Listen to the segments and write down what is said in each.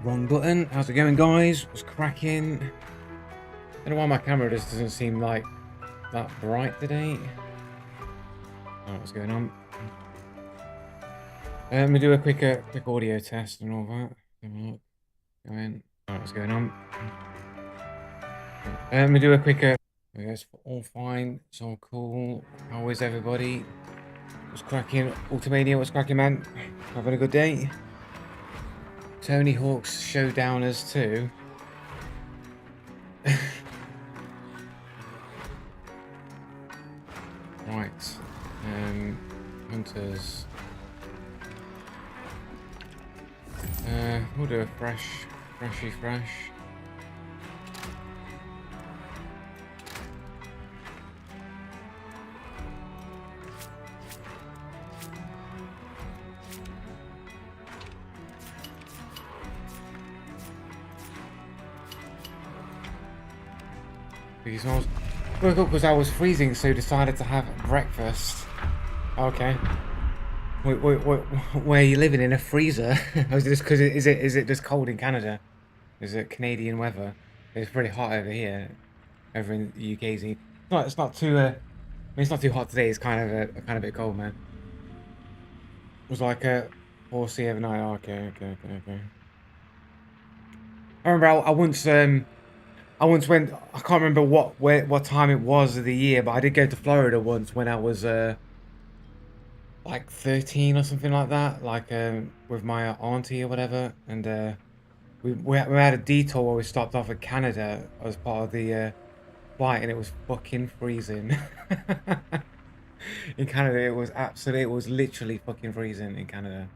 Wrong button. How's it going, guys? What's cracking? I don't know why my camera just doesn't seem like that bright today. Oh, what's going on? Let me do a quick audio test and all that. Go in. Oh, what's going on? Let me do a quick. It's all fine. It's all cool. How is everybody? What's cracking? Ultimania, what's cracking, man? Having a good day? Tony Hawk's Showdowners too. Right. Hunters. We'll do a freshy fresh. Because I was woke up because I was freezing, so decided to have breakfast. Okay. Wait, where are you living, in a freezer? Is it just because is it just cold in Canada? Is it Canadian weather? It's pretty hot over here, over in the UK. It's not too. I mean, it's not too hot today. It's kind of a bit cold, man. It was like a 4C overnight. Oh, okay. I remember I once went. I can't remember what time it was of the year, but I did go to Florida once when I was like 13 or something like that, like with my auntie or whatever, and we had a detour where we stopped off at Canada as part of the flight, and it was fucking freezing. In Canada, it was literally fucking freezing in Canada.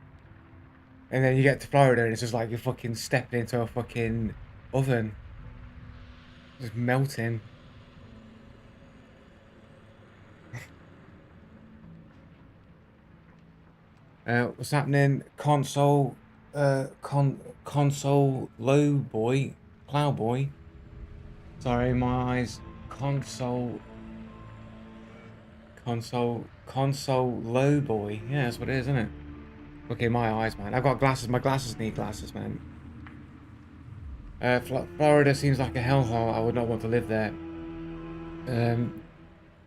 And then you get to Florida, and it's just like you're fucking stepping into a fucking oven, just melting. What's happening? Console low boy, plowboy. Sorry, my eyes. Console low boy. Yeah, that's what it is, isn't it? Okay, my eyes, man. I've got glasses. My glasses need glasses, man. Florida seems like a hellhole. I would not want to live there. I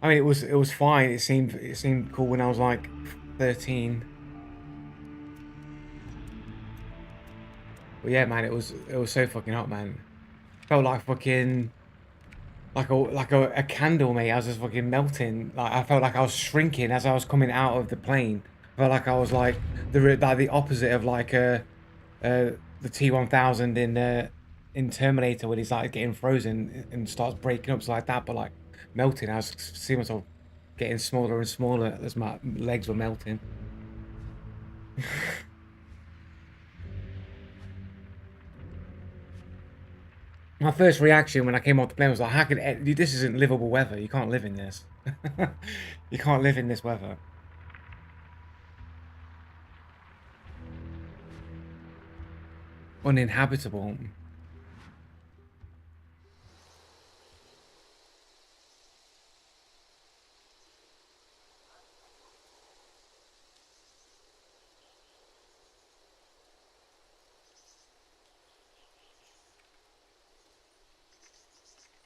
mean, it was fine. It seemed cool when I was like 13. But yeah, man, it was so fucking hot, man. Felt like fucking a candle, mate. I was just fucking melting. Like I felt like I was shrinking as I was coming out of the plane. I felt like I was like the opposite of like the T-1000 in Terminator, when he's like getting frozen and starts breaking up, so like that, but like melting. I was seeing myself getting smaller and smaller as my legs were melting. My first reaction when I came off the plane was like, "How can this isn't livable weather? You can't live in this. You can't live in this weather." Uninhabitable.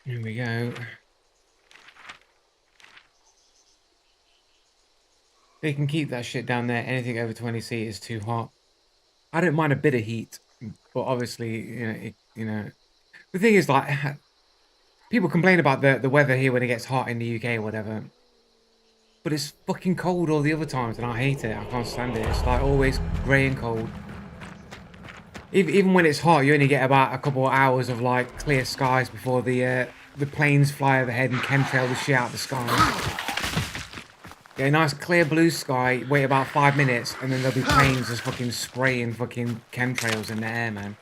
Here we go. They can keep that shit down there. Anything over 20C is too hot. I don't mind a bit of heat, but obviously, the thing is, like, people complain about the weather here when it gets hot in the UK or whatever, but it's fucking cold all the other times, and I hate it. I can't stand it. It's like always grey and cold. Even when it's hot, you only get about a couple of hours of like clear skies before the planes fly overhead and chemtrail the shit out of the sky. Get a nice clear blue sky, wait about 5 minutes, and then there'll be planes just fucking spraying fucking chemtrails in the air, man.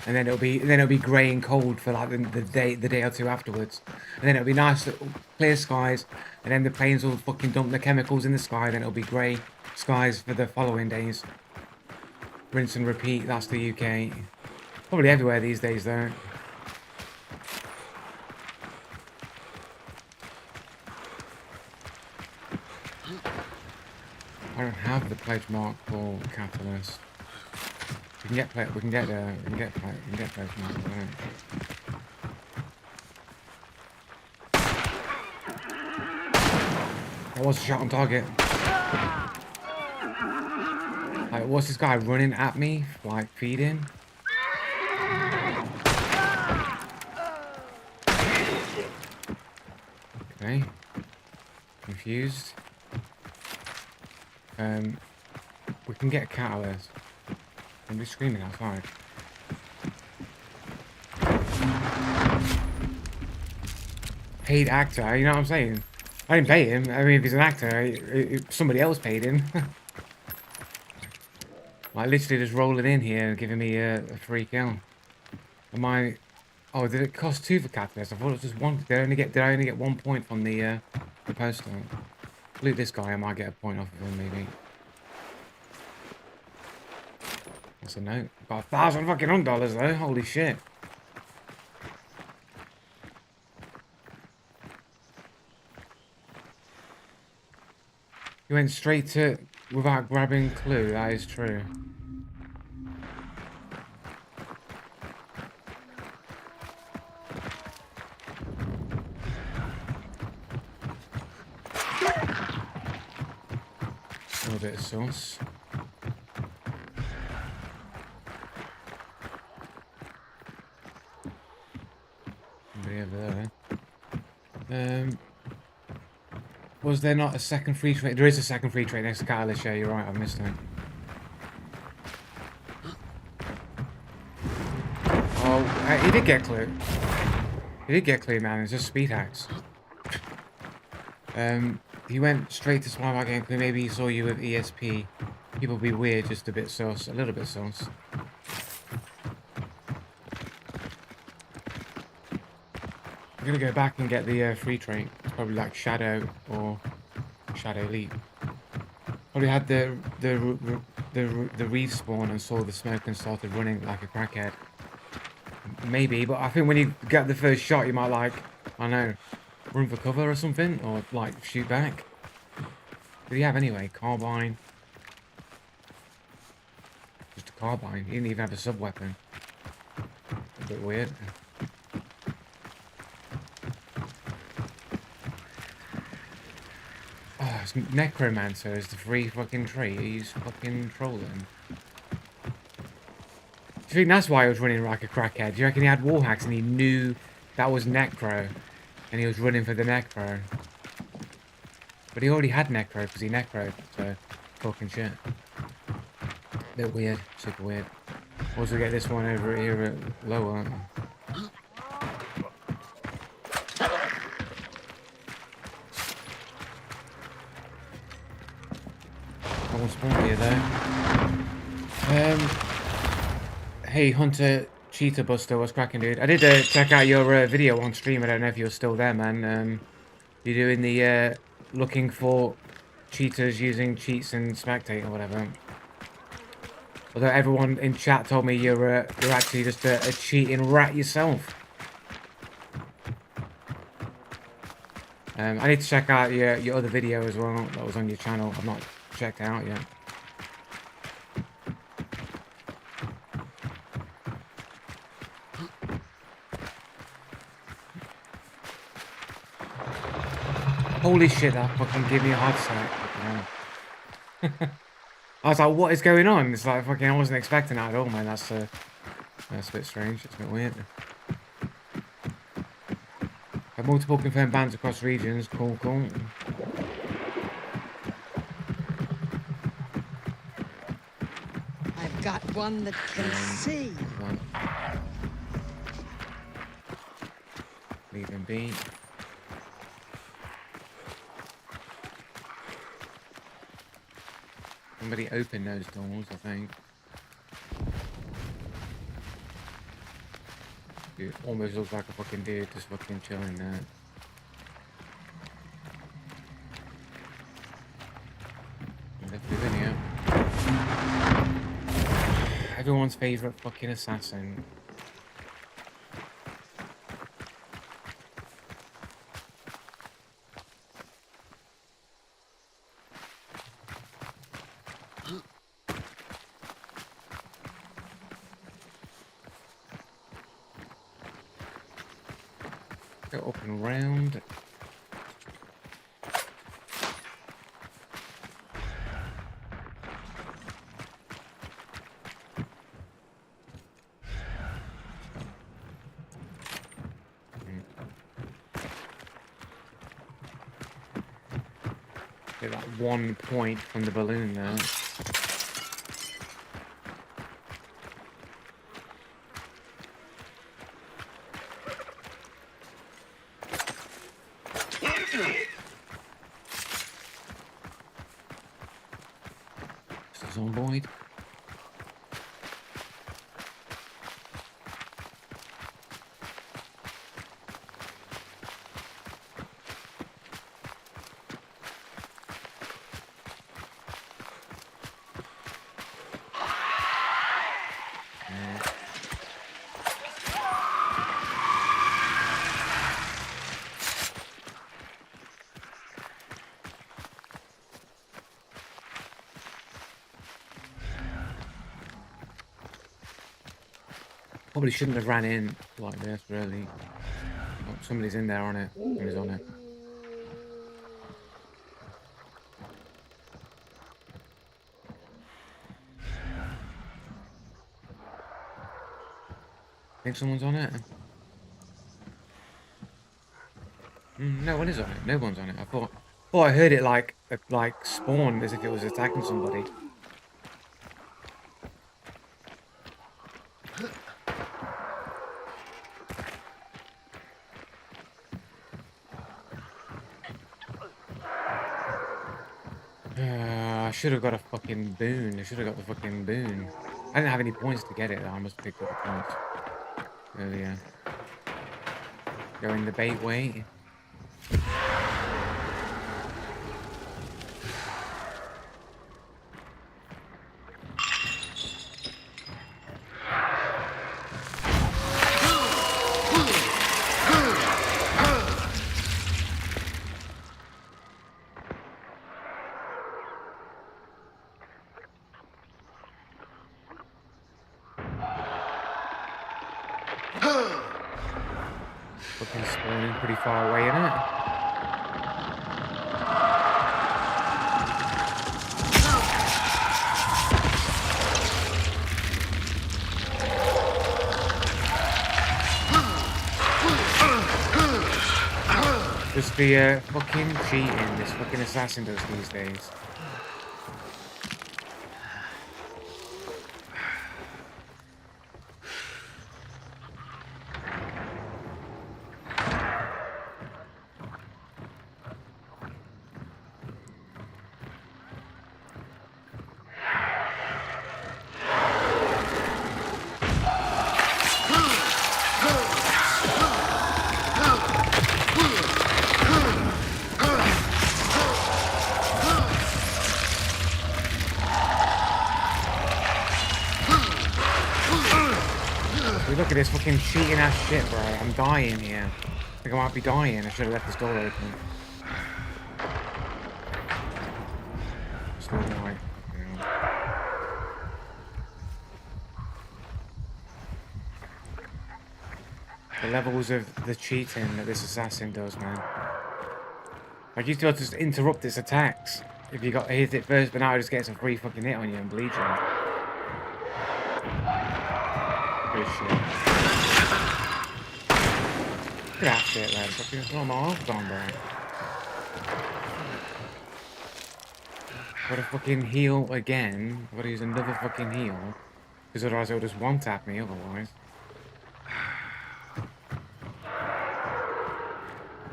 And then it'll be grey and cold for like the day or two afterwards. And then it'll be nice clear skies, and then the planes will fucking dump the chemicals in the sky, then it'll be grey skies for the following days. Rinse and repeat, that's the UK. Probably everywhere these days though. I don't have the pledge mark for Catalyst. We can get we can get Pokemon. That was a shot on target. Like, what's this guy running at me? Like, feeding? Okay. Confused. We can get a catalyst. Somebody's screaming outside. Paid actor, you know what I'm saying? I didn't pay him. I mean, if he's an actor, somebody else paid him. Like, literally just rolling in here and giving me a free kill. Am I... Oh, did it cost 2 for catalyst? I thought it was just 1. Did I only get 1 point from the poster? Loot this guy, I might get a point off of him, maybe. What's a note? Got $1,000 fucking $100 though. Holy shit. You went straight to without grabbing clue. That is true. A little bit of sauce. Somebody over there. Was there not a second free trade? There is a second free trade next to Catalyst. Yeah, you're right. I missed it. Oh, he did get clue. He did get clue, man. It's just speed hacks. He went straight to Smile Game Clue. Maybe he saw you with ESP. People be weird, just a bit sauce, a little bit sauce. I'm gonna go back and get the free trait. It's probably like Shadow or Shadow Leap. Probably had the respawn and saw the smoke and started running like a crackhead. Maybe, but I think when you get the first shot, you might like, I don't know, run for cover or something, or like shoot back. What do you have anyway? Carbine. Just a carbine. He didn't even have a sub weapon. A bit weird. Oh, it's Necromancer is the free fucking tree. He's fucking trolling. Do you think that's why he was running like a crackhead? Do you reckon he had wall hacks and he knew that was Necro? And he was running for the Necro? But he already had Necro because he Necroed, so talking shit. Bit weird, super weird. Also get this one over here at lower. I will spawn here though. Hey Hunter Cheetah Buster, what's cracking, dude? I did check out your video on stream. I don't know if you're still there, man. You're doing the looking for cheaters using cheats and spectate or whatever. Although everyone in chat told me you're actually just a cheating rat yourself. I need to check out your other video as well that was on your channel. I've not checked it out yet. Holy shit, that fucking gave me a heart attack. I was like, what is going on? It's like, fucking, I wasn't expecting that at all, man. That's a bit strange. It's a bit weird. Have multiple confirmed bans across regions. Cool, cool. I've got one that can see. Leave him be. Somebody opened those doors, I think. Dude, almost looks like a fucking dude just fucking chilling there. Definitely been here. Everyone's favourite fucking assassin. Go up and round. Get that 1 point from the balloon now. Zomboid. Probably shouldn't have ran in like this, really. Oh, somebody's in there on it. Somebody's on it. Think someone's on it? No one is on it. No one's on it. I thought I heard it like spawn as if it was attacking somebody. I should have got a fucking boon. I should have got the fucking boon. I didn't have any points to get it. I must have picked up the points earlier. Going the bait way. Fucking spawning pretty far away, isn't it? Just the fucking cheating this fucking assassin does these days. Look at this fucking cheating ass shit, bro. I'm dying here. I think I might be dying. I should have left this door open. Still right. The levels of the cheating that this assassin does, man. Like, you still just interrupt its attacks if you got hit it first, but now it just gets a free fucking hit on you and bleeds you. Good shit. Look at that shit, lad. Fucking throw my arms on, bro. Gotta fucking heal again. Gotta use another fucking heal. Because otherwise it'll just one-tap me otherwise.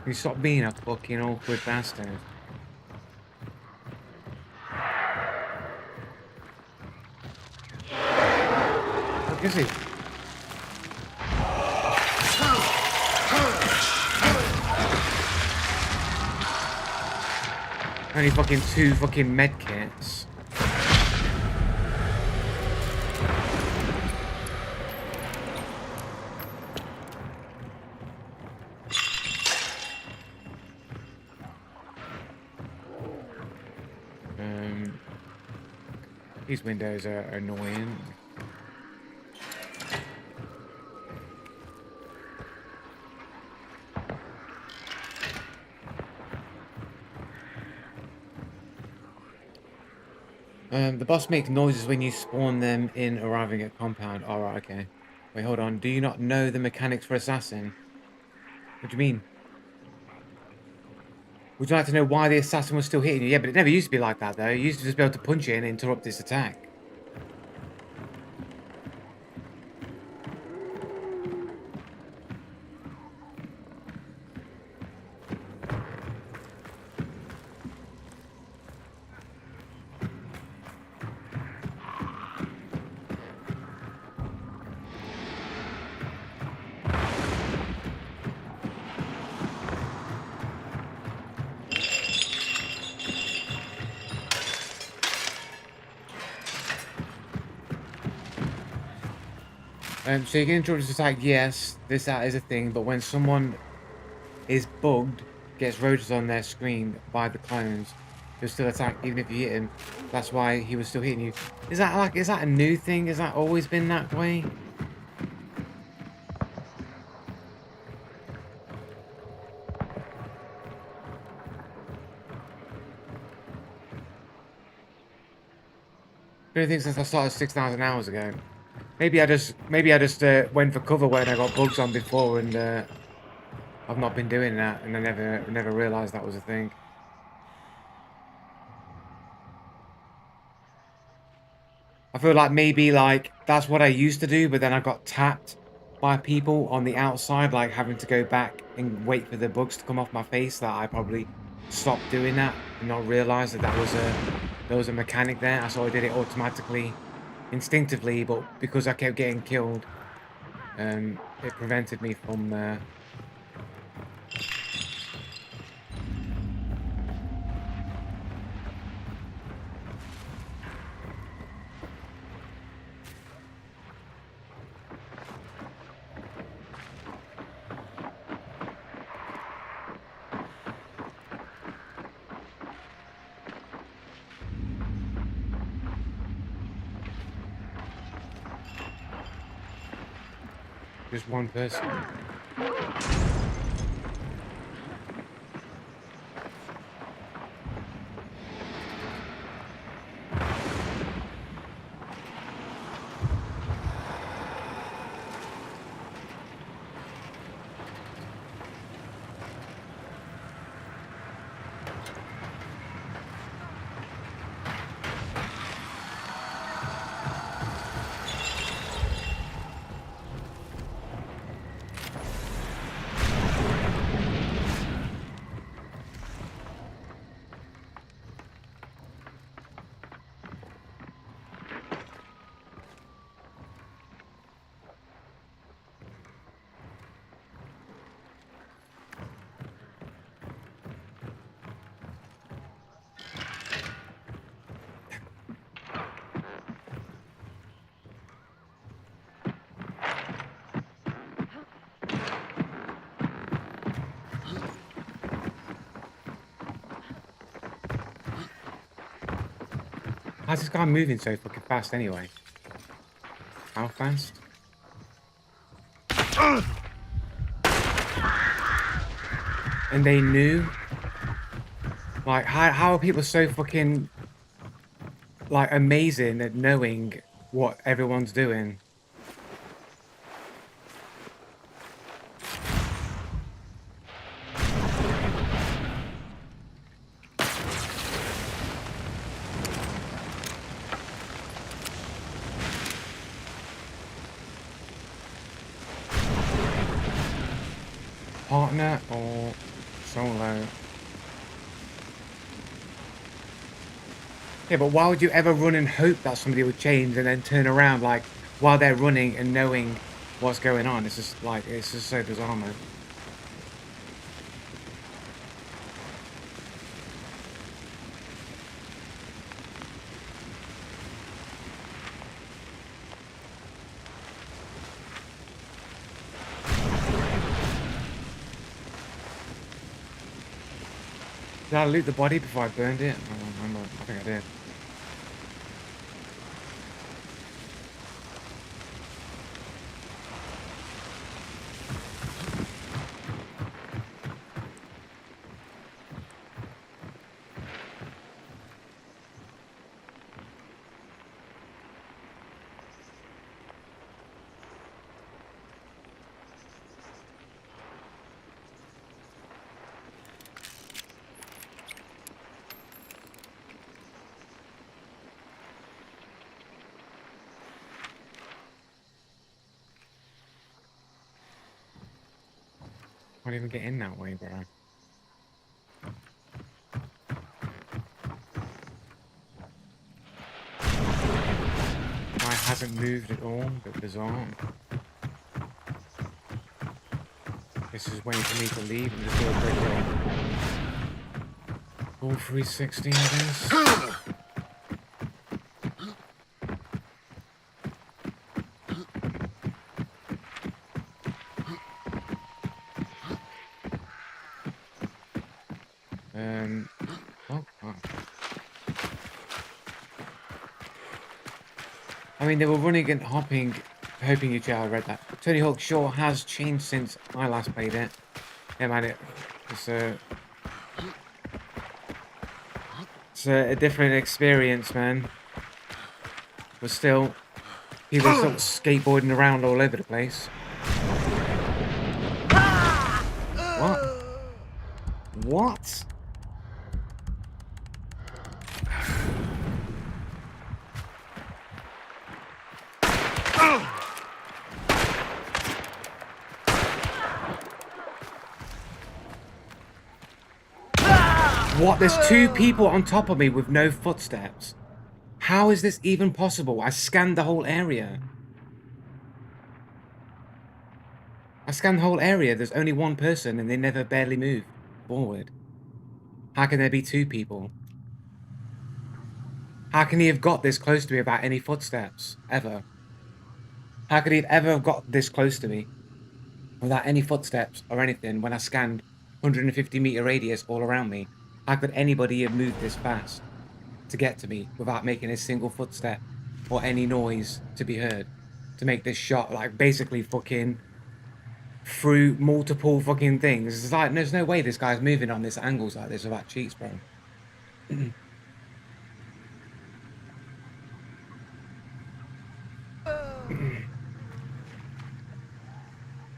You stop being a fucking awkward bastard. What is he? Only fucking 2 fucking medkits. These windows are annoying. The boss makes noises when you spawn them in arriving at compound. All right, okay. Wait, hold on. Do you not know the mechanics for assassin? What do you mean? Would you like to know why the assassin was still hitting you? Yeah, but it never used to be like that, though. You used to just be able to punch it and interrupt its attack. So you can interrupt its attack, yes, that is a thing, but when someone is bugged, gets roaches on their screen by the clones, he'll still attack even if you hit him. That's why he was still hitting you. Is that a new thing? Has that always been that way? I don't think since I started 6,000 hours ago. Maybe I just went for cover when I got bugs on before, and I've not been doing that, and I never realized that was a thing. I feel like maybe like that's what I used to do, but then I got tapped by people on the outside, like having to go back and wait for the bugs to come off my face. That I probably stopped doing that and not realize that there was a mechanic there. I sort of did it automatically, instinctively, but because I kept getting killed, it prevented me from. Just one person. How's this guy moving so fucking fast anyway? How fast? And they knew? Like, how are people so fucking, like, amazing at knowing what everyone's doing? Partner or solo? Yeah, but why would you ever run and hope that somebody would change and then turn around, like, while they're running and knowing what's going on? It's just, like, it's just so bizarre, man. Did I loot the body before I burned it? I don't remember. I think I did. Can't even get in that way, bro. Guy hasn't moved at all. Bit bizarre. This is waiting for me to leave and just do a quick all 360, I guess. Oh, wow. I mean, they were running and hopping, hoping you I read that. Tony Hawk sure has changed since I last played it. Yeah, man, it's a different experience, man. But still, people are sort of skateboarding around all over the place. What? What? What? There's two people on top of me with no footsteps. How is this even possible? I scanned the whole area. There's only one person and they never barely move forward. How can there be two people? How can he have got this close to me without any footsteps? Ever? How could he ever have got this close to me without any footsteps or anything when I scanned 150-meter radius all around me? How could anybody have moved this fast to get to me without making a single footstep or any noise to be heard? To make this shot, like, basically fucking through multiple fucking things. It's like, there's no way this guy's moving on this angles like this without cheats, bro.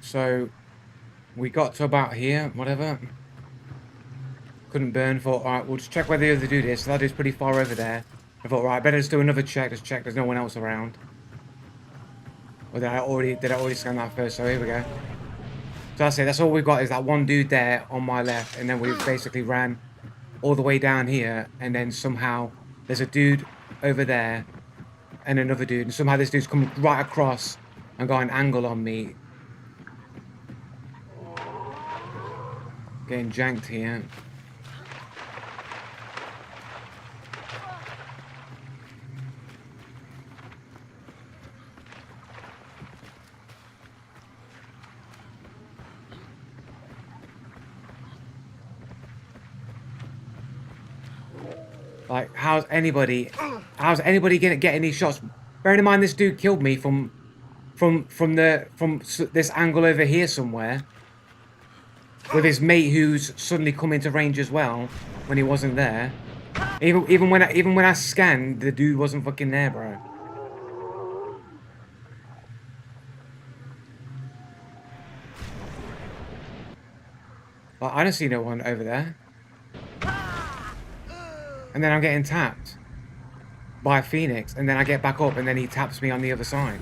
So, we got to about here, whatever. Couldn't burn, thought, alright, we'll just check where the other dude is. So that is pretty far over there. I thought, right, better just do another check. Just check there's no one else around. Or did I already scan that first? So here we go. So that's it, that's all we've got is that one dude there on my left. And then we basically ran all the way down here. And then somehow there's a dude over there. And another dude. And somehow this dude's come right across and got an angle on me. Getting janked here. Like, how's anybody gonna get any shots? Bearing in mind, this dude killed me from this angle over here somewhere, with his mate who's suddenly come into range as well when he wasn't there. Even when I scanned, the dude wasn't fucking there, bro. Like, I don't see no one over there. And then I'm getting tapped by Phoenix, and then I get back up, and then he taps me on the other side.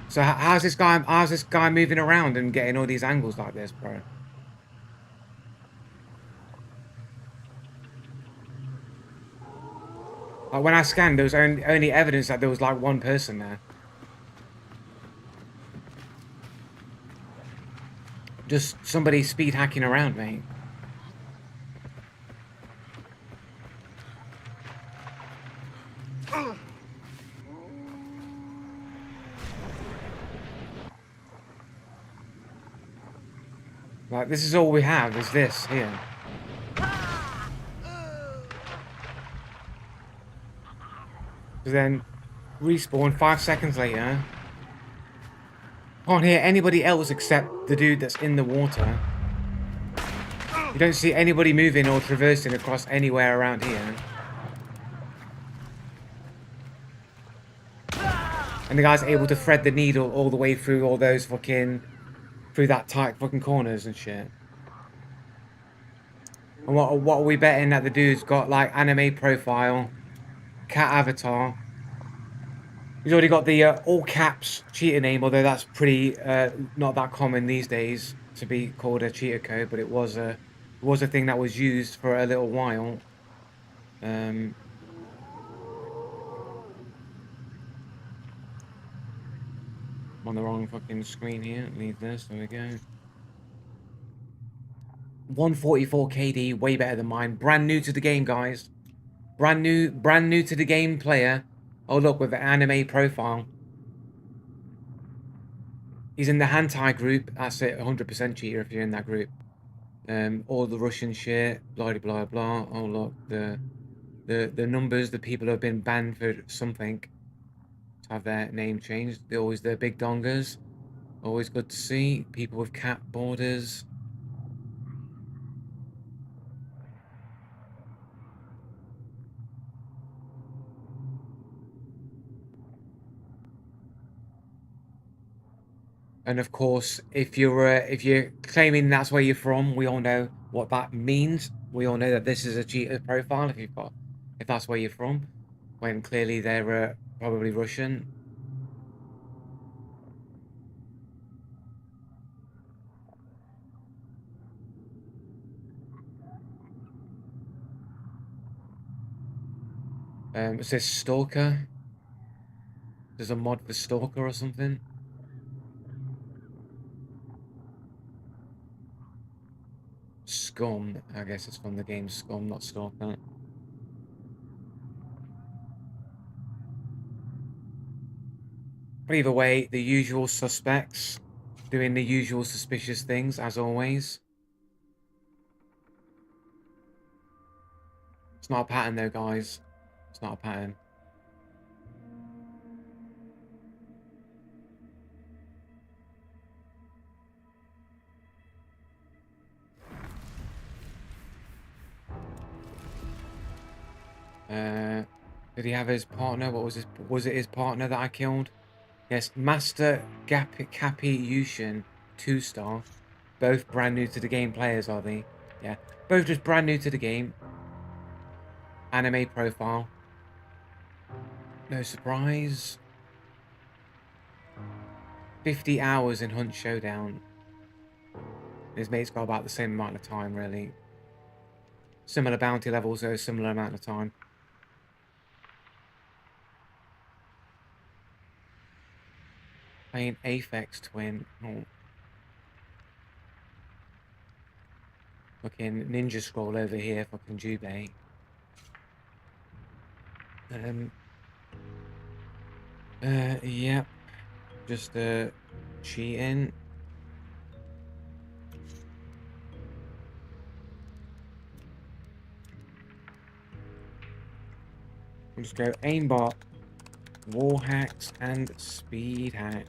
So how's this guy moving around and getting all these angles like this, bro? Like, when I scanned, there was only evidence that there was like one person there. Just somebody speed hacking around, mate. Like, this is all we have, is this here. Then respawn 5 seconds later. Can't hear anybody else except the dude that's in the water. You don't see anybody moving or traversing across anywhere around here. And the guy's able to thread the needle all the way through all those fucking... through that tight fucking corners and shit. And what are we betting that the dude's got like anime profile, cat avatar? He's already got the all caps cheater name, although that's pretty not that common these days to be called a cheater code, but it was a thing that was used for a little while. Um, I'm on the wrong fucking screen here. Leave this. There we go. 144 KD, way better than mine. Brand new to the game, guys. Brand new to the game player. Oh look, with the anime profile. He's in the hentai group. That's it. 100% cheater if you're in that group. All the Russian shit. Blah blah blah. Oh look, the numbers. The people who have been banned for something to have their name changed. They're always the big dongers. Always good to see people with cat borders. And of course, if you're claiming that's where you're from, we all know what that means. We all know that this is a cheater profile if that's where you're from, when clearly they're probably Russian. It says stalker. There's a mod for stalker or something. Scum. I guess it's from the game Scum, not stalker. But either way, the usual suspects doing the usual suspicious things as always. It's not a pattern though, guys. It's not a pattern. Did he have his partner? What was it his partner that I killed? Yes, Master Cappy Yushin, 2-star. Both brand new to the game players, are they? Yeah. Both just brand new to the game. Anime profile. No surprise. 50 hours in Hunt Showdown. His mate's got about the same amount of time, really. Similar bounty levels, so a similar amount of time. Playing Aphex Twin. Oh. Fucking Ninja Scroll over here, fucking Jubei. Yeah. Just, cheating. We'll just go aimbot, wall hacks, and speed hacks.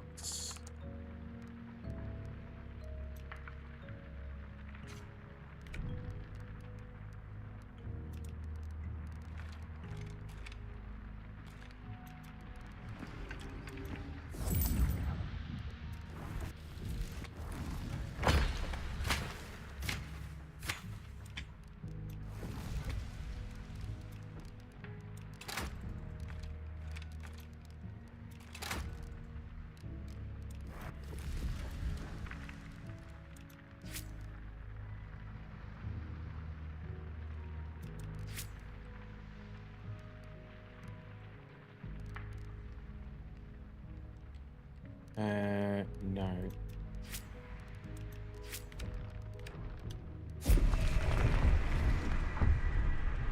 No.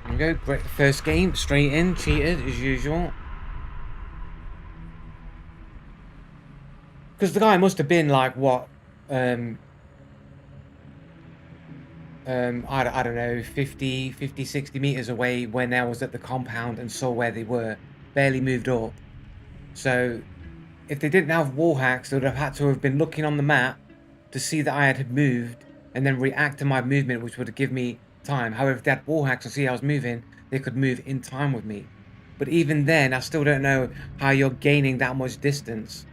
There we go. Great first game, straight in, cheated as usual. Because the guy must have been like what, I don't know, 60 meters away when I was at the compound and saw where they were. Barely moved up. So if they didn't have wall hacks, they would have had to have been looking on the map to see that I had moved and then react to my movement, which would have given me time. However, if they had wall hacks to see I was moving, they could move in time with me. But even then, I still don't know how you're gaining that much distance.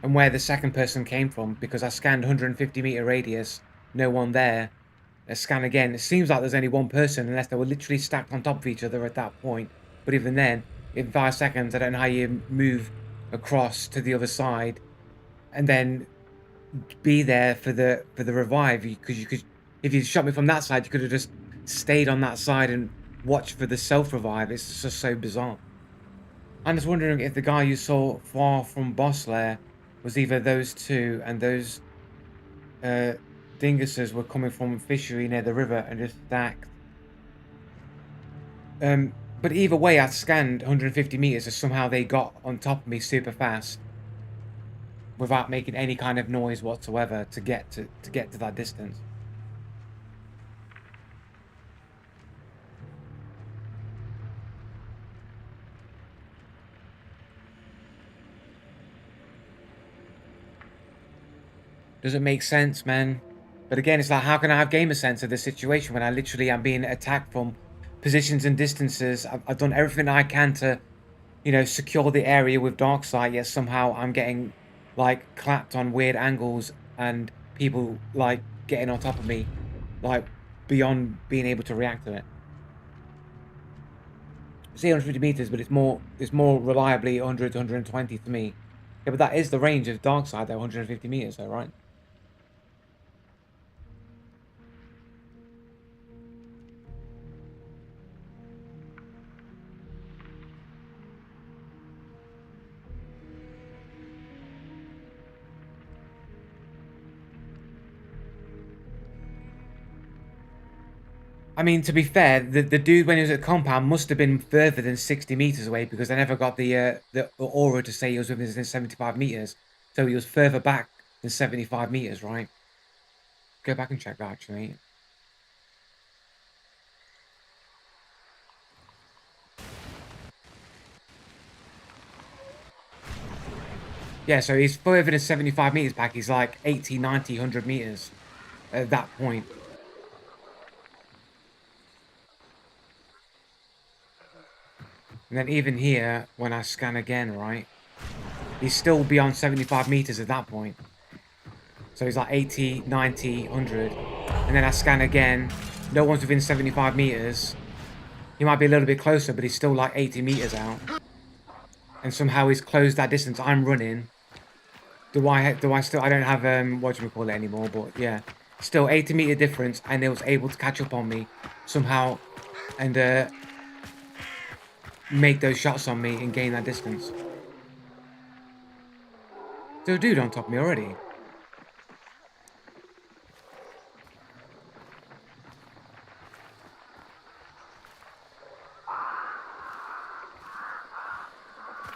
and where the second person came from, because I scanned 150-meter radius, no one there. I scan again. It seems like there's only one person, unless they were literally stacked on top of each other at that point. But even then, in 5 seconds, I don't know how you move across to the other side and then be there for the revive. Because you could, if you shot me from that side, you could have just stayed on that side and watched for the self revive. It's just so bizarre. I'm just wondering if the guy you saw far from Boss Lair was either those two, and those uh dinguses were coming from fishery near the river and just stacked. But either way, I scanned 150 meters, and somehow they got on top of me super fast without making any kind of noise whatsoever to get to that distance. Doesn't make sense, man. But again, it's like, how can I have gamer sense of this situation when I literally am being attacked from positions and distances? I've done everything I can to, secure the area with dark sight, yet somehow I'm getting like clapped on weird angles and people like getting on top of me, like beyond being able to react to it. Say 150 meters, but it's more reliably 100 to 120 to me. Yeah, but that is the range of dark side, though, 150 meters, though, right? I mean, to be fair, the dude when he was at the compound must have been further than 60 meters away, because I never got the aura to say he was within 75 meters. So he was further back than 75 meters, right? Go back and check that, actually. Yeah, so he's further than 75 meters back. He's like 80, 90, 100 meters at that point. And then even here, when I scan again, right? He's still beyond 75 meters at that point. So he's like 80, 90, 100. And then I scan again. No one's within 75 meters. He might be a little bit closer, but he's still like 80 meters out. And somehow he's closed that distance. I'm running. Do I still, I don't have, what do you call it anymore, but yeah. Still 80-meter difference, and it was able to catch up on me somehow and make those shots on me and gain that distance. There's a dude on top of me already.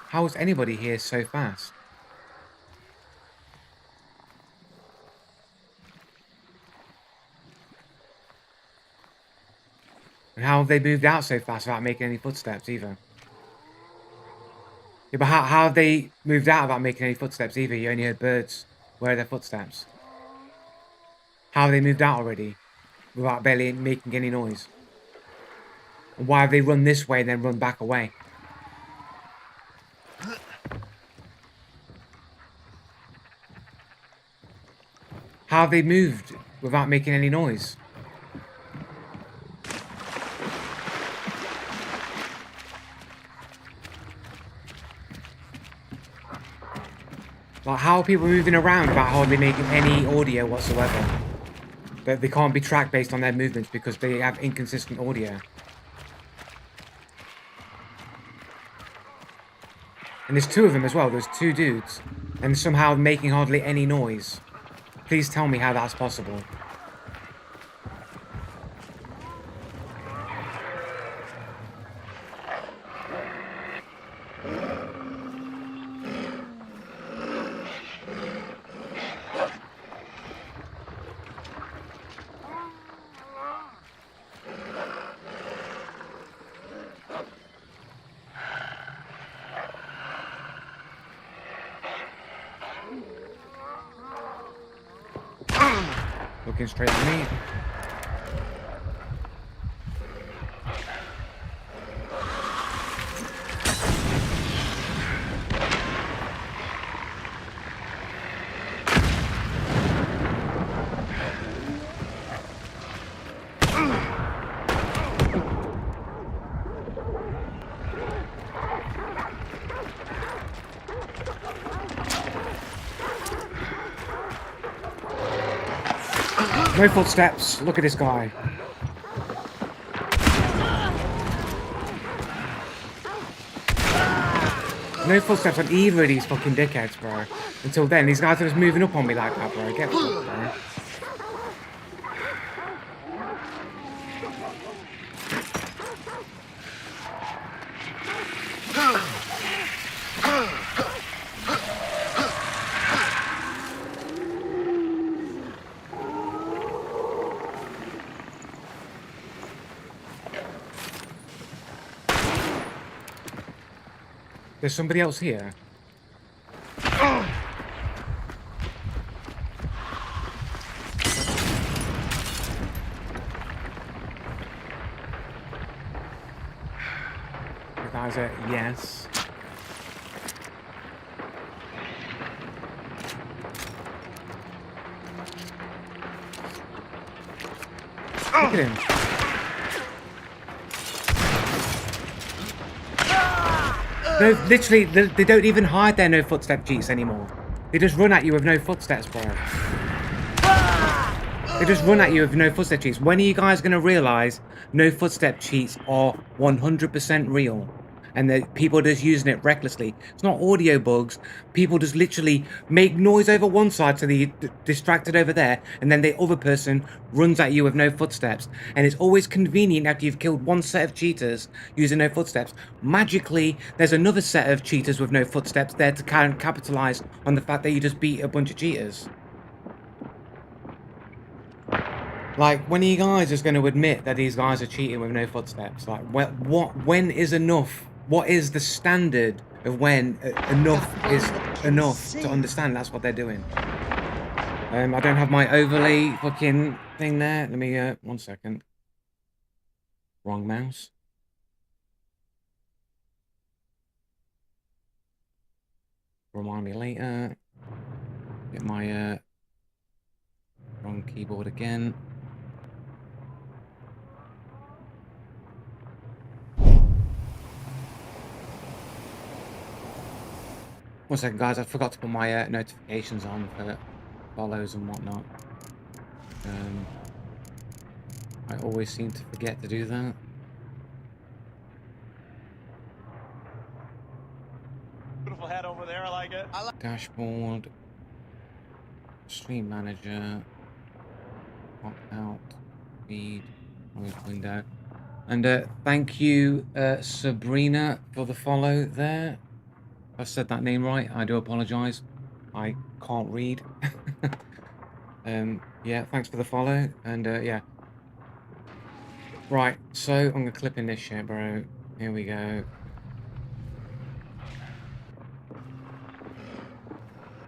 How is anybody here so fast? And how have they moved out so fast without making any footsteps either? Yeah, but how have they moved out without making any footsteps either? You only heard birds. Where are their footsteps? How have they moved out already without barely making any noise? And why have they run this way and then run back away? How have they moved without making any noise? Like, how are people moving around without hardly making any audio whatsoever? But they can't be tracked based on their movements because they have inconsistent audio. And there's two of them as well. There's two dudes. And somehow making hardly any noise. Please tell me how that's possible. Looking straight at me. No footsteps. Look at this guy. No footsteps on either of these fucking dickheads, bro. Until then, these guys are just moving up on me like that, bro. Get fucked, bro. There's somebody else here. The guy's a yes. Look at him. No, literally, they don't even hide their no footstep cheats anymore. They just run at you with no footsteps, bro. They just run at you with no footstep cheats. When are you guys going to realize no footstep cheats are 100% real? And that people are just using it recklessly. It's not audio bugs. People just literally make noise over one side so they're distracted over there. And then the other person runs at you with no footsteps. And it's always convenient after you've killed one set of cheaters using no footsteps. Magically, there's another set of cheaters with no footsteps there to kind of capitalize on the fact that you just beat a bunch of cheaters. Like, when are you guys just going to admit that these guys are cheating with no footsteps? Like, when is enough? What is the standard of when enough is enough to understand that's what they're doing? I don't have my overlay fucking thing there. Let me, 1 second. Wrong mouse. Remind me later. Get my, wrong keyboard again. One second, guys. I forgot to put my notifications on for follows and whatnot. I always seem to forget to do that. Beautiful head over there. I like it. Dashboard. Stream manager. Pop out. Feed. Close window. And thank you, Sabrina, for the follow there. If I said that name right, I do apologize. I can't read. Yeah, thanks for the follow. And yeah. Right, so I'm gonna clip in this shit, bro. Here we go.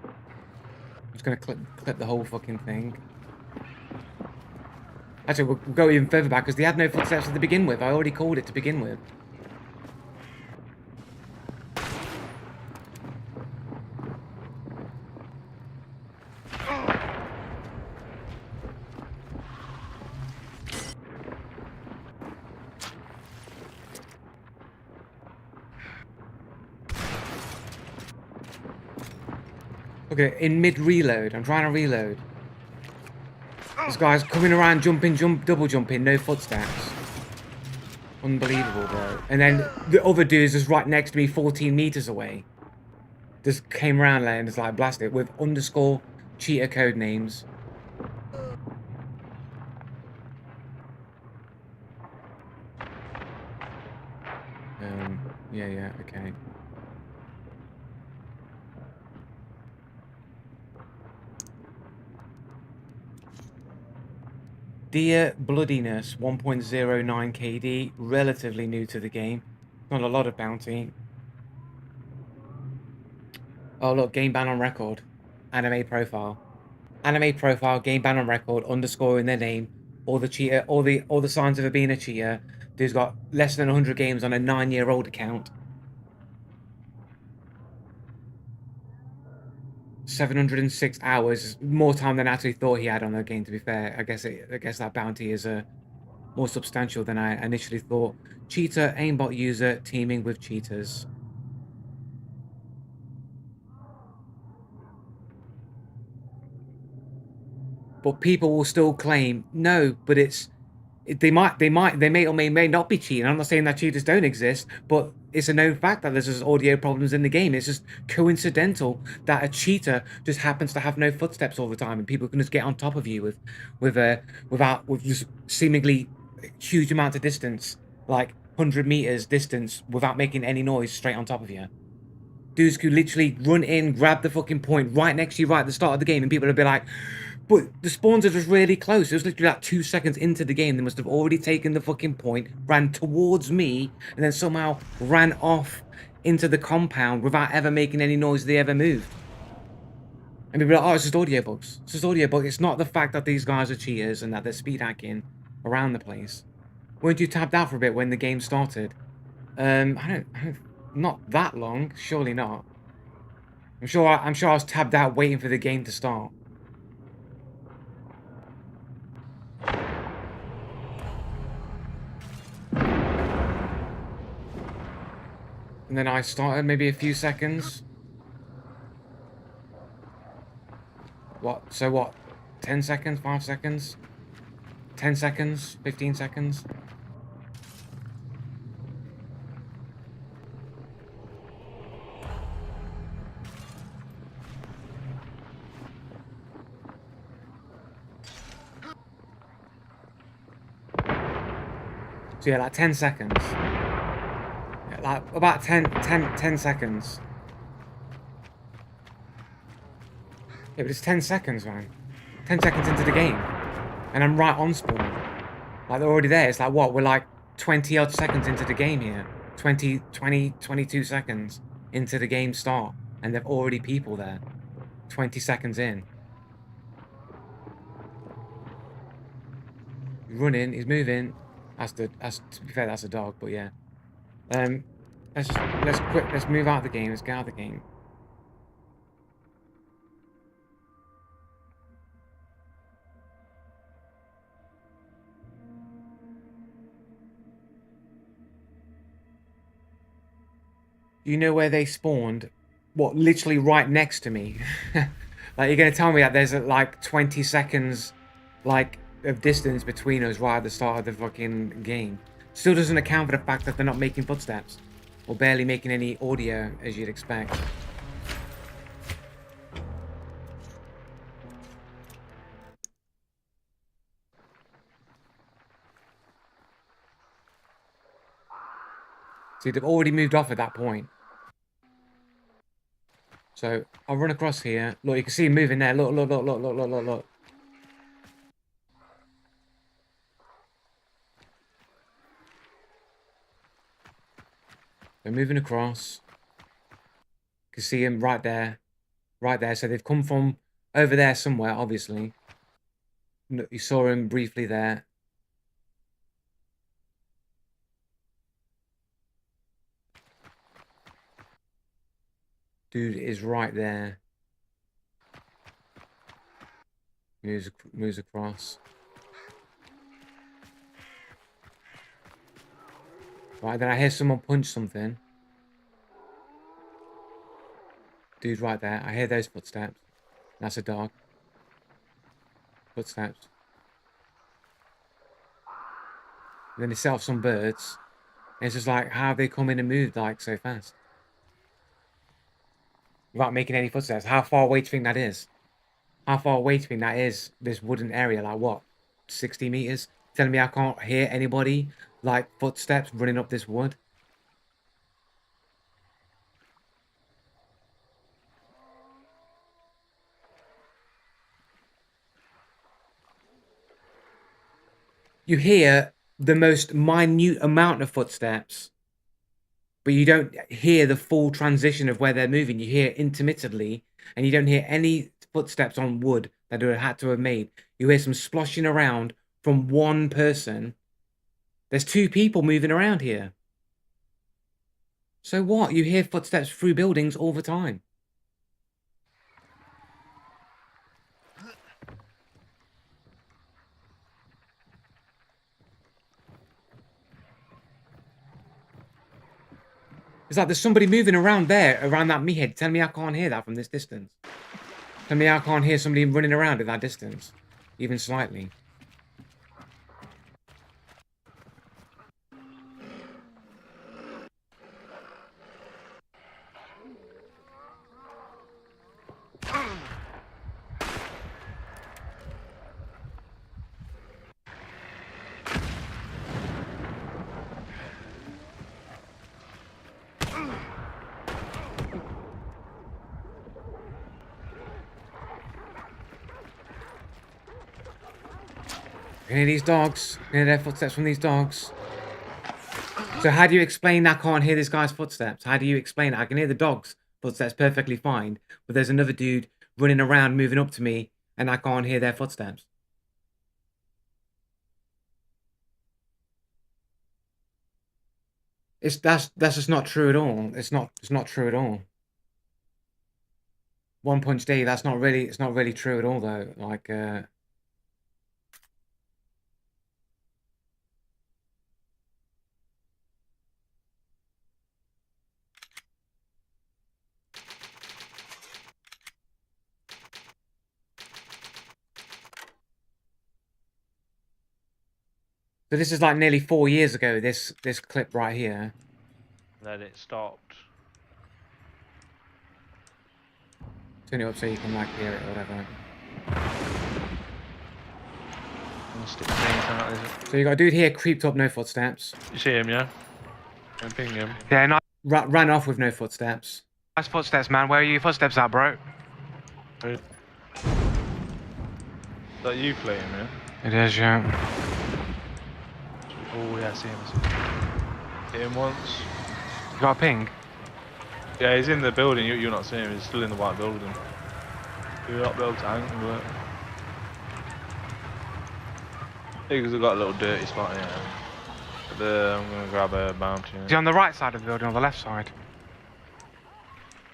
I'm just gonna clip the whole fucking thing. Actually, we'll go even further back because they had no footsteps to begin with. I already called it to begin with. Look at it, in mid-reload. I'm trying to reload. This guy's coming around, double jumping, no footsteps. Unbelievable, bro. And then the other dude is just right next to me, 14 meters away. Just came around there and just like blasted with underscore cheater code names. Yeah, okay. Dear Bloodiness 1.09 KD, relatively new to the game. Not a lot of bounty. Oh look, game ban on record. Anime profile. Anime profile, game ban on record, underscore in their name. All the cheater, all the signs of it being a cheater. Dude's got less than 100 games on a 9-year-old account. 706 hours, more time than I actually thought he had on the game, to be fair. I guess that bounty is more substantial than I initially thought. Cheater, aimbot user, teaming with cheaters. but people will still claim no, but they may or may not be cheating. I'm not saying that cheaters don't exist, but it's a known fact that there's just audio problems in the game. It's just coincidental that a cheater just happens to have no footsteps all the time, and people can just get on top of you with just seemingly huge amount of distance, like 100 meters distance, without making any noise, straight on top of you. Dudes could literally run in, grab the fucking point right next to you right at the start of the game, and people would be like, but the spawns are just really close. It was literally like 2 seconds into the game. They must have already taken the fucking point, ran towards me, and then somehow ran off into the compound without ever making any noise they ever moved. And people are like, oh, it's just audio bugs. It's just audio bugs. It's not the fact that these guys are cheaters and that they're speed hacking around the place. Weren't you tapped out for a bit when the game started? Not that long. Surely not. I'm sure I was tabbed out waiting for the game to start. And then I started maybe a few seconds. What? So what? 10 seconds? 5 seconds? 10 seconds? 15 seconds? So yeah, like 10 seconds. Yeah, like about 10 seconds. Yeah, but it's 10 seconds, man. 10 seconds into the game. And I'm right on spawn. Like, they're already there. It's like, what? We're like 20 odd seconds into the game here. 22 seconds into the game start. And there've already people there. 20 seconds in. He's running, he's moving. To be fair, that's a dog, but yeah. Let's move out of the game. Let's get out of the game. Do you know where they spawned? What, literally right next to me? Like, you're gonna tell me that there's like 20 seconds, like, of distance between us right at the start of the fucking game. Still doesn't account for the fact that they're not making footsteps. Or barely making any audio, as you'd expect. See, they've already moved off at that point. So, I'll run across here. Look, you can see him moving there. Look. They're moving across. You can see him right there. Right there. So they've come from over there somewhere, obviously. You saw him briefly there. Dude is right there. Moves across. Right, then I hear someone punch something. Dude's right there. I hear those footsteps. That's a dog. Footsteps. And then they set off some birds. And it's just like, how have they come in and moved like so fast? Without making any footsteps. How far away do you think that is? How far away do you think that is, this wooden area? Like what? 60 meters? Telling me I can't hear anybody, like, footsteps running up this wood? You hear the most minute amount of footsteps, but you don't hear the full transition of where they're moving. You hear intermittently, and you don't hear any footsteps on wood that they had to have made. You hear some sploshing around from one person. There's 2 people moving around here. So what? You hear footsteps through buildings all the time. It's like there's somebody moving around there, around that me head. Tell me I can't hear that from this distance. Tell me I can't hear somebody running around at that distance. even slightly. I can hear these dogs. I can hear their footsteps from these dogs. So how do you explain I can't hear this guy's footsteps? How do you explain it? I can hear the dog's footsteps perfectly fine, but there's another dude running around moving up to me and I can't hear their footsteps. That's just not true at all. It's not true at all. One Punch D, it's not really true at all though. Like so this is like nearly 4 years ago, this clip right here. Then it stopped. Turn it up so you can like hear it or whatever. So you got a dude here creeped up, no footsteps. You see him, yeah? I'm pinging him. Yeah, no, ran off with no footsteps. Nice footsteps, man. Where are your footsteps at, bro? Is that you playing, yeah? It is, yeah. Oh, yeah, I see him. Hit him once. You got a ping? Yeah, he's in the building. You're not seeing him. He's still in the white building. You're not able to angle it. Because we've got a little dirty spot here. I'm gonna grab a bounty. Is he on the right side of the building or the left side?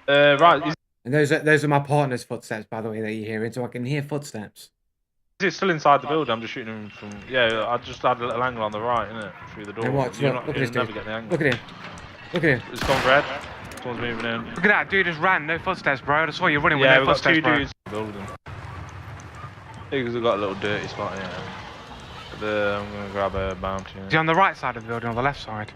Right. And those are my partner's footsteps, by the way, that you're hearing, so I can hear footsteps. He's still inside the building. I'm just shooting him from. Yeah, I just had a little angle on the right, innit? Through the door. And watch, look at this dude. Never get the angle. Look at him. Look at him. It's gone red. Someone's moving in. Look at that dude just ran, no footsteps, bro. I saw you running with Yeah, no we've got footsteps, two bro. dudes in the building. Because we've got a little dirty spot here. I'm gonna grab a bounty. Is he on the right side of the building or the left side?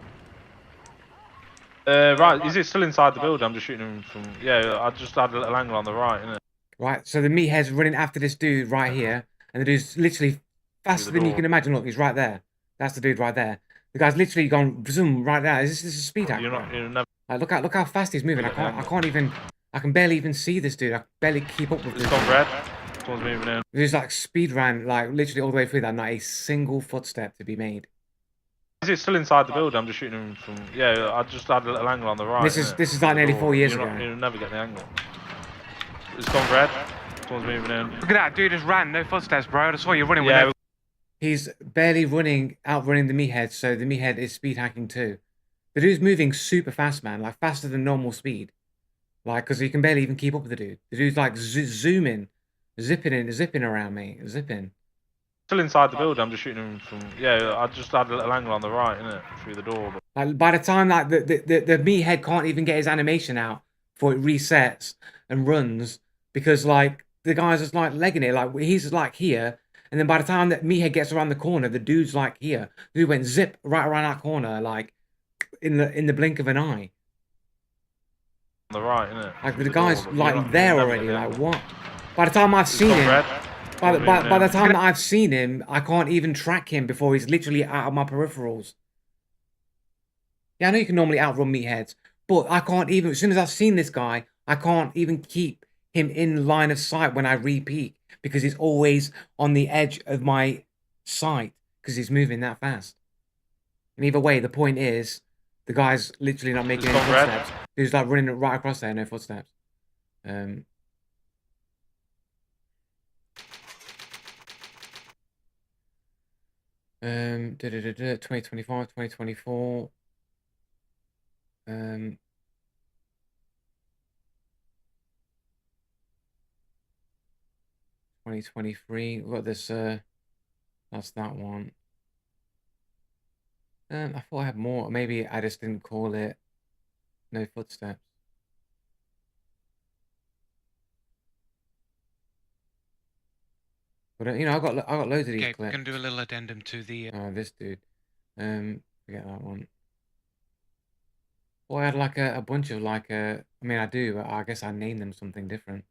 Right, he's still inside the building. I'm just shooting him from. Yeah, I just had a little angle on the right, innit? Right, so the meathead's running after this dude right here, and the dude's literally faster than you can imagine. Look, he's right there. That's the dude right there. The guy's literally gone zoom right there. This is a speed hack. You're never. Like, look how fast he's moving. I can barely even see this dude. I can barely keep up with It's this. gone red. Someone's moving in. He's like speed ran, like literally all the way through that. Not a single footstep to be made. He's still inside the building. I'm just shooting him from. Yeah, I just had a little angle on the right. This is like nearly 4 years ago. You'll never get the angle. It's gone red. Someone's moving in. Look at that dude just ran, no footsteps, bro. I saw you running with no. He's barely outrunning the meathead, so the meathead is speed hacking too. The dude's moving super fast, man, like faster than normal speed. Like, because he can barely even keep up with the dude. The dude's like zooming, zipping around me, zipping. Still inside the building. I'm just shooting him from. Yeah, I just had a little angle on the right, innit? Through the door. But... Like, by the time like the meathead can't even get his animation out before it resets and runs, because like the guy's just like legging it, like he's like here. And then by the time that meathead gets around the corner, the dude's like here. The dude went zip right around that corner, like in the blink of an eye. On the right, innit? Like the guy's like there already. Like what? By the time I've seen him, by the time that I've seen him, I can't even track him before he's literally out of my peripherals. Yeah, I know you can normally outrun meatheads, but I can't even. As soon as I've seen this guy, I can't even keep him in line of sight when I re-peek, because he's always on the edge of my sight because he's moving that fast. And either way, the point is, the guy's literally not making any footsteps. He's like running right across there, no footsteps. 2025, 2024. 2023. We've got this. That's that one. I thought I had more. Maybe I just didn't call it. No footsteps. But you know, I got loads of these Okay, we're clips. gonna do a little addendum to the. This dude. Forget that one. Well, I had like a bunch of like I mean, I do, but I guess I named them something different.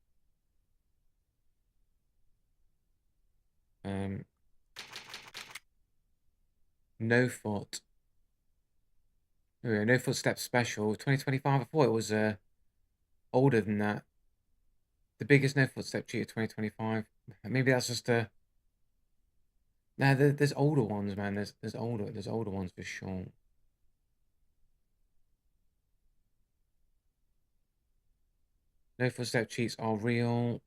No foot. No footsteps special 2025. I thought it was older than that. The biggest no footstep cheater 2025. Maybe that's just a. Nah, there's older ones, man. There's older ones for sure. No footstep cheats are real.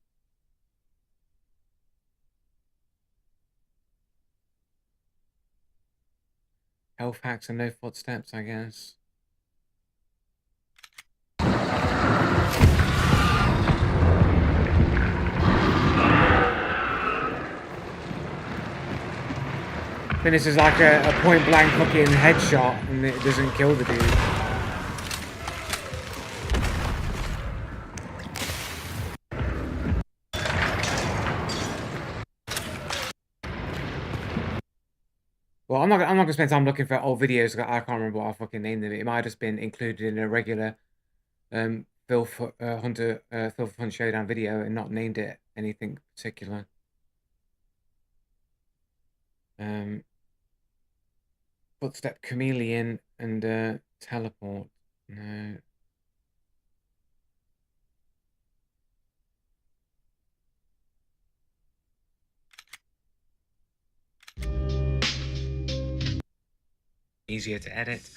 Health hacks and no footsteps, I guess. Then this is like a point blank fucking headshot and it doesn't kill the dude. Well, I'm not gonna spend time looking for old videos. I can't remember what I fucking named them. It might have just been included in a regular Filth Hunt Showdown video and not named it anything particular. Footstep chameleon and teleport. No. Easier to edit.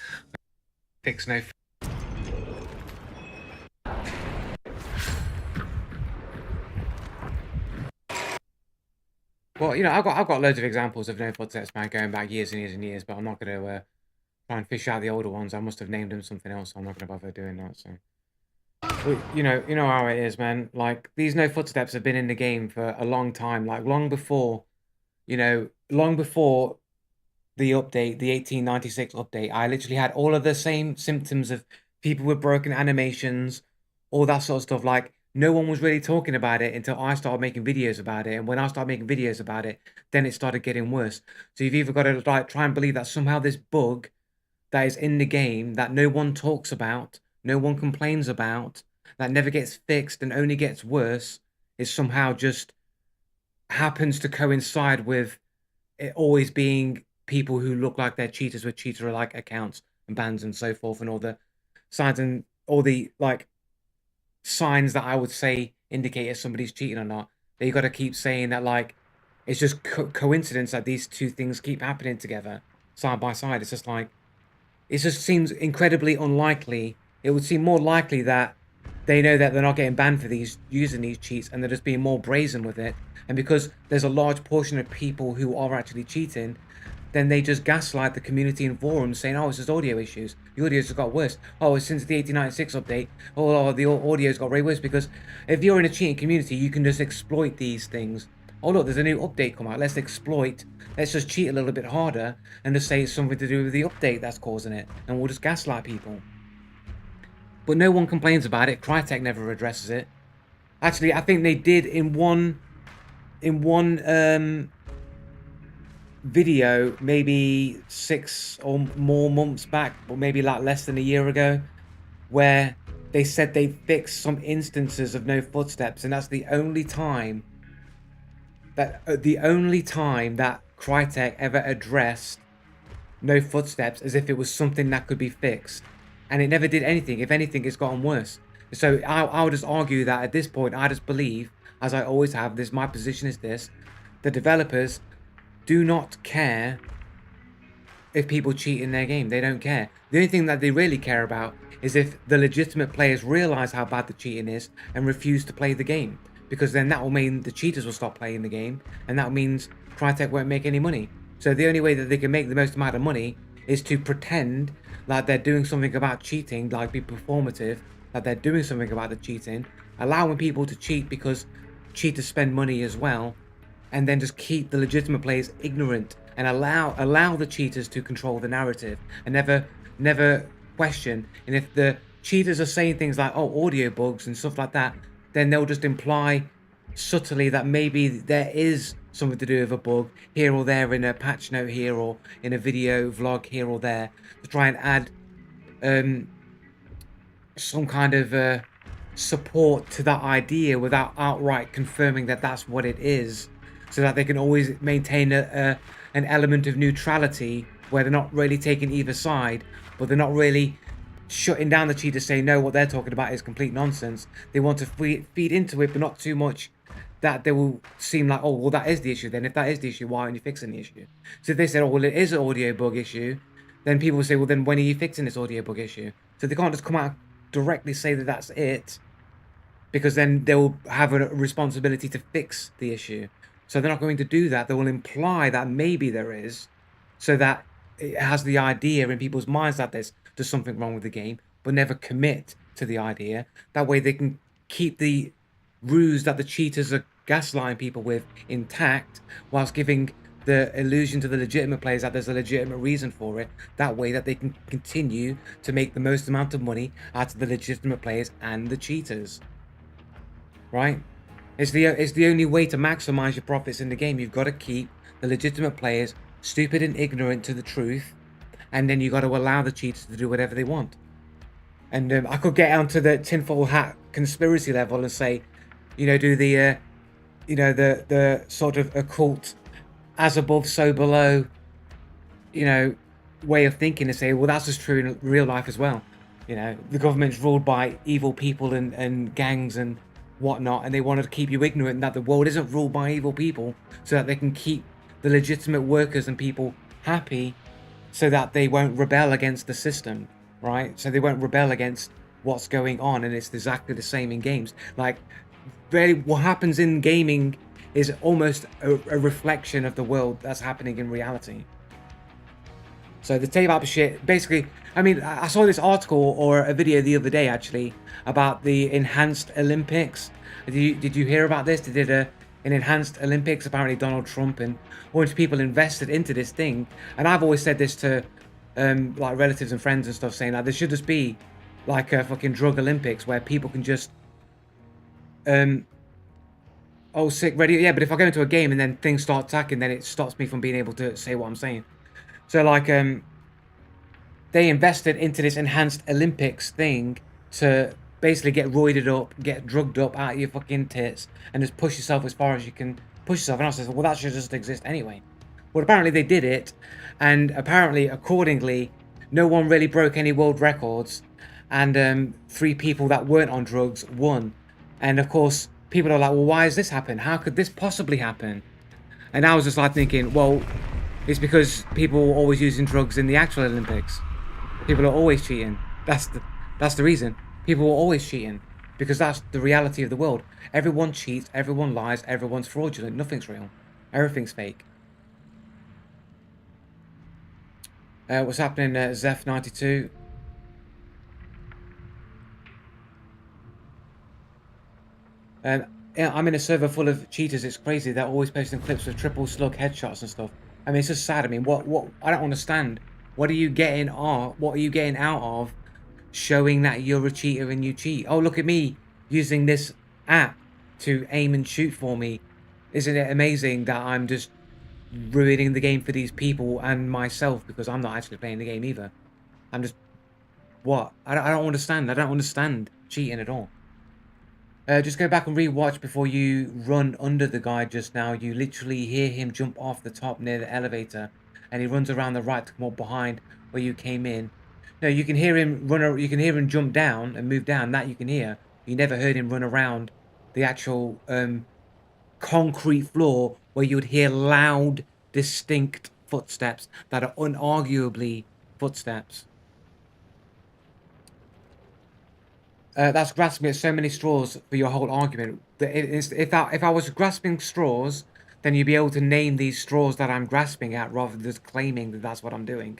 Fix no. Well, you know, I've got loads of examples of no footsteps, man, going back years and years and years, but I'm not gonna try and fish out the older ones. I must have named them something else, so I'm not gonna bother doing that. So, but, you know how it is, man. Like these no footsteps have been in the game for a long time, like long before, long before the update, the 1896 update. I literally had all of the same symptoms of people with broken animations, all that sort of stuff. Like no one was really talking about it until I started making videos about it. And when I started making videos about it, then it started getting worse. So you've either got to like try and believe that somehow this bug that is in the game that no one talks about, no one complains about, that never gets fixed and only gets worse, is somehow just happens to coincide with it always being people who look like they're cheaters with cheater-like accounts and bans and so forth, and all the signs and all the like signs that I would say indicate if somebody's cheating or not. That you got to keep saying that like it's just coincidence that these two things keep happening together side by side. It's just like it just seems incredibly unlikely. It would seem more likely that they know that they're not getting banned for these using these cheats and they're just being more brazen with it. And because there's a large portion of people who are actually cheating, then they just gaslight the community and forums saying, oh, it's just audio issues. The audio's just got worse. Oh, since the 1896 update, oh, the audio's got way worse. Because if you're in a cheating community, you can just exploit these things. Oh, look, there's a new update come out. Let's exploit. Let's just cheat a little bit harder and just say it's something to do with the update that's causing it. And we'll just gaslight people. But no one complains about it. Crytek never addresses it. Actually, I think they did in one video maybe 6 or more months back, or maybe like less than a year ago, where they said they fixed some instances of no footsteps, and that's the only time that Crytek ever addressed no footsteps as if it was something that could be fixed, and it never did anything. If anything, it's gotten worse. So I would just argue that at this point, I just believe, as I always have, my position is this: the developers do not care if people cheat in their game. They don't care. The only thing that they really care about is if the legitimate players realize how bad the cheating is and refuse to play the game, because then that will mean the cheaters will stop playing the game, and that means Crytek won't make any money. So the only way that they can make the most amount of money is to pretend like they're doing something about cheating, like be performative, that they're doing something about the cheating, allowing people to cheat because cheaters spend money as well, and then just keep the legitimate players ignorant and allow the cheaters to control the narrative and never question. And if the cheaters are saying things like, oh, audio bugs and stuff like that, then they'll just imply subtly that maybe there is something to do with a bug here or there in a patch note here or in a video vlog here or there to try and add some kind of support to that idea without outright confirming that that's what it is, so that they can always maintain an element of neutrality where they're not really taking either side, but they're not really shutting down the cheaters saying no, what they're talking about is complete nonsense. They want to feed into it, but not too much that they will seem like, oh, well, that is the issue. Then if that is the issue, why aren't you fixing the issue? So if they said, oh, well, it is an audio bug issue, then people will say, well, then when are you fixing this audio bug issue? So they can't just come out directly say that that's it, because then they'll have a responsibility to fix the issue. So they're not going to do that. They will imply that maybe there is, so that it has the idea in people's minds that there's something wrong with the game, but never commit to the idea. That way they can keep the ruse that the cheaters are gaslighting people with intact, whilst giving the illusion to the legitimate players that there's a legitimate reason for it. That way that they can continue to make the most amount of money out of the legitimate players and the cheaters. Right? It's the only way to maximize your profits in the game. You've got to keep the legitimate players stupid and ignorant to the truth, and then you've got to allow the cheaters to do whatever they want. And I could get onto the tinfoil hat conspiracy level and say, you know, do the the sort of occult as above so below, you know, way of thinking, and say, well, that's just true in real life as well. You know, the government's ruled by evil people and gangs and whatnot, and they wanted to keep you ignorant that the world isn't ruled by evil people, so that they can keep the legitimate workers and people happy, so that they won't rebel against the system, right? So they won't rebel against what's going on. And it's exactly the same in games. Like, really, what happens in gaming is almost a reflection of the world that's happening in reality. So the tape shit, basically, I mean, I saw this article or a video the other day actually about the enhanced Olympics. Did you hear about this? They did an enhanced Olympics. Apparently Donald Trump and a bunch of people invested into this thing. And I've always said this to like relatives and friends and stuff, saying that there should just be like a fucking drug Olympics where people can just oh, sick, ready, yeah, but if I go into a game and then things start attacking, then it stops me from being able to say what I'm saying. So like they invested into this enhanced Olympics thing to basically get roided up, get drugged up out of your fucking tits, and just push yourself as far as you can push yourself. And I said, well, that should just exist anyway. Well, apparently they did it, and apparently, accordingly, no one really broke any world records, and 3 people that weren't on drugs won. And of course, people are like, well, why has this happened? How could this possibly happen? And I was just like thinking, well, it's because people are always using drugs in the actual Olympics. People are always cheating. That's the reason. People are always cheating, because that's the reality of the world. Everyone cheats, everyone lies, everyone's fraudulent. Nothing's real. Everything's fake. What's happening, Zeph92? Yeah, I'm in a server full of cheaters. It's crazy. They're always posting clips with triple slug headshots and stuff. I mean, it's just sad. I mean, what? I don't understand. What are you getting off? What are you getting out of showing that you're a cheater and you cheat? Oh, look at me using this app to aim and shoot for me. Isn't it amazing that I'm just ruining the game for these people and myself, because I'm not actually playing the game either. I'm just... What? I don't understand. I don't understand cheating at all. Just go back and rewatch before you run under the guy just now. You literally hear him jump off the top near the elevator, and he runs around the right to come up behind where you came in. No, you can hear him run. You can hear him jump down and move down. That you can hear. You never heard him run around the actual concrete floor where you would hear loud, distinct footsteps that are unarguably footsteps. That's grasping at so many straws for your whole argument. If I was grasping straws, then you'd be able to name these straws that I'm grasping at, rather than just claiming that that's what I'm doing.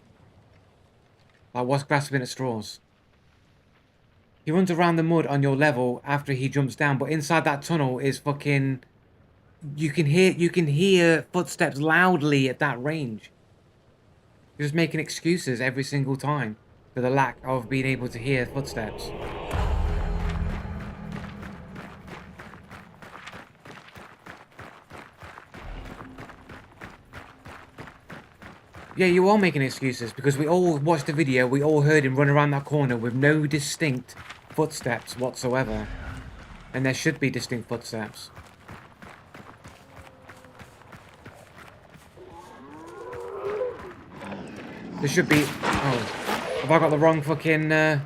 Like, what's grasping at straws? He runs around the mud on your level after he jumps down, but inside that tunnel is fucking... You can hear footsteps loudly at that range. You're just making excuses every single time for the lack of being able to hear footsteps. Yeah, you are making excuses because we all watched the video. We all heard him run around that corner with no distinct footsteps whatsoever. And there should be distinct footsteps. There should be... Oh. Have I got the wrong fucking... got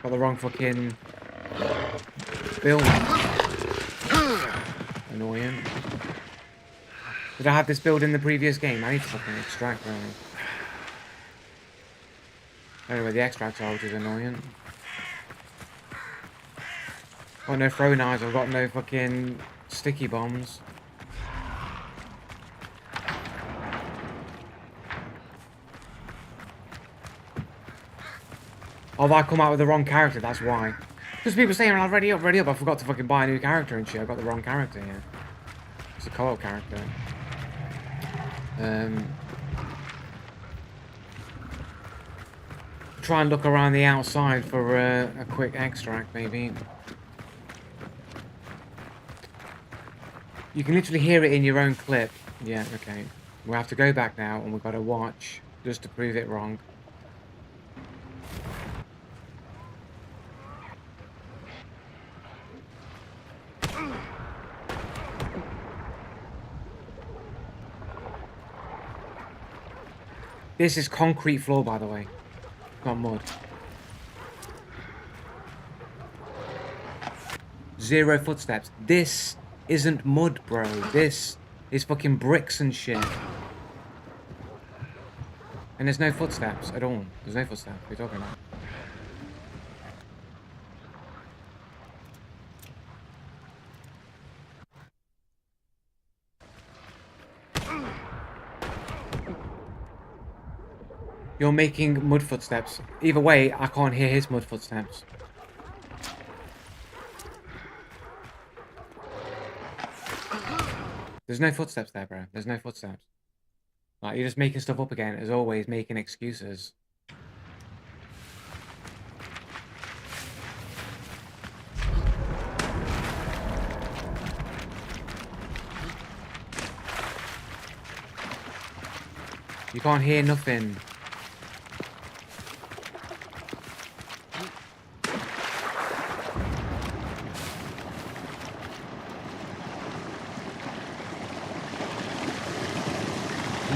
the wrong fucking... build? Annoying. Did I have this build in the previous game? I need to fucking extract, really. I don't know where the extracts are, which is annoying. Got no throw knives, I've got no fucking sticky bombs. Oh, I come out with the wrong character, that's why. Because people saying, "I'm ready up, ready up." I forgot to fucking buy a new character and shit. I got the wrong character here. It's a co-op character. Try and look around the outside for a quick extract, maybe. You can literally hear it in your own clip. Yeah, okay. We'll have to go back now and we've got to watch just to prove it wrong. This is concrete floor, by the way. Not mud. 0 footsteps. This isn't mud, bro. This is fucking bricks and shit. And there's no footsteps at all. There's no footsteps. What are you talking about? You're making mud footsteps. Either way, I can't hear his mud footsteps. There's no footsteps there, bro. There's no footsteps. Like, you're just making stuff up again, as always, making excuses. You can't hear nothing.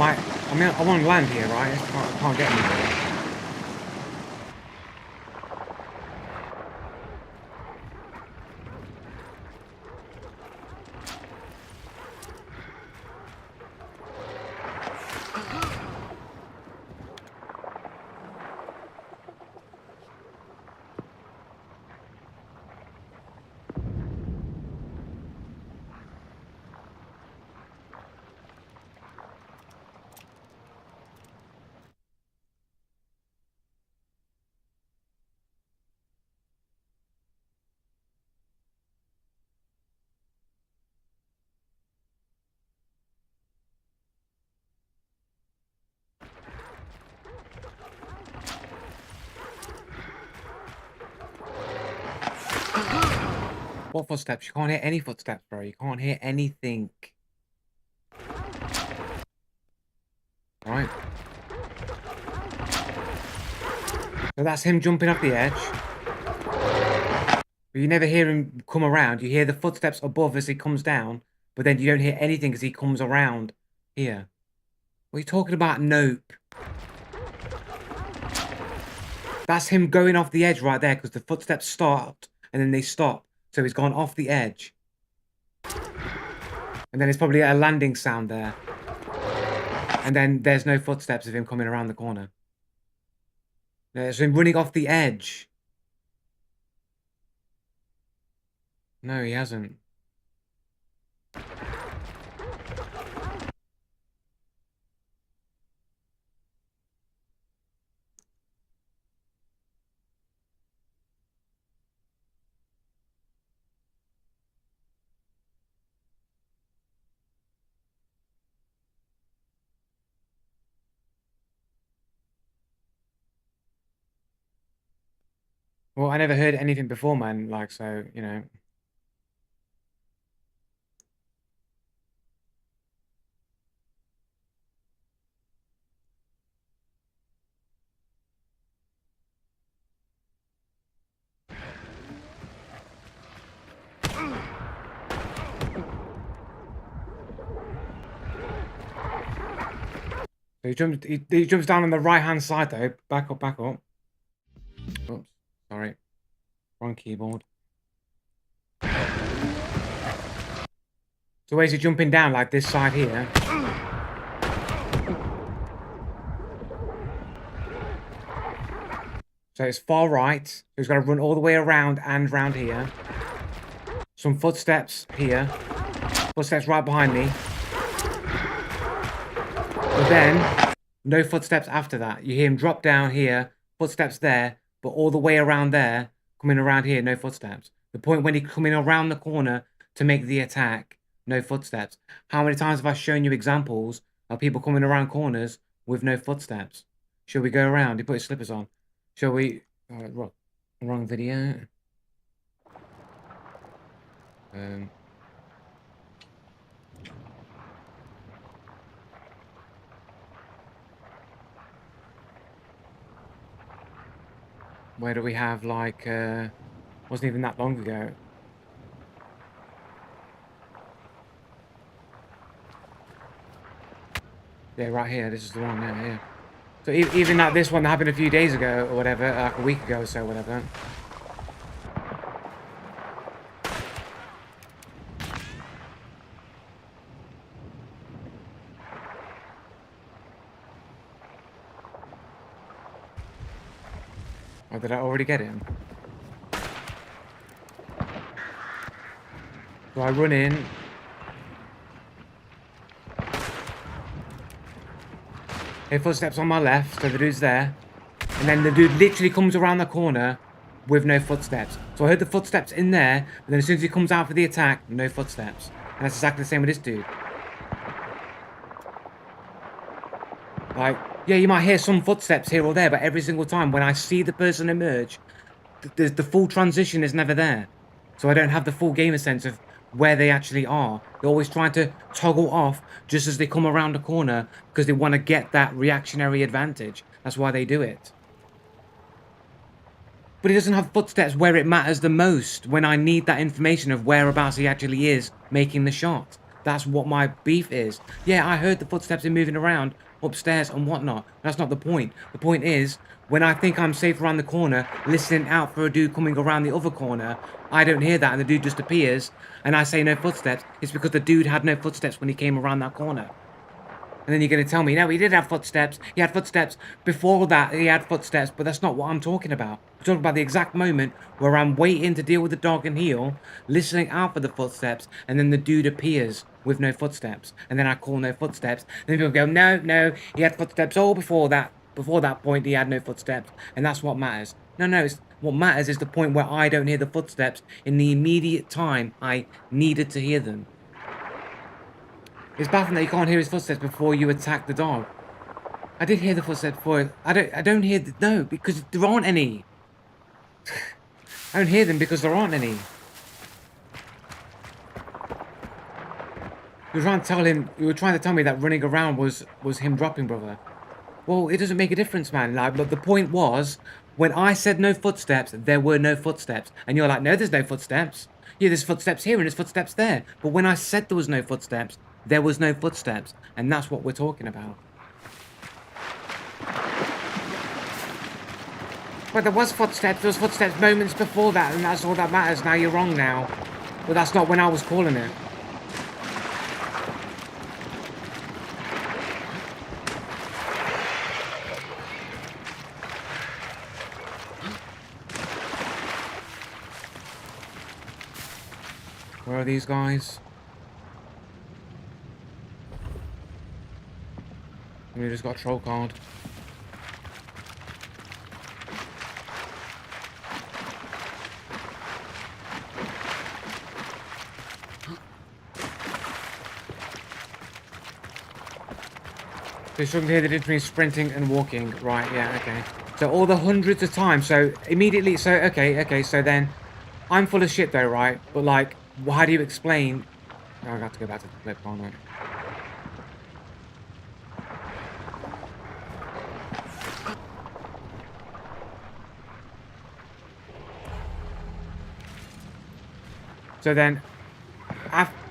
I mean, I'm on land here, right? I can't get anywhere. What footsteps? You can't hear any footsteps, bro. You can't hear anything. Right. So that's him jumping off the edge. But you never hear him come around. You hear the footsteps above as he comes down, but then you don't hear anything as he comes around here. What are you talking about? Nope. That's him going off the edge right there because the footsteps start and then they stop. So he's gone off the edge. And then it's probably a landing sound there. And then there's no footsteps of him coming around the corner. There's him running off the edge. No, he hasn't. Well, I never heard anything before, man. Like, so, you know. So he jumps down on the right-hand side, though. Back up, back up. Oops, sorry. Wrong keyboard. So where's he jumping down, like this side here? So it's far right. So he's got to run all the way around and round here. Some footsteps here. Footsteps right behind me. But then, no footsteps after that. You hear him drop down here, footsteps there, but all the way around there, coming around here, no footsteps. The point when he's coming around the corner to make the attack, no footsteps. How many times have I shown you examples of people coming around corners with no footsteps? Shall we go around? He put his slippers on. Shall we... wrong video. Where do we have, like, wasn't even that long ago. Yeah, right here. This is the one, yeah, here. So even like this one that happened a few days ago or whatever, like a week ago or so, whatever. Oh, did I already get him? So I run in. Hear footsteps on my left, so the dude's there. And then the dude literally comes around the corner with no footsteps. So I heard the footsteps in there, but then as soon as he comes out for the attack, no footsteps. And that's exactly the same with this dude. Like, yeah, you might hear some footsteps here or there, but every single time when I see the person emerge, the full transition is never there. So I don't have the full gamer sense of where they actually are. They're always trying to toggle off just as they come around the corner because they want to get that reactionary advantage. That's why they do it. But he doesn't have footsteps where it matters the most, when I need that information of whereabouts he actually is making the shot. That's what my beef is. Yeah, I heard the footsteps in moving around upstairs and whatnot. That's not the point. The point is, when I think I'm safe around the corner, listening out for a dude coming around the other corner, I don't hear that and the dude just appears, and I say no footsteps. It's because the dude had no footsteps when he came around that corner. And then you're going to tell me, no, he did have footsteps. He had footsteps. Before that, he had footsteps. But that's not what I'm talking about. I'm talking about the exact moment where I'm waiting to deal with the dog and heel, listening out for the footsteps, and then the dude appears with no footsteps. And then I call no footsteps. And then people go, no, no, he had footsteps all before that. Before that point, he had no footsteps. And that's what matters. No, what matters is the point where I don't hear the footsteps in the immediate time I needed to hear them. It's baffling that you can't hear his footsteps before you attack the dog. I did hear the footsteps before. I don't hear no, because there aren't any. I don't hear them because there aren't any. You were trying to tell me that running around was him dropping, brother. Well, it doesn't make a difference, man. Like, but the point was, when I said no footsteps, there were no footsteps. And you're like, no, there's no footsteps. Yeah, there's footsteps here and there's footsteps there. But when I said there was no footsteps, there was no footsteps. And that's what we're talking about. But there was footsteps. There was footsteps moments before that. And that's all that matters. Now you're wrong now. But that's not when I was calling it. Where are these guys? We just got a troll card. So you shouldn't hear the difference between sprinting and walking. Right, yeah, okay. So all the hundreds of times, so immediately, so, okay, so then, I'm full of shit though, right? But like, how do you explain... Oh, I have to go back to the clip, aren't I? So then,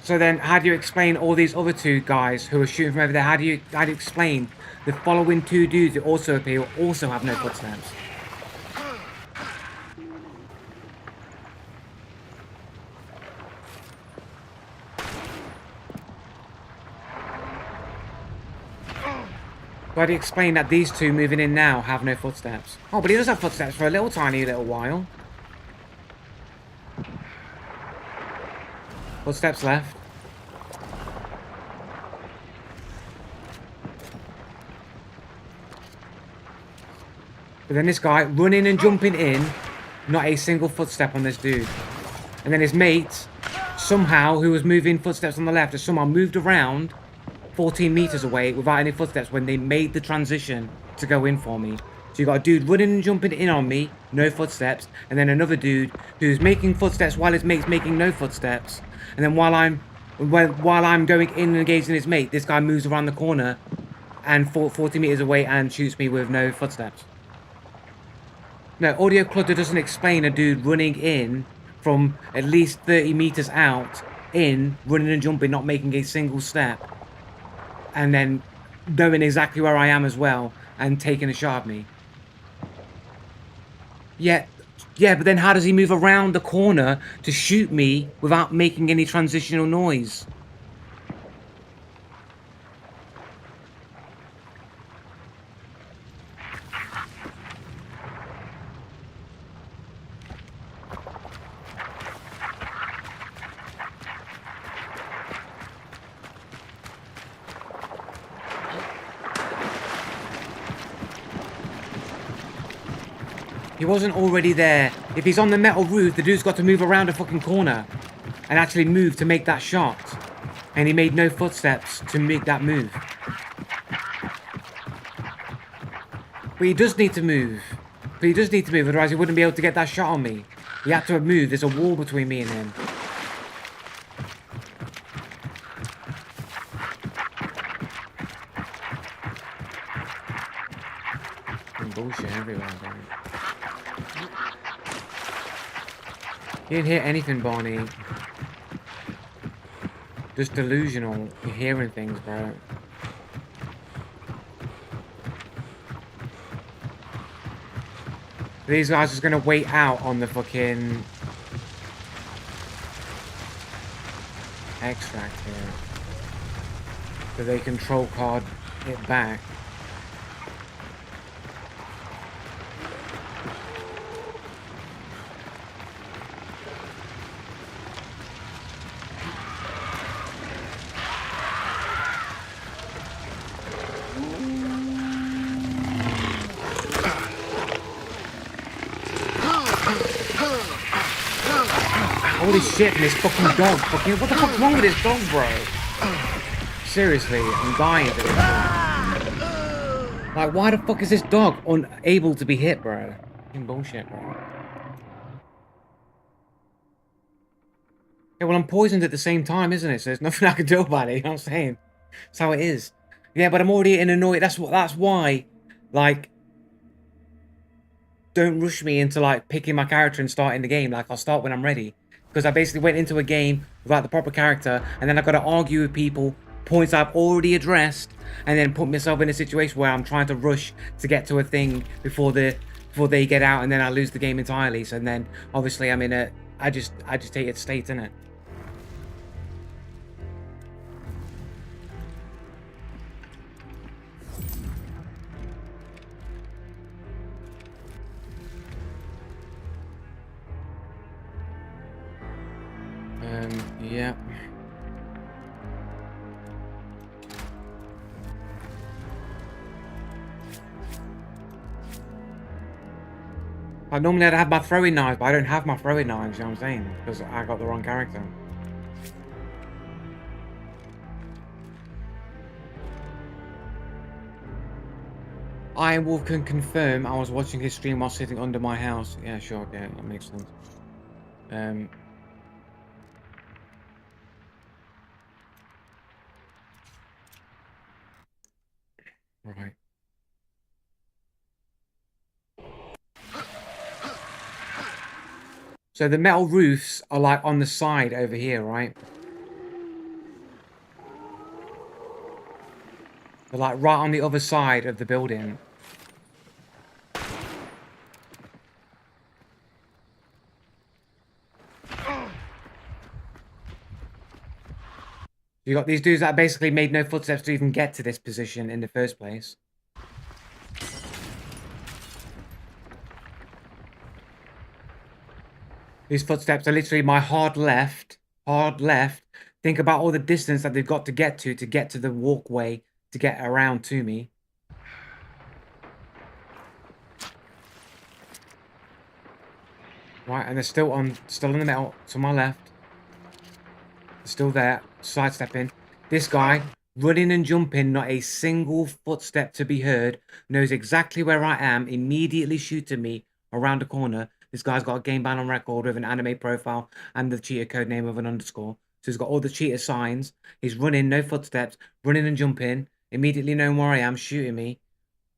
So then, how do you explain all these other two guys who are shooting from over there? How do you explain the following two dudes who also appear who also have no footsteps? How do you explain that these two moving in now have no footsteps? Oh, but he does have footsteps for a little tiny little while. Footsteps left. But then this guy running and jumping in, not a single footstep on this dude. And then his mate, somehow, who was moving footsteps on the left, has somehow moved around 14 meters away without any footsteps when they made the transition to go in for me. So you got a dude running and jumping in on me, no footsteps, and then another dude who's making footsteps while his mate's making no footsteps. And then while I'm going in and engaging his mate, this guy moves around the corner and 40 meters away and shoots me with no footsteps. No, audio clutter doesn't explain a dude running in from at least 30 meters out, running and jumping, not making a single step, and then knowing exactly where I am as well, and taking a shot at me. Yeah, but then how does he move around the corner to shoot me without making any transitional noise? He wasn't already there. If he's on the metal roof, the dude's got to move around a fucking corner and actually move to make that shot. And he made no footsteps to make that move. But he does need to move. Otherwise he wouldn't be able to get that shot on me. He had to have moved. There's a wall between me and him. Fucking bullshit everywhere, bro. You didn't hear anything, Barney. Just delusional. You're hearing things, bro. These guys are just gonna wait out on the fucking extract here. So they control card it back. Holy shit, and this fucking dog. Fucking, what the fuck's wrong with this dog, bro? Seriously, I'm dying to this. Like, why the fuck is this dog unable to be hit, bro? Fucking bullshit, bro. Yeah, well, I'm poisoned at the same time, isn't it? So there's nothing I can do about it, you know what I'm saying? That's how it is. Yeah, but I'm already in annoyed. That's why, like, don't rush me into, like, picking my character and starting the game. Like, I'll start when I'm ready. Because I basically went into a game without the proper character, and then I've got to argue with people, points I've already addressed, and then put myself in a situation where I'm trying to rush to get to a thing before they get out, and then I lose the game entirely. So then, obviously, I'm in a agitated state, innit? Yeah. Like, normally I'd have my throwing knives, but I don't have my throwing knives, you know what I'm saying? Because I got the wrong character. I can confirm I was watching his stream while sitting under my house. Yeah, sure, yeah, that makes sense. Right. So the metal roofs are like on the side over here, right? They're like right on the other side of the building. You got these dudes that basically made no footsteps to even get to this position in the first place. These footsteps are literally my hard left. Hard left. Think about all the distance that they've got to get to the walkway to get around to me. Right, and they're still in the metal to my left. They're still there, sidestepping. This guy, running and jumping, not a single footstep to be heard, knows exactly where I am, immediately shooting me around the corner. This guy's got a game ban on record with an anime profile and the cheater code name of an underscore. So he's got all the cheater signs. He's running, no footsteps, running and jumping, immediately knowing where I am, shooting me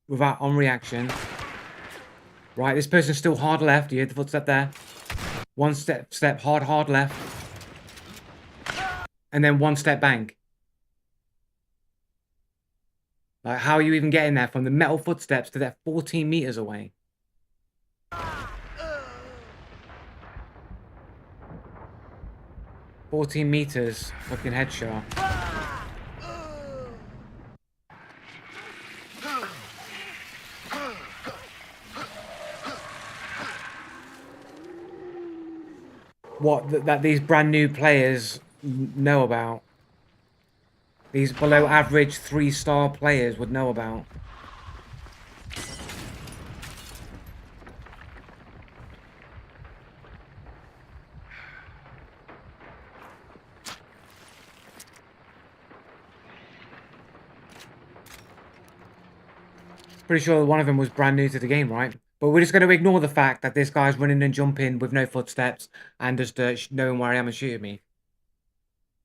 without on reaction. Right, this person's still hard left. You hear the footstep there? One step, hard left. And then one step bank. Like, how are you even getting there from the metal footsteps to that 14 meters away? "14 meters, fucking headshot." What that these brand new players know about. These below average 3-star players would know about. Pretty sure one of them was brand new to the game, right? But we're just going to ignore the fact that this guy's running and jumping with no footsteps and just knowing where I am and shooting me.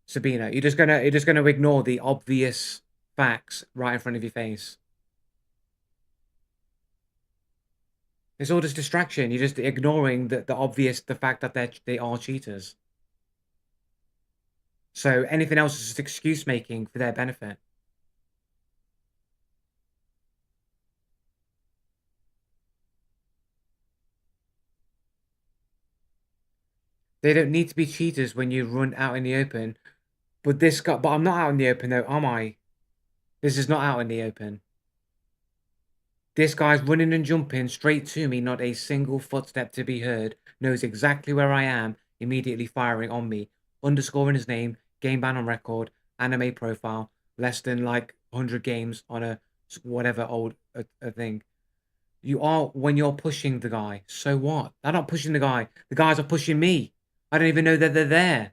Sabina, you're just gonna ignore the obvious facts right in front of your face. It's all just distraction. You're just ignoring the fact that they are cheaters. So anything else is just excuse making for their benefit. They don't need to be cheaters when you run out in the open. But I'm not out in the open though, am I? This is not out in the open. This guy's running and jumping straight to me, not a single footstep to be heard, knows exactly where I am, immediately firing on me, underscoring his name, game ban on record, anime profile, less than like 100 games on a whatever old a thing. You are when you're pushing the guy. So what? I'm not pushing the guy. The guys are pushing me. I don't even know that they're there.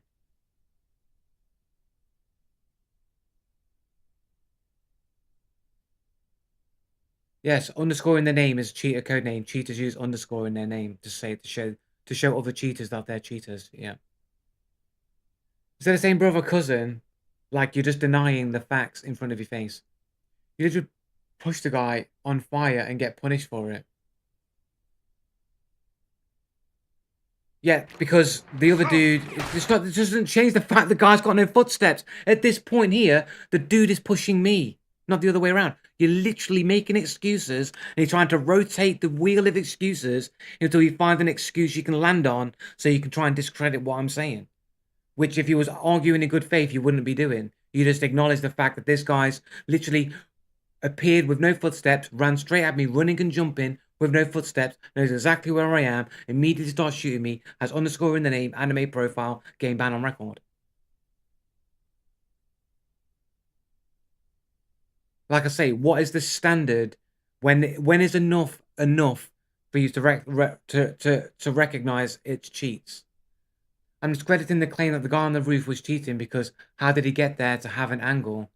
Yes, underscoring the name is cheater code name. Cheaters use underscore in their name to show other cheaters that they're cheaters. Yeah. Instead of saying brother, cousin, like you're just denying the facts in front of your face. You just push the guy on fire and get punished for it. Yeah, because the other dude, it doesn't change the fact the guy's got no footsteps. At this point here, the dude is pushing me, not the other way around. You're literally making excuses, and you're trying to rotate the wheel of excuses until you find an excuse you can land on so you can try and discredit what I'm saying. Which, if you was arguing in good faith, you wouldn't be doing. You just acknowledge the fact that this guy's literally appeared with no footsteps, ran straight at me, running and jumping with no footsteps, knows exactly where I am, immediately starts shooting me, has underscore in the name, anime profile, game ban on record. Like I say, what is the standard? When is enough for you to recognize it's cheats? I'm discrediting the claim that the guy on the roof was cheating because how did he get there to have an angle?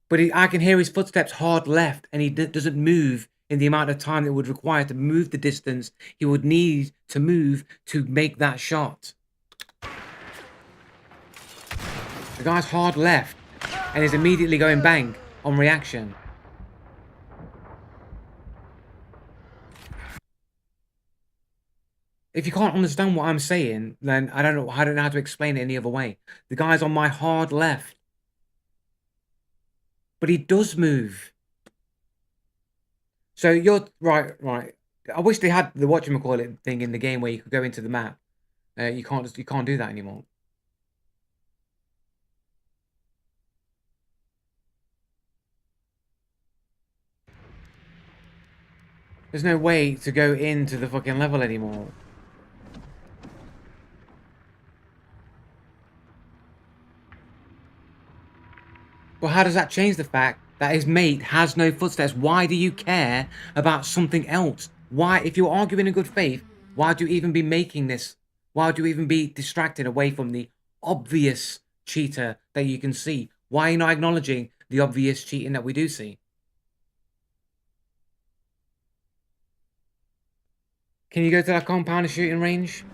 But I can hear his footsteps hard left, and he doesn't move in the amount of time it would require to move the distance he would need to move to make that shot. The guy's hard left, and is immediately going bang on reaction. If you can't understand what I'm saying, then I don't know how to explain it any other way. The guy's on my hard left. But he does move. So you're right. I wish they had the whatchamacallit thing in the game where you could go into the map. You can't do that anymore. There's no way to go into the fucking level anymore. Well, how does that change the fact that his mate has no footsteps? Why do you care about something else? Why, if you're arguing in good faith, why do you even be making this? Why would you even be distracted away from the obvious cheater that you can see? Why are you not acknowledging the obvious cheating that we do see? Can you go to that compound and shooting range?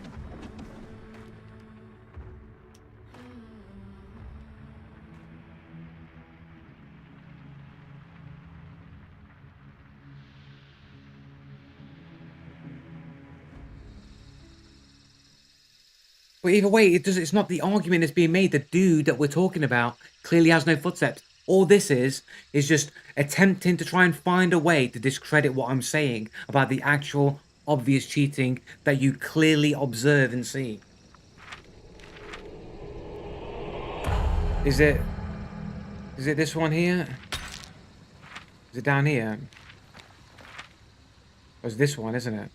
But either way, it's not the argument that's being made. The dude that we're talking about clearly has no footsteps. All this is just attempting to try and find a way to discredit what I'm saying about the actual obvious cheating that you clearly observe and see. Is it this one here? Is it down here? Or is this one, isn't it?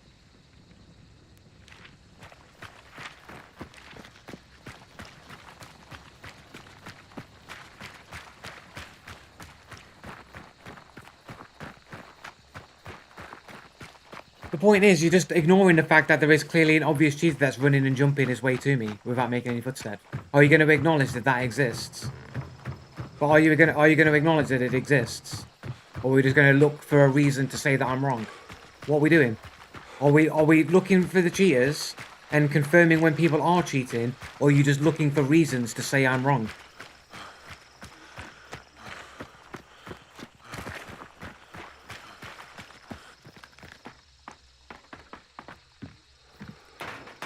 The point is, you're just ignoring the fact that there is clearly an obvious cheater that's running and jumping his way to me without making any footsteps. Are you going to acknowledge that that exists? But are you going to acknowledge that it exists? Or are we just going to look for a reason to say that I'm wrong? What are we doing? Are we looking for the cheaters and confirming when people are cheating, or are you just looking for reasons to say I'm wrong?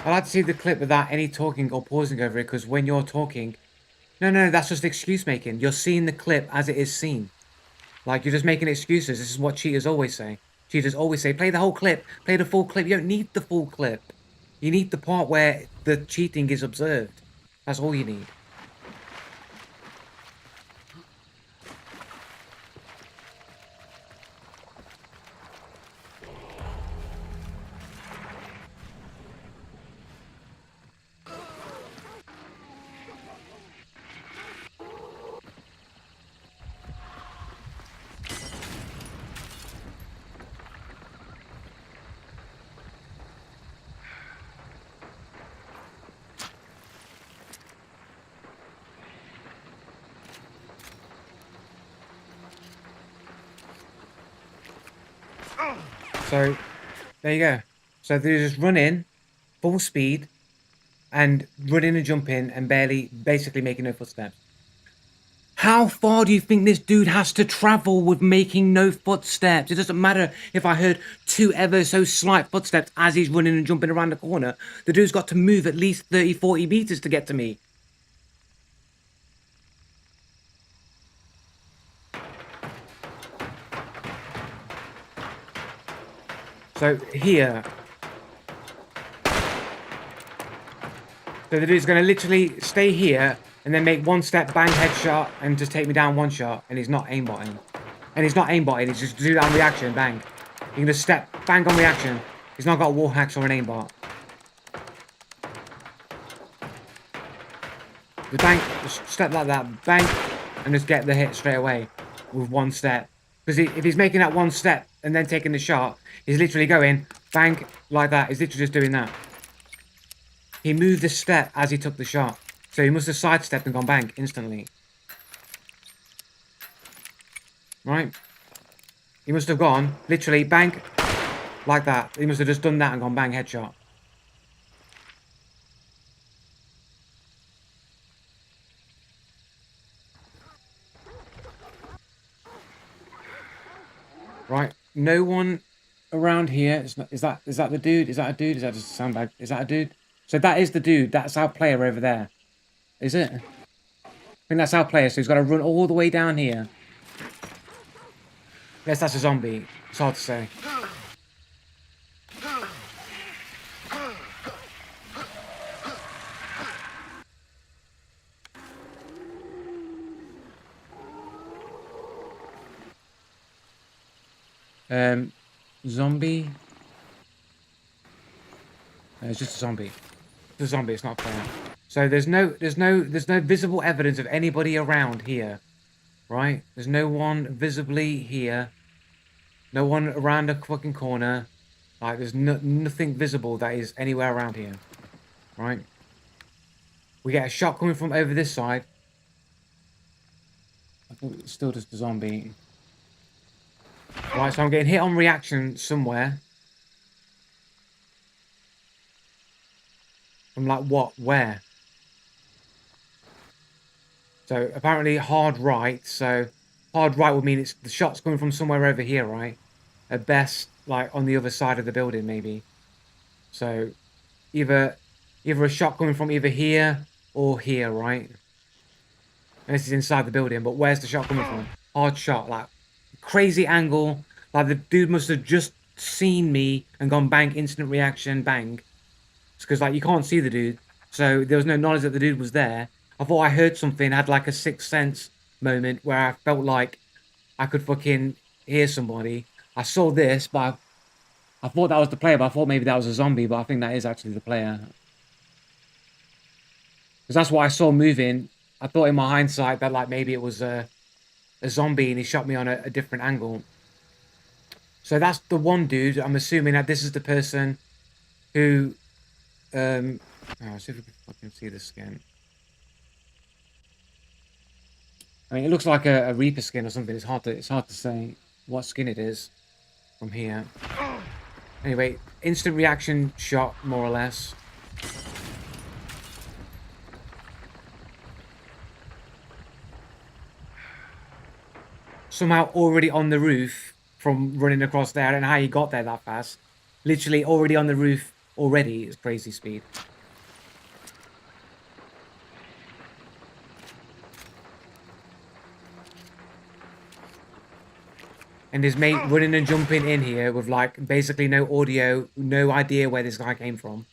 I'd like to see the clip without any talking or pausing over it, because when you're talking... No, that's just excuse making. You're seeing the clip as it is seen. Like, you're just making excuses. This is what cheaters always say. Cheaters always say, play the whole clip, play the full clip. You don't need the full clip. You need the part where the cheating is observed. That's all you need. So, there you go. So they just run in, full speed, and run in and jump in, and basically making no footsteps. How far do you think this dude has to travel with making no footsteps? It doesn't matter if I heard two ever so slight footsteps as he's running and jumping around the corner. The dude's got to move at least 30, 40 meters to get to me. So here. So the dude's going to literally stay here and then make one step, bang, headshot, and just take me down one shot. And he's not aimbotting. And he's not aimbotting, he's just do that on reaction, bang. You can just step, bang on reaction. He's not got wall hacks or an aimbot. Just bang, just step like that, bang, and just get the hit straight away with one step. Because if he's making that one step and then taking the shot, he's literally going, bang, like that. He's literally just doing that. He moved the step as he took the shot. So he must have sidestepped and gone bang instantly. Right? He must have gone, literally, bang, like that. He must have just done that and gone bang, headshot. Right, no one around here. Is that the dude? Is that a dude? Is that just a sandbag? Is that a dude? So that is the dude. That's our player over there. Is it? I think that's our player. So he's got to run all the way down here. Yes, that's a zombie. It's hard to say. Zombie. No, it's just a zombie. It's a zombie. It's not a player. So there's no visible evidence of anybody around here, right? There's no one visibly here. No one around a fucking corner. Like there's nothing visible that is anywhere around here, right? We get a shot coming from over this side. I think it's still just a zombie. Right, so I'm getting hit on reaction somewhere. From like what? Where? So apparently hard right. So hard right would mean it's the shot's coming from somewhere over here, right? At best, like on the other side of the building, maybe. So either a shot coming from either here or here, right? And this is inside the building, but where's the shot coming from? Hard shot, like crazy angle. Like the dude must have just seen me and gone bang, instant reaction, bang. It's because like you can't see the dude, so there was no knowledge that the dude was there. I thought I heard something, had like a sixth sense moment where I felt like I could fucking hear somebody. I saw this, but I thought that was the player, but I thought maybe that was a zombie, but I think that is actually the player. Because that's what I saw moving. I thought in my hindsight that like maybe it was a zombie and he shot me on a different angle. So that's the one dude. I'm assuming that this is the person who oh, let's see if we can fucking see the skin. I mean, it looks like a Reaper skin or something. It's hard to say what skin it is from here. Anyway, instant reaction shot, more or less. Somehow already on the roof from running across there. I don't know how he got there that fast. Literally already on the roof already. It's crazy speed. And his mate running and jumping in here with like basically no audio, no idea where this guy came from.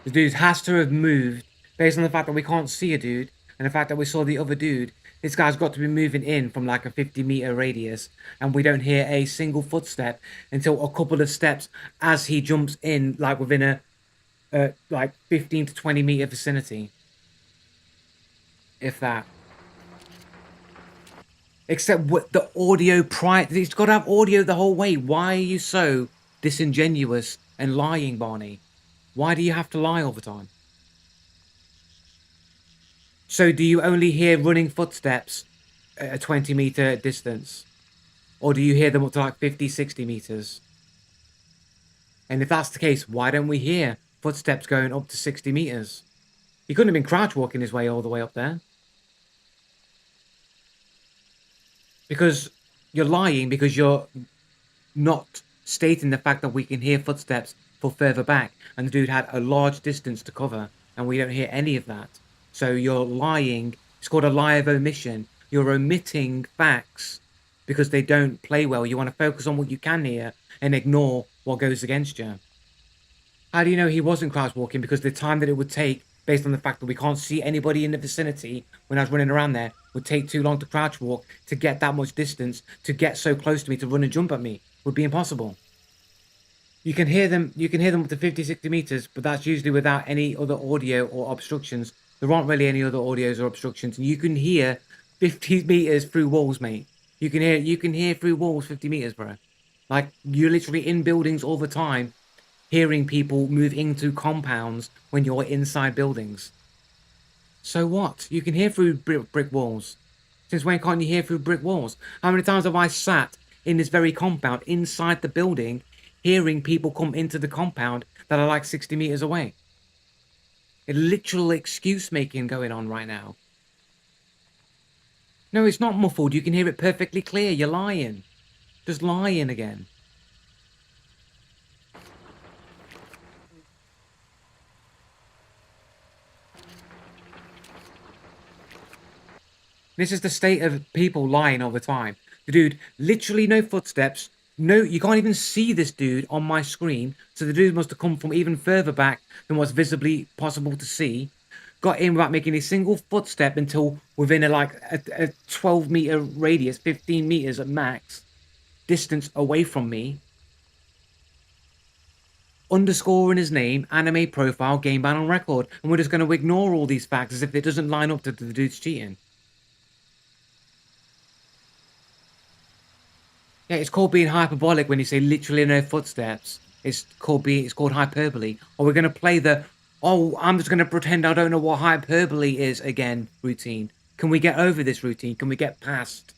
The dude has to have moved based on the fact that we can't see a dude and the fact that we saw the other dude. This guy's got to be moving in from like a 50-meter radius and we don't hear a single footstep until a couple of steps as he jumps in like within a like 15 to 20 meter vicinity. If that. Except what the audio prior... He's got to have audio the whole way. Why are you so disingenuous and lying, Barney? Why do you have to lie all the time? So do you only hear running footsteps at a 20-meter distance? Or do you hear them up to like 50, 60 meters? And if that's the case, why don't we hear footsteps going up to 60 meters? He couldn't have been crouch walking his way all the way up there. Because you're lying because you're not stating the fact that we can hear footsteps for further back. And the dude had a large distance to cover and we don't hear any of that. So you're lying. It's called a lie of omission. You're omitting facts because they don't play well. You want to focus on what you can hear and ignore what goes against you. How do you know he wasn't crouch walking? Because the time that it would take, based on the fact that we can't see anybody in the vicinity when I was running around there, would take too long to crouch walk to get that much distance, to get so close to me, to run and jump at me, would be impossible. You can hear them up to 50, 60 meters, but that's usually without any other audio or obstructions. There aren't really any other audios or obstructions. You can hear 50 meters through walls, mate. You can hear through walls 50 meters, bro. Like, you're literally in buildings all the time, hearing people move into compounds when you're inside buildings. So what? You can hear through brick walls. Since when can't you hear through brick walls? How many times have I sat in this very compound, inside the building, hearing people come into the compound that are like 60 meters away? A literal excuse making going on right now. No, it's not muffled. You can hear it perfectly clear. You're lying. Just lying again. This is the state of people lying all the time. Dude, literally no footsteps. No, you can't even see this dude on my screen. So the dude must have come from even further back than what's visibly possible to see. Got in without making a single footstep until within a 12-meter radius, 15 meters at max, distance away from me. Underscoring his name, anime profile, game ban on record. And we're just going to ignore all these facts as if it doesn't line up to the dude's cheating. Yeah, it's called being hyperbolic when you say literally no footsteps. It's called hyperbole. Or we're gonna play the I'm just gonna pretend I don't know what hyperbole is again routine. Can we get over this routine? Can we get past?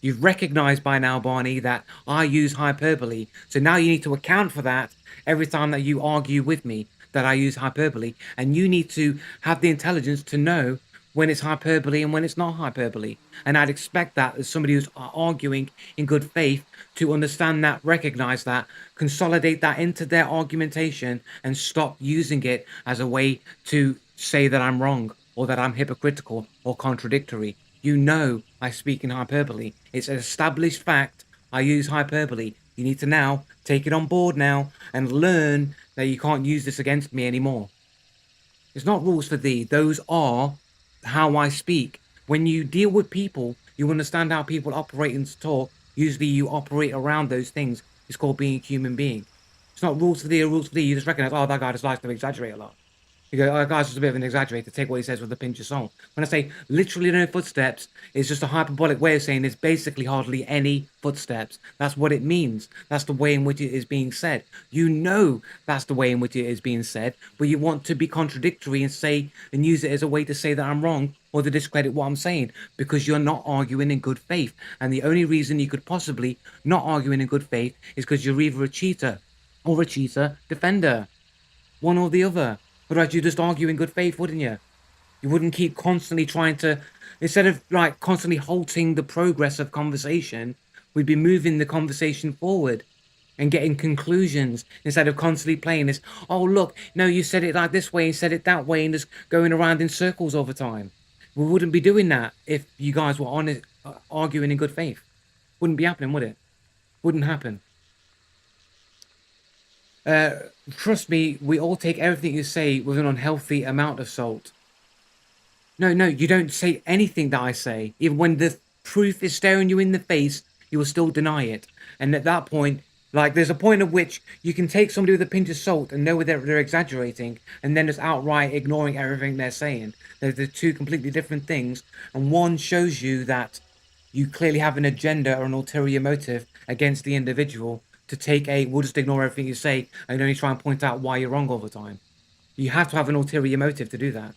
You've recognized by now, Barney, that I use hyperbole. So now you need to account for that every time that you argue with me that I use hyperbole. And you need to have the intelligence to know when it's hyperbole and when it's not hyperbole. And I'd expect that as somebody who's arguing in good faith to understand that, recognize that, consolidate that into their argumentation and stop using it as a way to say that I'm wrong or that I'm hypocritical or contradictory. You know I speak in hyperbole. It's an established fact. I use hyperbole. You need to now take it on board now and learn that you can't use this against me anymore. It's not rules for thee. Those are how I speak. When you deal with people, you understand how people operate and talk. Usually you operate around those things. It's called being a human being. It's not rules for thee or rules for thee. You just recognize, oh, that guy just likes to exaggerate a lot. You go, oh, that guy's just a bit of an exaggerator. Take what he says with a pinch of salt. When I say literally no footsteps, it's just a hyperbolic way of saying there's basically hardly any footsteps. That's what it means. That's the way in which it is being said. You know that's the way in which it is being said, but you want to be contradictory and say and use it as a way to say that I'm wrong or to discredit what I'm saying because you're not arguing in good faith. And the only reason you could possibly not arguing in good faith is because you're either a cheater or a cheater defender. One or the other. Otherwise, you just argue in good faith, wouldn't you? You wouldn't keep constantly trying to, instead of like constantly halting the progress of conversation, we'd be moving the conversation forward and getting conclusions instead of constantly playing this. Oh, look, no, you said it like this way and said it that way and just going around in circles all the time. We wouldn't be doing that if you guys were honest, arguing in good faith. Wouldn't be happening, would it? Wouldn't happen. Trust me, we all take everything you say with an unhealthy amount of salt. No, you don't say anything that I say. Even when the truth is staring you in the face, you will still deny it. And at that point, like, there's a point at which you can take somebody with a pinch of salt and know they're exaggerating, and then just outright ignoring everything they're saying. They're two completely different things, and one shows you that you clearly have an agenda or an ulterior motive against the individual to take we'll just ignore everything you say and only try and point out why you're wrong all the time. You have to have an ulterior motive to do that.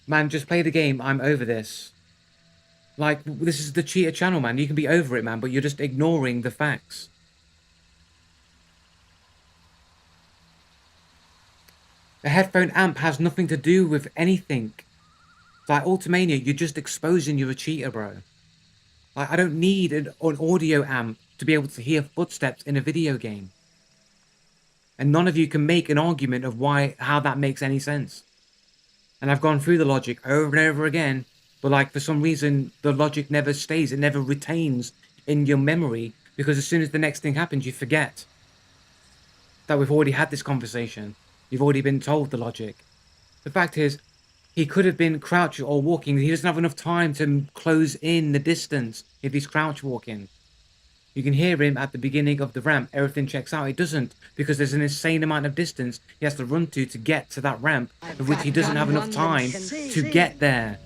Man, just play the game. I'm over this. Like, this is the cheater channel, man. You can be over it, man, but you're just ignoring the facts. The headphone amp has nothing to do with anything. It's like Ultimania, you're just exposing you're a cheater, bro. Like, I don't need an audio amp to be able to hear footsteps in a video game. And none of you can make an argument of how that makes any sense. And I've gone through the logic over and over again, but like for some reason the logic never stays, it never retains in your memory, because as soon as the next thing happens, you forget that we've already had this conversation. You've already been told the logic. The fact is, he could have been crouching or walking. He doesn't have enough time to close in the distance if he's crouch walking. You can hear him at the beginning of the ramp. Everything checks out. It doesn't, because there's an insane amount of distance he has to run to get to that ramp, of which he doesn't have enough time to get there.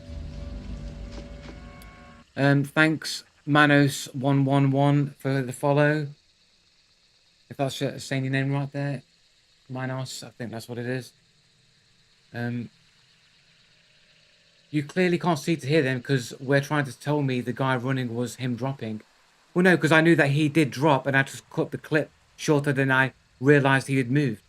Thanks, Manos111 for the follow. If that's saying your name right there. Manos, I think that's what it is. You clearly can't see to hear them because we're trying to tell me the guy running was him dropping. Well, no, because I knew that he did drop and I just cut the clip shorter than I realized he had moved.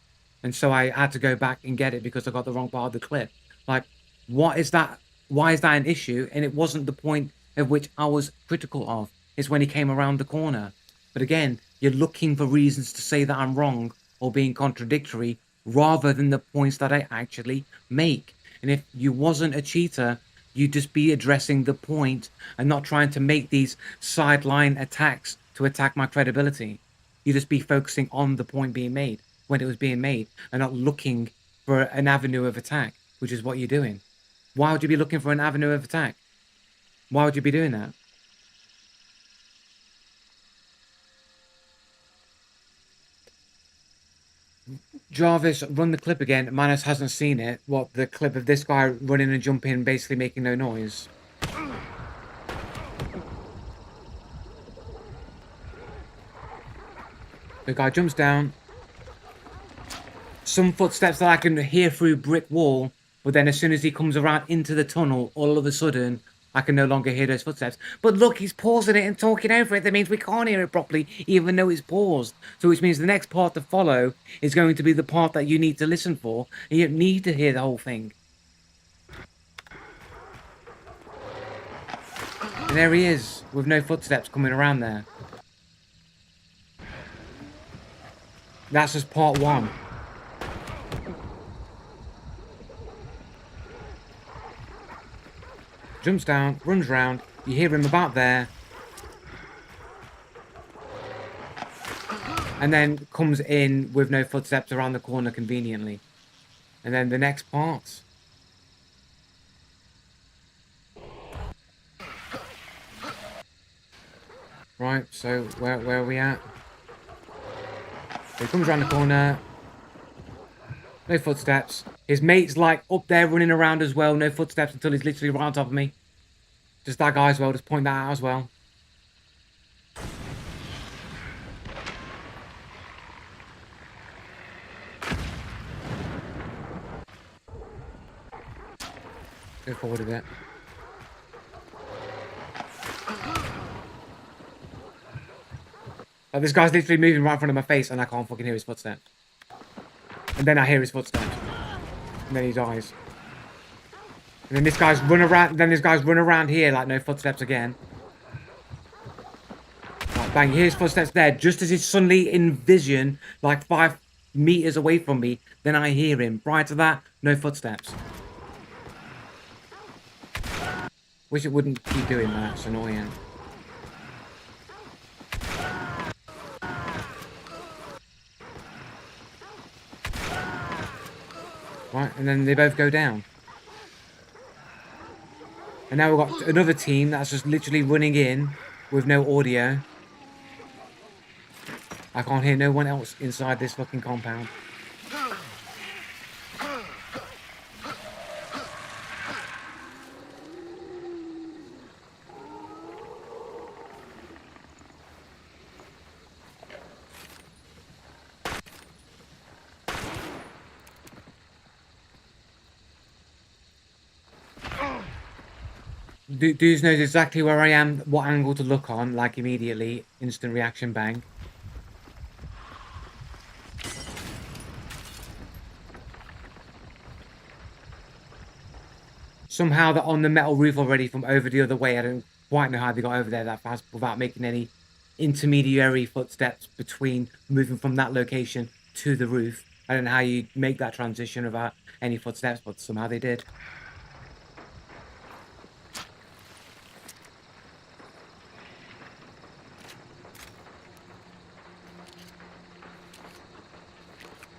And so I had to go back and get it because I got the wrong part of the clip. Like, what is that? Why is that an issue? And it wasn't the point of which I was critical of. It's when he came around the corner. But again, you're looking for reasons to say that I'm wrong or being contradictory, rather than the points that I actually make. And if you wasn't a cheater, You just be addressing the point and not trying to make these sideline attacks to attack my credibility. You just be focusing on the point being made when it was being made and not looking for an avenue of attack, which is what you're doing. Why would you be looking for an avenue of attack? Why would you be doing that? Jarvis, run the clip again. Manos hasn't seen it. What, the clip of this guy running and jumping, basically making no noise? The guy jumps down. Some footsteps that I can hear through brick wall, but then as soon as he comes around into the tunnel, all of a sudden, I can no longer hear those footsteps. But look, he's pausing it and talking over it. That means we can't hear it properly, even though it's paused. So which means the next part to follow is going to be the part that you need to listen for, and you don't need to hear the whole thing. And there he is, with no footsteps coming around there. That's just part one. Jumps down, runs round, you hear him about there. And then comes in with no footsteps around the corner conveniently. And then the next part. Right, so where are we at? So he comes around the corner. No footsteps. His mate's like up there running around as well. No footsteps until he's literally right on top of me. Just that guy as well. Just point that out as well. Go forward a bit. Like, this guy's literally moving right in front of my face and I can't fucking hear his footsteps. And then I hear his footsteps. And then he dies. And then this guy's run around here like no footsteps again. Like, bang, here's footsteps there. Just as he's suddenly in vision, like 5 meters away from me, then I hear him. Prior to that, no footsteps. Wish it wouldn't keep doing that, it's annoying. Right, and then they both go down. And now we've got another team that's just literally running in with no audio. I can't hear no one else inside this fucking compound. Dudes knows exactly where I am, what angle to look on, like immediately. Instant reaction, bang. Somehow they're on the metal roof already from over the other way. I don't quite know how they got over there that fast without making any intermediary footsteps between moving from that location to the roof. I don't know how you make that transition without any footsteps, but somehow they did.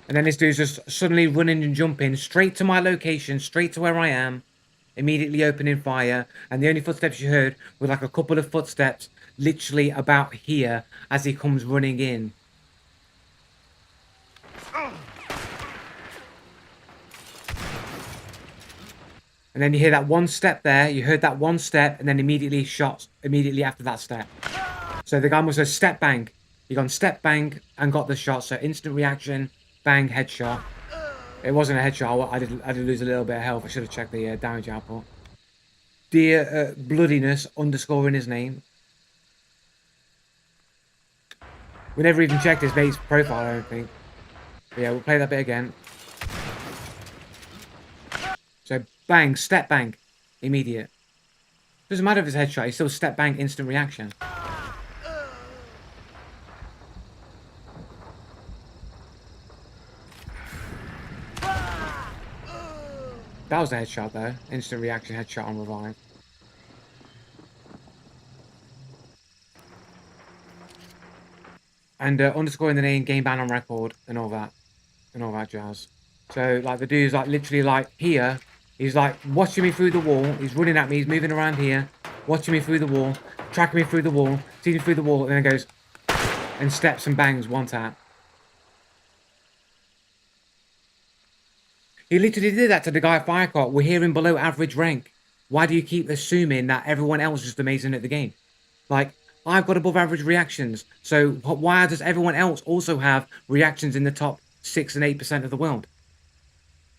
And then this dude's just suddenly running and jumping straight to my location, straight to where I am, immediately opening fire. And the only footsteps you heard were like a couple of footsteps literally about here as he comes running in. And then you hear that one step there, you heard that one step, and then immediately shots immediately after that step. So the guy must have step bang. He gone step bang and got the shot, so instant reaction. Bang, headshot. It wasn't a headshot. I did lose a little bit of health. I should have checked the damage output. Dear Bloodiness underscoring his name. We never even checked his mate's profile, I don't think. But yeah, we'll play that bit again. So bang, step bang, immediate. Doesn't matter if it's headshot. He's still step bang, instant reaction. That was a headshot though. Instant reaction headshot on revive. And underscoring the name, game ban on record, and all that jazz. So like the dude's like literally like here. He's like watching me through the wall. He's running at me. He's moving around here, watching me through the wall, tracking me through the wall, seeing me through the wall, and then goes and steps and bangs one tap. He literally did that to the guy at Firecart. We're here in below average rank. Why do you keep assuming that everyone else is just amazing at the game? Like, I've got above average reactions. So why does everyone else also have reactions in the top 6 and 8% of the world?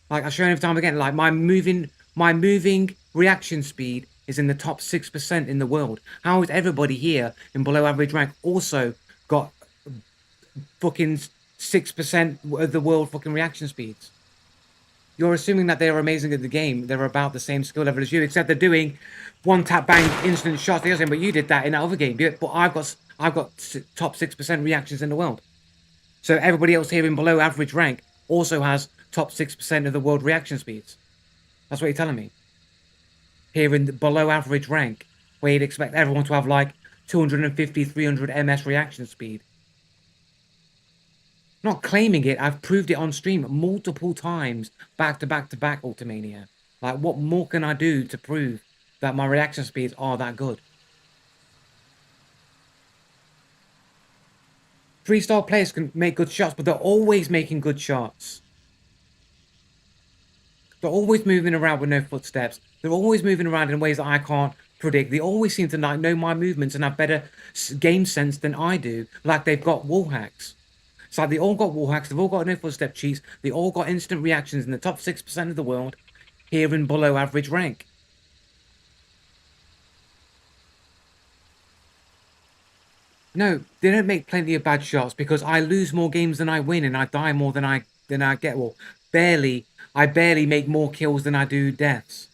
Like, I've shown every time again, like my moving reaction speed is in the top 6% in the world. How is everybody here in below average rank also got fucking 6% of the world fucking reaction speeds? You're assuming that they are amazing at the game. They're about the same skill level as you, except they're doing one tap bang instant shots. They're saying, but you did that in that other game. But I've got top 6% reactions in the world. So everybody else here in below average rank also has top 6% of the world reaction speeds. That's what you're telling me. Here in the below average rank, where you'd expect everyone to have like 250, 300 ms reaction speed. Not claiming it, I've proved it on stream multiple times, back to back to back, Ultimania. Like, what more can I do to prove that my reaction speeds are that good? 3-star players can make good shots, but they're always making good shots. They're always moving around with no footsteps. They're always moving around in ways that I can't predict. They always seem to know my movements and have better game sense than I do. Like they've got wall hacks. It's like they all got wall hacks. They've all got no footstep cheats. They all got instant reactions in the top 6% of the world. Here in below average rank. No, they don't make plenty of bad shots because I lose more games than I win and I die more than I get. Well, barely. I barely make more kills than I do deaths.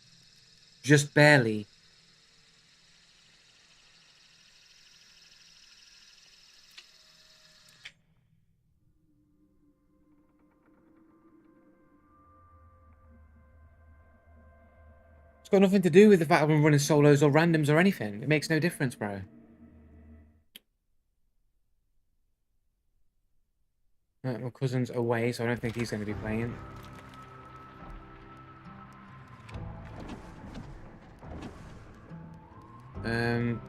Just barely. It's got nothing to do with the fact I'm running solos or randoms or anything. It makes no difference, bro. My cousin's away, so I don't think he's going to be playing. Um,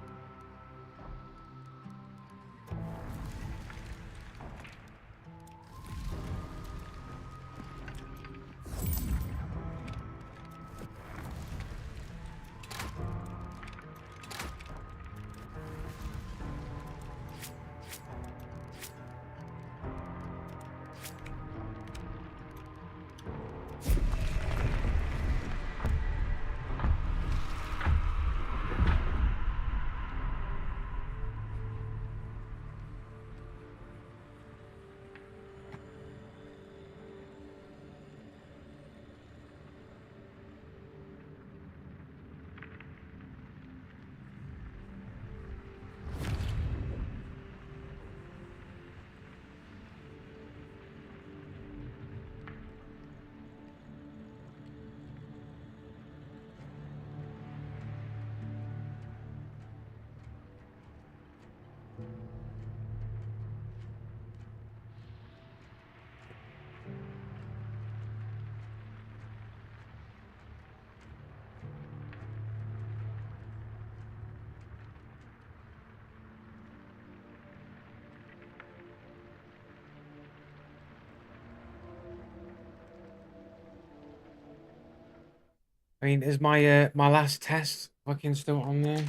I mean, is my last test fucking still on there?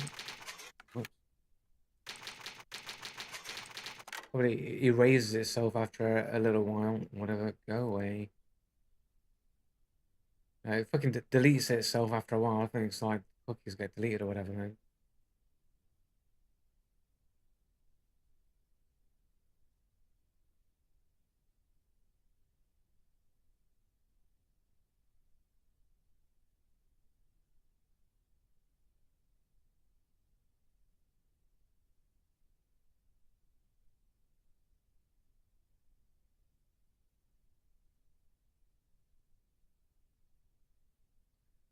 Whoops. Probably erases itself after a little while. Whatever, go away. It fucking deletes itself after a while. I think it's like cookies get deleted or whatever, man.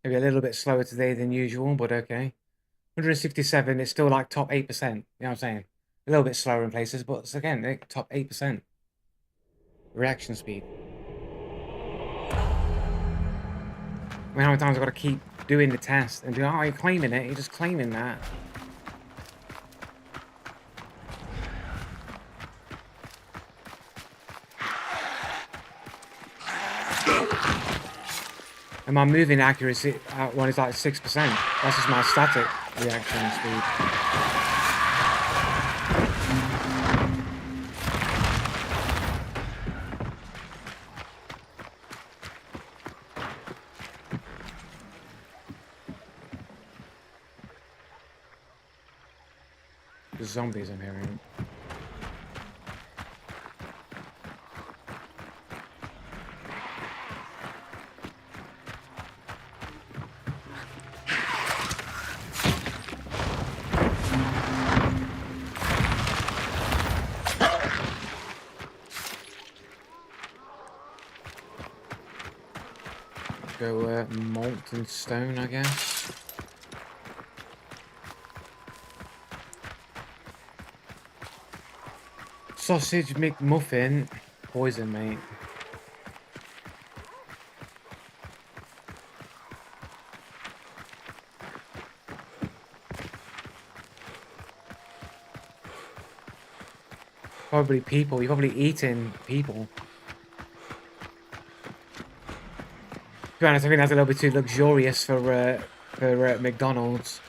Maybe a little bit slower today than usual, but okay. 167 is still like top 8%. You know what I'm saying? A little bit slower in places, but it's again, top 8%. Reaction speed. I mean, how many times I've got to keep doing the test and be like, oh, you're claiming it, you're just claiming that. And my moving accuracy one is like 6%. That's just my static reaction speed. The zombies I'm hearing. Go molten stone, I guess. Sausage McMuffin. Poison, mate. Probably people. You're probably eating people. To be honest, I think that's a little bit too luxurious for McDonald's.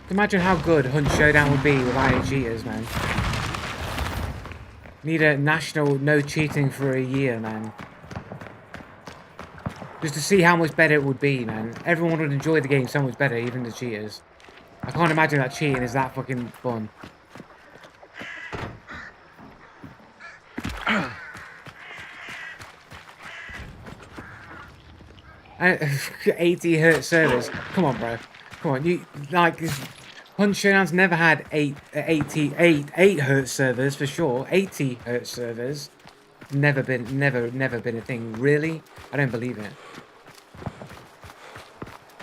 Imagine how good Hunt Showdown would be without cheaters, man. Need a national no cheating for a year, man. Just to see how much better it would be, man. Everyone would enjoy the game so much better, even the cheaters. I can't imagine that cheating is that fucking fun. 80 hertz servers. Come on, bro. Come on. You like Hunt Showdown's never had 8 hertz servers for sure. 80 hertz servers. Never been a thing. Really? I don't believe it.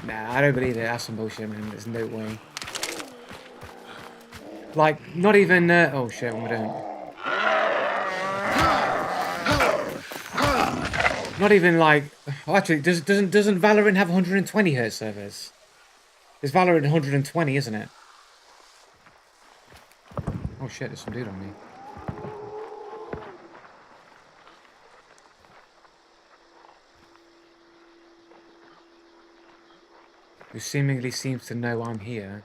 Nah, I don't believe it. That's some bullshit, man. There's no way. Like, not even. Oh shit! What am I doing? Not even like. Oh, actually, doesn't Valorant have 120 hertz servers? It's Valorant 120, isn't it? Oh shit! There's some dude on me. Who seemingly seems to know I'm here.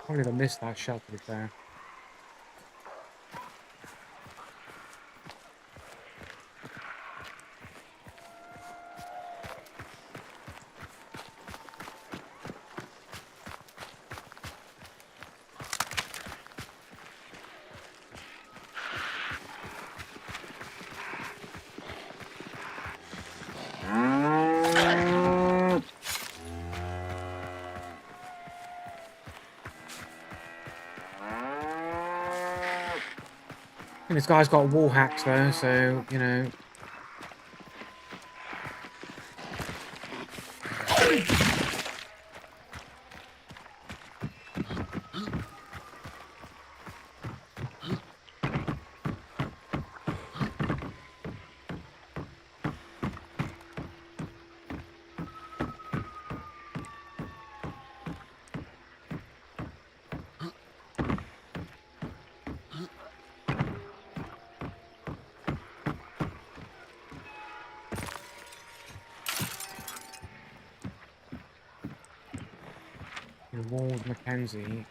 Probably gonna miss that shot to be fair. And this guy's got wall hacks though, so you know. Walls Mackenzie.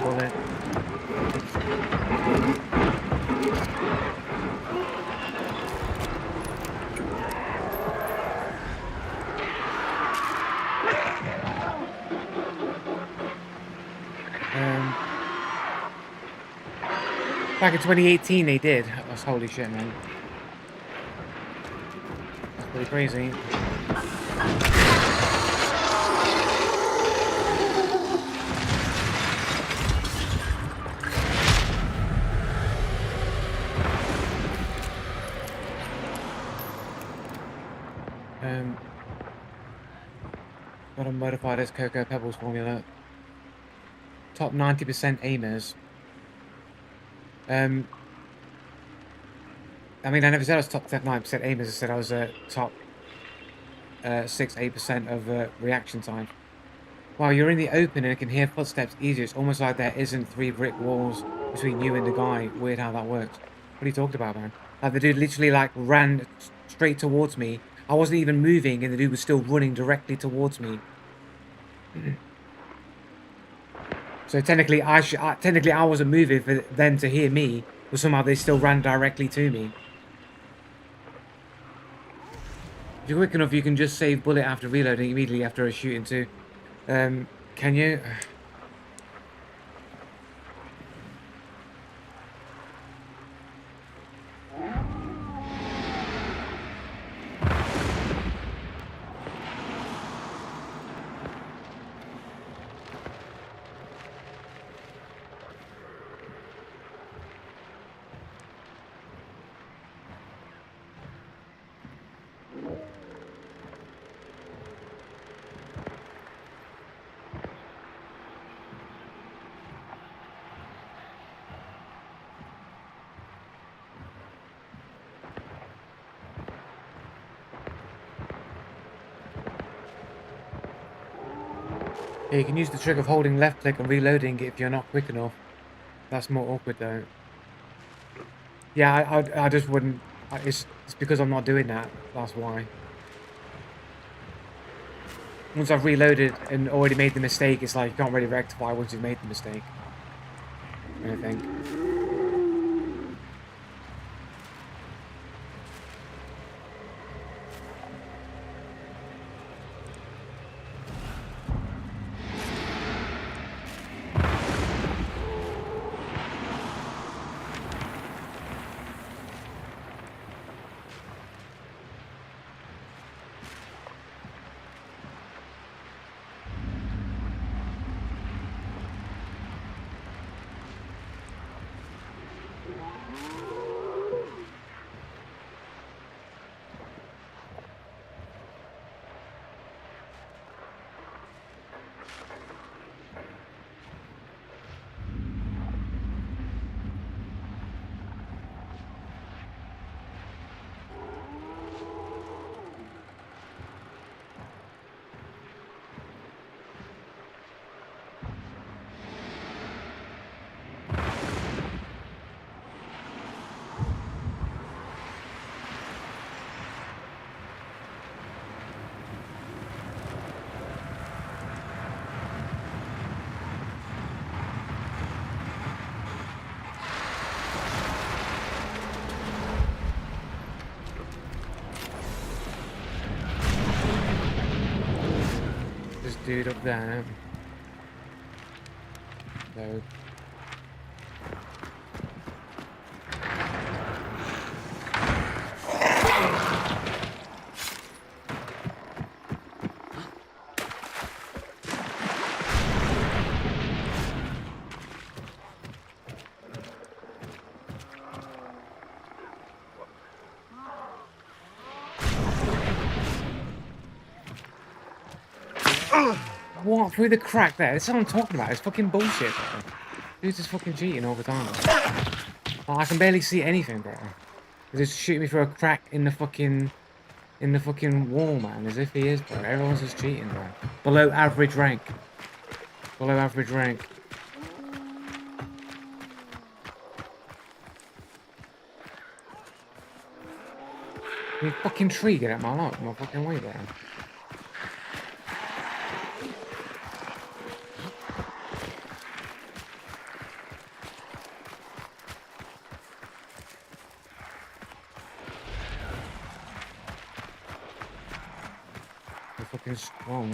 Bullet. Back in 2018 they did. That's holy shit, man. That's pretty crazy. Gotta modify this Cocoa Pebbles formula. Top 90% aimers. I mean, I never said I was top 9% aimers. I said I was top 6-8% of reaction time. Wow, you're in the open and I can hear footsteps easier. It's almost like there isn't 3 brick walls between you and the guy. Weird how that works. What are you talking about, man? Like the dude literally like ran straight towards me. I wasn't even moving and the dude was still running directly towards me. So technically I wasn't moving for them to hear me, but somehow they still ran directly to me. If you're quick enough, you can just save bullet after reloading immediately after a shooting too. Can you? Yeah, you can use the trick of holding left click and reloading if you're not quick enough. That's more awkward though. Yeah, I just wouldn't. It's because I'm not doing that. That's why. Once I've reloaded and already made the mistake, it's like you can't really rectify once you've made the mistake. I think. dude up there. So what? Through the crack there? This is what I'm talking about. It's fucking bullshit, bro. Dude's just fucking cheating all the time. Oh, I can barely see anything, bro. He's just shooting me through a crack in the fucking wall, man. As if he is, bro. Everyone's just cheating, bro. Below average rank. Below average rank. You fucking tree, get out my fucking way, bro. You're fucking strong.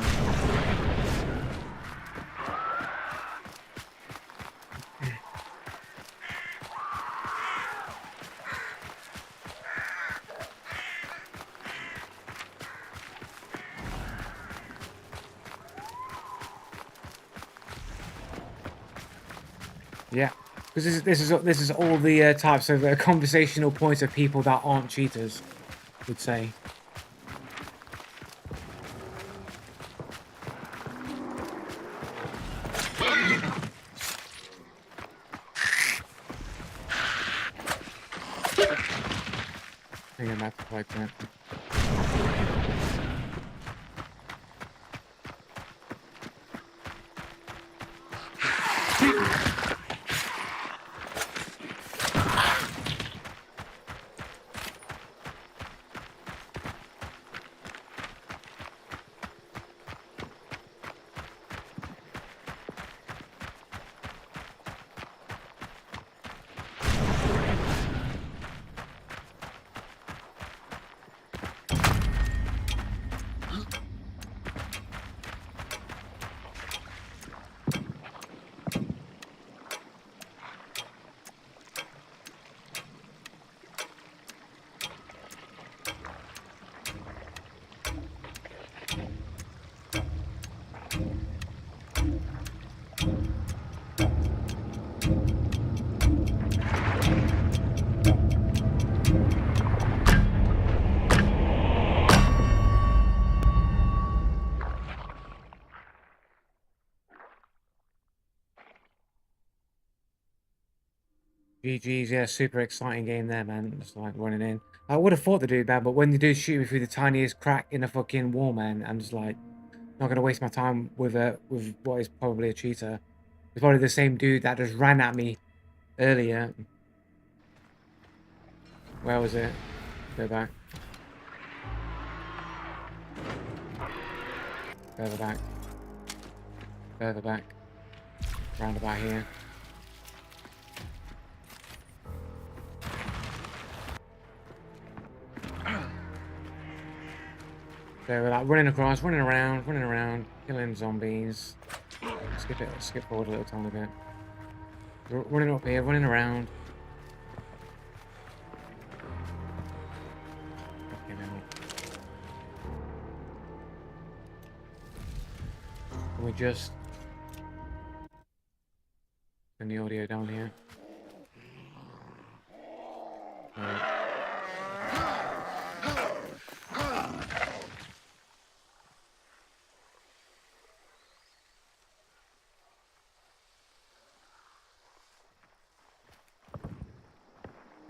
Yeah, because this is all the types of conversational points of people that aren't cheaters would say. I think I'm about to like that. GG's, yeah, super exciting game there, man. Just like running in. I would have thought to do that, but when you do shoot me through the tiniest crack in a fucking wall, man, I'm just like not gonna waste my time with what is probably a cheater. It's probably the same dude that just ran at me earlier. Where was it? Go back. Further back. Further back. Round about here. So we're like running across, running around, killing zombies. Skip forward a little tiny bit. Running up here, running around. Fucking hell. Can we just turn the audio down here? Alright.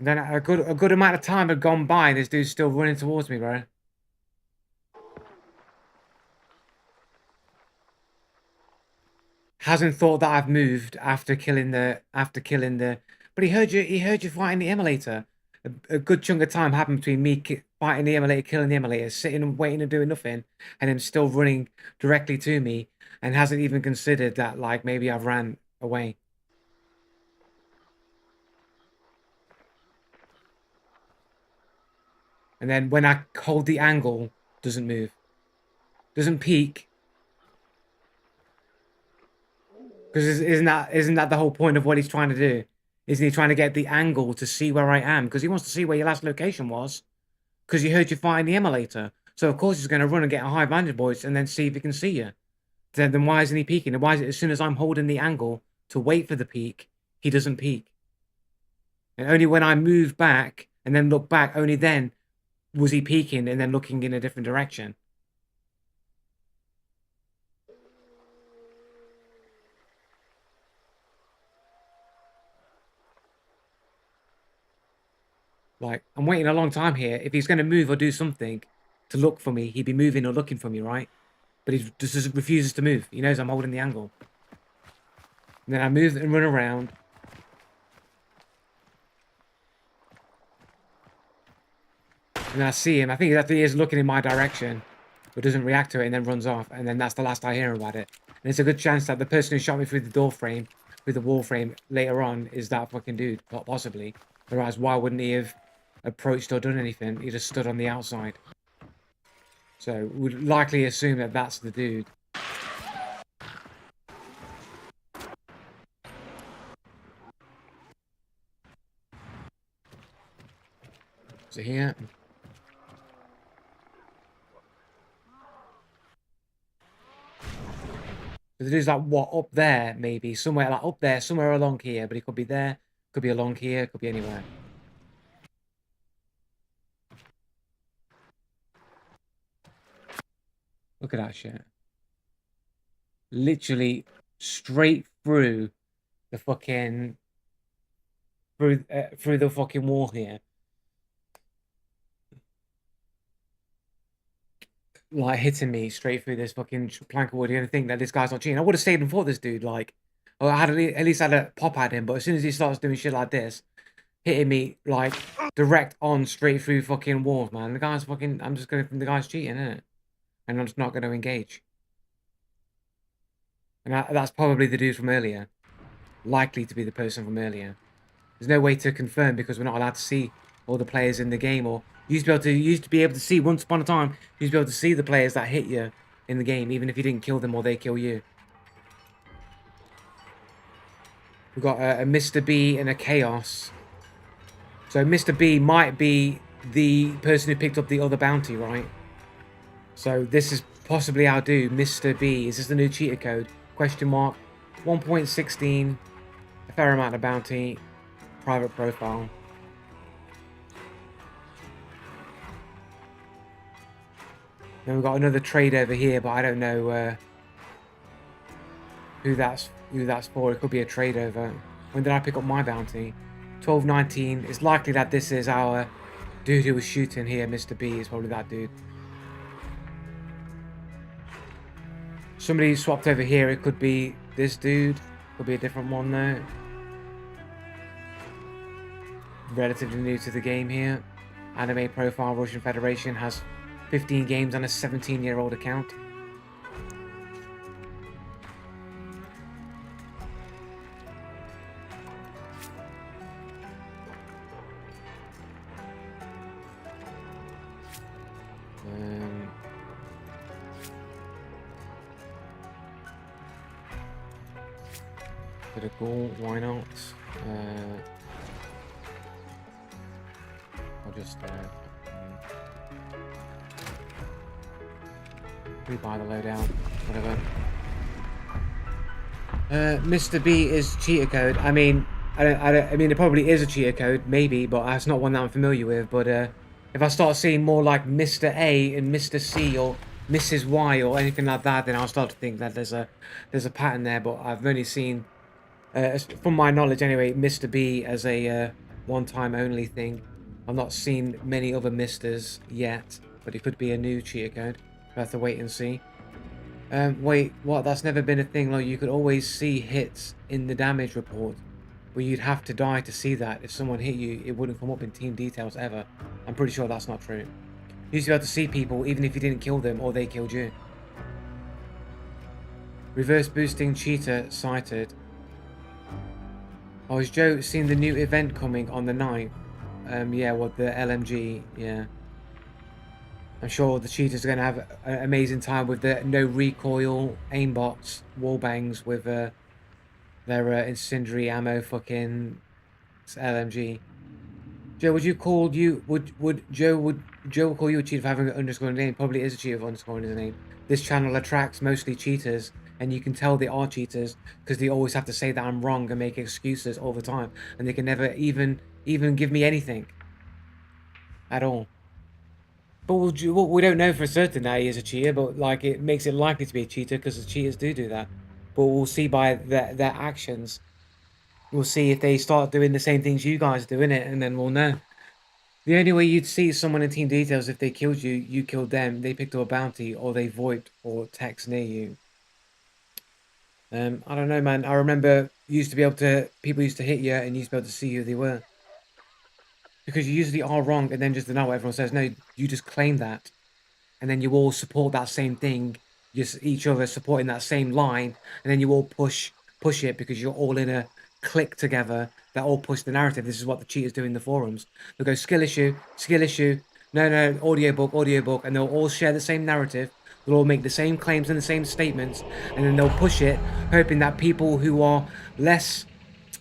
And then a good amount of time had gone by, and this dude's still running towards me, bro. Hasn't thought that I've moved after killing the but he heard you fighting the emulator. A good chunk of time happened between me fighting the emulator, killing the emulator, sitting and waiting and doing nothing, and him still running directly to me, and hasn't even considered that like maybe I've ran away. And then when I hold the angle, doesn't move, doesn't peek, Because isn't that the whole point of what he's trying to do? Isn't he trying to get the angle to see where I am? Because he wants to see where your last location was. Because he heard you fire in the emulator. So of course he's going to run and get a high vantage point and then see if he can see you. Then why isn't he peeking? And why is it as soon as I'm holding the angle to wait for the peek, he doesn't peek? And only when I move back and then look back, only then was he peeking and then looking in a different direction. Like, I'm waiting a long time here. If he's going to move or do something to look for me, he'd be moving or looking for me, right? But he just refuses to move. He knows I'm holding the angle. And then I move and run around. And then I see him. I think that he is looking in my direction, but doesn't react to it and then runs off. And then that's the last I hear about it. And it's a good chance that the person who shot me through the door frame, through the wall frame later on, is that fucking dude, possibly. Otherwise, why wouldn't he have approached or done anything? He just stood on the outside. So we'd likely assume that that's the dude. Is it here? The dude's like, what, up there, maybe? Somewhere, like, up there, somewhere along here. But he could be there, could be along here, could be anywhere. Look at that shit. Literally straight through the fucking... Through the fucking wall here. Like, hitting me straight through this fucking plank of wood. You don't think that this guy's not cheating. I would have stayed and fought this dude, like... Or I had at least had a pop at him, but as soon as he starts doing shit like this, hitting me, like, direct on straight through fucking walls, man. The guy's fucking... I'm just going to think the guy's cheating, isn't it? And I'm just not going to engage. And that's probably the dude from earlier. Likely to be the person from earlier. There's no way to confirm because we're not allowed to see all the players in the game. Or you used to be able to see once upon a time. You used to be able to see the players that hit you in the game, even if you didn't kill them or they kill you. We've got a Mr. B and a Chaos. So Mr. B might be the person who picked up the other bounty, right? So this is possibly our dude, Mr. B. Is this the new cheater code? Question mark. 1.16. A fair amount of bounty. Private profile. Then we've got another trade over here, but I don't know who that's for. It could be a trade over. When did I pick up my bounty? 12.19. It's likely that this is our dude who was shooting here. Mr. B is probably that dude. Somebody swapped over here. It could be this dude. Could be a different one though. Relatively new to the game here. Anime profile, Russian Federation, has 15 games and a 17-year-old account. Bit of goal, why not? I'll just rebuy the loadout, whatever. Mr. B is cheater code. I mean, I mean, it probably is a cheater code, maybe, but that's not one that I'm familiar with. But if I start seeing more like Mr. A and Mr. C or Mrs. Y or anything like that, then I'll start to think that there's a pattern there. But I've only seen, from my knowledge anyway, Mr. B as a one-time only thing. I've not seen many other Misters yet, but it could be a new cheater code. We'll have to wait and see. Wait, what? That's never been a thing. Like, you could always see hits in the damage report, but you'd have to die to see that. If someone hit you, it wouldn't come up in team details ever. I'm pretty sure that's not true. You used to be able to see people even if you didn't kill them or they killed you. Reverse boosting cheater sighted. Oh, has Joe seen the new event coming on the 9th? Yeah, well, the LMG, yeah. I'm sure the cheaters are going to have an amazing time with the no recoil aimbots, wall bangs with Their incendiary ammo fucking LMG. Joe, would you call you would Joe call you a cheater for having an underscore in the name? Probably is a cheater for underscoring in the name. This channel attracts mostly cheaters, and you can tell they are cheaters because they always have to say that I'm wrong and make excuses all the time, and they can never even give me anything at all. But we don't know for certain that he is a cheater, but like it makes it likely to be a cheater because the cheaters do that. But we'll see by their actions. We'll see if they start doing the same things you guys do in it, and then we'll know. The only way you'd see someone in team details if they killed you, you killed them, they picked up a bounty, or they VoIPed or text near you. I don't know, man. I remember people used to hit you and you used to be able to see who they were. Because you usually are wrong and then just deny what everyone says. No, you just claim that. And then you all support that same thing, just each other supporting that same line, and then you all push it because you're all in a clique together that all push the narrative. This is what the cheaters do in the forums. They'll go skill issue, no, audiobook, and they'll all share the same narrative. They'll all make the same claims and the same statements, and then they'll push it, hoping that people who are less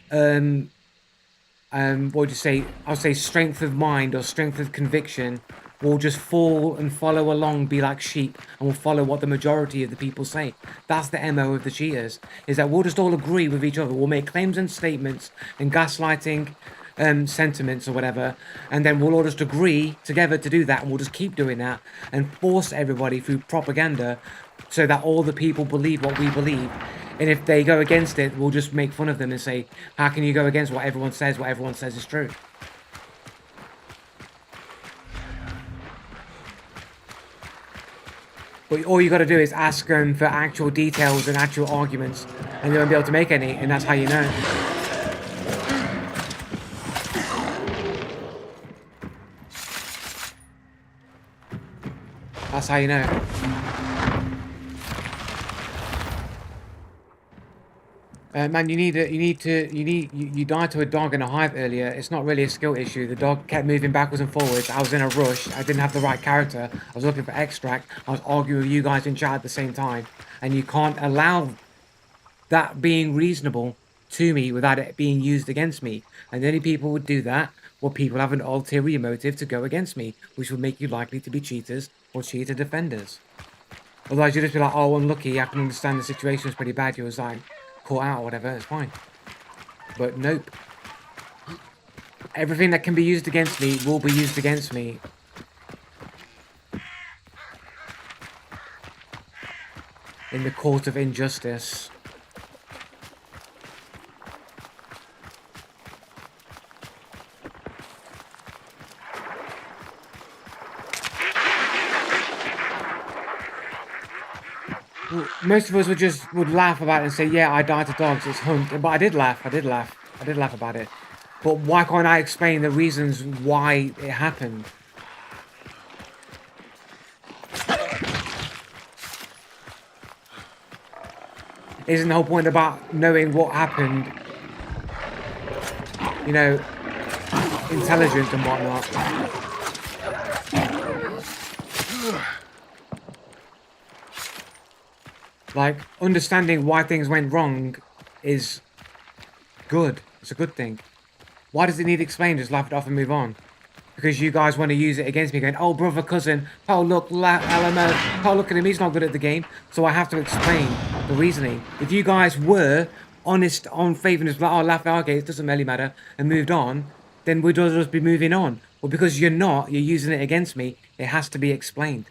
what would you say? I'll say strength of mind or strength of conviction will just fall and follow along, be like sheep, and will follow what the majority of the people say. That's the MO of the cheaters, is that we'll just all agree with each other. We'll make claims and statements and gaslighting sentiments or whatever, and then we'll all just agree together to do that, and we'll just keep doing that and force everybody through propaganda so that all the people believe what we believe. And if they go against it, we'll just make fun of them and say, how can you go against what everyone says is true? But all you got to do is ask them for actual details and actual arguments, and they won't be able to make any, and that's how you know. That's how you know. Man, you died to a dog in a hive earlier. It's not really a skill issue. The dog kept moving backwards and forwards. I was in a rush. I didn't have the right character. I was looking for extract. I was arguing with you guys in chat at the same time. And you can't allow that being reasonable to me without it being used against me. And the only people would do that were people have an ulterior motive to go against me, which would make you likely to be cheaters or cheater defenders. Otherwise, you'd just be like, oh, unlucky. I can understand the situation was pretty bad. You was like caught out or whatever. It's fine. But nope. Everything that can be used against me will be used against me. In the court of injustice. Most of us would laugh about it and say, yeah, I died to dogs, it's hunt. But I did laugh about it. But why can't I explain the reasons why it happened? Isn't the whole point about knowing what happened, you know, intelligent and whatnot? Like, understanding why things went wrong is good. It's a good thing. Why does it need explained? Just laugh it off and move on. Because you guys want to use it against me, going, oh, brother, cousin, oh, look, LMO, oh, look at him, he's not good at the game. So I have to explain the reasoning. If you guys were honest on faith and just like, oh, laugh, okay, it doesn't really matter, and moved on, then we'd just be moving on. Well, because you're not, you're using it against me, it has to be explained.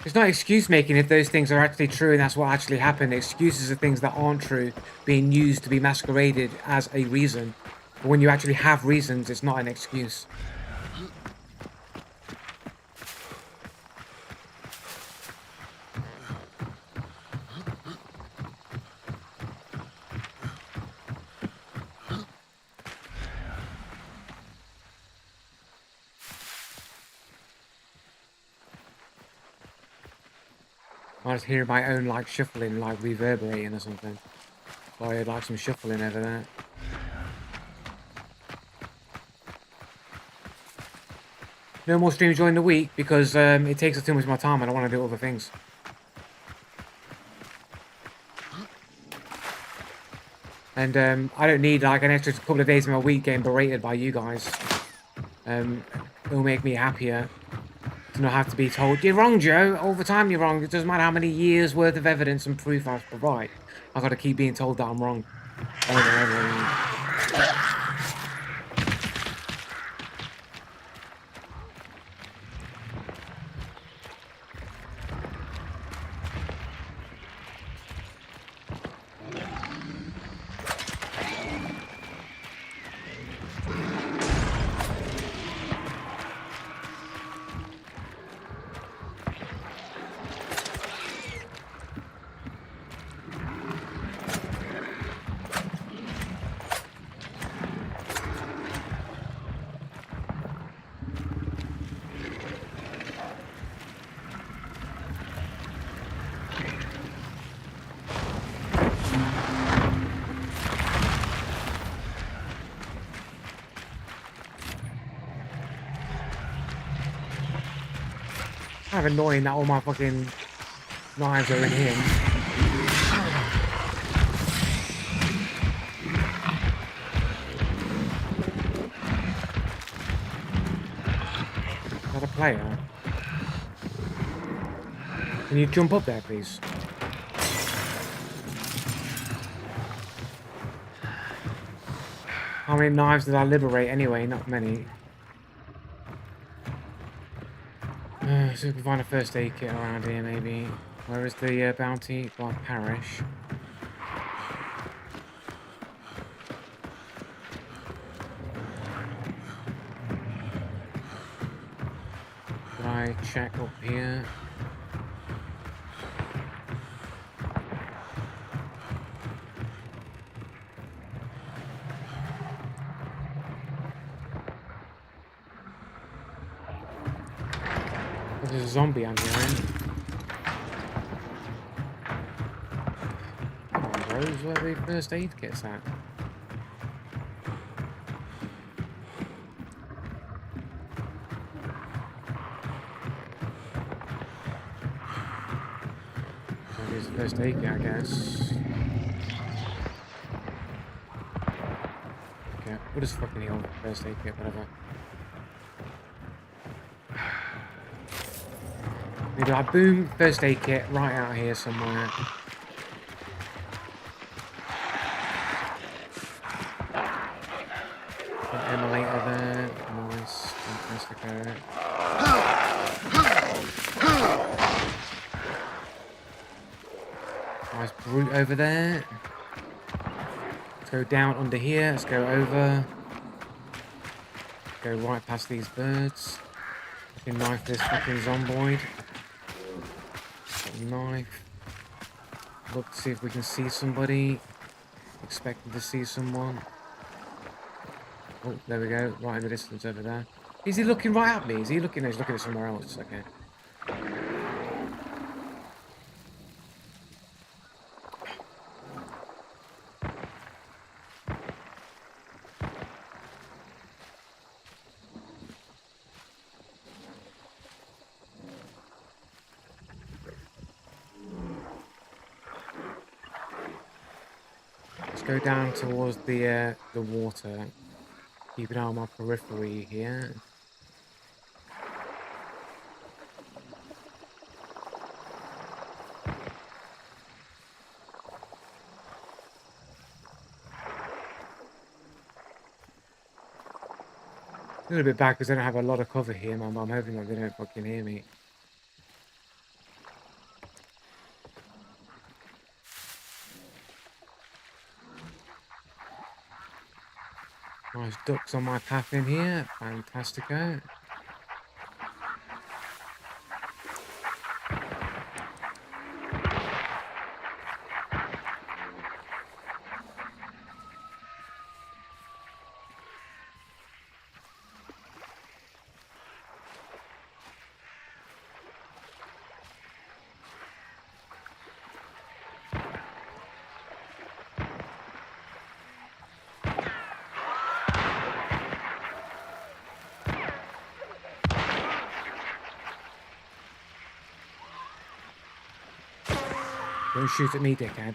It's not excuse making if those things are actually true and that's what actually happened. Excuses are things that aren't true being used to be masqueraded as a reason. But when you actually have reasons, it's not an excuse. I just hear my own like shuffling, like reverberating or something. So I heard like some shuffling over there. No more streams during the week because it takes up too much of my time and I want to do other things. And I don't need like an extra couple of days of my week getting berated by you guys. It'll make me happier to not have to be told, you're wrong, Joe. All the time you're wrong. It doesn't matter how many years worth of evidence and proof I provide. I've got to keep being told that I'm wrong. Over and over again. Kind of annoying that all my fucking knives are in here. Is that a player? Can you jump up there, please? How many knives did I liberate anyway? Not many. So we can find a first aid kit around here, maybe. Where is the bounty? By parish. Did I check up here? There's a zombie under here. Come on, bros, where are the first aid kits at? There's the first aid kit, I guess. Okay, we'll just fucking heal first aid kit, whatever. Maybe like boom, first aid kit right out here somewhere. Got an emulator there. Nice, fantastic. Nice brute over there. Let's go down under here. Let's go over. Go right past these birds. Fucking knife this fucking zomboid. Knife. Look to see if we can see somebody. Expecting to see someone. Oh, there we go. Right in the distance over there. Is he looking right at me? Is he looking? No, he's looking at somewhere else. Okay. Let's go down towards the water. Keep an eye on my periphery here. A little bit bad because I don't have a lot of cover here, man, but I'm hoping that they don't fucking hear me. Nice ducks on my path in here. Fantastico. Don't shoot at me, dickhead.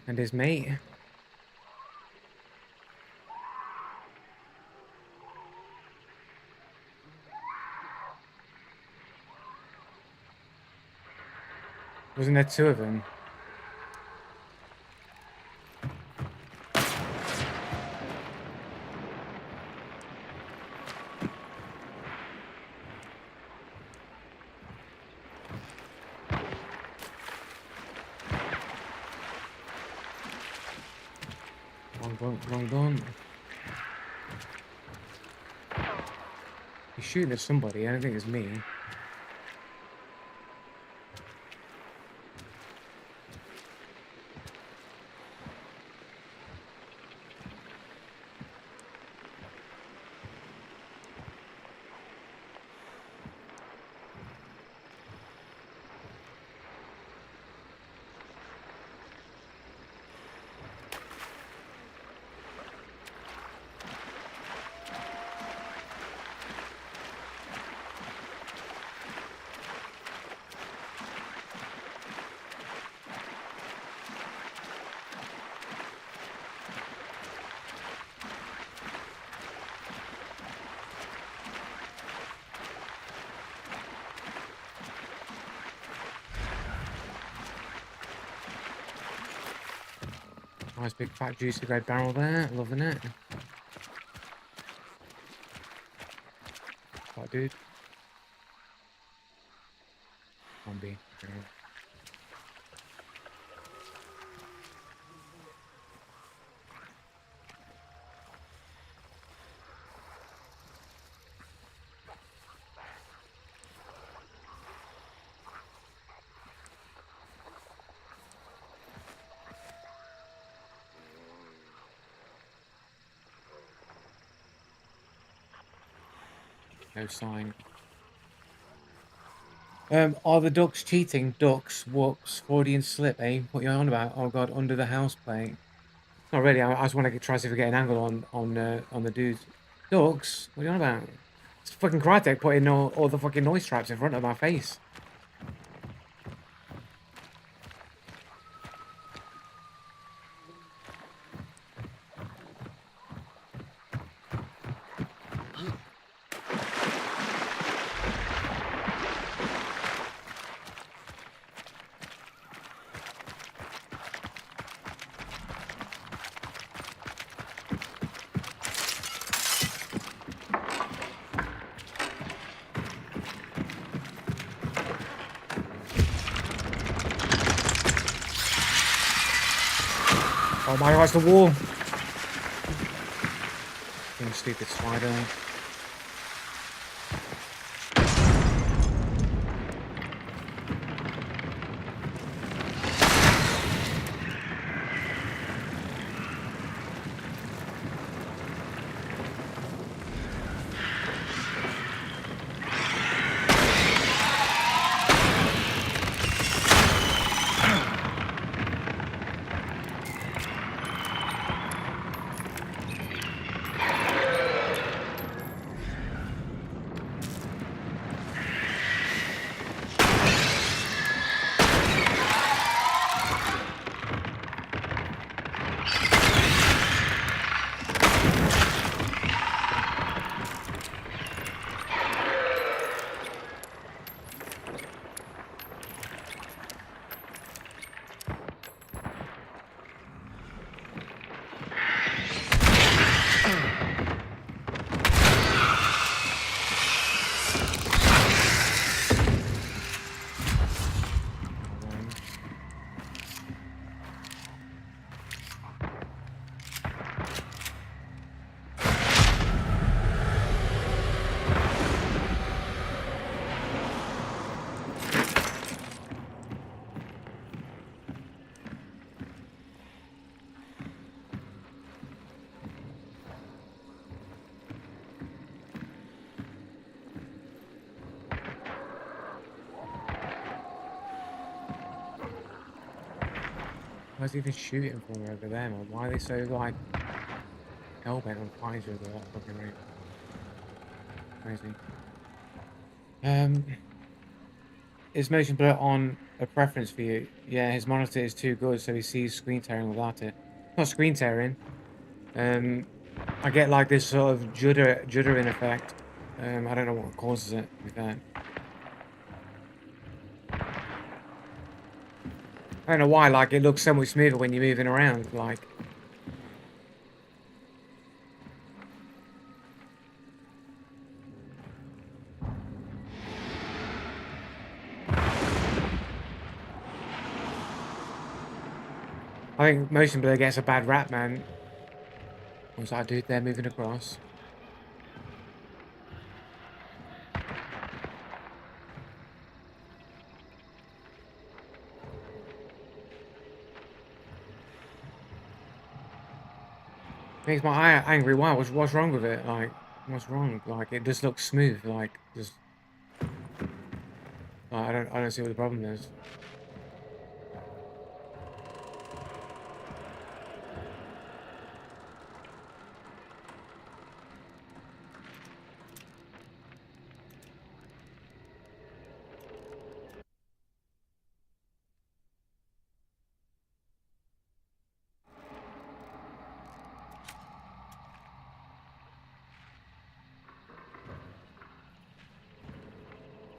And his mate. Wasn't there two of them? Wrong gun. He's shooting at somebody. I don't think it's me. Nice big fat juicy red barrel there, loving it. That dude. Zombie. No sign. Are the ducks cheating? Ducks, whoops, Freudian slip, eh? What you on about? Oh god, under the house plate. Not really. I just want to try see if we get an angle on the dudes. Ducks? What are you on about? It's fucking Crytek putting all the fucking noise traps in front of my face. Oh my god, it's the wall. Fucking stupid spider. Why is he even shooting from over there, man? Why are they so, like, hellbent on fighting each other at that fucking rate? Crazy. Is motion blur on a preference for you? Yeah, his monitor is too good, so he sees screen tearing without it. Not screen tearing. I get like this sort of juddering effect. I don't know what causes it, to be fair. I don't know why, like, it looks so much smoother when you're moving around, like. I think motion blur gets a bad rap, man. What's that dude there moving across? Makes my eye angry. Why? What's wrong with it? Like, what's wrong? Like, it just looks smooth. Like, just I don't see what the problem is.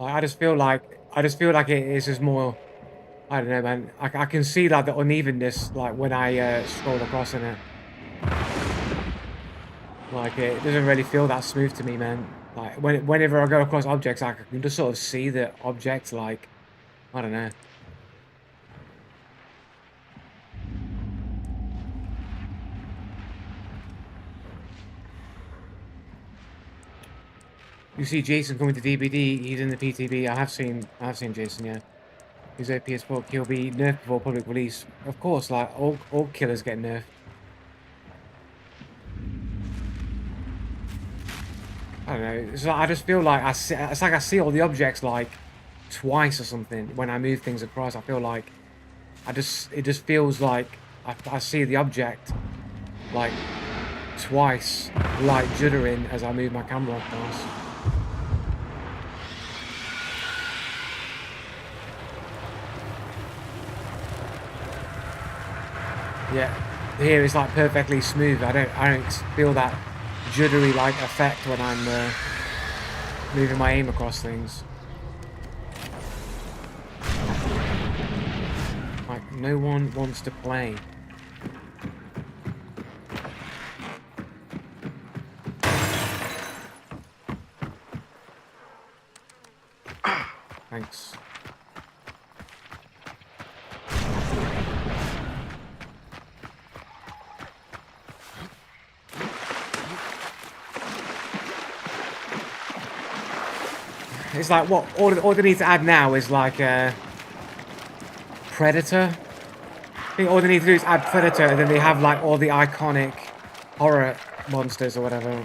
Like, I just feel like it is just more. I don't know, man. I can see like the unevenness, like when I scroll across in it. Like it doesn't really feel that smooth to me, man. Like whenever I go across objects, like, I can just sort of see the object. Like, I don't know. You see Jason coming to DBD. He's in the PTB. I have seen Jason. Yeah, he's at PS4. He'll be nerfed before public release. Of course, like all killers get nerfed. I don't know. It's like, I just feel like it's like I see all the objects like twice or something when I move things across. I feel like it just feels like I see the object like twice, like juddering as I move my camera across. Yeah, here it's like perfectly smooth. I don't feel that juddery like effect when I'm moving my aim across things. Like, no one wants to play. Thanks. It's like what all they need to add now is like Predator. I think all they need to do is add Predator, and then they have like all the iconic horror monsters or whatever.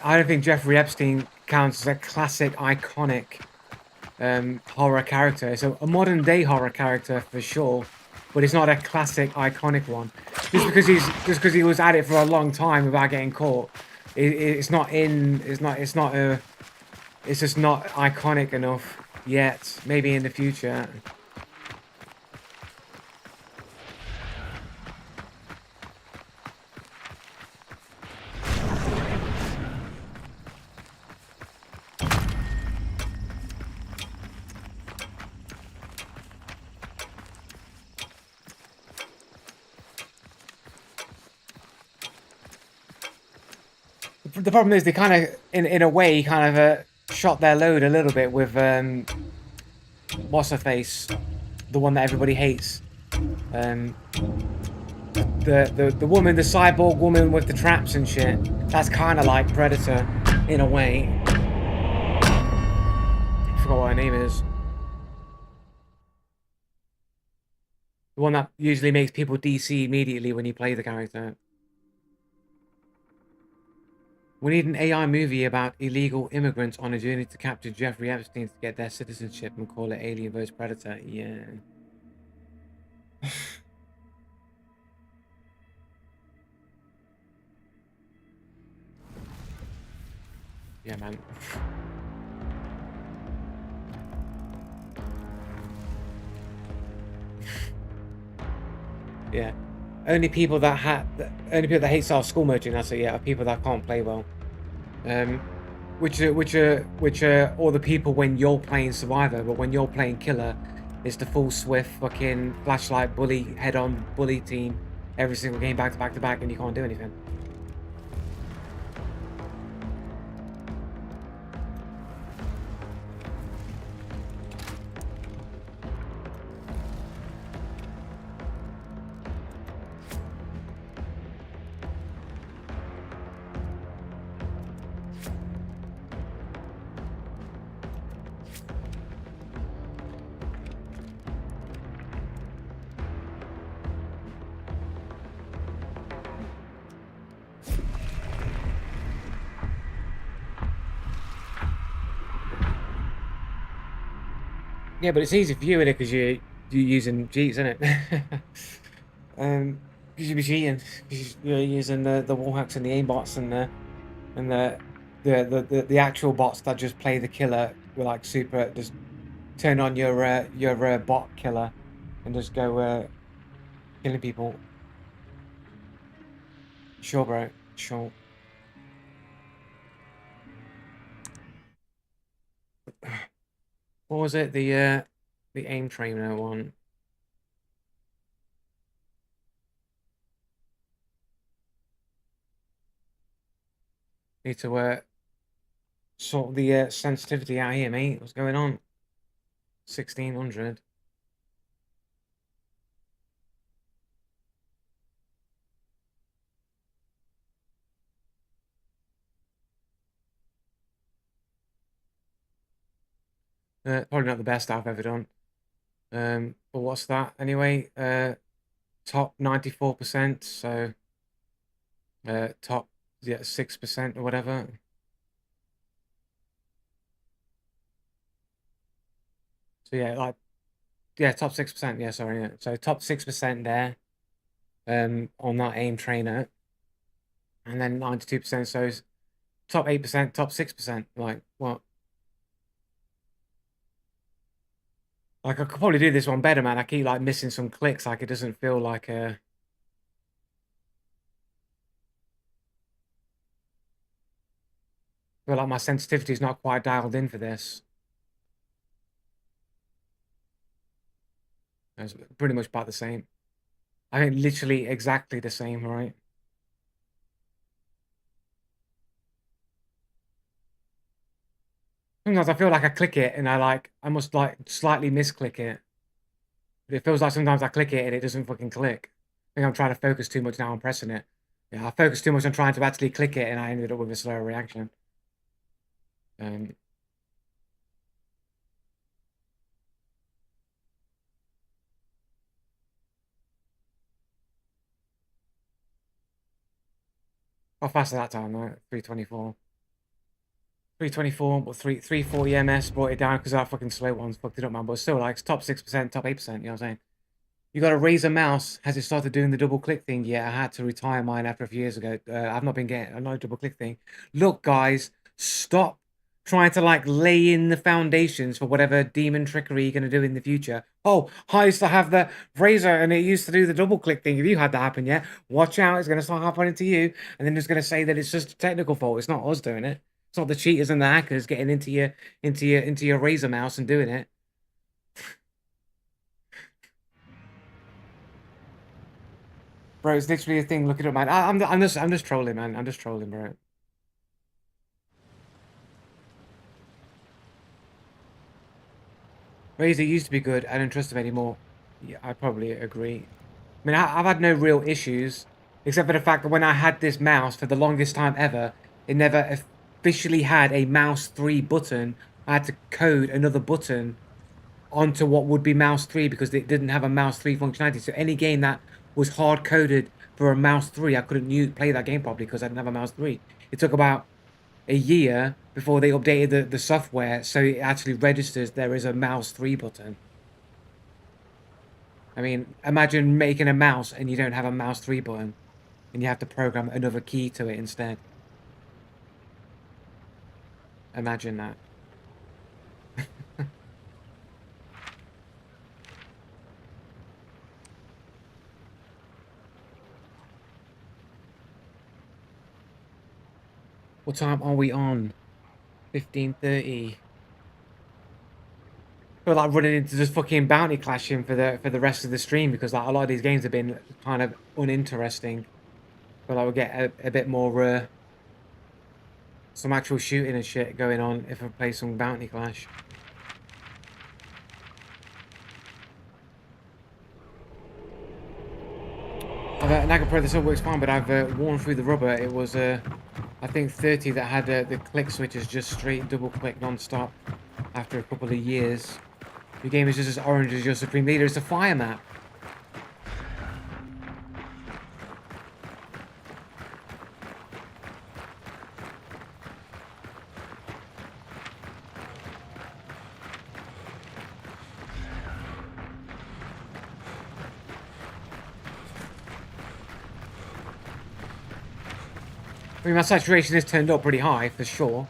I don't think Jeffrey Epstein counts as a classic, iconic horror character. So a modern day horror character for sure, but it's not a classic, iconic one. Just because he was at it for a long time without getting caught, it's not in. It's just not iconic enough yet. Maybe in the future. The problem is they kind of, in a way, kind of shot their load a little bit with what's her face, the one that everybody hates, the woman, the cyborg woman with the traps and shit. That's kind of like Predator, in a way. I forgot what her name is. The one that usually makes people DC immediately when you play the character. We need an AI movie about illegal immigrants on a journey to capture Jeffrey Epstein to get their citizenship and call it Alien vs Predator. Yeah. Yeah, man. Yeah. Only people that hate Star School merchant, that's it, yeah, are people that can't play well. Which are all the people when you're playing Survivor, but when you're playing Killer, it's the full Swift fucking flashlight bully head-on bully team every single game back to back to back, and you can't do anything. Yeah, but it's easy for you, innit? Because you're using cheats, isn't it? Because you be cheating, because you're using the wall hacks and the aimbots and the actual bots that just play the killer with like super just turn on your bot killer and just go killing people. Sure, bro. Sure. What was it? The aim trainer one. Need to sort the sensitivity out here, mate. What's going on? 1600. Probably not the best I've ever done. But what's that anyway? Top 94%. So top 6% or whatever. So yeah, like top 6%. Yeah, sorry. Yeah. So top 6% there. On that aim trainer, and then 92%. So it's top 8%, top 6%. Like what? Like I could probably do this one better, man. I keep like missing some clicks. Like it doesn't feel like a. Feel like my sensitivity is not quite dialed in for this. It's pretty much about the same. I think literally exactly the same, right? Sometimes I feel like I click it and I must like slightly misclick it. But it feels like sometimes I click it and it doesn't fucking click. I think I'm trying to focus too much now on pressing it. Yeah, I focused too much on trying to actually click it and I ended up with a slower reaction. Um, how fast is that time, though? 324. 324, but 340 ms brought it down because our fucking slow ones fucked it up, man. But still, like, it's top 6%, top 8%, you know what I'm saying? You got a Razer mouse. Has it started doing the double click thing? Yeah, I had to retire mine after a few years ago. I've not been getting a no double click thing. Look, guys, stop trying to like lay in the foundations for whatever demon trickery you're gonna do in the future. Oh, I used to have the Razer and it used to do the double click thing. If you had that happen, yeah, watch out, it's gonna start happening to you, and then it's gonna say that it's just a technical fault. It's not us doing it. It's not the cheaters and the hackers getting into your Razer mouse and doing it. Bro, it's literally a thing. Look it up, man. I'm just trolling, man. I'm just trolling, bro. Razer used to be good. I don't trust them anymore. Yeah, I probably agree. I mean, I've had no real issues, except for the fact that when I had this mouse for the longest time ever, it never officially had a mouse 3 button. I had to code another button onto what would be mouse 3 because it didn't have a mouse 3 functionality. So any game that was hard coded for a mouse 3, I couldn't play that game properly because I didn't have a mouse 3. It took about a year before they updated the software so it actually registers there is a mouse 3 button. I mean, imagine making a mouse and you don't have a mouse 3 button and you have to program another key to it instead. Imagine that. What time are we on? 15:30. Feel like running into just fucking bounty clashing for the rest of the stream because like a lot of these games have been kind of uninteresting. Feel like we'll get a bit more some actual shooting and shit going on if I play some bounty clash. Naga Pro, this all works fine, but I've worn through the rubber. It was I think 30 that had the click switches just straight double click non-stop after a couple of years. Your game is just as orange as your supreme leader. It's a fire map. I mean, my saturation is turned up pretty high for sure,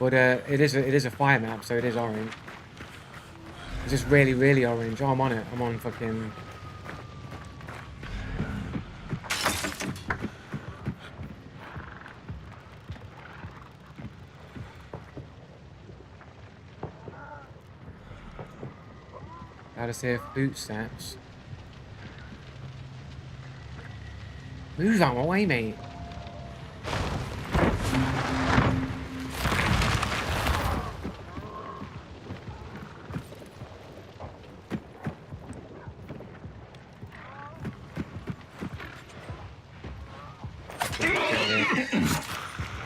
but it is a fire map, so it is orange. It's just really, really orange. Oh, I'm on it. I'm on fucking. How to say footsteps. Move out my way, mate.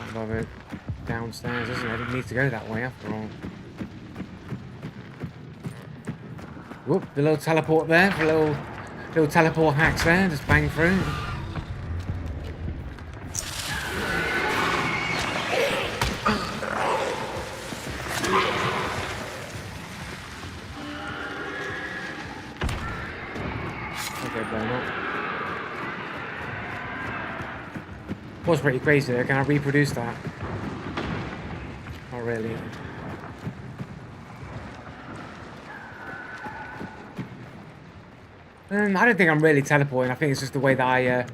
Above it. Downstairs, isn't it? I didn't need to go that way after all. Whoop, the little teleport there, the little teleport hacks there, just bang through. Okay, blown up. Was pretty crazy there. Can I reproduce that? Not really. I don't think I'm really teleporting. I think it's just the way that I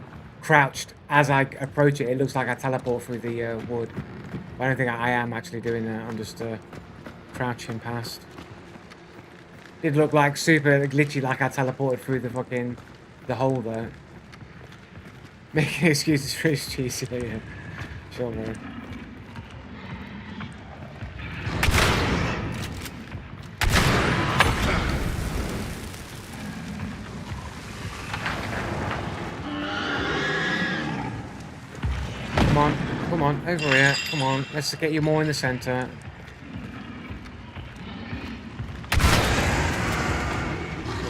crouched as I approach it. It looks like I teleport through the wood. But I don't think I am actually doing that. I'm just crouching past. It looked like super glitchy, like I teleported through the hole there. Making excuses for his cheesy, yeah. Sure, man. Come on, over here. Come on, let's get you more in the center.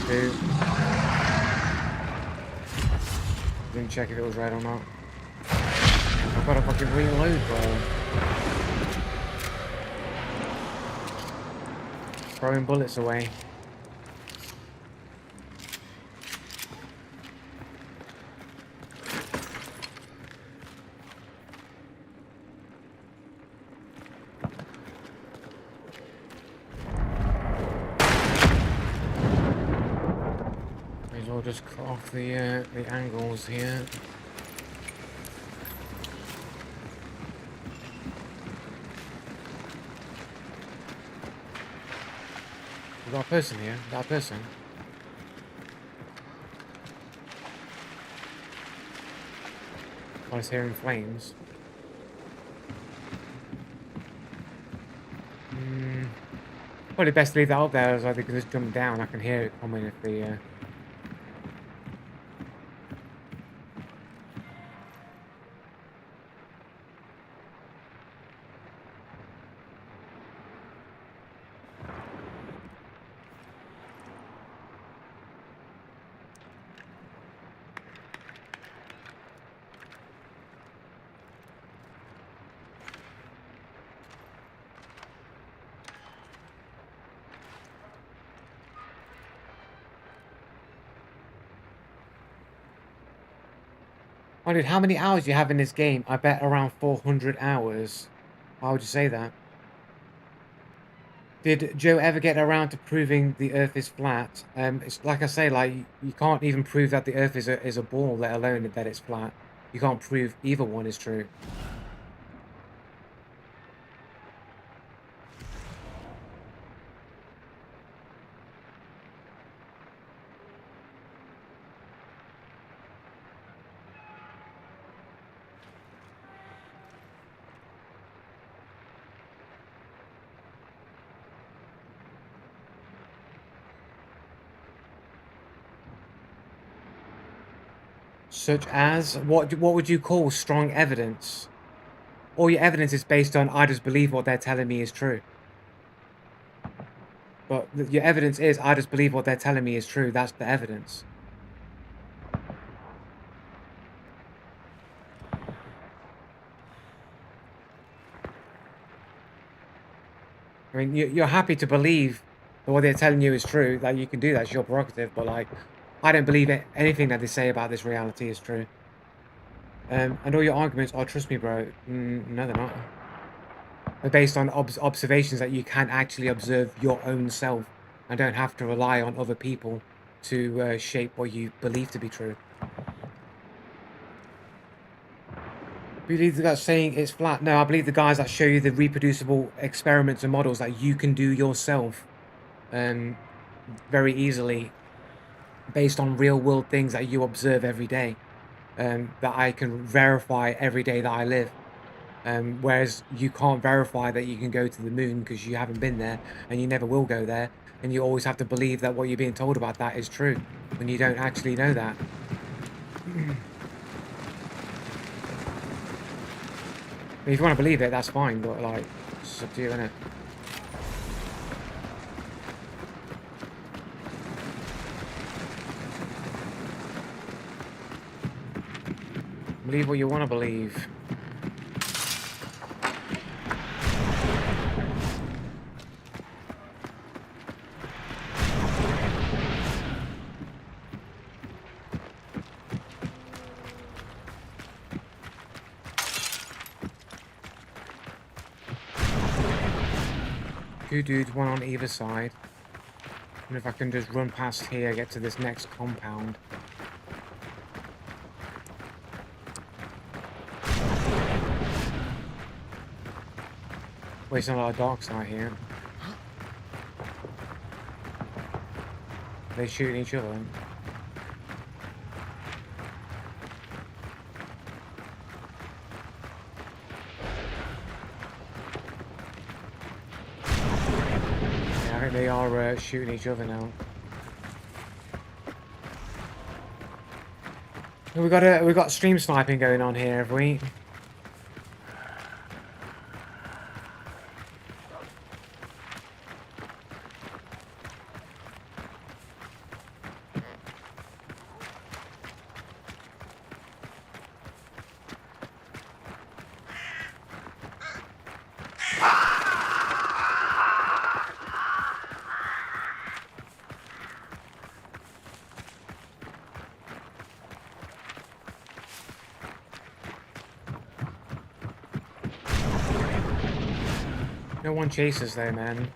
Do. Didn't check if it was red or not. I've got to fucking reload, bro. Throwing bullets away. I'll just cut off the angles here. We got a person here. Got a person. I was hearing flames. Probably best to leave that up there as I can just jump down. I can hear it coming if the Oh, dude, how many hours do you have in this game? I bet around 400 hours. Why would you say that? Did Joe ever get around to proving the Earth is flat? It's like I say, like you can't even prove that the Earth is a ball, let alone that it's flat. You can't prove either one is true. Such as what would you call strong evidence? All your evidence is based on I just believe what they're telling me is true. But your evidence is I just believe what they're telling me is true. That's the evidence. I mean, you're happy to believe that what they're telling you is true. Like you can do that, it's your prerogative. But like, I don't believe anything that they say about this reality is true. And all your arguments are, trust me, bro. No, they're not. They're based on observations that you can actually observe your own self and don't have to rely on other people to shape what you believe to be true. Believe the guys saying it's flat. No, I believe the guys that show you the reproducible experiments and models that you can do yourself very easily based on real world things that you observe every day that I can verify every day that I live. Whereas you can't verify that you can go to the moon because you haven't been there and you never will go there. And you always have to believe that what you're being told about that is true when you don't actually know that. I mean, if you want to believe it, that's fine, but like, it's up to you, innit? Believe what you want to believe. Two dudes, one on either side. And if I can just run past here, get to this next compound. Wasting a lot of dark side here. They shooting each other. Yeah, I think they are shooting each other now. We got stream sniping going on here, have we? No one chases though, man.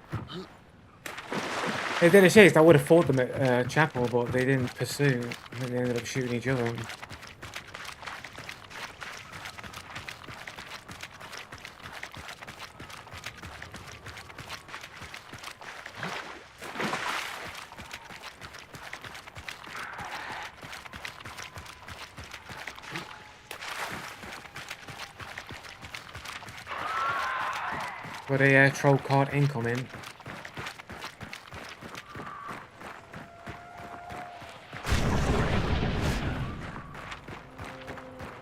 If they'd have chased, I would have fought them at Chapel, but they didn't pursue. I think they ended up shooting each other. Got a troll card incoming.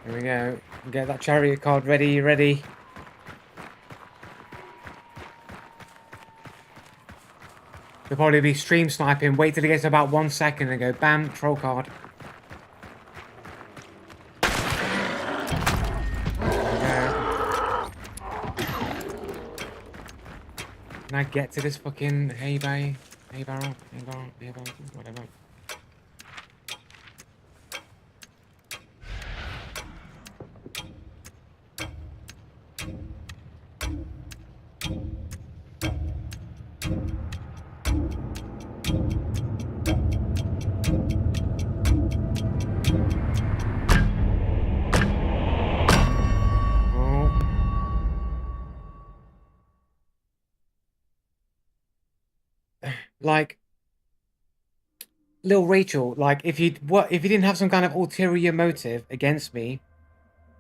Here we go. Get that chariot card ready, ready. They'll probably be stream sniping. Wait till it gets about 1 second and go bam, troll card. Can I get to this fucking hay barrel, whatever. Like, little Rachel, like, if you didn't have some kind of ulterior motive against me,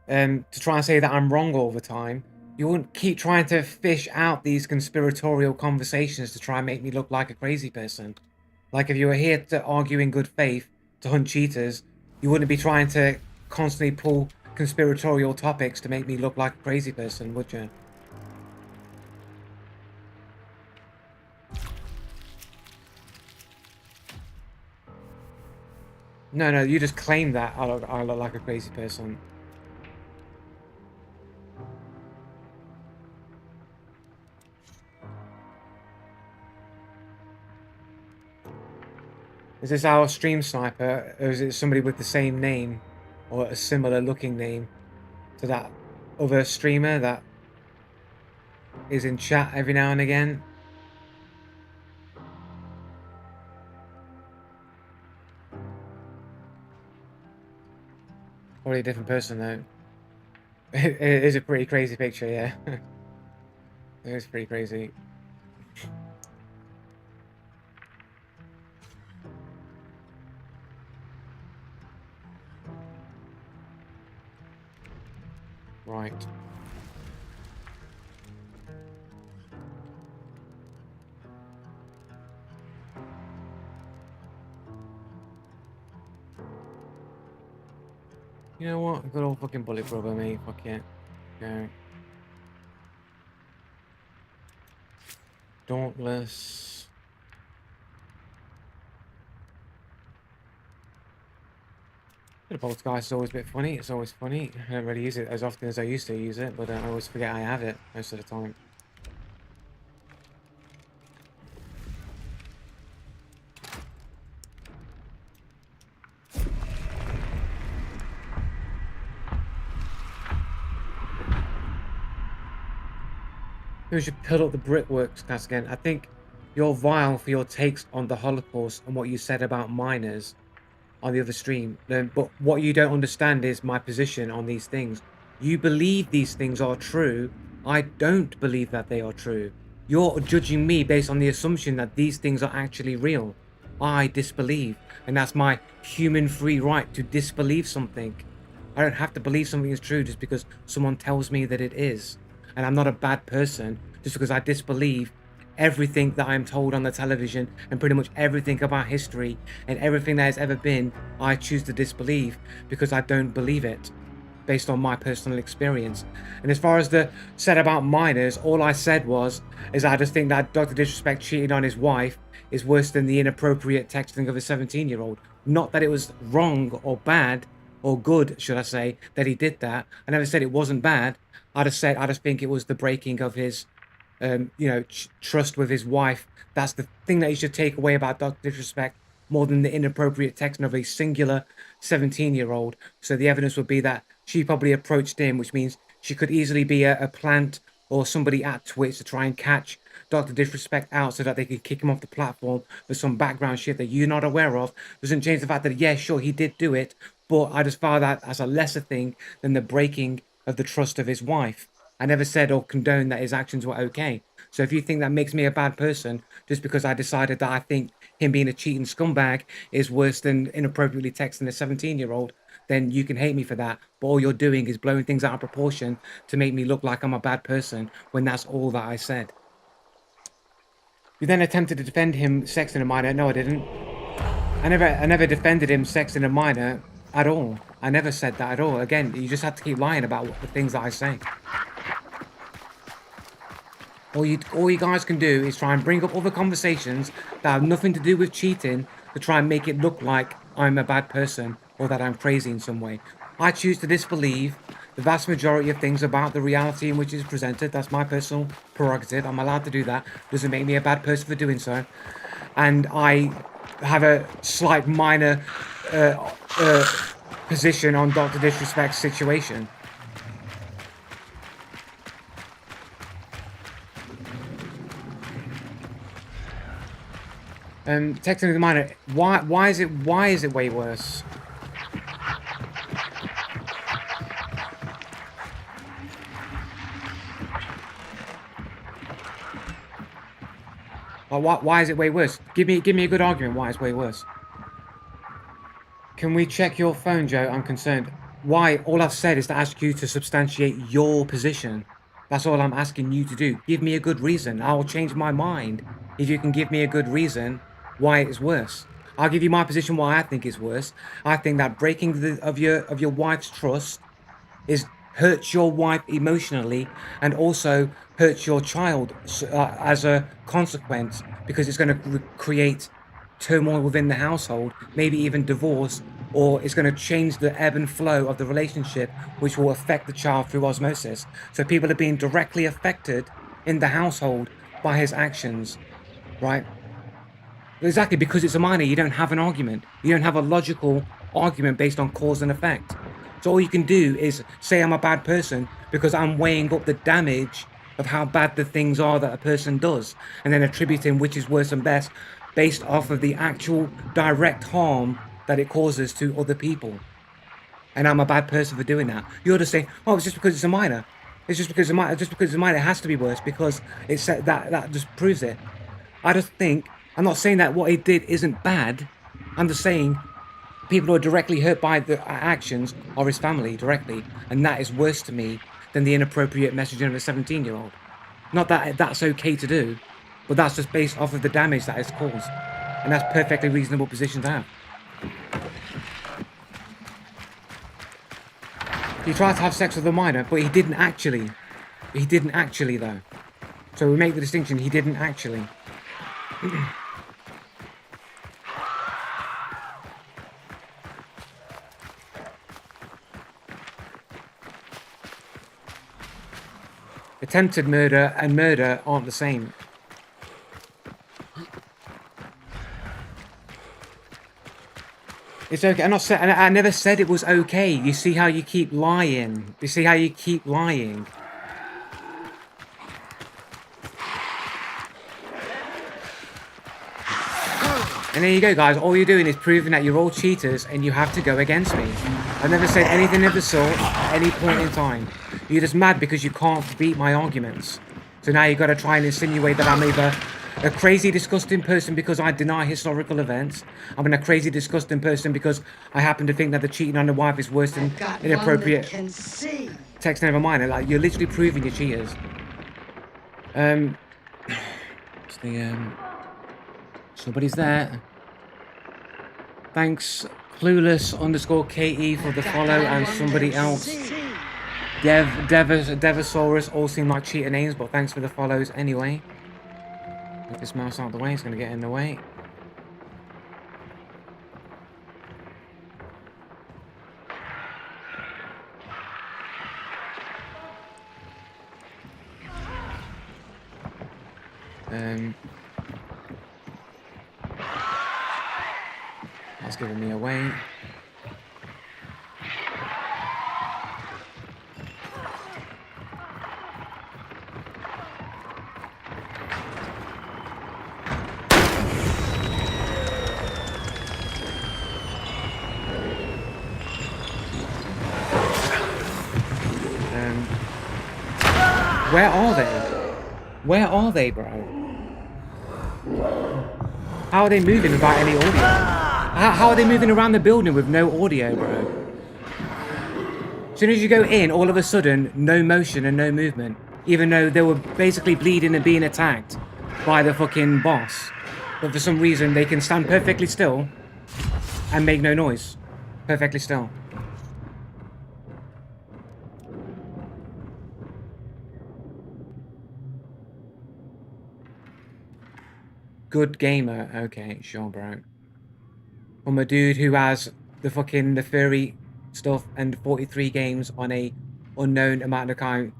to try and say that I'm wrong all the time, you wouldn't keep trying to fish out these conspiratorial conversations to try and make me look like a crazy person. Like, if you were here to argue in good faith to hunt cheaters, you wouldn't be trying to constantly pull conspiratorial topics to make me look like a crazy person, would you? No, no, you just claim that I look like a crazy person. Is this our stream sniper, or is it somebody with the same name, or a similar looking name to that other streamer that is in chat every now and again? Probably a different person though. It is a pretty crazy picture, yeah. It is pretty crazy. Right. You know what? Good old fucking bullet brother, mate. Fuck yeah. Go. Dauntless. The Poltergeist is always a bit funny. It's always funny. I don't really use it as often as I used to use it, but I always forget I have it most of the time. We should put up the brickworks task again. I think you're vile for your takes on the Holocaust and what you said about miners on the other stream. But what you don't understand is my position on these things. You believe these things are true. I don't believe that they are true. You're judging me based on the assumption that these things are actually real. I disbelieve, and that's my human free right to disbelieve something. I don't have to believe something is true just because someone tells me that it is. And I'm not a bad person just because I disbelieve everything that I'm told on the television and pretty much everything about history and everything that has ever been. I choose to disbelieve because I don't believe it based on my personal experience. And as far as the said about minors, all I said is I just think that Dr. Disrespect cheating on his wife is worse than the inappropriate texting of a 17-year-old. Not that it was wrong or bad or good, should I say, that he did that. I never said it wasn't bad. I just think it was the breaking of his trust with his wife. That's the thing that you should take away about Dr. Disrespect more than the inappropriate texting of a singular 17-year-old. So the evidence would be that she probably approached him, which means she could easily be a plant or somebody at Twitch to try and catch Dr. Disrespect out so that they could kick him off the platform with some background shit that you're not aware of. Doesn't change the fact that, yeah, sure, he did do it, but I just found that as a lesser thing than the breaking of the trust of his wife. I never said or condoned that his actions were okay. So if you think that makes me a bad person just because I decided that I think him being a cheating scumbag is worse than inappropriately texting a 17-year-old, then you can hate me for that. But all you're doing is blowing things out of proportion to make me look like I'm a bad person when that's all that I said. You then attempted to defend him sexting a minor. No, I didn't. I never defended him sexting a minor at all. I never said that at all. Again, you just have to keep lying about the things that I say. All you guys can do is try and bring up other conversations that have nothing to do with cheating to try and make it look like I'm a bad person or that I'm crazy in some way. I choose to disbelieve the vast majority of things about the reality in which it's presented. That's my personal prerogative. I'm allowed to do that. Doesn't make me a bad person for doing so. And I have a slight minor position on Dr. Disrespect's situation. Texting the minor. Why is it way worse? Why is it way worse? Give me a good argument why it's way worse. Can we check your phone, Joe? I'm concerned. Why? All I've said is to ask you to substantiate your position. That's all I'm asking you to do. Give me a good reason. I'll change my mind if you can give me a good reason why it's worse. I'll give you my position why I think it's worse. I think that breaking of your wife's trust is hurts your wife emotionally and also hurts your child as a consequence, because it's going to create turmoil within the household, maybe even divorce, or it's going to change the ebb and flow of the relationship, which will affect the child through osmosis. So people are being directly affected in the household by his actions, right? Exactly, because it's a minor, you don't have an argument. You don't have a logical argument based on cause and effect. So all you can do is say I'm a bad person because I'm weighing up the damage of how bad the things are that a person does, and then attributing which is worse and best based off of the actual direct harm that it causes to other people. And I'm a bad person for doing that. You're just saying, oh, it's just because it's a minor. It's just because it's a minor. Just because it's a minor, it has to be worse because it's that just proves it. I just think, I'm not saying that what he did isn't bad. I'm just saying people who are directly hurt by the actions are his family directly, and that is worse to me than the inappropriate messaging of a 17-year-old. Not that that's okay to do, but that's just based off of the damage that it's caused, and that's perfectly reasonable position to have. He tried to have sex with a minor, but he didn't actually. He didn't actually, though. So we make the distinction, he didn't actually. Attempted murder and murder aren't the same. It's okay. I'm not saying. I never said it was okay. You see how you keep lying. You see how you keep lying. And there you go, guys. All you're doing is proving that you're all cheaters and you have to go against me. I've never said anything of the sort at any point in time. You're just mad because you can't beat my arguments. So now you've got to try and insinuate that I'm either a crazy, disgusting person because I deny historical events. I'm a crazy, disgusting person because I happen to think that the cheating on the wife is worse than inappropriate texting of a minor. Like, you're literally proving you're cheaters. It's the somebody's there. Thanks, Clueless_KE for the follow, and somebody else. Devosaurus all seem like cheater names, but thanks for the follows anyway. Get this mouse out of the way, it's going to get in the way. That's giving me away. Where are they? Where are they, bro? How are they moving without any audio? How are they moving around the building with no audio, bro? As soon as you go in, all of a sudden, no motion and no movement. Even though they were basically bleeding and being attacked by the fucking boss. But for some reason, they can stand perfectly still and make no noise. Perfectly still. Good gamer. Okay, sure, bro. From a dude who has the furry stuff and 43 games on a unknown amount of time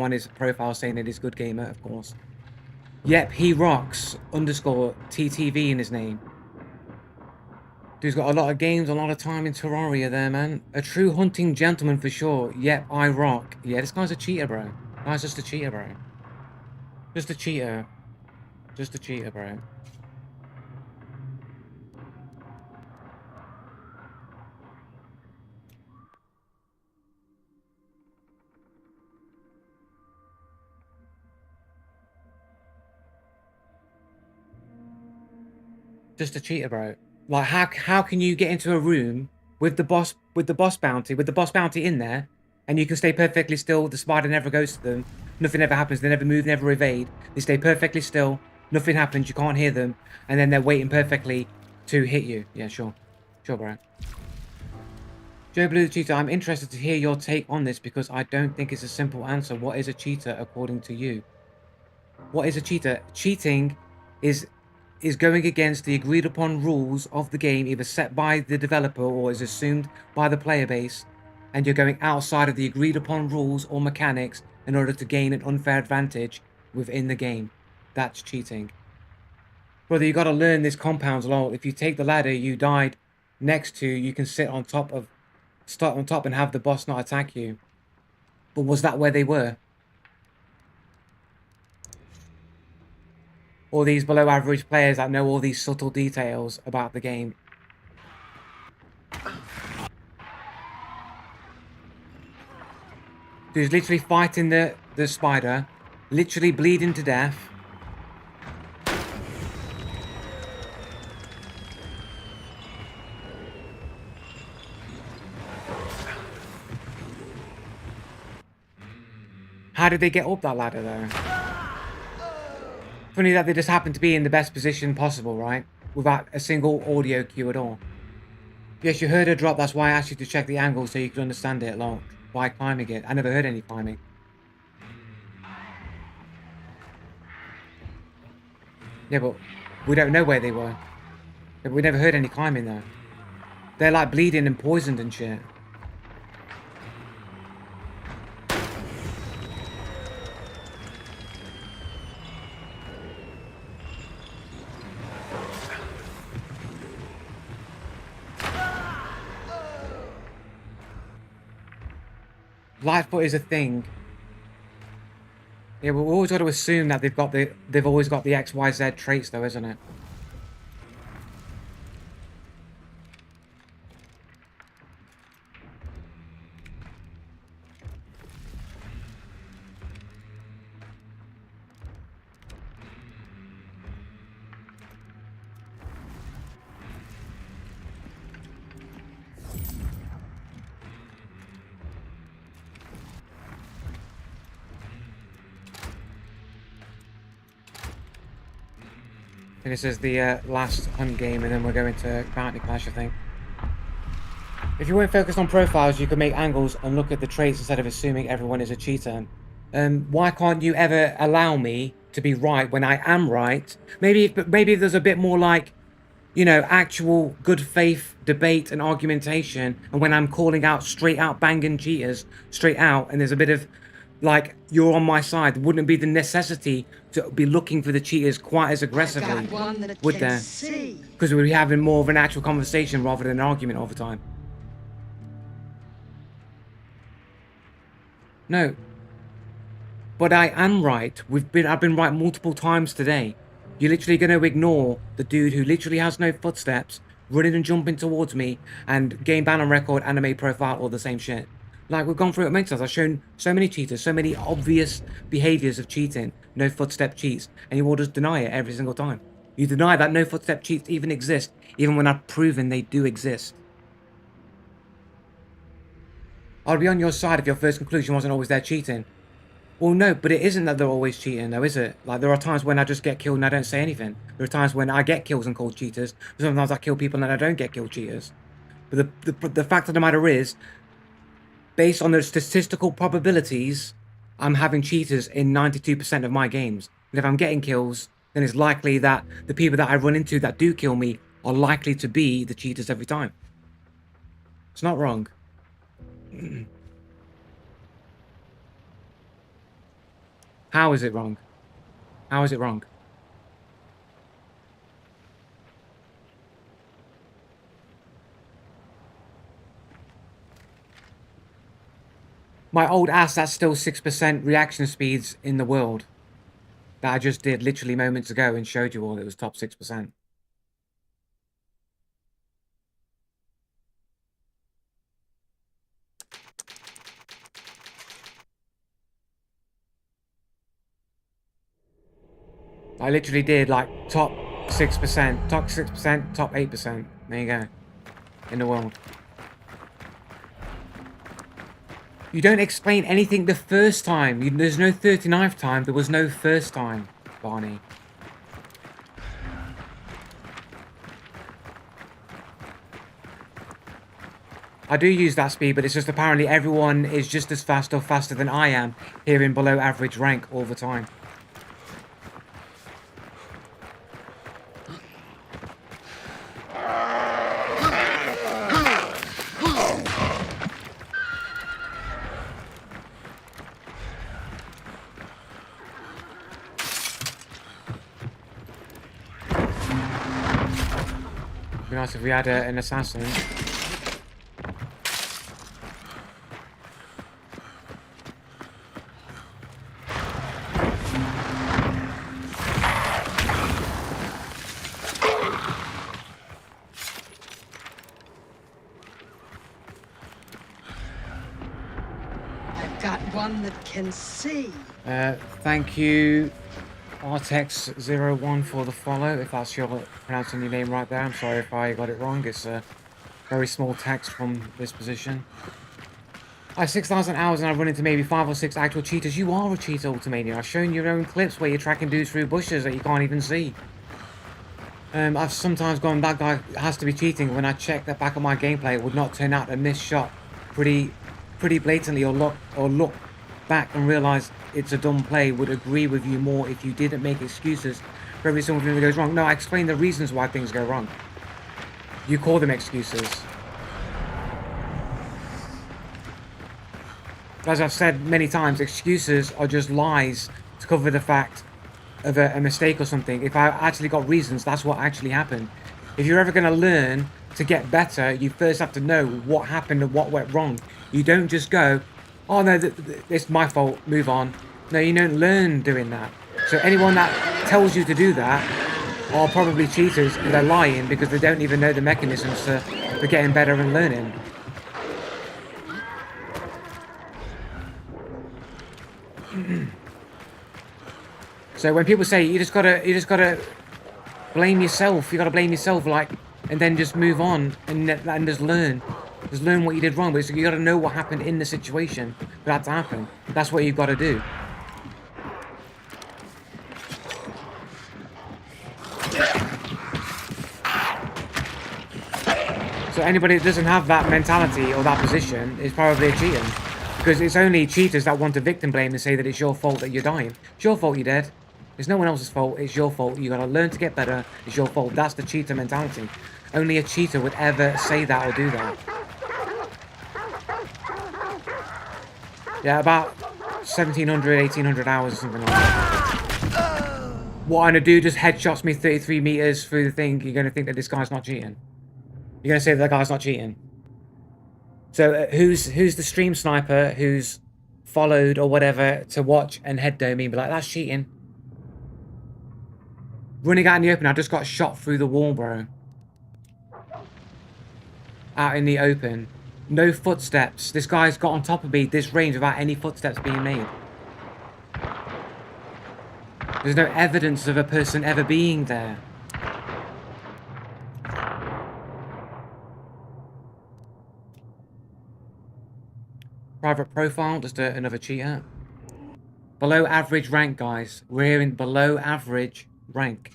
on his profile saying that he's good gamer, of course. Yep, he rocks _TTV in his name. Dude's got a lot of games, a lot of time in Terraria there, man. A true hunting gentleman for sure. Yep, I rock. Yeah, this guy's a cheater, bro. Guy's just a cheater, bro. Just a cheater. Just a cheater, bro. Just a cheater, bro. Like, how can you get into a room with the boss bounty in there, and you can stay perfectly still? The spider never goes to them. Nothing ever happens. They never move, never evade. They stay perfectly still. Nothing happens. You can't hear them, and then they're waiting perfectly to hit you. Yeah, sure, bro. Joe Blue the Cheater, I'm interested to hear your take on this because I don't think it's a simple answer. What is a cheater according to you? What is a cheater? Cheating is going against the agreed upon rules of the game, either set by the developer or is assumed by the player base, and you're going outside of the agreed upon rules or mechanics in order to gain an unfair advantage within the game. That's cheating. Brother, you gotta learn this compounds law. If you take the ladder you died next to, you can start on top and have the boss not attack you. But was that where they were? Or these below average players that know all these subtle details about the game? Dude's literally fighting the spider, literally bleeding to death. How did they get up that ladder though? Funny that they just happened to be in the best position possible, right? Without a single audio cue at all. Yes, you heard her drop, that's why I asked you to check the angle so you could understand it along by climbing it. I never heard any climbing. Yeah, but we don't know where they were. Yeah, we never heard any climbing though. They're like bleeding and poisoned and shit. Lightfoot is a thing. Yeah, but we always got to assume that they've always got the XYZ traits though, isn't it? And this is the last hunt game, and then we're going to Bounty Clash, I think. If you weren't focused on profiles, you could make angles and look at the traits instead of assuming everyone is a cheater. Why can't you ever allow me to be right when I am right? Maybe if there's a bit more like, you know, actual good faith debate and argumentation, and when I'm calling out straight out banging cheaters, straight out, and there's a bit of like, you're on my side, wouldn't be the necessity to be looking for the cheaters quite as aggressively, would there? Because we'd be having more of an actual conversation rather than an argument all the time. No. But I am right. I've been right multiple times today. You're literally going to ignore the dude who literally has no footsteps, running and jumping towards me, and game ban on record, anime profile, all the same shit. Like, we've gone through it many times. I've shown so many cheaters, so many obvious behaviors of cheating, no footstep cheats, and you all just deny it every single time. You deny that no footstep cheats even exist, even when I've proven they do exist. I'll be on your side if your first conclusion wasn't always there cheating. Well, no, but it isn't that they're always cheating, though, is it? Like, there are times when I just get killed and I don't say anything. There are times when I get kills and called cheaters. Sometimes I kill people and I don't get killed cheaters. But the fact of the matter is, based on the statistical probabilities, I'm having cheaters in 92% of my games. And if I'm getting kills, then it's likely that the people that I run into that do kill me are likely to be the cheaters every time. It's not wrong. How is it wrong? How is it wrong? My old ass, that's still 6% reaction speeds in the world. That I just did literally moments ago and showed you all it was top 6%. I literally did like top 6%, top 6%, top 8%. There you go. In the world. You don't explain anything the first time. There's no 39th time. There was no first time, Barney. I do use that speed, but it's just apparently everyone is just as fast or faster than I am here in below average rank all the time. It'd be nice if we had an assassin. I've got one that can see. Thank you, Artex01 for the follow, if that's your pronouncing your name right there. I'm sorry if I got it wrong. It's a very small text from this position. I have 6,000 hours and I've run into maybe 5 or 6 actual cheaters. You are a cheater, Ultimania. I've shown your own clips where you're tracking dudes through bushes that you can't even see. I've sometimes gone, that guy has to be cheating. When I check the back of my gameplay, it would not turn out a missed shot pretty blatantly, or look back and realize it's a dumb play. Would agree with you more if you didn't make excuses for every single thing that goes wrong. No, I explain the reasons why things go wrong. You call them excuses. As I've said many times, excuses are just lies to cover the fact of a mistake or something. If I actually got reasons, that's what actually happened. If you're ever going to learn to get better, you first have to know what happened and what went wrong. You don't just go, oh no, it's my fault, move on. No, you don't learn doing that. So anyone that tells you to do that are probably cheaters, and they're lying because they don't even know the mechanisms for getting better and learning. So when people say you just gotta blame yourself, you gotta blame yourself, like, and then just move on and just learn what you did wrong. But you gotta know what happened in the situation for that to happen. That's what you've got to do. So anybody that doesn't have that mentality or that position is probably a cheater. Because it's only cheaters that want to victim blame and say that it's your fault that you're dying. It's your fault you're dead. It's no one else's fault. It's your fault. You gotta learn to get better. It's your fault. That's the cheater mentality. Only a cheater would ever say that or do that. Yeah, about 1,700, 1,800 hours or something like that. What I'm gonna do, just headshots me 33 meters through the thing. You're gonna think that this guy's not cheating. You're gonna say that guy's not cheating. So who's the stream sniper who's followed or whatever to watch and head dome me and be like, that's cheating. Running out in the open, I just got shot through the wall, bro. Out in the open. No footsteps. This guy's got on top of me this range without any footsteps being made. There's no evidence of a person ever being there. Private profile, just another cheater. Below average rank, guys. We're in below average rank.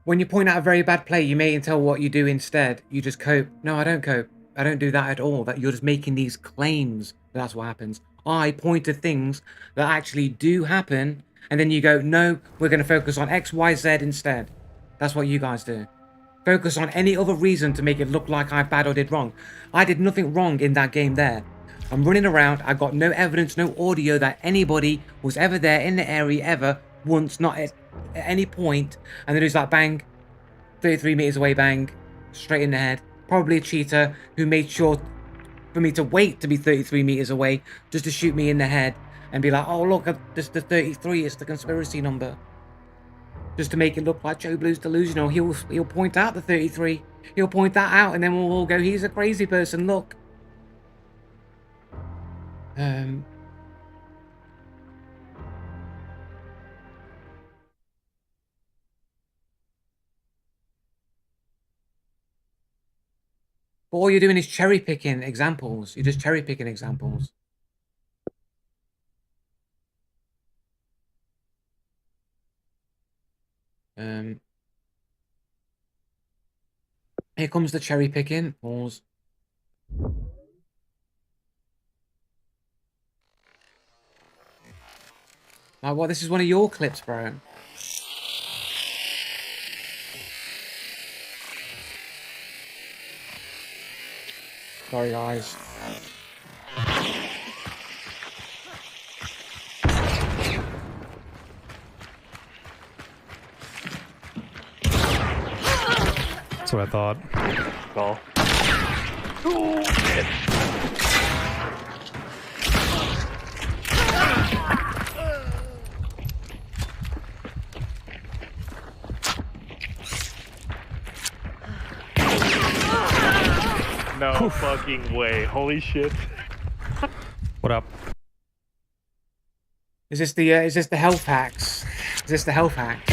When you point out a very bad play, you may tell what you do instead. You just cope. No, I don't cope. I don't do that at all. That you're just making these claims. That's what happens. I point to things that actually do happen, and then you go, no, we're going to focus on X, Y, Z instead. That's what you guys do. Focus on any other reason to make it look like I bad or did wrong. I did nothing wrong in that game there. I'm running around. I got no evidence, no audio that anybody was ever there in the area ever once, not at any point. And then it's like bang, 33 meters away, bang, straight in the head. Probably a cheater who made sure for me to wait to be 33 meters away just to shoot me in the head and be like, oh look, this the 33 is the conspiracy number. Just to make it look like Joe Blue's delusional. He'll point out the 33. He'll point that out and then we'll all go, he's a crazy person, look. Um. But all you're doing is cherry picking examples. You're just cherry picking examples. Here comes the cherry picking. Pause. Like, what? This is one of your clips, bro. Sorry, guys. That's what I thought. Goal. No fucking way. Holy shit. What up? Is this the health hacks? Is this the health hacks?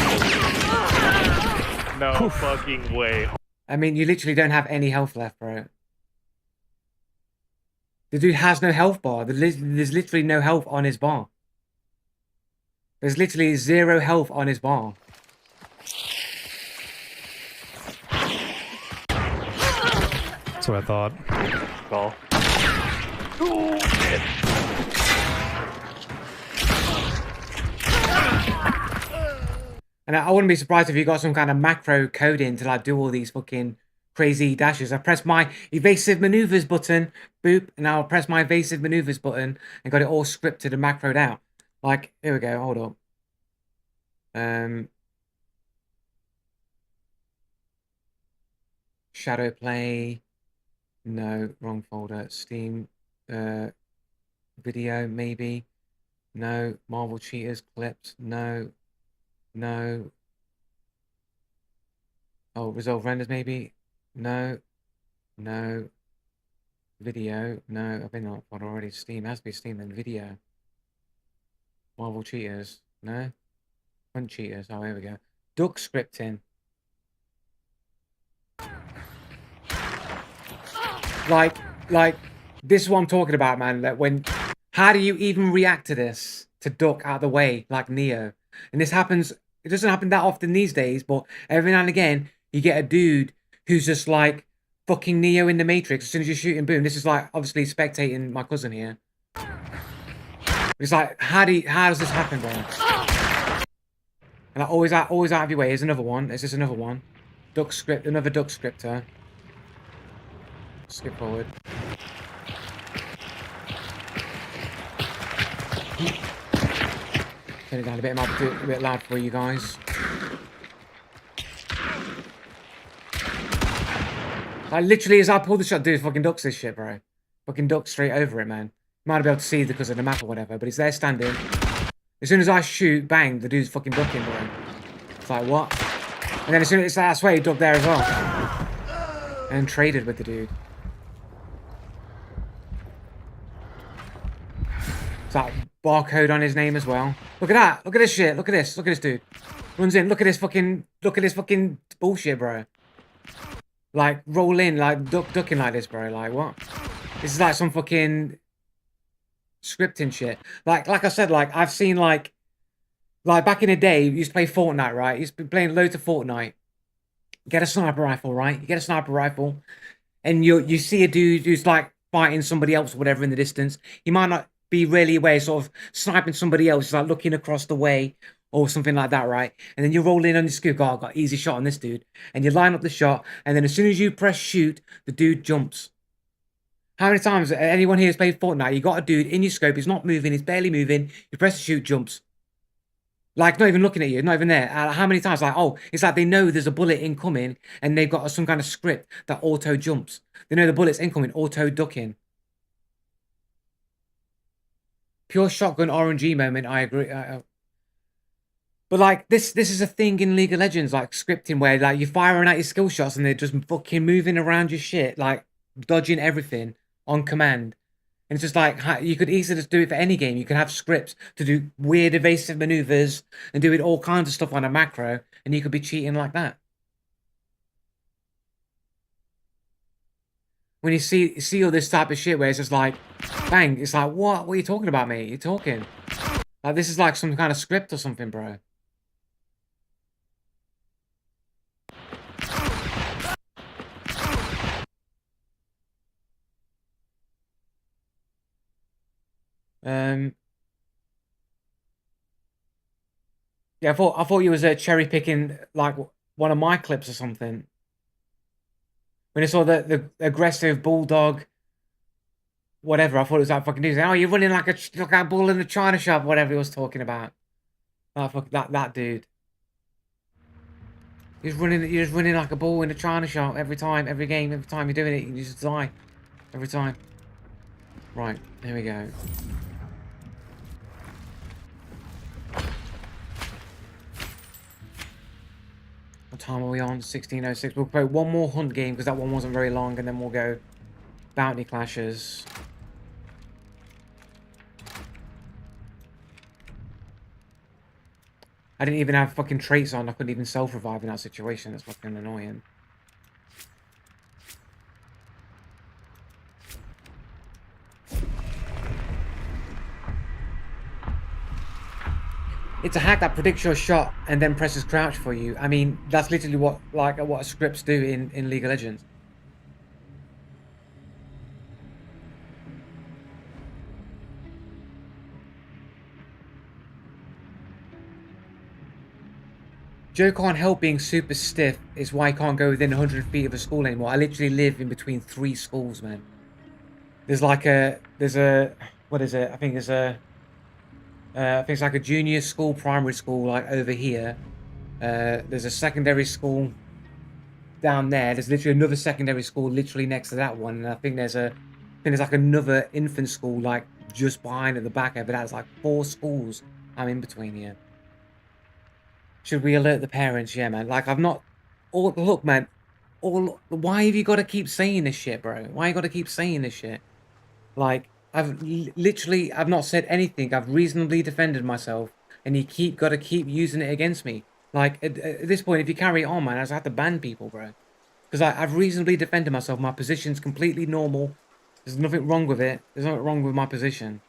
No fucking way. I mean, you literally don't have any health left, bro. The dude has no health bar. There's literally no health on his bar. There's literally 0 health on his bar. That's what I thought. Goal. And I wouldn't be surprised if you got some kind of macro coding to like do all these fucking crazy dashes. I press my evasive maneuvers button, boop, and I'll press my evasive maneuvers button and got it all scripted and macroed out. Like, here we go, hold up. Shadow play. No, wrong folder. Steam video, maybe. No. Marvel cheaters clips. No. No. Oh, resolve renders, maybe. No. No. Video. No, I've been on that already. Steam. It has to be Steam then. Video. Marvel cheaters. No. Hunt cheaters. Oh, here we go. Duck scripting. Like, this is what I'm talking about, man. That how do you even react to this? To duck out of the way, like Neo. And this happens, it doesn't happen that often these days, but every now and again, you get a dude who's just like fucking Neo in the Matrix. As soon as you shoot him, boom. This is like, obviously spectating my cousin here. It's like, how does this happen, bro? And like, always out of your way. Here's another one. There's just another one. Duck script, another duck scripter. Skip forward. Turn it down a bit, might do it a bit loud for you guys. Like, literally, as I pull the shot, dude, fucking ducks this shit, bro. Fucking ducks straight over it, man. You might be able to see because of the map or whatever, but he's there standing. As soon as I shoot, bang, the dude's fucking ducking, bro. It's like, what? And then as soon as it's like, I swear he ducked there as well. And traded with the dude. It's like barcode on his name as well. Look at that. Look at this shit. Look at this. Look at this dude. Runs in. Look at this fucking bullshit, bro. Like, roll in, like, ducking like this, bro. Like, what? This is like some fucking scripting shit. Like I said, like, I've seen, like back in the day, you used to play Fortnite, right? You used to be playing loads of Fortnite. Get a sniper rifle, right? You get a sniper rifle, and you see a dude who's, like, fighting somebody else or whatever in the distance. He might not be really aware, sort of sniping somebody else, like looking across the way or something like that, right? And then you roll in on your scoop. Oh, I got easy shot on this dude. And you line up the shot, and then as soon as you press shoot, the dude jumps. How many times anyone here has played Fortnite? You got a dude in your scope, he's not moving, he's barely moving. You press the shoot, jumps. Like, not even looking at you, not even there. How many times? Like, oh, it's like they know there's a bullet incoming, and they've got some kind of script that auto jumps. They know the bullet's incoming, auto ducking. Pure shotgun RNG moment, I agree. But, like, this is a thing in League of Legends, like, scripting, where, like, you're firing out your skill shots and they're just fucking moving around your shit, like, dodging everything on command. And it's just like, you could easily just do it for any game. You could have scripts to do weird evasive maneuvers and doing all kinds of stuff on a macro, and you could be cheating like that. When you see all this type of shit where it's just like, bang, it's like, what? What are you talking about, mate? You're talking. Like, this is like some kind of script or something, bro. Yeah, I thought you was cherry picking like one of my clips or something. When I saw the aggressive bulldog, whatever, I thought it was like fucking news. Oh, you're running like a bull in a china shop, whatever he was talking about. That dude. You're just running like a bull in a china shop every time, every game, every time you're doing it, you just die. Every time. Right, there we go. What time are we on? 16:06. We'll play one more hunt game because that one wasn't very long, and then we'll go bounty clashes. I didn't even have fucking traits on. I couldn't even self-revive in that situation. That's fucking annoying. It's a hack that predicts your shot and then presses crouch for you. I mean, that's literally what scripts do in League of Legends. Joe can't help being super stiff. Is why I can't go within 100 feet of a school anymore. I literally live in between 3 schools, man. There's like what is it? I think it's like a junior school, primary school, like over here. There's a secondary school down there. There's literally another secondary school literally next to that one, and I think there's like another infant school like just behind at the back of it. That's like 4 schools I'm in between here. Should we alert the parents? Yeah, man. Like, I've not... Look, man. Why have you got to keep saying this shit, bro? Why you got to keep saying this shit? Like, I've not said anything. I've reasonably defended myself. And you got to keep using it against me. Like, at this point, if you carry it on, man, I just have to ban people, bro. Because I've reasonably defended myself. My position's completely normal. There's nothing wrong with it. There's nothing wrong with my position.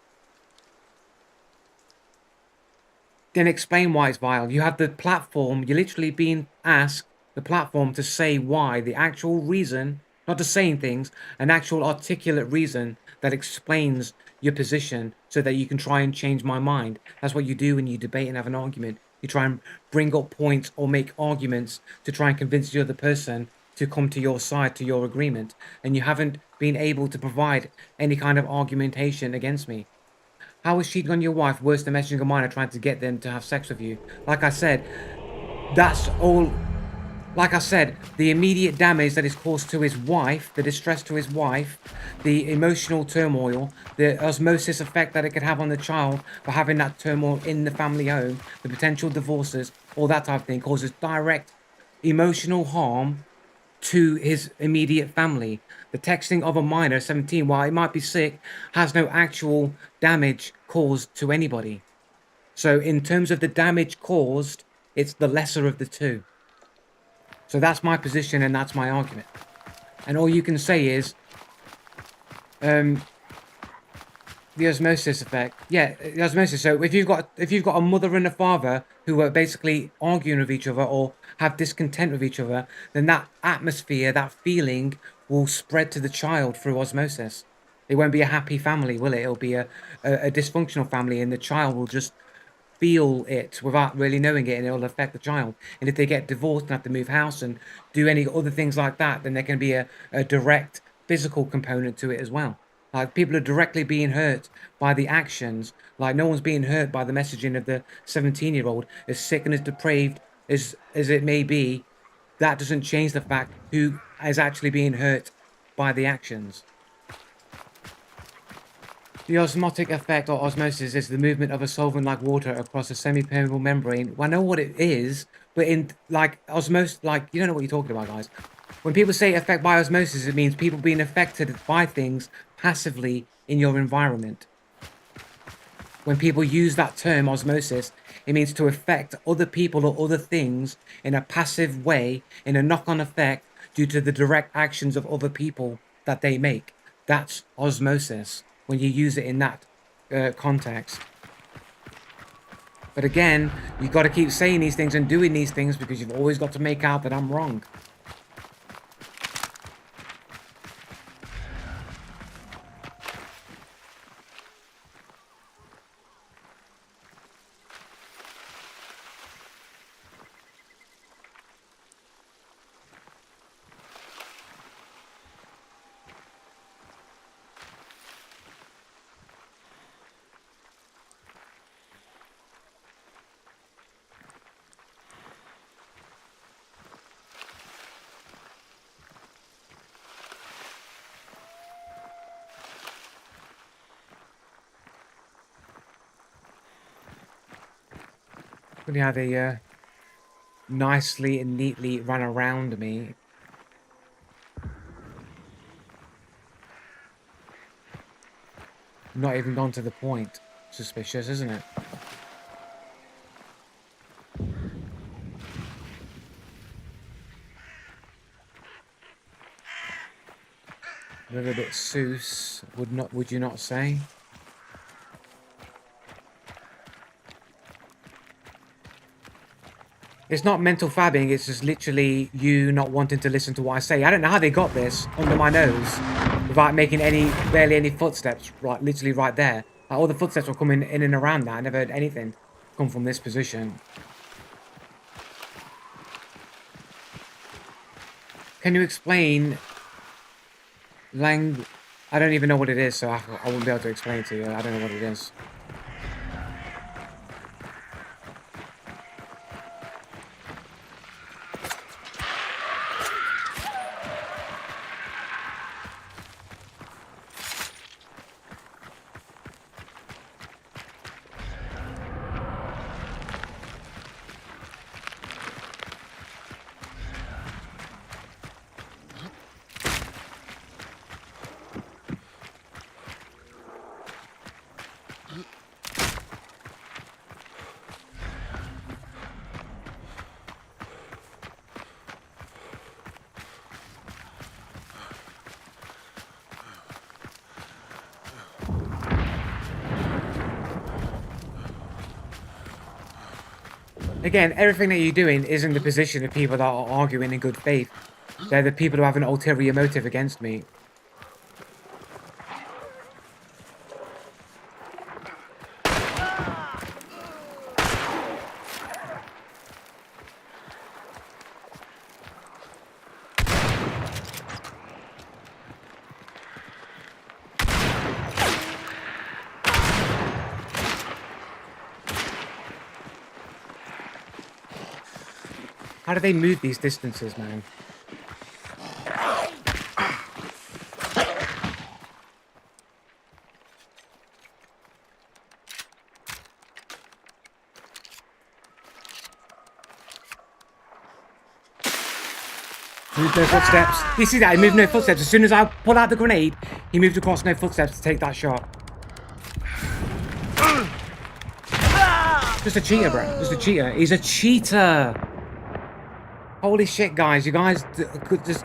Then explain why it's vile. You have the platform, you're literally being asked the platform to say why, the actual reason, not just saying things, an actual articulate reason that explains your position so that you can try and change my mind. That's what you do when you debate and have an argument. You try and bring up points or make arguments to try and convince the other person to come to your side, to your agreement. And you haven't been able to provide any kind of argumentation against me. How is cheating on your wife worse than messaging a minor trying to get them to have sex with you? Like I said, that's all... Like I said, the immediate damage that is caused to his wife, the distress to his wife, the emotional turmoil, the osmosis effect that it could have on the child for having that turmoil in the family home, the potential divorces, all that type of thing causes direct emotional harm to his immediate family. The texting of a minor, 17, while it might be sick, has no actual damage caused to anybody. So in terms of the damage caused, it's the lesser of the two. So that's my position and that's my argument. And all you can say is, the osmosis effect. Yeah, the osmosis. So if you've got a mother and a father who are basically arguing with each other or have discontent with each other, then that atmosphere, that feeling will spread to the child through osmosis. It won't be a happy family, will it? It'll be a dysfunctional family, and the child will just feel it without really knowing it, and it'll affect the child. And if they get divorced and have to move house and do any other things like that, then there can be a direct physical component to it as well. Like, people are directly being hurt by the actions. Like, no one's being hurt by the messaging of the 17-year-old. As sick and as depraved as it may be, that doesn't change the fact who is actually being hurt by the actions. The osmotic effect or osmosis is the movement of a solvent like water across a semi-permeable membrane. Well, I know what it is, but in like osmosis, like, you don't know what you're talking about, guys. When people say affect by osmosis, it means people being affected by things passively in your environment. When people use that term osmosis, it means to affect other people or other things in a passive way, in a knock-on effect due to the direct actions of other people that they make. That's osmosis when you use it in that context. But again, you've got to keep saying these things and doing these things because you've always got to make out that I'm wrong. Funny how they nicely and neatly ran around me. Not even gone to the point. Suspicious, isn't it? A little bit Seuss, would you not say? It's not mental fabbing, it's just literally you not wanting to listen to what I say. I don't know how they got this under my nose without making barely any footsteps, right, literally right there. Like, all the footsteps were coming in and around that. I never heard anything come from this position. Can you explain I don't even know what it is, so I wouldn't be able to explain it to you. I don't know what it is. Again, everything that you're doing is in the position of people that are arguing in good faith. They're the people who have an ulterior motive against me. How do they move these distances, man? Moved no footsteps. You see that? He moved no footsteps. As soon as I pull out the grenade, he moved across no footsteps to take that shot. Just a cheater, bro. Just a cheater. He's a cheater. Holy shit, guys. You guys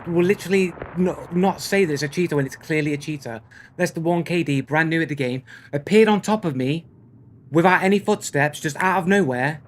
will literally not say that it's a cheater when it's clearly a cheater. That's the 1KD, brand new at the game. Appeared on top of me without any footsteps, just out of nowhere.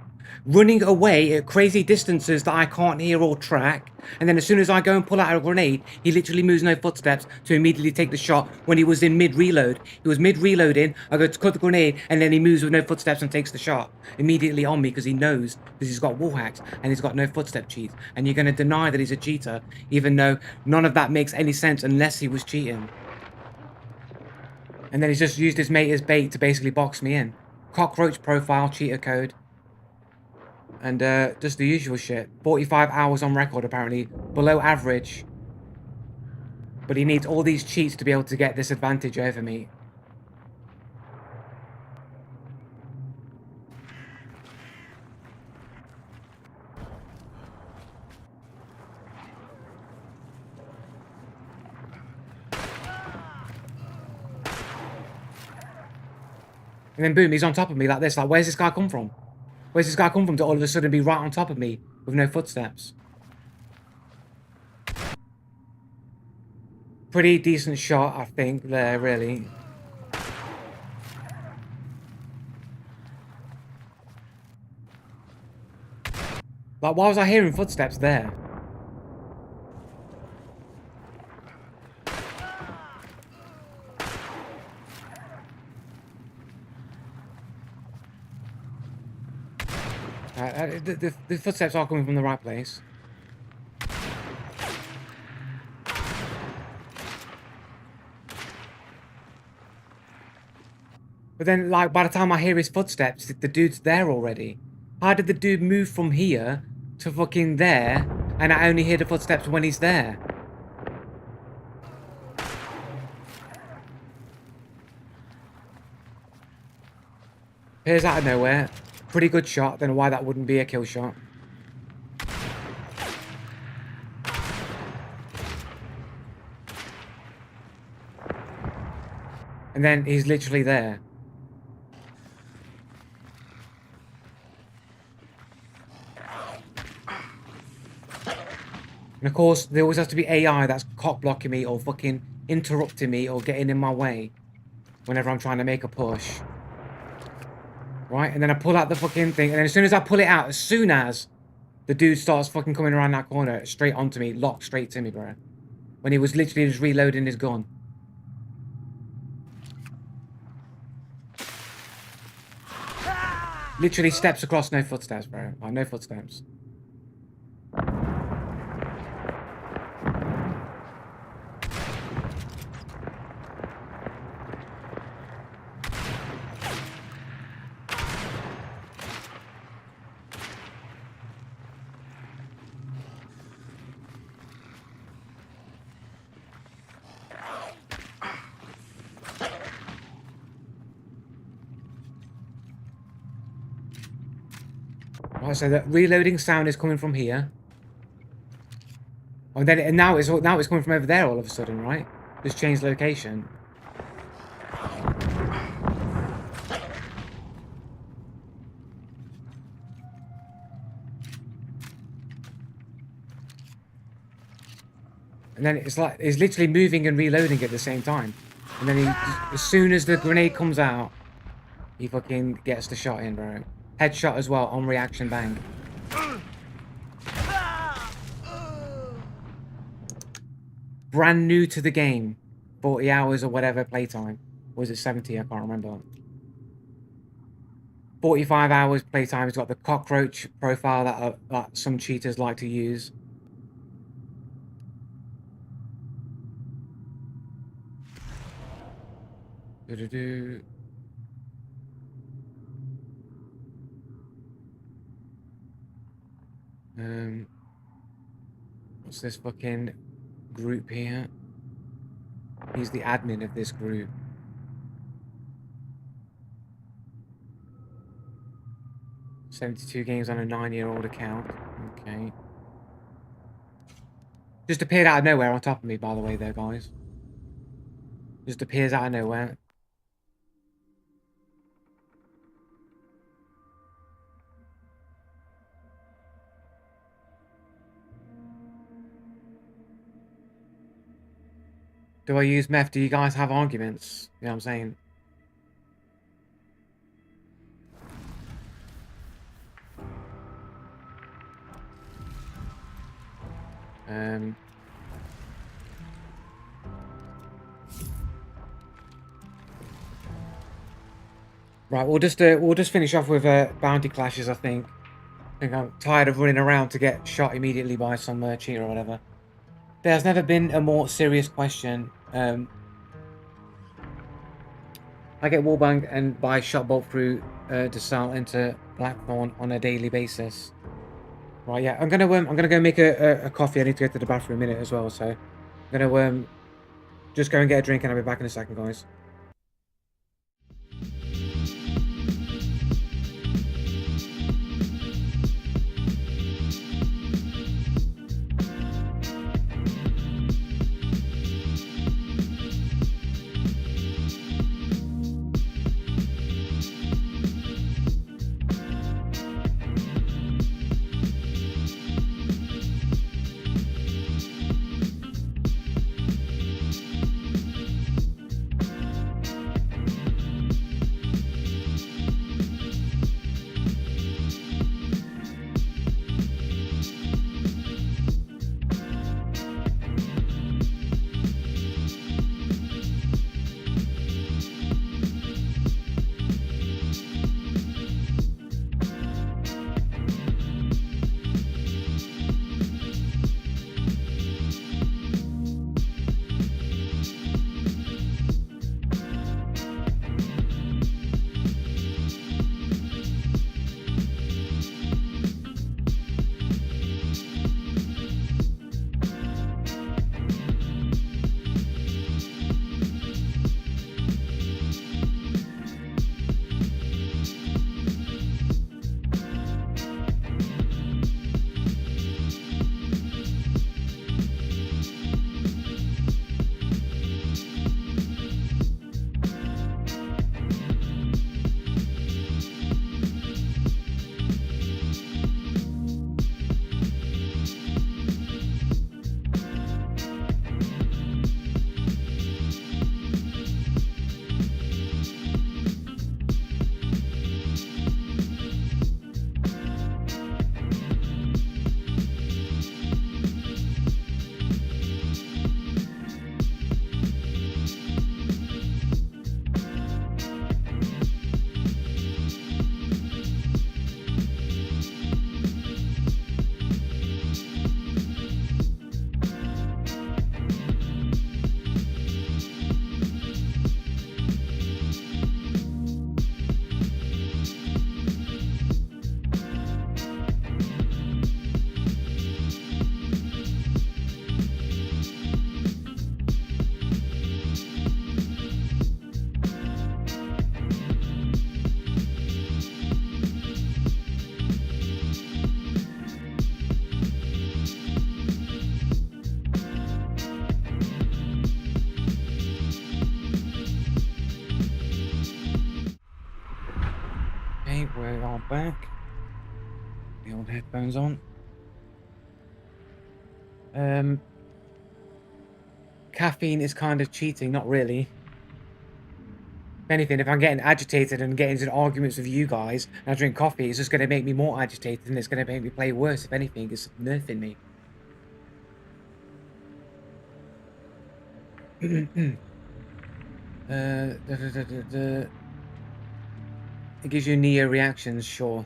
Running away at crazy distances that I can't hear or track. And then as soon as I go and pull out a grenade, he literally moves no footsteps to immediately take the shot when he was in mid-reload. He was mid-reloading, I go to cut the grenade, and then he moves with no footsteps and takes the shot. Immediately on me because he knows, because he's got wall hacks and he's got no footstep cheats. And you're going to deny that he's a cheater, even though none of that makes any sense unless he was cheating. And then he's just used his mate as bait to basically box me in. Cockroach profile, cheater code. And just the usual shit. 45 hours on record, apparently. Below average. But he needs all these cheats to be able to get this advantage over me. And then boom, he's on top of me like this. Like, where's this guy come from? Where's this guy come from to all of a sudden be right on top of me with no footsteps? Pretty decent shot, I think, there, really. Like, why was I hearing footsteps there? The footsteps are coming from the right place. But then, like, by the time I hear his footsteps, the dude's there already. How did the dude move from here to fucking there, and I only hear the footsteps when he's there? Appears out of nowhere. Pretty good shot. Don't know why that wouldn't be a kill shot. And then he's literally there. And of course, there always has to be AI that's cock blocking me or fucking interrupting me or getting in my way whenever I'm trying to make a push. Right? And then I pull out the fucking thing, and then as soon as I pull it out, as soon as the dude starts fucking coming around that corner, straight onto me, locked straight to me, bro. When he was literally just reloading his gun. Literally steps across, no footsteps, bro. Like, no footsteps. Right, so the reloading sound is coming from here. Oh, and now it's coming from over there all of a sudden, right? Just changed location. And then it's like it's literally moving and reloading at the same time. And then he, as soon as the grenade comes out, he fucking gets the shot in, bro. Headshot as well, on reaction, bang. Brand new to the game. 40 hours or whatever playtime. Or was it 70? I can't remember. 45 hours playtime. It's got the cockroach profile that some cheaters like to use. Do-do-do. What's this fucking group here? He's the admin of this group. "72 games on a 9-year-old account." Okay. Just appeared out of nowhere on top of me, by the way, there, guys. Just appears out of nowhere. Do I use meth? Do you guys have arguments? You know what I'm saying? Right, we'll just finish off with bounty clashes. I think I'm tired of running around to get shot immediately by some cheater or whatever. There's never been a more serious question. I get wallbanged and buy shot bolt through to sell into Blackthorn on a daily basis. Right, yeah, I'm gonna go make a coffee. I need to go to the bathroom in a minute as well, so I'm gonna just go and get a drink and I'll be back in a second, guys. We are back. The old headphones on. Caffeine is kind of cheating, not really. If anything, if I'm getting agitated and getting into arguments with you guys and I drink coffee, it's just going to make me more agitated and it's going to make me play worse. If anything, it's nerfing me. It gives you Neo reactions, sure.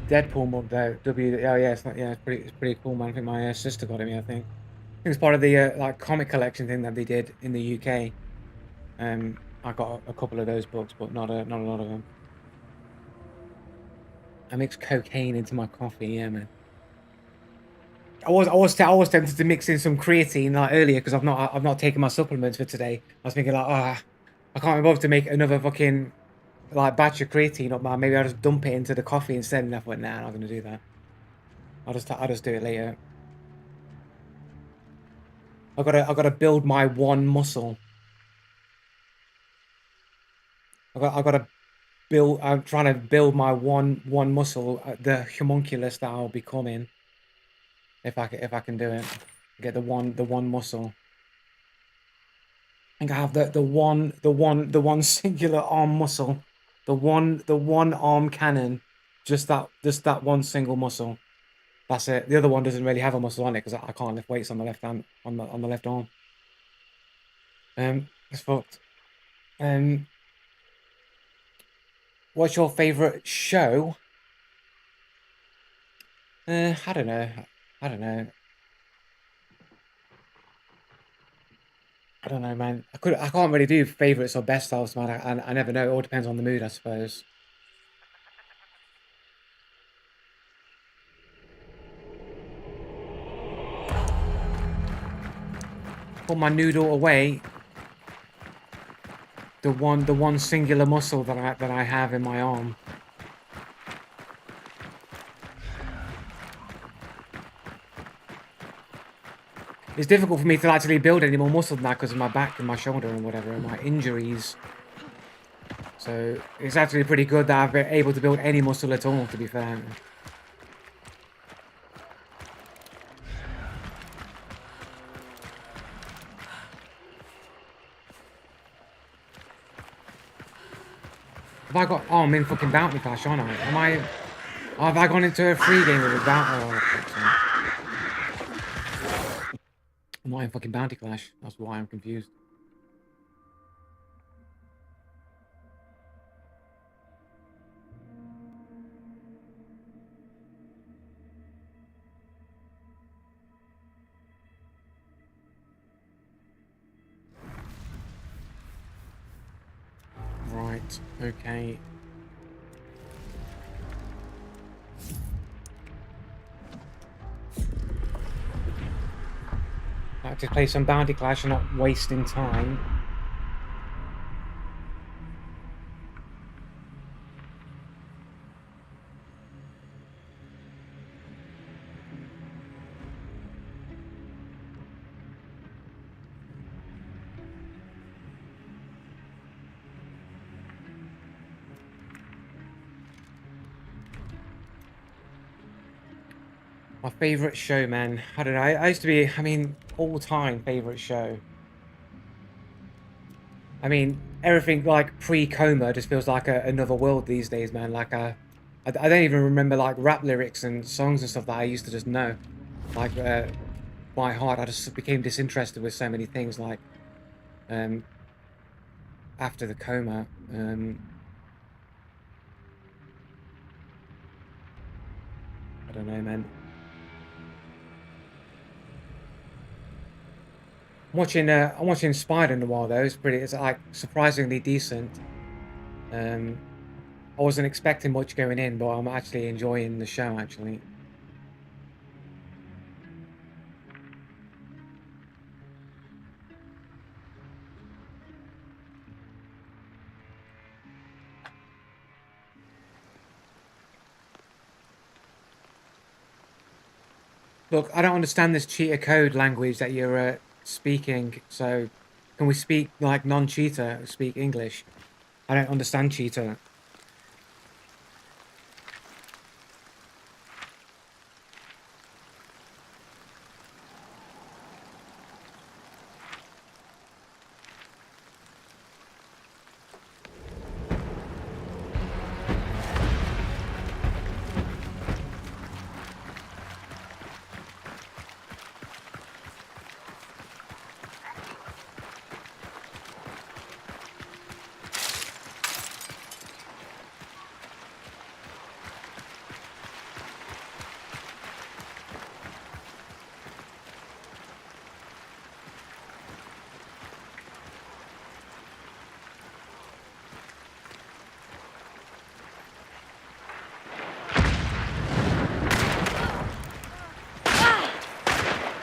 Deadpool mug though. Oh yeah, it's not, yeah, it's pretty cool, man. I think my sister got it me. I think it's part of the like comic collection thing that they did in the UK. I got a couple of those books, but not a lot of them. I mix cocaine into my coffee, yeah, man. I was tempted to mix in some creatine like earlier because I've not taken my supplements for today. I was thinking like, I can't be bothered to make another fucking like batch of creatine up, man. Maybe I'll just dump it into the coffee instead. And I thought, nah, I'm not gonna do that. I'll just do it later. I gotta build my one muscle. I gotta build. I'm trying to build my one muscle, the homunculus that I'll becoming. If I can do it, get the one muscle. I think I have the one singular arm muscle, the one arm cannon, just that one single muscle. That's it. The other one doesn't really have a muscle on it because I can't lift weights on the left hand on the left arm. It's fucked. What's your favorite show? I don't know. I don't know. I don't know, man. I can't really do favorites or best styles, man. I never know. It all depends on the mood, I suppose. Put my noodle away. The one singular muscle that I have in my arm. It's difficult for me to actually build any more muscle than that because of my back and my shoulder and whatever and my injuries. So it's actually pretty good that I've been able to build any muscle at all, to be fair. Have I got... Oh, I'm in fucking Bounty Clash, aren't I? Am I... Oh, have I gone into a free game with a Bounty... Oh, I'm not in fucking Bounty Clash. That's why I'm confused. Right, okay. I have to play some Bounty Clash and not wasting time. My favourite show, man. I don't know. I used to be, I mean, all-time favourite show. I mean, everything like pre-coma just feels like another world these days, man. Like, I don't even remember like rap lyrics and songs and stuff that I used to just know. Like, by heart, I just became disinterested with so many things. Like, after the coma, I don't know, man. I'm watching Spider in a while though. It's like surprisingly decent. I wasn't expecting much going in, but I'm actually enjoying the show actually. Look, I don't understand this cheater code language that you're speaking, so can we speak like non-cheater, speak English? I don't understand cheater.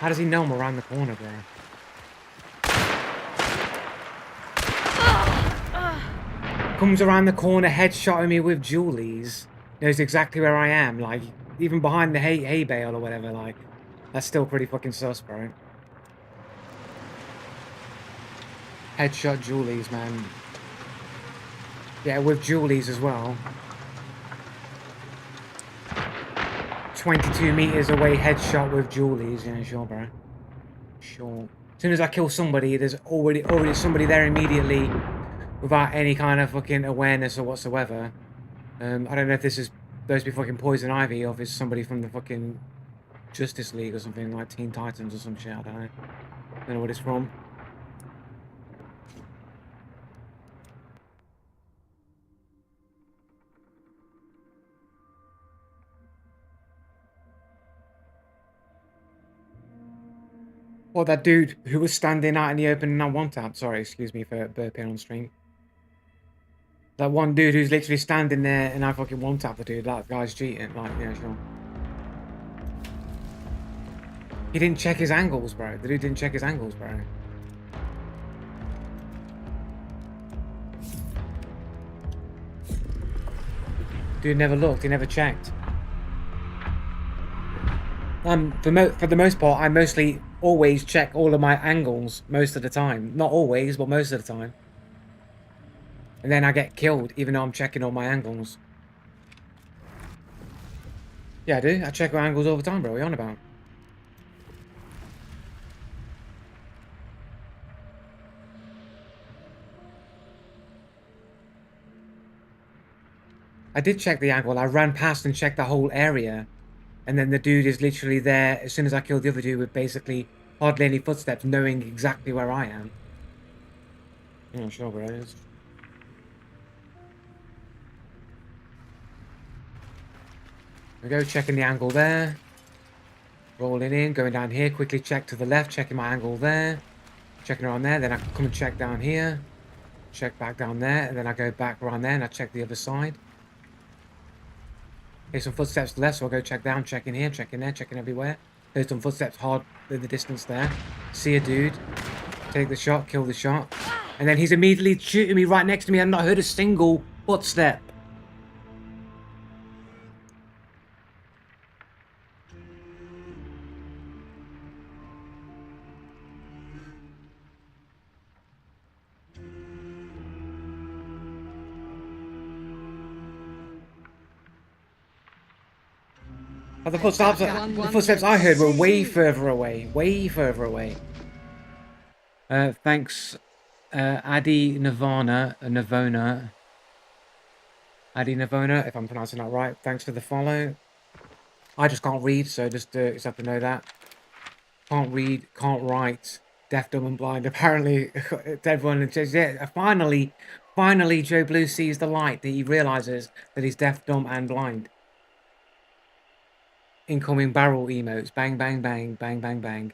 How does he know I'm around the corner, bro? Comes around the corner, headshotting me with Julies. Knows exactly where I am, like, even behind the hay bale or whatever, like, that's still pretty fucking sus, bro. Headshot Julies, man. Yeah, with Julies as well. 22 meters away, headshot with Julies. Yeah, sure, bro. Sure. As soon as I kill somebody, there's already somebody there immediately without any kind of fucking awareness or whatsoever. I don't know if this is supposed to be fucking Poison Ivy or if it's somebody from the fucking Justice League or something, like Teen Titans or some shit, I don't know. I don't know what it's from. Well, that dude who was standing out in the open in that one tab. Sorry, excuse me for burping on stream. That one dude who's literally standing there and I fucking one tap the dude. That guy's cheating. Like, yeah, sure. He didn't check his angles, bro. The dude didn't check his angles, bro. Dude never looked. He never checked. For the most part, I mostly always check all of my angles most of the time. Not always, but most of the time. And then I get killed, even though I'm checking all my angles. Yeah, I do. I check my angles all the time, bro. What are you on about? I did check the angle. I ran past and checked the whole area. And then the dude is literally there as soon as I killed the other dude with basically hardly any footsteps, knowing exactly where I am. Yeah, sure, bro. There we go, checking the angle there. Rolling in, going down here, quickly check to the left, checking my angle there. Checking around there, then I come and check down here. Check back down there, and then I go back around there and I check the other side. Here's some footsteps to the left, so I'll go check down, check in here, check in there, checking everywhere. There's some footsteps hard in the distance there. See a dude. Take the shot, kill the shot. And then he's immediately shooting me right next to me. I've not heard a single footstep. But the footsteps I heard were way further away. Way further away. Thanks, Adi Navona, Adi Navona, if I'm pronouncing that right. Thanks for the follow. I just can't read, so just have to know that. Can't read, can't write, deaf, dumb, and blind. Apparently, everyone says, yeah, finally, Joe Blue sees the light. That he realizes that he's deaf, dumb, and blind. Incoming barrel emotes. Bang, bang, bang, bang, bang, bang.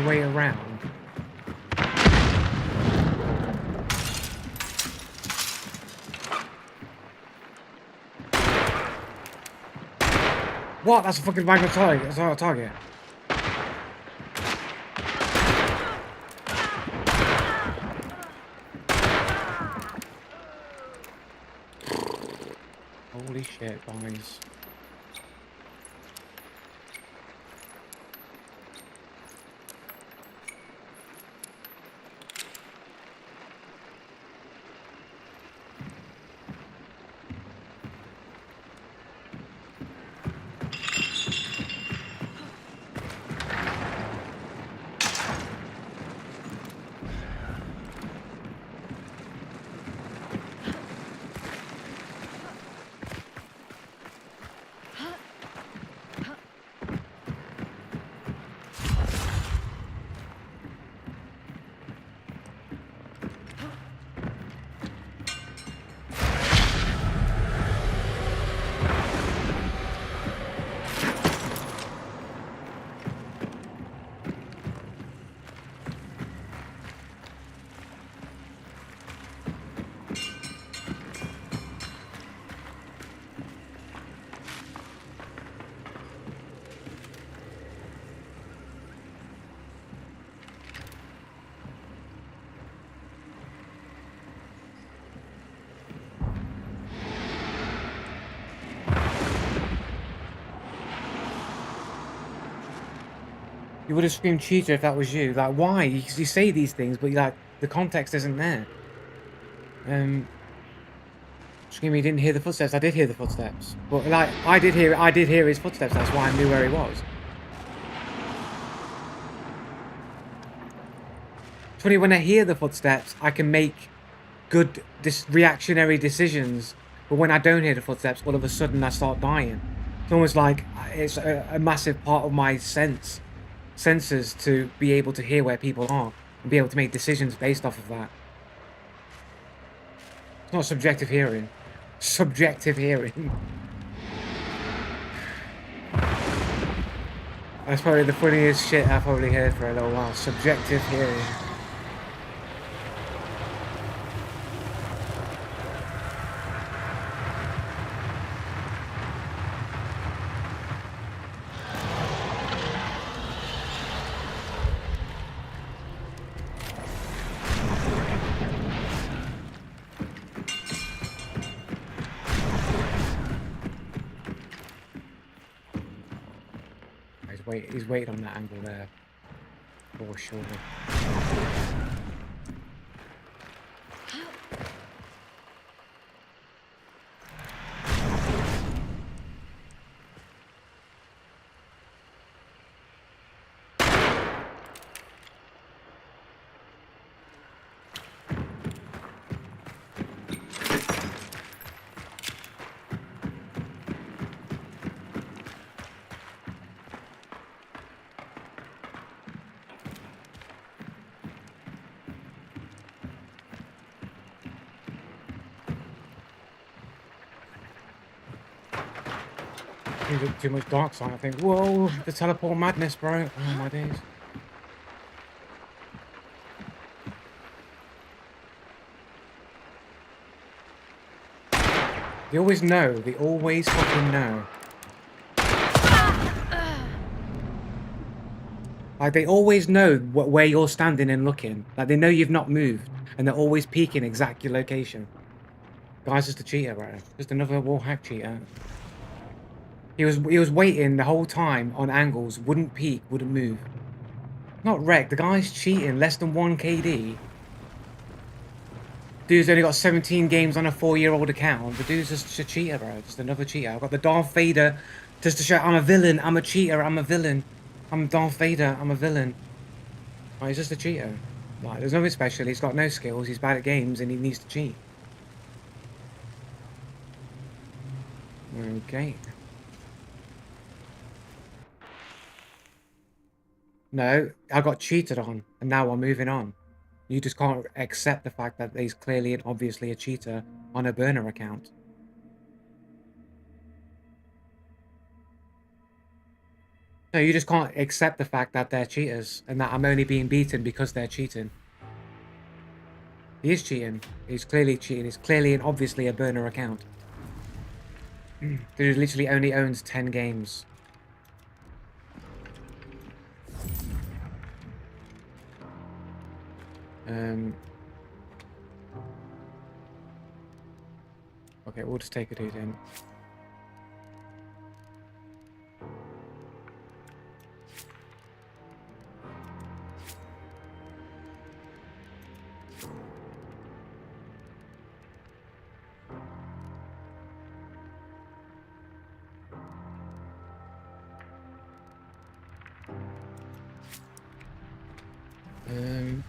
my way around. What? That's a fucking magnet target. That's not a target. Holy shit, guys. You would have screamed cheater if that was you. Like, why? You say these things, but like the context isn't there. Screaming you didn't hear the footsteps. I did hear the footsteps, but like I did hear his footsteps. That's why I knew where he was. It's funny when I hear the footsteps, I can make good reactionary decisions, but when I don't hear the footsteps, all of a sudden I start dying. It's almost like it's a massive part of my senses to be able to hear where people are and be able to make decisions based off of that. It's not subjective hearing. Subjective hearing. That's probably the funniest shit I've probably heard for a little while. Subjective hearing. He's waiting on that angle there. For sure. Too much dark side, I think. Whoa, the teleport madness, bro. Oh my days. They always know. They always fucking know. Like, they always know where you're standing and looking. Like, they know you've not moved. And they're always peeking exact your location. Guy's just a cheater, bro. Just another wall hack cheater. He was waiting the whole time on angles, wouldn't peek, wouldn't move. Not wrecked. The guy's cheating. Less than 1 KD. Dude's only got 17 games on a 4-year-old account. The dude's just a cheater, bro. Just another cheater. I've got the Darth Vader just to show I'm a villain. I'm a cheater. I'm a villain. I'm Darth Vader. I'm a villain. Oh, he's just a cheater. Like, there's nothing special. He's got no skills. He's bad at games and he needs to cheat. Okay. No, I got cheated on, and now I'm moving on. You just can't accept the fact that he's clearly and obviously a cheater on a burner account. No, you just can't accept the fact that they're cheaters and that I'm only being beaten because they're cheating. He is cheating. He's clearly cheating. It's clearly and obviously a burner account. Dude literally only owns 10 games. Okay, we'll just take a dude in. Um,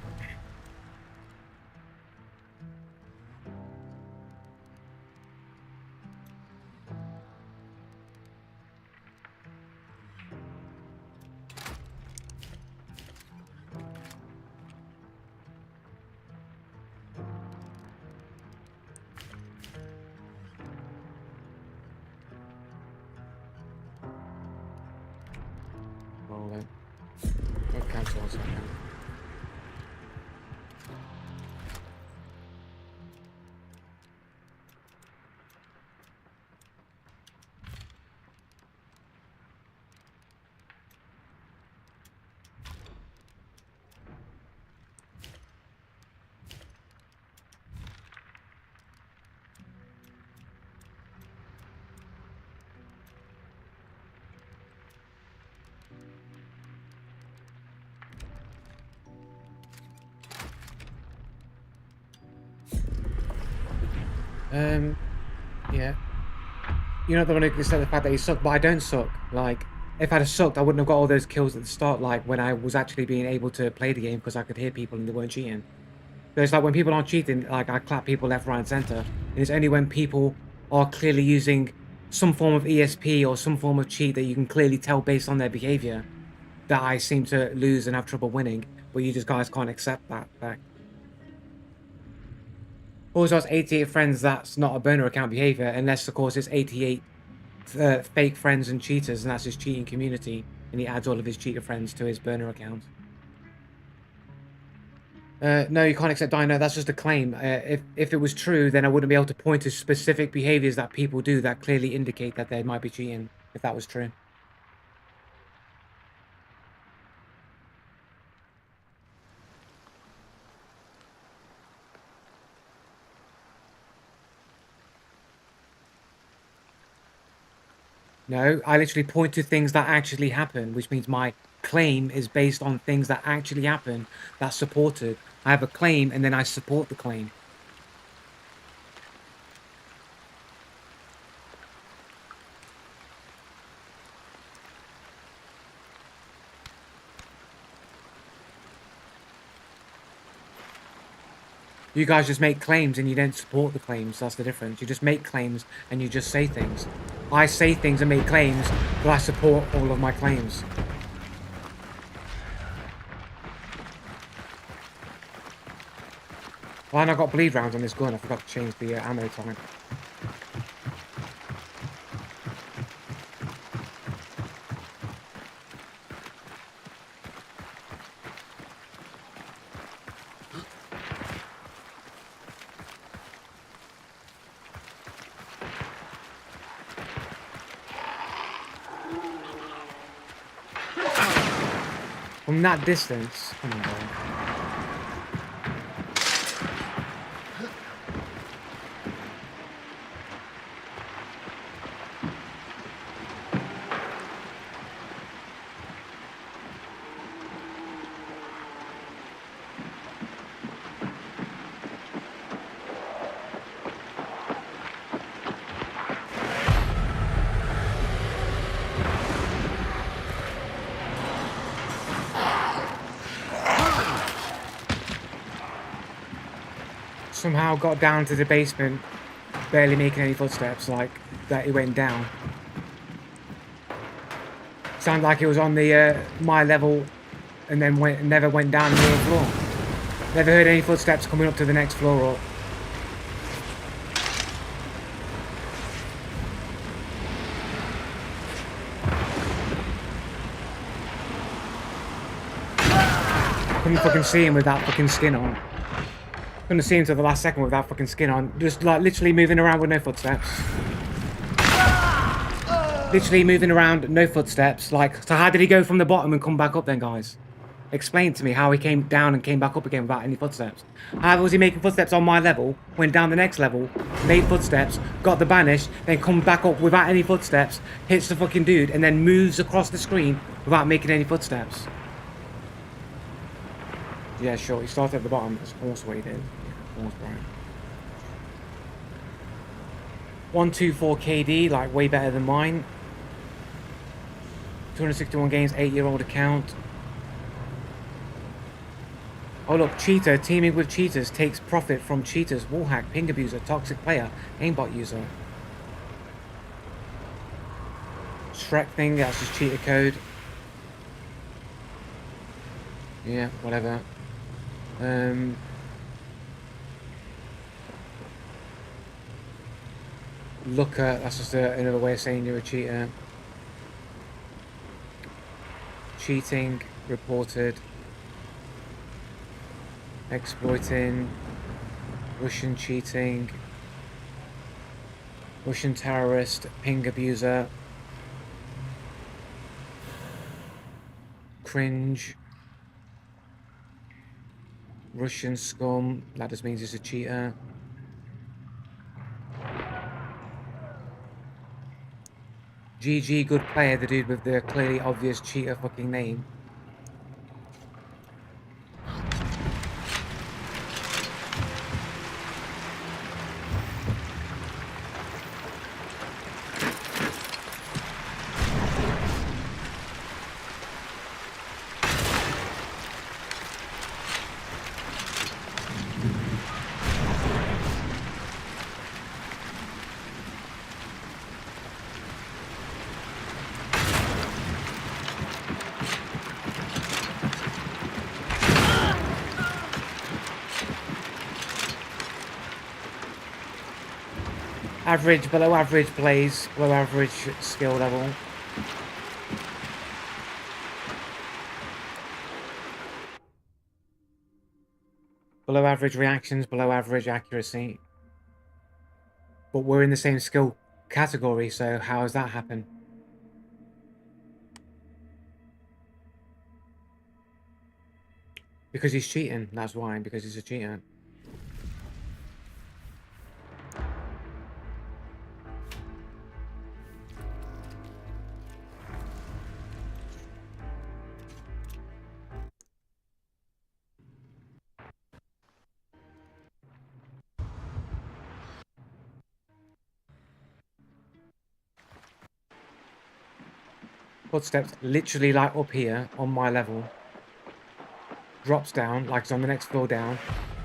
roll it. We'll cancel one second. Yeah. You're not the one who can say the fact that you suck, but I don't suck. Like, if I'd have sucked, I wouldn't have got all those kills at the start, like, when I was actually being able to play the game because I could hear people and they weren't cheating. So it's like when people aren't cheating, like, I clap people left, right, and center. And it's only when people are clearly using some form of ESP or some form of cheat that you can clearly tell based on their behavior that I seem to lose and have trouble winning. But you just guys can't accept that fact. Also, has 88 friends, that's not a burner account behavior, unless, of course, it's 88 fake friends and cheaters, and that's his cheating community, and he adds all of his cheater friends to his burner account. No, you can't accept Dino, that's just a claim. If it was true, then I wouldn't be able to point to specific behaviors that people do that clearly indicate that they might be cheating, if that was true. No, I literally point to things that actually happen, which means my claim is based on things that actually happen that's supported. I have a claim and then I support the claim. You guys just make claims and you don't support the claims. That's the difference. You just make claims and you just say things. I say things and make claims, but I support all of my claims. Well, and I got bleed rounds on this gun. I forgot to change the ammo time. From that distance, oh my god. Somehow got down to the basement, barely making any footsteps, like that he went down. Sounded like it was on the my level, and then never went down the middle floor. Never heard any footsteps coming up to the next floor up. couldn't fucking see him with that fucking skin on. Couldn't see him till the last second with that fucking skin on. Just like literally moving around with no footsteps. Literally moving around, no footsteps. Like, so how did he go from the bottom and come back up then, guys? Explain to me how he came down and came back up again without any footsteps. How was he making footsteps on my level, went down the next level, made footsteps, got the banish, then come back up without any footsteps, hits the fucking dude, and then moves across the screen without making any footsteps? Yeah, sure, he started at the bottom. That's also what he did. Yeah, almost right. 124 KD, like way better than mine. 261 games, 8-year-old account. Oh look, cheater teaming with cheaters takes profit from cheaters, wallhack, ping abuser, toxic player, aimbot user. Shrek thing, that's just cheater code. Yeah, whatever. Looker, that's just another way of saying you're a cheater. Cheating, reported. Exploiting. Russian cheating. Russian terrorist, ping abuser. Cringe. Russian scum, that just means he's a cheater. GG, good player, the dude with the clearly obvious cheater fucking name. Average, below average plays, below average skill level. Below average reactions, below average accuracy. But we're in the same skill category, so how does that happen? Because he's cheating, that's why, because he's a cheater. Footsteps literally like up here on my level. Drops down, like he's on the next floor down.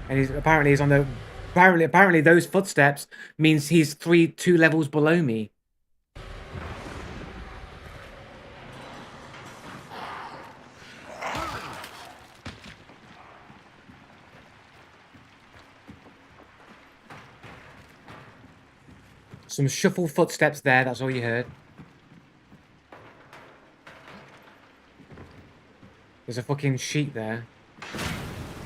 And he's on the apparently those footsteps means he's two levels below me. Some shuffle footsteps there, that's all you heard. There's a fucking sheet there.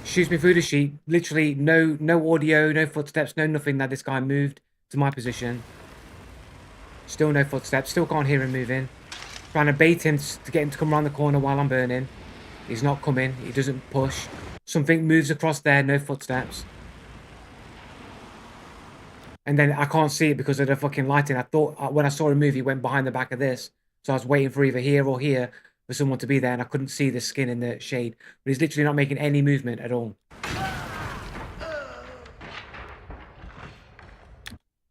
Shoots me through the sheet. Literally no audio, no footsteps, no nothing that this guy moved to my position. Still no footsteps. Still can't hear him moving. Trying to bait him to get him to come around the corner while I'm burning. He's not coming. He doesn't push. Something moves across there. No footsteps. And then I can't see it because of the fucking lighting. I thought when I saw him move, he went behind the back of this. So I was waiting for either here or here for someone to be there, and I couldn't see the skin in the shade. But he's literally not making any movement at all.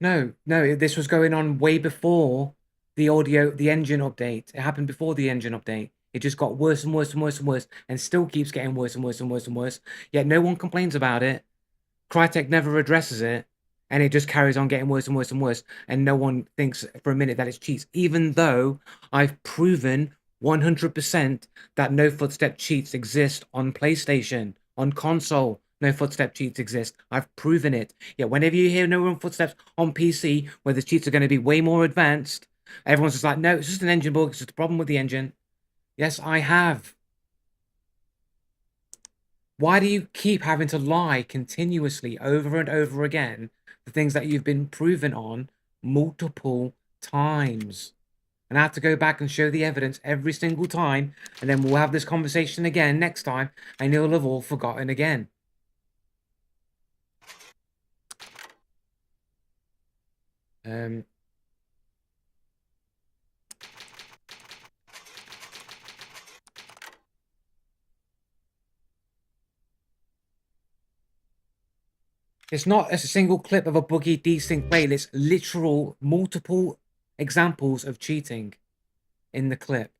No, this was going on way before the engine update. It happened before the engine update. It just got worse and worse and worse and worse, and still keeps getting worse and worse and worse and worse. Yet no one complains about it. Crytek never addresses it, and it just carries on getting worse and worse and worse, and no one thinks for a minute that it's cheats, even though I've proven 100% that no footstep cheats exist on PlayStation, on console. No footstep cheats exist. I've proven it. Yet whenever you hear no footsteps on PC, where the cheats are going to be way more advanced, everyone's just like, no, it's just an engine bug. It's just a problem with the engine. Yes, I have. Why do you keep having to lie continuously over and over again the things that you've been proven on multiple times? And I have to go back and show the evidence every single time, and then we'll have this conversation again next time, and you'll have all forgotten again. It's not a single clip of a buggy desync fail. It's literal multiple examples of cheating in the clip.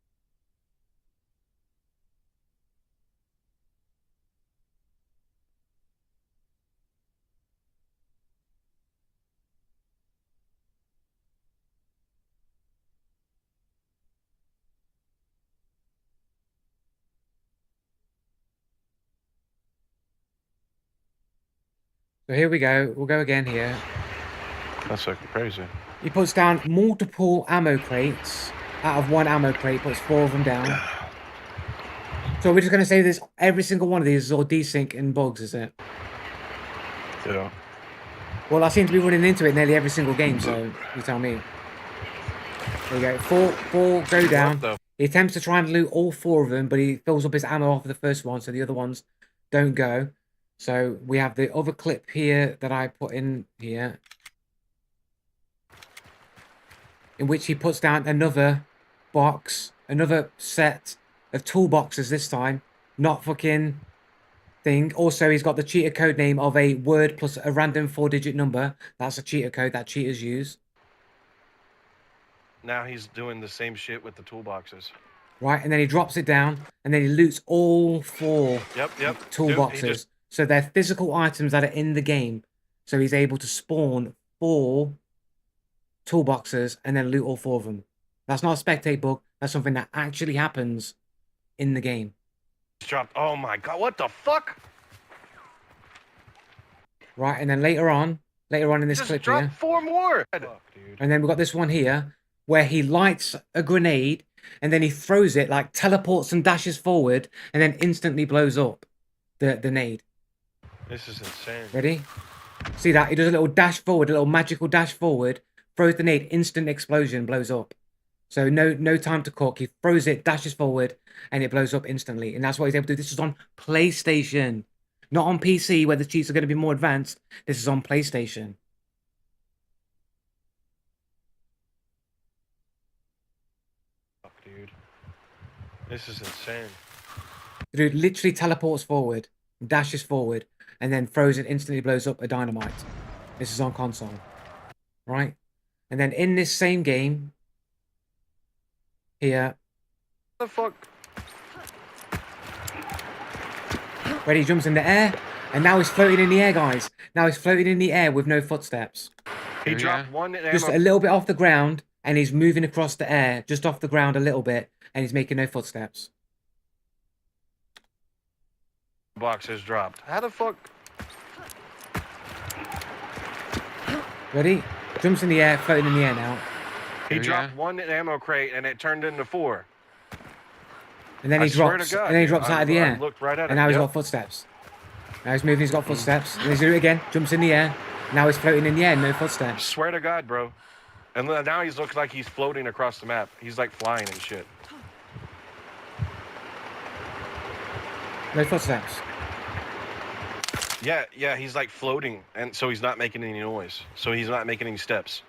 So here we go. We'll go again here. That's fucking crazy. He puts down multiple ammo crates. Out of one ammo crate, puts 4 of them down. So we're just going to say this, every single one of these is all desync and bugs, is it? Yeah. Well, I seem to be running into it nearly every single game, so you tell me. There you go. Four go down. He attempts to try and loot all 4 of them, but he fills up his ammo off of the first one, so the other ones don't go. So we have the other clip here that I put in here, in which he puts down another box, another set of toolboxes this time, not fucking thing. Also, he's got the cheater code name of a word plus a random 4-digit number. That's a cheater code that cheaters use. Now he's doing the same shit with the toolboxes. Right, and then he drops it down, and then he loots all 4 Yep. toolboxes. So they're physical items that are in the game. So he's able to spawn 4 toolboxes and then loot all 4 of them. That's not a spectate bug. That's something that actually happens in the game. Dropped. Oh my god! What the fuck? Right, and then later on in this clip dropped here, 4 more. Fuck, dude. and then we've got this one here where he lights a grenade and then he throws it, like teleports and dashes forward, and then instantly blows up the nade. This is insane. Ready? See that? He does a little dash forward, a little magical dash forward, throws the nade, instant explosion, blows up. So no time to cook. He throws it, dashes forward, and it blows up instantly. And that's what he's able to do. This is on PlayStation, not on PC, where the cheats are going to be more advanced. This is on PlayStation. Fuck, dude. This is insane. The dude literally teleports forward, dashes forward, and then throws it, instantly blows up a dynamite. This is on console, right? And then in this same game here, What the fuck? where he jumps in the air, and now he's floating in the air, guys. Now he's floating in the air with no footsteps. He dropped 1 ammo Just a little bit off the ground, and he's moving across the air, just off the ground a little bit, and he's making no footsteps. box has dropped. How the fuck? Ready? Jumps in the air, floating in the air now. He dropped 1 ammo crate and it turned into 4. And then I he swear drops, to God, and then he drops out of the I air. looked right at And it. now he's Yep. got footsteps. Now he's moving, he's got footsteps. And he's doing it again, jumps in the air. Now he's floating in the air, no footsteps. Swear to God, bro. And now he looks like he's floating across the map. He's like flying and shit. No footsteps. Yeah, he's like floating, and so he's not making any noise. So he's not making any steps.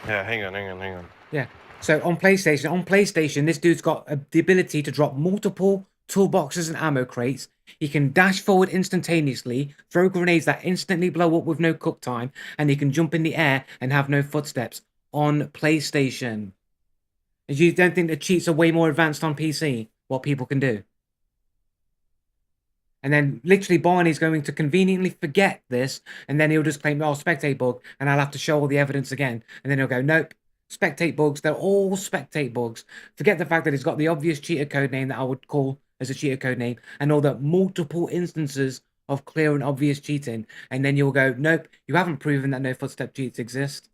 Yeah, hang on. Yeah. So on PlayStation, this dude's got the ability to drop multiple toolboxes and ammo crates. He can dash forward instantaneously, throw grenades that instantly blow up with no cook time, and he can jump in the air and have no footsteps on PlayStation. And you don't think the cheats are way more advanced on PC? What people can do? And then literally Barney's going to conveniently forget this, and then he'll just claim, oh, spectate bug, and I'll have to show all the evidence again. And then he'll go, nope, spectate bugs, they're all spectate bugs. Forget the fact that he's got the obvious cheater code name that I would call as a cheater code name, and all the multiple instances of clear and obvious cheating. And then you'll go, nope, you haven't proven that no footstep cheats exist.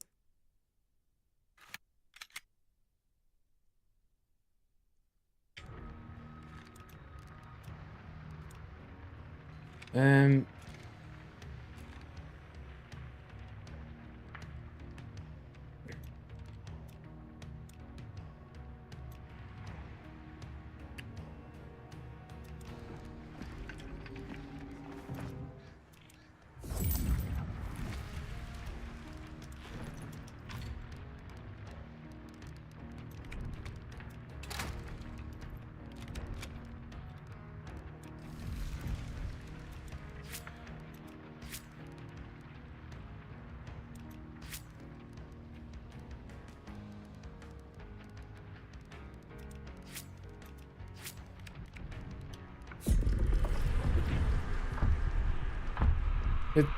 Um,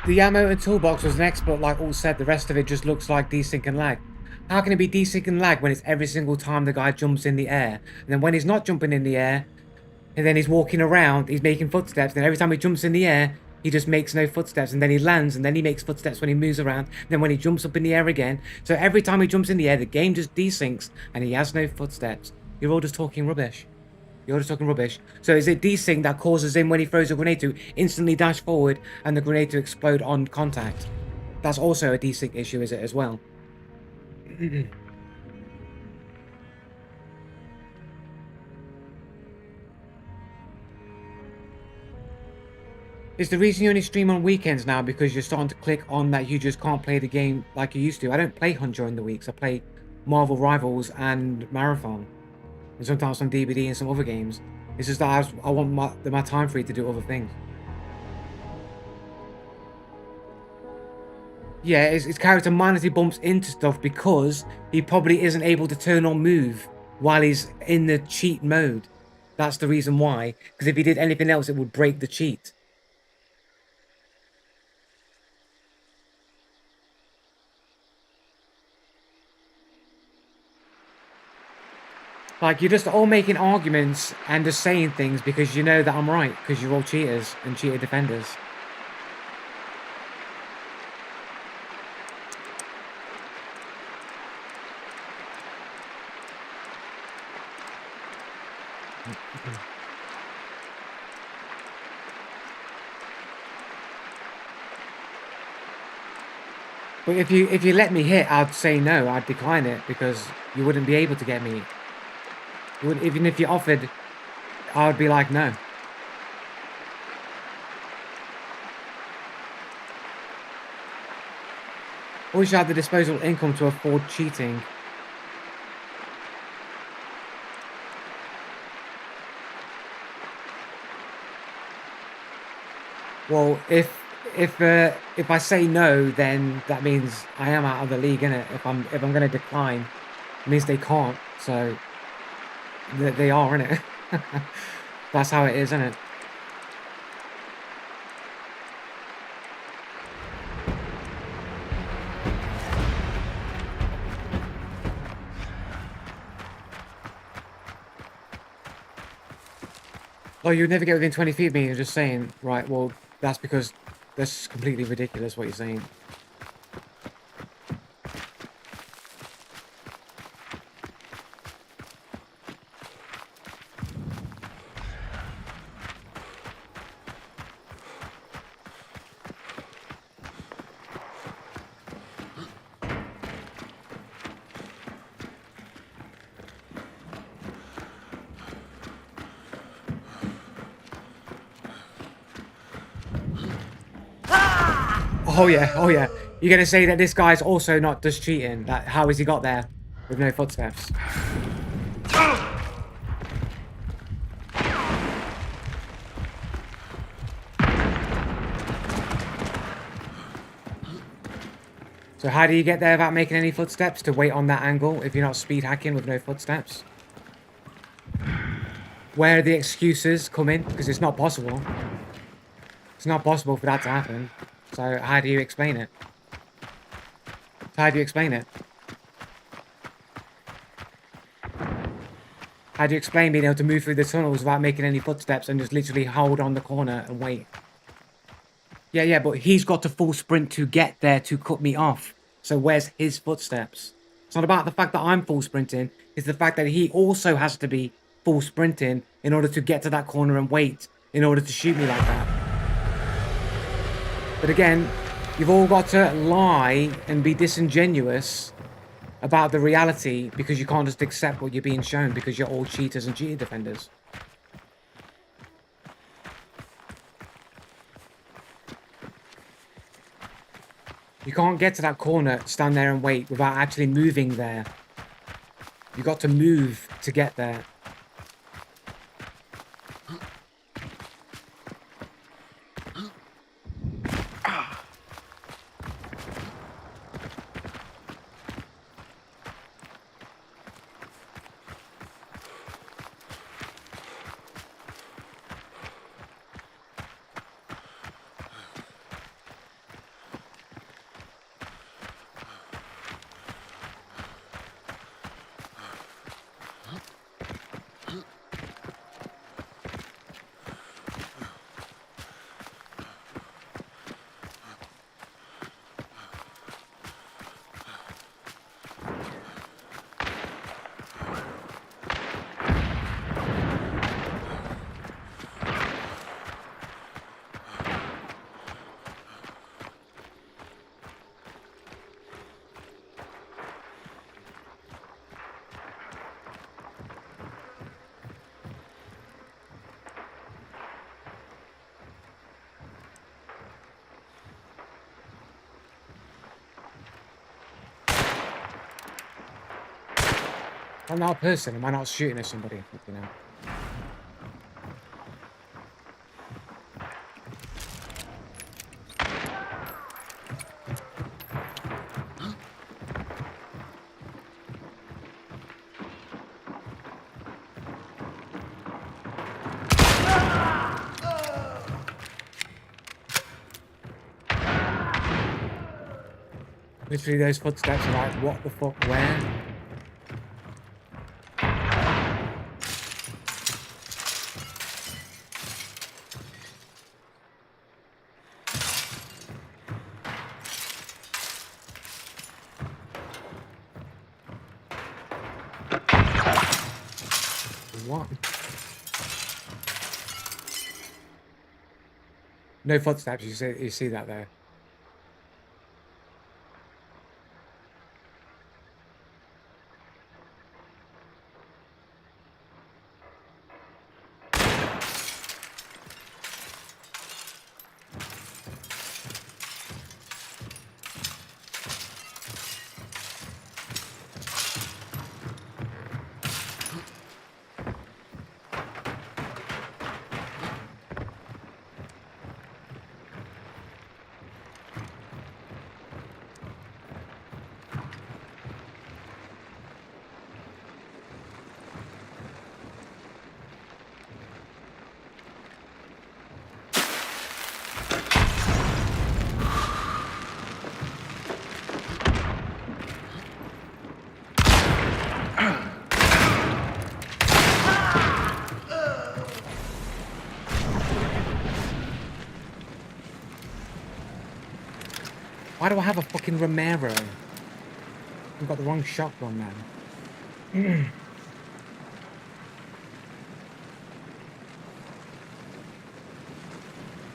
the ammo and toolbox was next, but like all said, the rest of it just looks like desync and lag. How can it be desync and lag when it's every single time the guy jumps in the air? And then when he's not jumping in the air, and then he's walking around, he's making footsteps, and every time he jumps in the air, he just makes no footsteps, and then he lands, and then he makes footsteps when he moves around, and then when he jumps up in the air again. So every time he jumps in the air, the game just desyncs, and he has no footsteps. You're all just talking rubbish. You're just talking rubbish. So is it desync that causes him, when he throws a grenade, to instantly dash forward and the grenade to explode on contact? That's also a desync issue, is it, as well? Is the reason you only stream on weekends now because you're starting to click on that you just can't play the game like you used to? I don't play Hunt during the weeks. I play Marvel Rivals and Marathon. And sometimes some DBD and some other games. It's just that I want my time free to do other things. Yeah, his character manually bumps into stuff because he probably isn't able to turn or move while he's in the cheat mode. That's the reason why. Because if he did anything else, it would break the cheat. Like, you're just all making arguments and just saying things because you know that I'm right, because you're all cheaters and cheater defenders. But if you let me hit, I'd say no, I'd decline it, because you wouldn't be able to get me. You wouldn't, even if you offered, I would be like, no. I wish I had the disposable income to afford cheating. Well, if I say no, then that means I am out of the league, innit? If I'm gonna decline, it means they can't. So they are, innit? That's how it is, innit? Oh, you'd never get within 20 feet of me. You're just saying, right? Well, that's because that's completely ridiculous what you're saying. Oh yeah, oh yeah. You're gonna say that this guy's also not just cheating? That how has he got there with no footsteps? So how do you get there without making any footsteps to wait on that angle if you're not speed hacking with no footsteps? Where the excuses come in? Because it's not possible. It's not possible for that to happen. So how do you explain it? How do you explain it? How do you explain being able to move through the tunnels without making any footsteps and just literally hold on the corner and wait? Yeah, but he's got to full sprint to get there to cut me off. So where's his footsteps? It's not about the fact that I'm full sprinting. It's the fact that he also has to be full sprinting in order to get to that corner and wait in order to shoot me like that. But again, you've all got to lie and be disingenuous about the reality because you can't just accept what you're being shown because you're all cheaters and cheater defenders. You can't get to that corner, stand there and wait without actually moving there. You got to move to get there. I'm not a person. Am I not shooting at somebody? You know. Literally, those footsteps are like, what the fuck, where? What? No footsteps, you see that there. Why do I have a fucking Romero? I've got the wrong shotgun, man.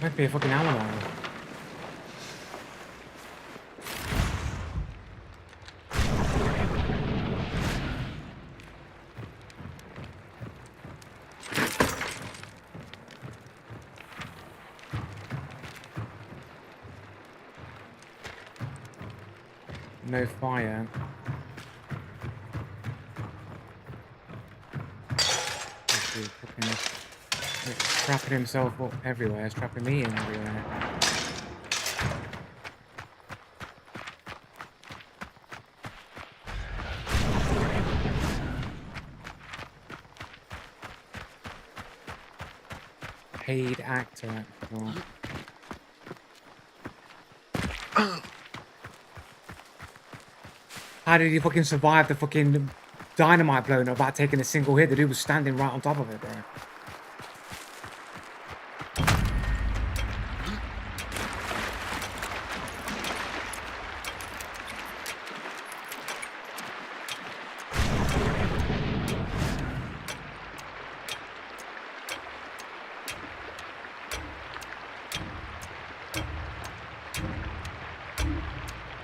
Might be a fucking Alamo. No fire. He's trapping himself up everywhere. He's trapping me in everywhere. Paid actor. Oh. How did he fucking survive the fucking dynamite blowing up without taking a single hit? The dude was standing right on top of it, bro.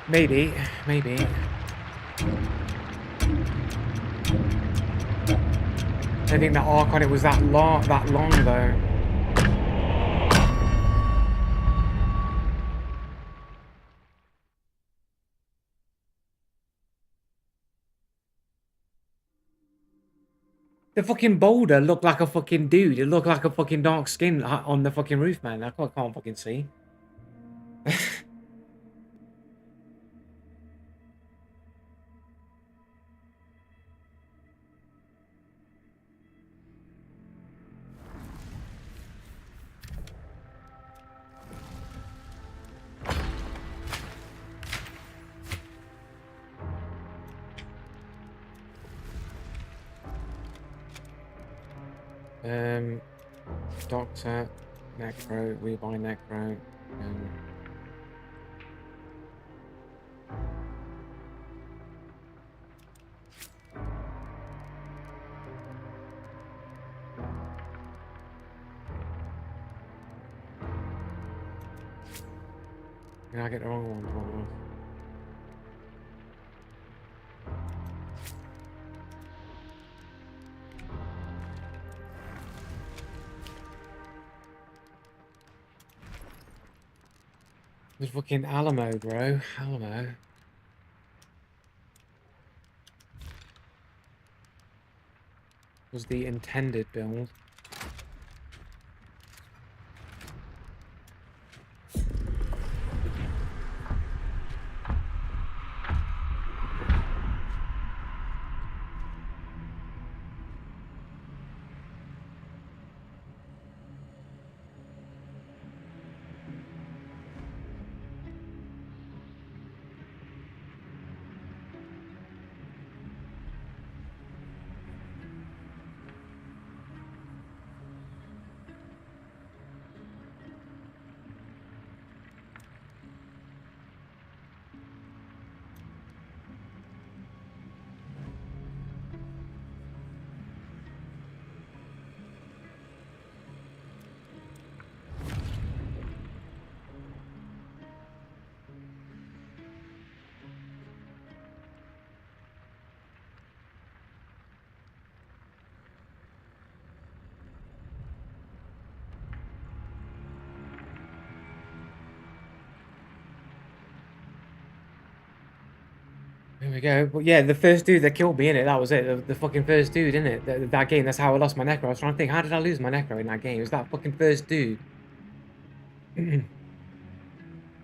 Maybe, maybe. I think the arc on it was that long though. The fucking boulder looked like a fucking dude. It looked like a fucking dark skin on the fucking roof, man. I can't fucking see. Doctor, Necro, we buy Necro. Did I get the wrong one? Oh, it was fucking Alamo, bro. Alamo. Was the intended build. There we go. But yeah, the first dude that killed me in it, that was it. The fucking first dude in it. That game, that's how I lost my necro. I was trying to think, how did I lose my necro in that game? It was that fucking first dude. I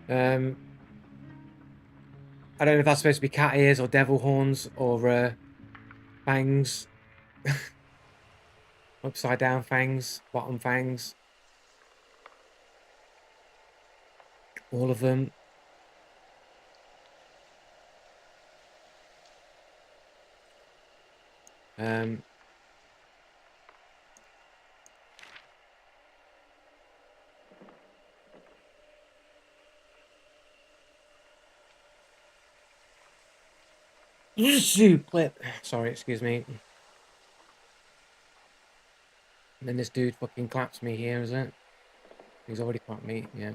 don't know if that's supposed to be cat ears or devil horns or fangs. Upside down fangs, bottom fangs. All of them. Clip. Sorry, excuse me. And then this dude fucking claps me here, is it? He's already clapped me, yeah.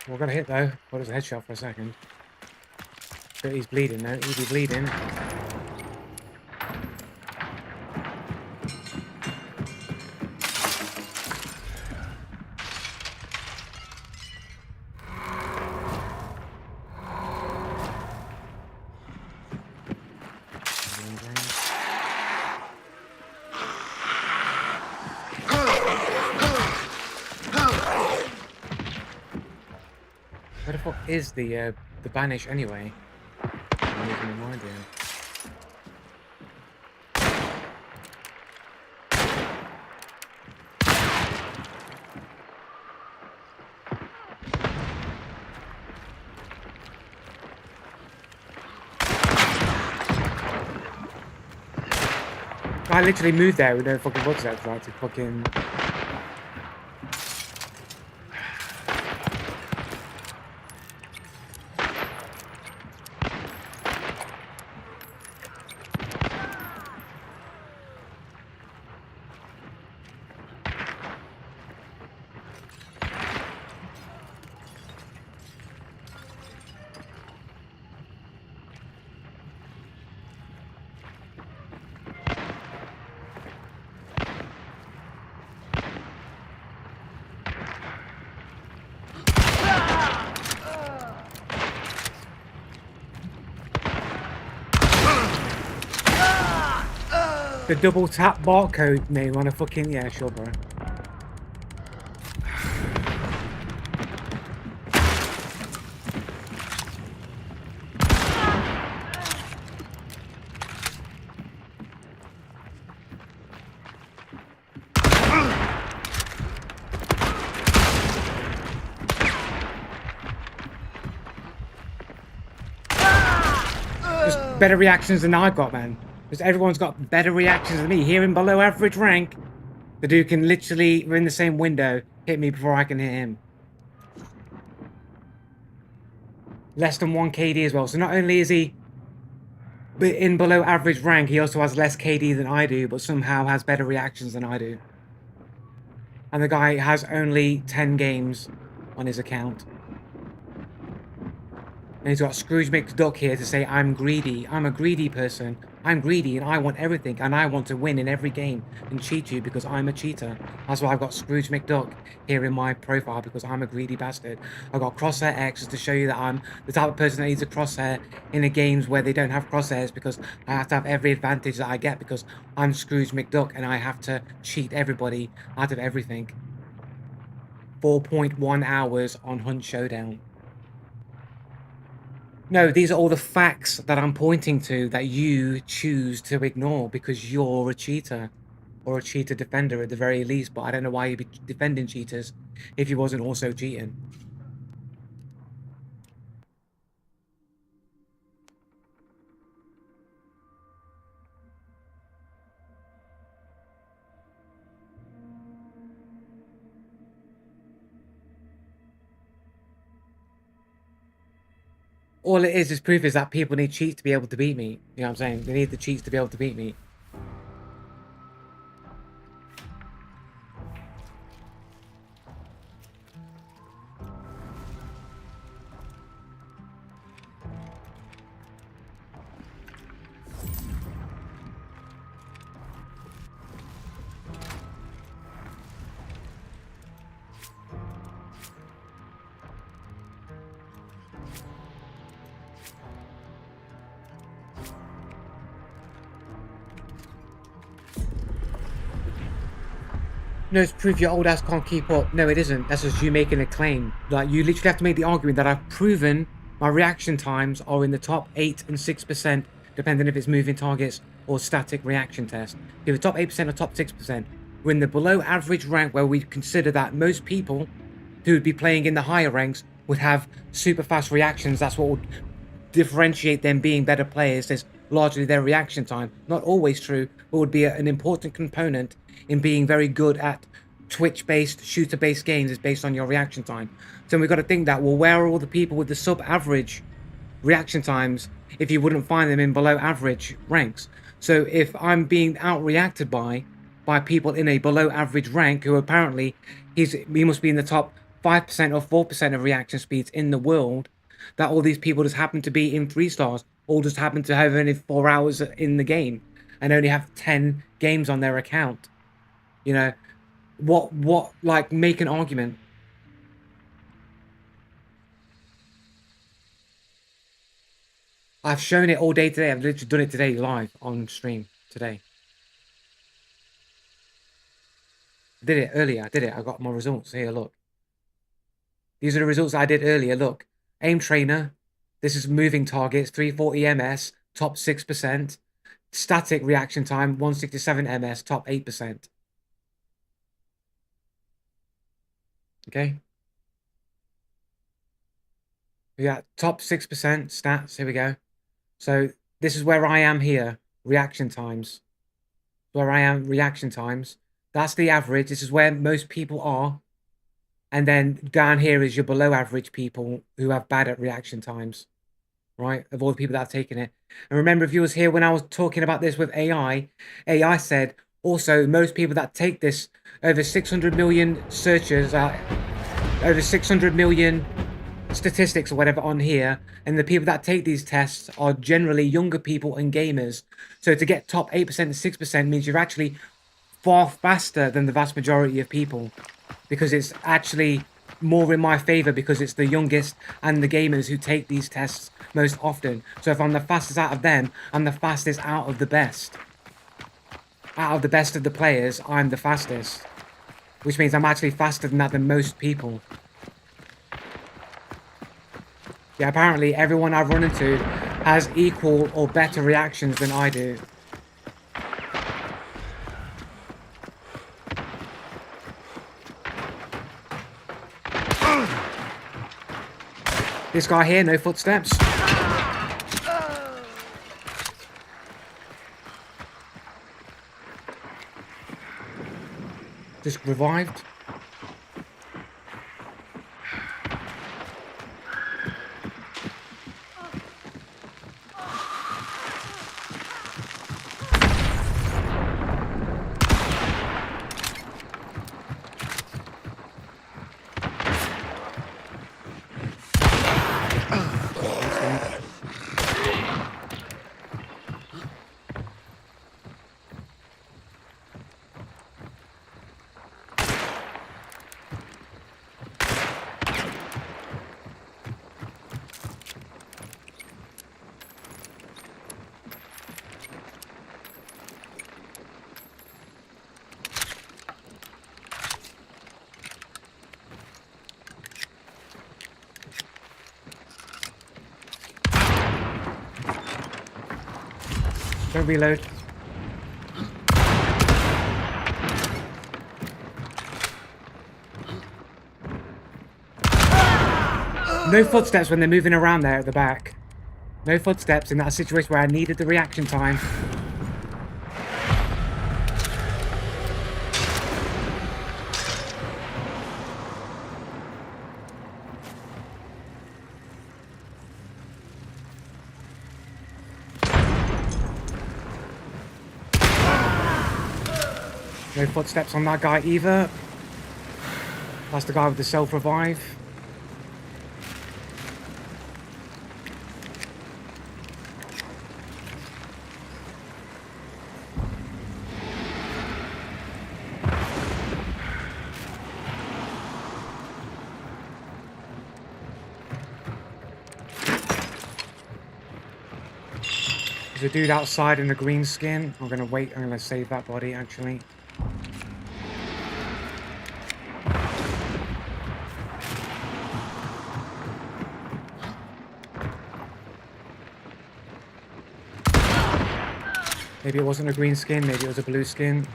Well, got a hit though. What was a headshot for a second? But he's bleeding now. He'd be bleeding. Where the fuck is the banish anyway? I'm losing my mind here. I literally moved there with no fucking bugs outside to fucking. The double tap barcode name on a fucking, yeah, sure, bro. Just better reactions than I got, man. Because everyone's got better reactions than me. Here in below average rank, the dude can literally, we're in the same window, hit me before I can hit him. Less than 1 KD as well. So not only is he in below average rank, he also has less KD than I do, but somehow has better reactions than I do. And the guy has only 10 games on his account. And he's got Scrooge McDuck here to say, I'm greedy. I'm a greedy person. I'm greedy and I want everything. And I want to win in every game and cheat you because I'm a cheater. That's why I've got Scrooge McDuck here in my profile, because I'm a greedy bastard. I've got Crosshair X just to show you that I'm the type of person that needs a crosshair in the games where they don't have crosshairs, because I have to have every advantage that I get because I'm Scrooge McDuck and I have to cheat everybody out of everything. 4.1 hours on Hunt Showdown. No, these are all the facts that I'm pointing to that you choose to ignore because you're a cheater. Or a cheater defender at the very least, but I don't know why you'd be defending cheaters if you wasn't also cheating. All it is proof is that people need cheats to be able to beat me. You know what I'm saying? They need the cheats to be able to beat me. No, it's proof your old ass can't keep up. No, it isn't. That's just you making a claim. Like, you literally have to make the argument that I've proven my reaction times are in the top 8 and 6%, depending if it's moving targets or static reaction test. If the top 8% or top 6%, we're in the below average rank where we consider that most people who would be playing in the higher ranks would have super fast reactions. That's what would differentiate them being better players, is largely their reaction time. Not always true, but would be an important component in being very good at Twitch-based, shooter-based games, is based on your reaction time. So we've got to think that, well, where are all the people with the sub-average reaction times if you wouldn't find them in below-average ranks? So if I'm being out-reacted by people in a below-average rank who apparently he must be in the top 5% or 4% of reaction speeds in the world, that all these people just happen to be in 3 stars, all just happen to have only 4 hours in the game and only have 10 games on their account. You know, what, like, make an argument. I've shown it all day today. I've literally done it today live on stream today. Did it earlier. I did it. I got my results. Here, look. These are the results I did earlier. Look. Aim trainer. This is moving targets. 340 ms. Top 6%. Static reaction time. 167 ms. Top 8%. Okay. We got top 6% stats. Here we go. So this is where I am here. Reaction times. Where I am. Reaction times. That's the average. This is where most people are. And then down here is your below average people who have bad at reaction times, right? Of all the people that have taken it. And remember, if you was here when I was talking about this with AI, AI said also most people that take this, over 600 million searches, over 600 million statistics or whatever on here, and the people that take these tests are generally younger people and gamers. So to get top 8% and 6% means you're actually far faster than the vast majority of people, because it's actually more in my favor because it's the youngest and the gamers who take these tests most often. So if I'm the fastest out of them, I'm the fastest out of the best. Out of the best of the players, I'm the fastest. Which means I'm actually faster than that than most people. Yeah, apparently everyone I've run into has equal or better reactions than I do. This guy here, no footsteps. Just revived. Don't reload. No footsteps when they're moving around there at the back. No footsteps in that situation where I needed the reaction time. No footsteps on that guy either. That's the guy with the self-revive. There's a dude outside in the green skin. I'm gonna wait. I'm gonna save that body actually. Maybe it wasn't a green skin, maybe it was a blue skin.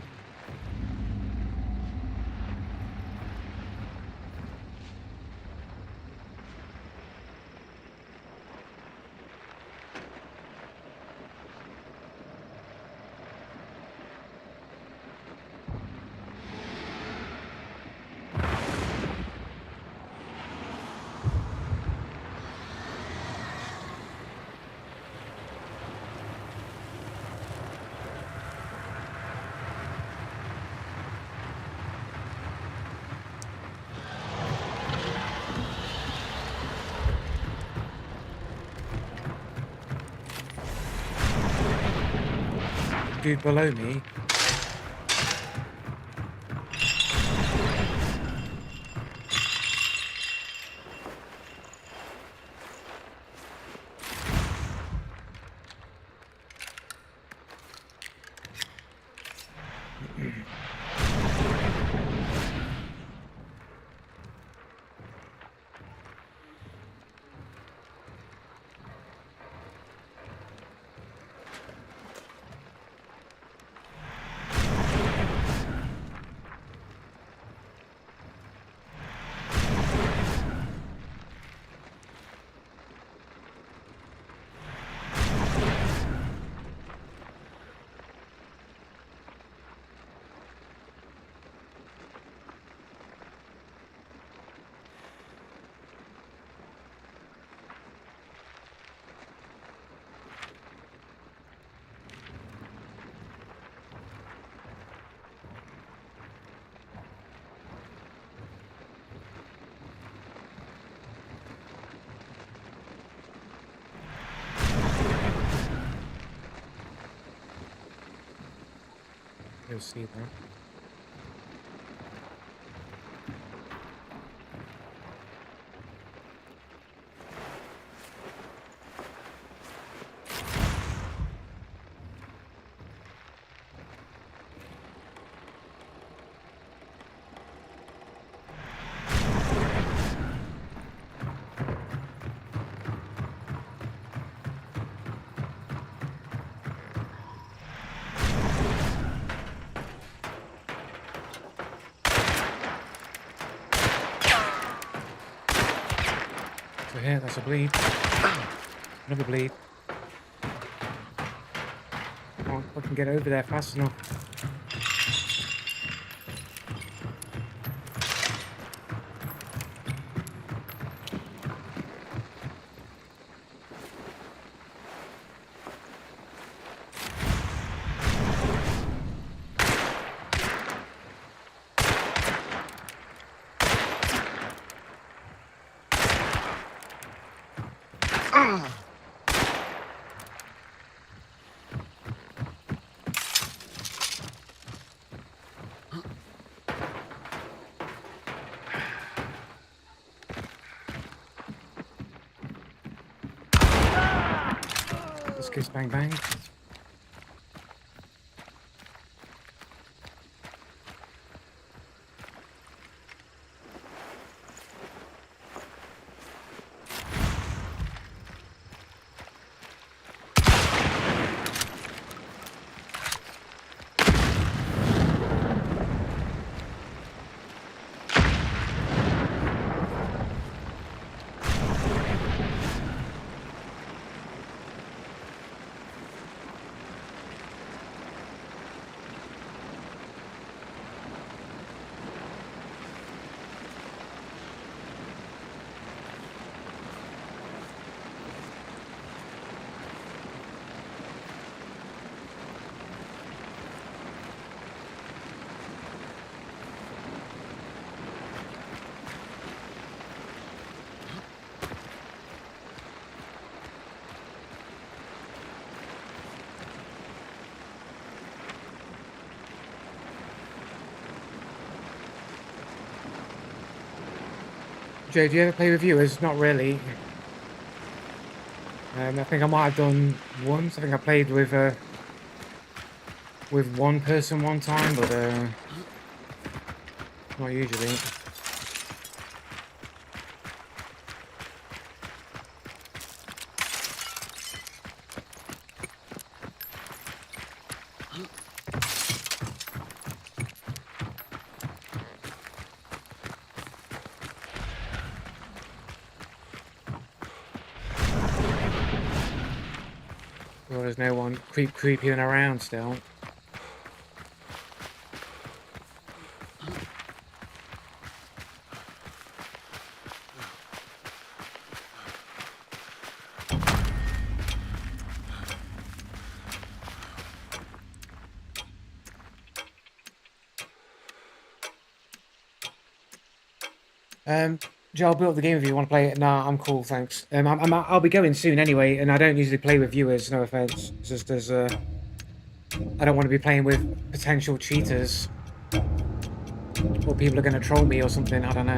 dude below me. You'll see that. So here, that's a bleed. Another bleed. Can't fucking get over there fast enough. Let's kiss bang bang. Joe, do you ever play with viewers? Not really. I think I might have done once. I think I played with one person one time, but not usually. Well, there's no one creeping around still. Joe, I'll build the game if you want to play it. Nah, I'm cool, thanks. I'll be going soon anyway, and I don't usually play with viewers. No offense. It's just I don't want to be playing with potential cheaters. Or people are going to troll me or something, I don't know.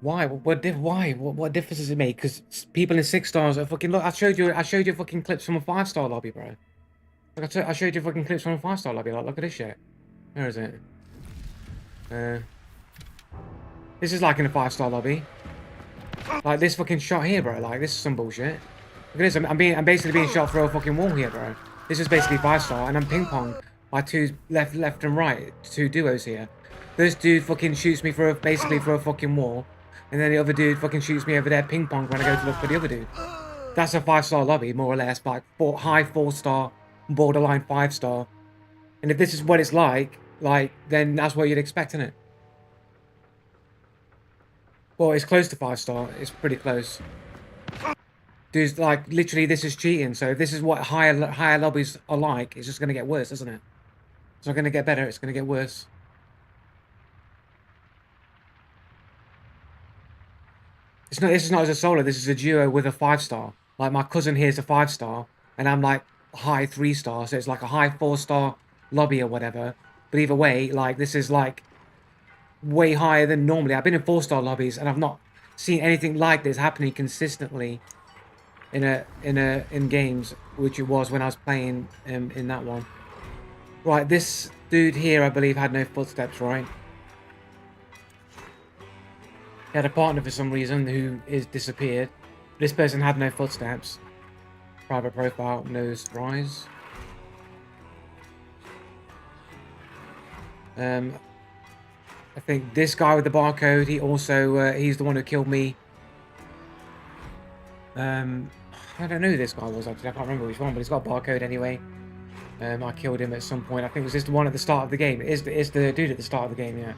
Why? Why? What difference does it make? Because people in 6 stars are fucking... Look, I showed you fucking clips from a 5-star lobby, bro. Like I showed you fucking clips from a 5-star lobby. Like, look at this shit. Where is it? This is like in a 5-star lobby. Like this fucking shot here, bro. Like this is some bullshit. Look at this. I'm basically being shot through a fucking wall here, bro. This is basically 5-star, and I'm ping pong by 2 left and right, 2 duos here. This dude fucking shoots me basically through a fucking wall, and then the other dude fucking shoots me over there ping pong when I go to look for the other dude. That's a 5-star lobby, more or less, like high 4-star, borderline 5-star. And if this is what it's like, then that's what you'd expect, innit? Well, it's close to 5-star. It's pretty close. Dude, like, literally, this is cheating. So if this is what higher lobbies are like, it's just going to get worse, isn't it? It's not going to get better. It's going to get worse. This is not as a solo. This is a duo with a 5-star. Like, my cousin here is a 5-star, and I'm, like, high 3-star. So it's like a high 4-star lobby or whatever. But either way, like, this is, like, way higher than normally. I've been in 4-star lobbies, and I've not seen anything like this happening consistently in games, which it was when I was playing in that one. Right, this dude here, I believe, had no footsteps, right? He had a partner for some reason who is disappeared. This person had no footsteps. Private profile, nose rise. I think this guy with the barcode, he also, he's the one who killed me. I don't know who this guy was, actually. I can't remember which one, but he's got a barcode anyway. I killed him at some point. I think it was just the one at the start of the game. It's the dude at the start of the game, yeah.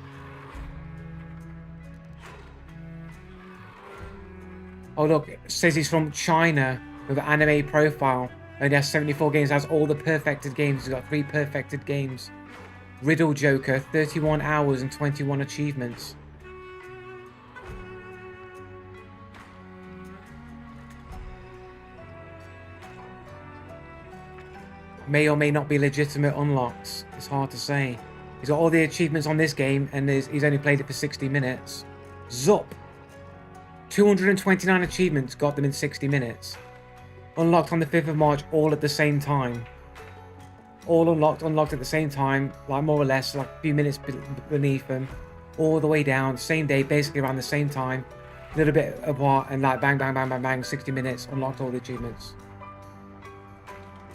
Oh, look. It says he's from China with an anime profile. Only has 74 games. Has all the perfected games. He's got 3 perfected games. Riddle Joker, 31 hours and 21 achievements. May or may not be legitimate unlocks. It's hard to say. He's got all the achievements on this game, and he's only played it for 60 minutes. Zup! 229 achievements, got them in 60 minutes. Unlocked on the 5th of March, all at the same time. All unlocked at the same time, like more or less, like a few minutes beneath them. All the way down, same day, basically around the same time. A little bit apart, and like bang, bang, bang, bang, bang, 60 minutes, unlocked all the achievements.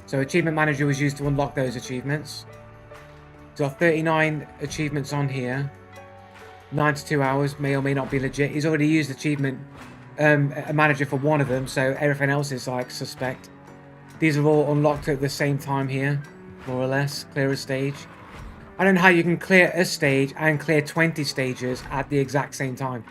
So Achievement Manager was used to unlock those achievements. He's got 39 achievements on here. 92 hours, may or may not be legit. He's already used Achievement Manager for one of them, so everything else is like suspect. These are all unlocked at the same time here, more or less. Clear a stage. I don't know how you can clear a stage and clear 20 stages at the exact same time.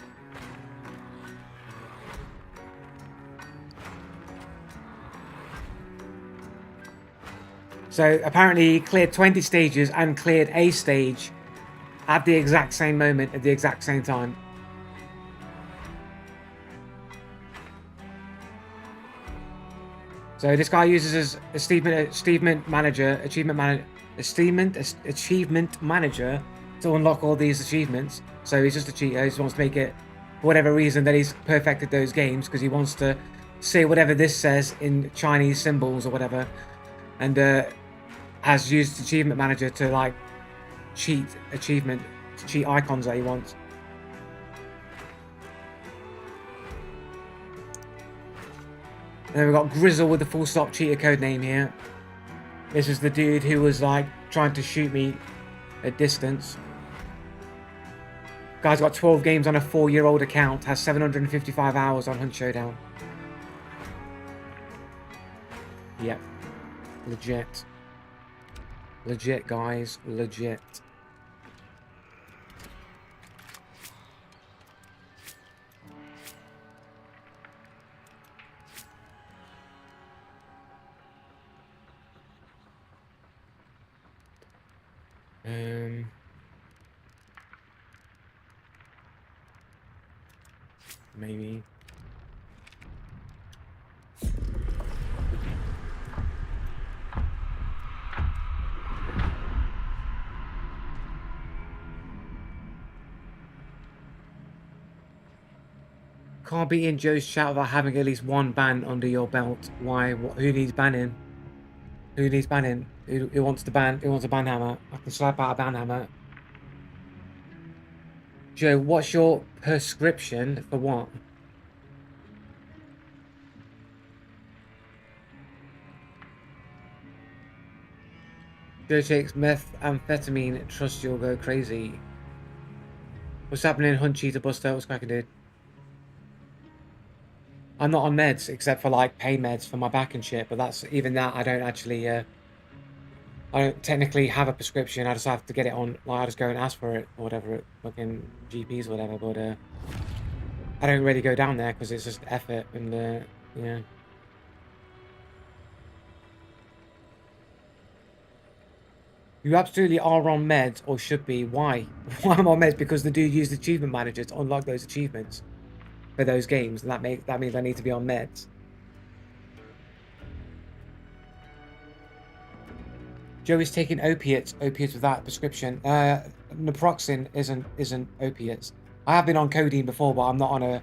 So apparently he cleared 20 stages and cleared a stage at the exact same moment, at the exact same time. So this guy uses his achievement manager to unlock all these achievements. So he's just a cheater. He just wants to make it, for whatever reason, that he's perfected those games because he wants to say whatever this says in Chinese symbols or whatever, and has used Achievement Manager to like cheat icons that he wants. And then we've got Grizzle with the full stop cheater code name here. This is the dude who was like trying to shoot me at distance. Guy's got 12 games on a 4-year-old account, has 755 hours on Hunt Showdown. Yep. Legit. Legit, guys. Legit. Um. Maybe. Can't be in Joe's chat without having at least one ban under your belt. Why? What, who needs banning? Who needs banning? Who wants to ban? Who wants a ban hammer? I can slap out a ban hammer. Joe, what's your prescription for what? Joe takes methamphetamine. Trust you'll go crazy. What's happening, Hunchy to Buster? What's cracking, dude? I'm not on meds except for like pain meds for my back and shit. But that's even that I don't actually. I don't technically have a prescription. I just have to get it on. Like I just go and ask for it or whatever, at fucking GPs or whatever. But I don't really go down there because it's just effort and yeah. You absolutely are on meds, or should be. Why? Why am I on meds? Because the dude used achievement manager to unlock those achievements for those games, and that means I need to be on meds. Joe is taking opiates without prescription. Naproxen isn't opiates. I have been on codeine before, but I'm not on a.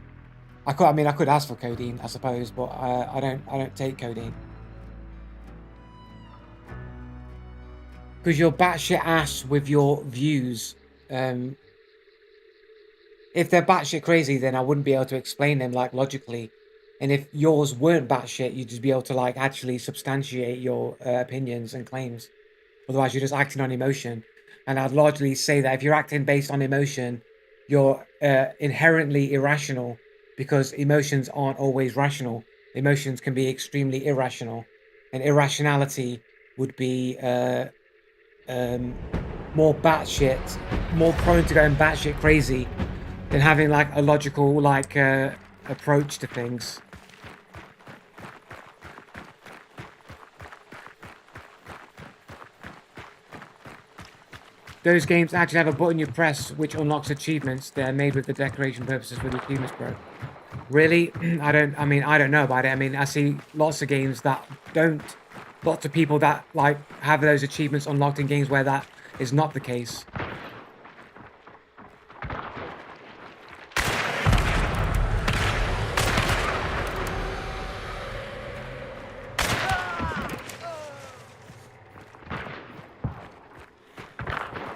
I could ask for codeine, I suppose, but I don't take codeine. Because you're batshit ass with your views. If they're batshit crazy, then I wouldn't be able to explain them like logically. And if yours weren't batshit, you'd just be able to like actually substantiate your opinions and claims. Otherwise, you're just acting on emotion. And I'd largely say that if you're acting based on emotion, you're inherently irrational because emotions aren't always rational. Emotions can be extremely irrational. And irrationality would be more batshit, more prone to going batshit crazy than having like a logical like approach to things. Those games actually have a button you press which unlocks achievements. They're made with the decoration purposes for the achievements, bro. Really? I don't know about it. I mean, I see lots of games that don't. Lots of people that like have those achievements unlocked in games where that is not the case.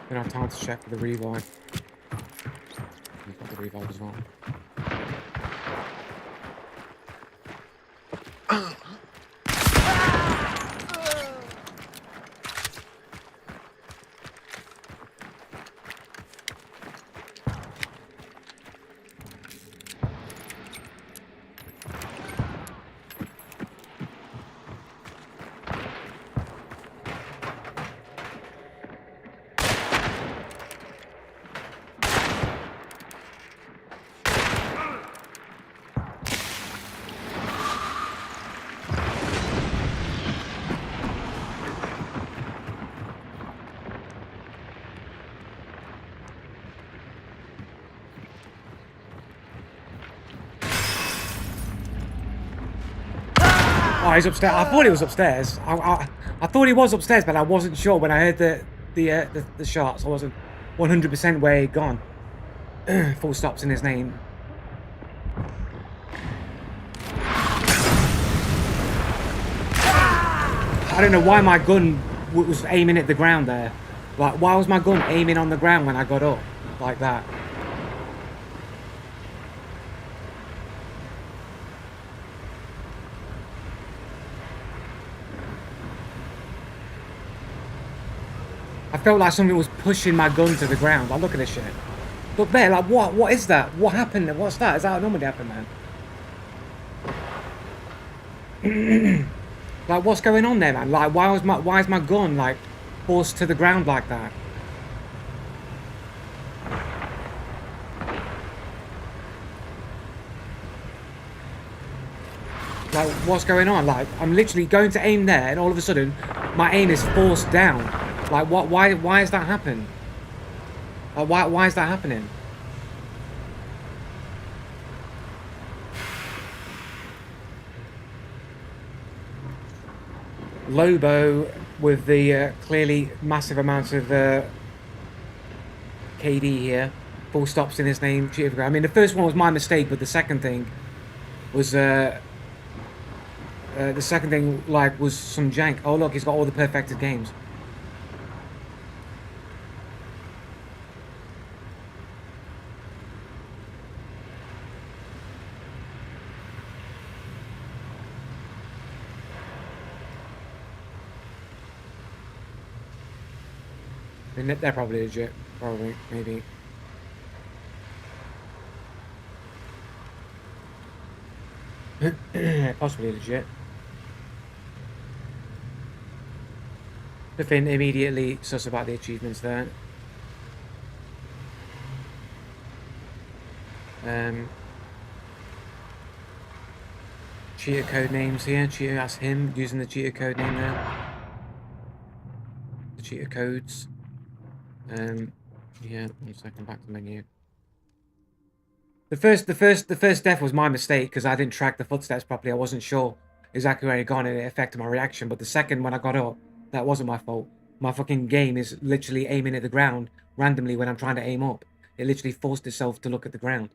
I don't have time to check for the revive. You've got the revive as well. Oh, he's upstairs. I thought he was upstairs. I thought he was upstairs, but I wasn't sure when I heard the shots. I wasn't 100% where he'd gone. Full stops in his name. I don't know why my gun was aiming at the ground there. Like, why was my gun aiming on the ground when I got up like that? I felt like something was pushing my gun to the ground. Like, look at this shit. Look there, like, what is that? What happened? What's that? Is that what normally happen, man? Like, what's going on there, man? Like, why is my gun, like, forced to the ground like that? Like, what's going on? Like, I'm literally going to aim there, and all of a sudden, my aim is forced down. Like, what? Why has that happened? Like, why is that happening? Lobo with the clearly massive amounts of KD here. Full stops in his name. I mean, the first one was my mistake, but the second thing was like was some jank. Oh look, he's got all the perfected games. They're probably legit. Probably, maybe. Possibly legit. Nothing immediately sus about the achievements there. Cheater code names here. Cheater, that's him using the cheater code name there. The cheater codes. Yeah, 1 second, back to the menu. The first death was my mistake because I didn't track the footsteps properly. I wasn't sure exactly where he'd gone and it affected my reaction. But the second when I got up, that wasn't my fault. My fucking game is literally aiming at the ground randomly when I'm trying to aim up. It literally forced itself to look at the ground.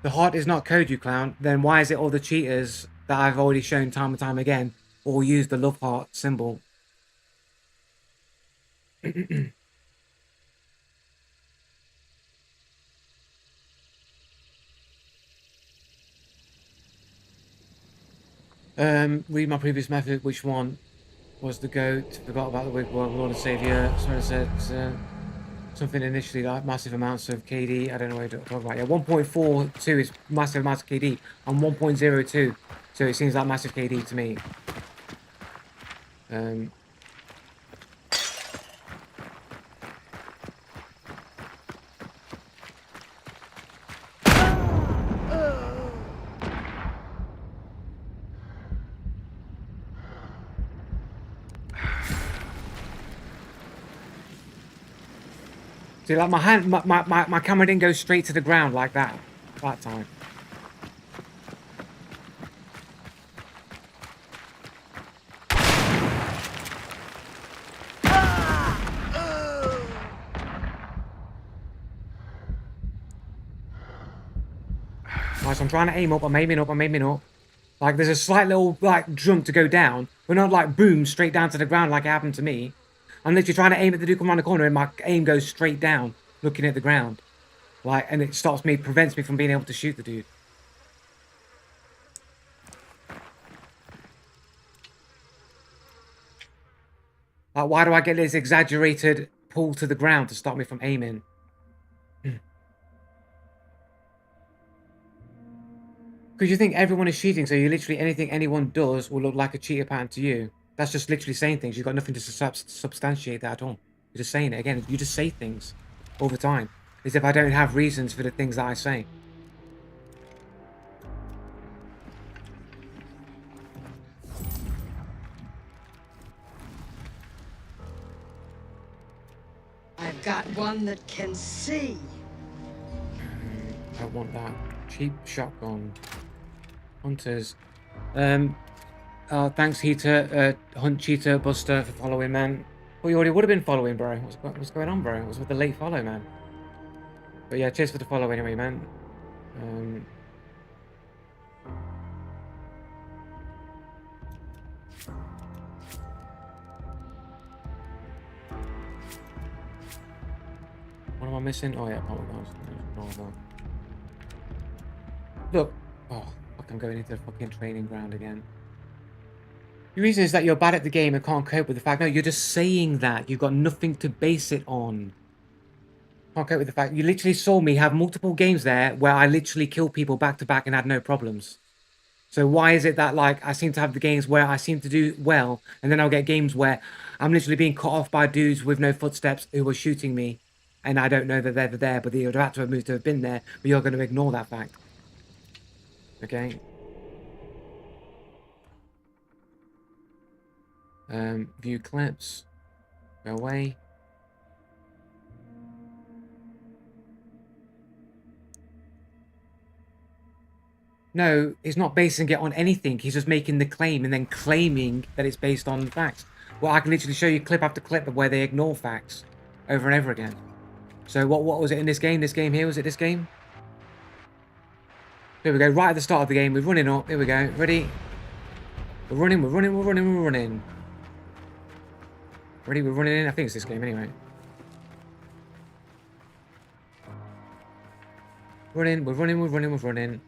The heart is not code, you clown. Then why is it all the cheaters that I've already shown time and time again all use the love heart symbol? Read my previous method. Which one was the goat? Forgot about the wig one. Lord and Savior. Sorry, said something initially like massive amounts of KD. I don't know what you're talking about. Yeah, 1.42 is massive amounts of KD. I'm 1.02, so it seems like massive KD to me. See, like my camera didn't go straight to the ground like that time. Right, so I'm trying to aim up. I'm aiming up. Like, there's a slight little, like, jump to go down. But not, like, boom, straight down to the ground like it happened to me. I'm literally trying to aim at the dude around the corner and my aim goes straight down, looking at the ground. Like, and it prevents me from being able to shoot the dude. Like, why do I get this exaggerated pull to the ground to stop me from aiming? Because you think everyone is cheating, so you literally anything anyone does will look like a cheater pattern to you. That's just literally saying things. You've got nothing to substantiate that at all. You're just saying it. Again, you just say things all the time. As if I don't have reasons for the things that I say. I've got one that can see. I don't want that. Cheap shotgun. Hunters. Thanks Heater, Hunt Cheater Buster for following, man. Well, you already would have been following, bro. What's going on, bro? What's with the late follow, man? But yeah, cheers for the follow anyway, man. What am I missing? Oh yeah, polygons. Look. Oh, fuck, I'm going into the fucking training ground again. The reason is that you're bad at the game and can't cope with the fact. No, you're just saying that. You've got nothing to base it on. Can't cope with the fact. You literally saw me have multiple games there where I literally killed people back to back and had no problems. So why is it that, like, I seem to have the games where I seem to do well, and then I'll get games where I'm literally being cut off by dudes with no footsteps who are shooting me, and I don't know that they're there, but they would have had to have moved to have been there, but you're going to ignore that fact. Okay? View clips. Go away. No, he's not basing it on anything. He's just making the claim and then claiming that it's based on facts. Well, I can literally show you clip after clip of where they ignore facts over and over again. So what was it in this game? This game here? Was it this game? Here we go. Right at the start of the game. We're running up. Here we go. Ready? We're running. We're running. We're running. We're running. Ready? We're running in. I think it's this game anyway. Running. We're running. We're running. We're running.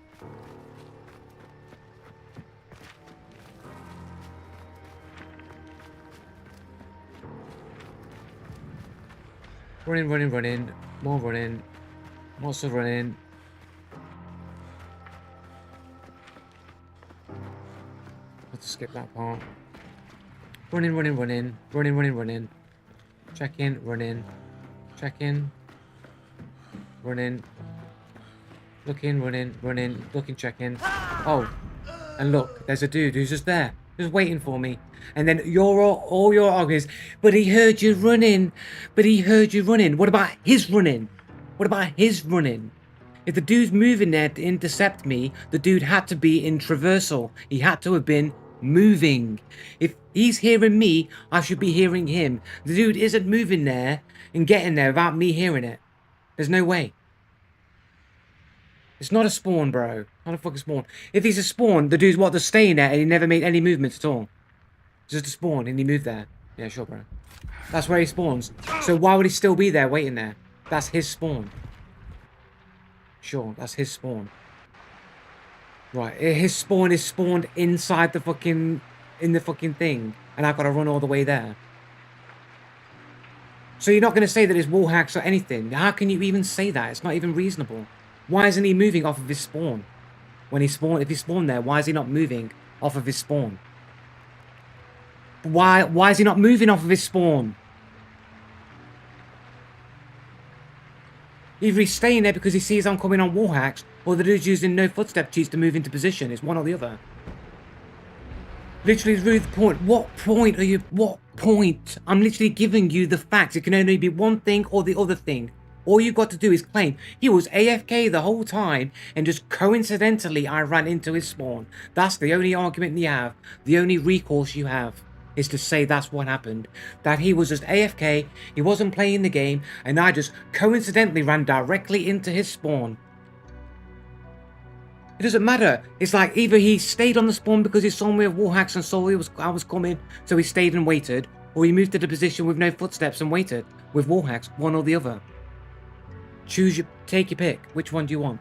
Running, running, running. More running. Lots of running. Have to skip that part. Running, running, running. Running, running, running. Check in, running. Check in. Running. Looking, running, running. Looking, check in. Oh. And look, there's a dude who's just there. Just waiting for me. And then all your arguments, but he heard you running. But he heard you running. What about his running? What about his running? If the dude's moving there to intercept me, the dude had to be in traversal. He had to have been moving. If he's hearing me, I should be hearing him. The dude isn't moving there and getting there without me hearing it. There's no way. It's not a spawn, bro. Not a fucking spawn. If he's a spawn, the dude's just staying there and he never made any movements at all. Just a spawn and he moved there. Yeah, sure, bro. That's where he spawns. So why would he still be there waiting there? That's his spawn. Sure, that's his spawn. Right, his spawn is spawned inside the fucking... in the fucking thing. And I've got to run all the way there. So you're not going to say that it's wall hacks or anything. How can you even say that? It's not even reasonable. Why isn't he moving off of his spawn? When he spawned, if he spawned there, why is he not moving off of his spawn? Why is he not moving off of his spawn? Either he's staying there because he sees I'm coming on wall hacks, or the dude's using no footstep cheats to move into position. It's one or the other. Literally, really the point. What point are you... What point? I'm literally giving you the facts. It can only be one thing or the other thing. All you've got to do is claim he was AFK the whole time and just coincidentally I ran into his spawn. That's the only argument you have. The only recourse you have is to say that's what happened. That he was just AFK, he wasn't playing the game, and I just coincidentally ran directly into his spawn. It doesn't matter. It's like either he stayed on the spawn because he saw me with wall hacks and saw I was coming, so he stayed and waited, or he moved to the position with no footsteps and waited with wall hacks, one or the other. Take your pick. Which one do you want?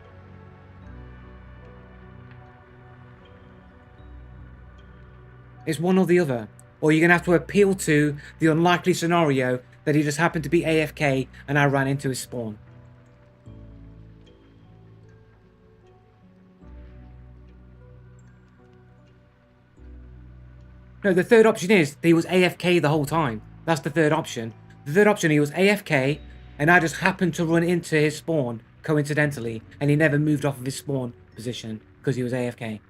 It's one or the other. Or you're going to have to appeal to the unlikely scenario that he just happened to be AFK and I ran into his spawn. No, the third option is that he was AFK the whole time. That's the third option. The third option, he was AFK and I just happened to run into his spawn coincidentally and he never moved off of his spawn position because he was AFK.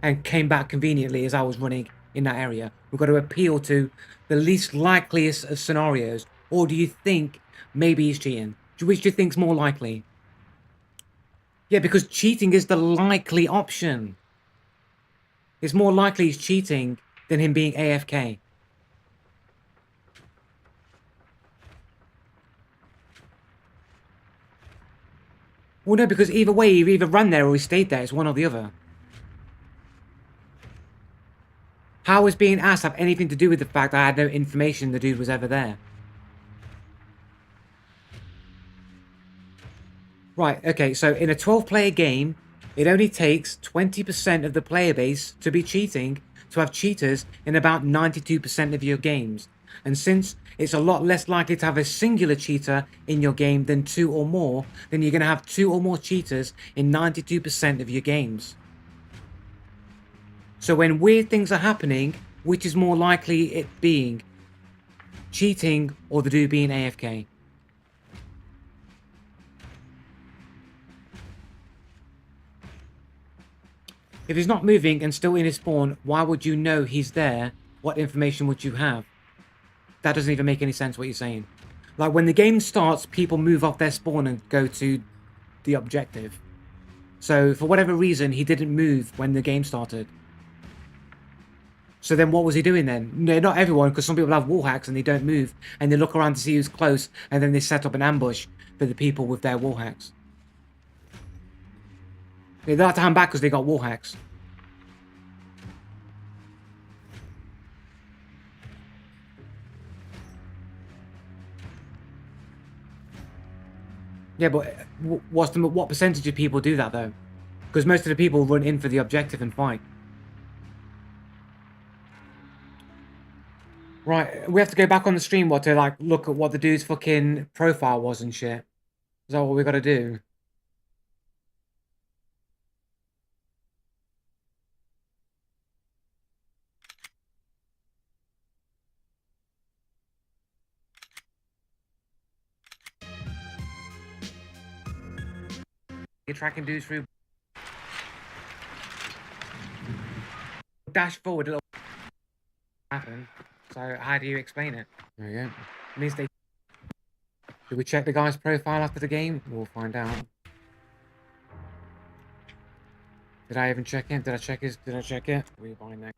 And came back conveniently as I was running in that area. We've got to appeal to the least likeliest of scenarios. Or do you think maybe he's cheating? Which do you think's more likely? Yeah, because cheating is the likely option. It's more likely he's cheating than him being AFK. Well, no, because either way, he either ran there or he stayed there. It's one or the other. How is being asked have anything to do with the fact that I had no information the dude was ever there? Right, okay, so in a 12-player game, it only takes 20% of the player base to be cheating, to have cheaters in about 92% of your games. And since it's a lot less likely to have a singular cheater in your game than 2 or more, then you're going to have 2 or more cheaters in 92% of your games. So when weird things are happening, which is more likely it being cheating or the dude being AFK? If he's not moving and still in his spawn, why would you know he's there? What information would you have? That doesn't even make any sense what you're saying. Like, when the game starts, people move off their spawn and go to the objective. So, for whatever reason, he didn't move when the game started. So then what was he doing then? No, not everyone, because some people have wall hacks and they don't move, and they look around to see who's close, and then they set up an ambush for the people with their wall hacks. They don't have to hand back because they got wall hacks. Yeah, but what percentage of people do that though? Because most of the people run in for the objective and fight. Right, we have to go back on the stream to like look at what the dude's fucking profile was and shit. Is that what we got to do? You're tracking dudes through. Dash forward, it'll happen. So how do you explain it? There we go. It means they. Did we check the guy's profile after the game? We'll find out. Did I even check him? Did I check his? Did I check it? We find that.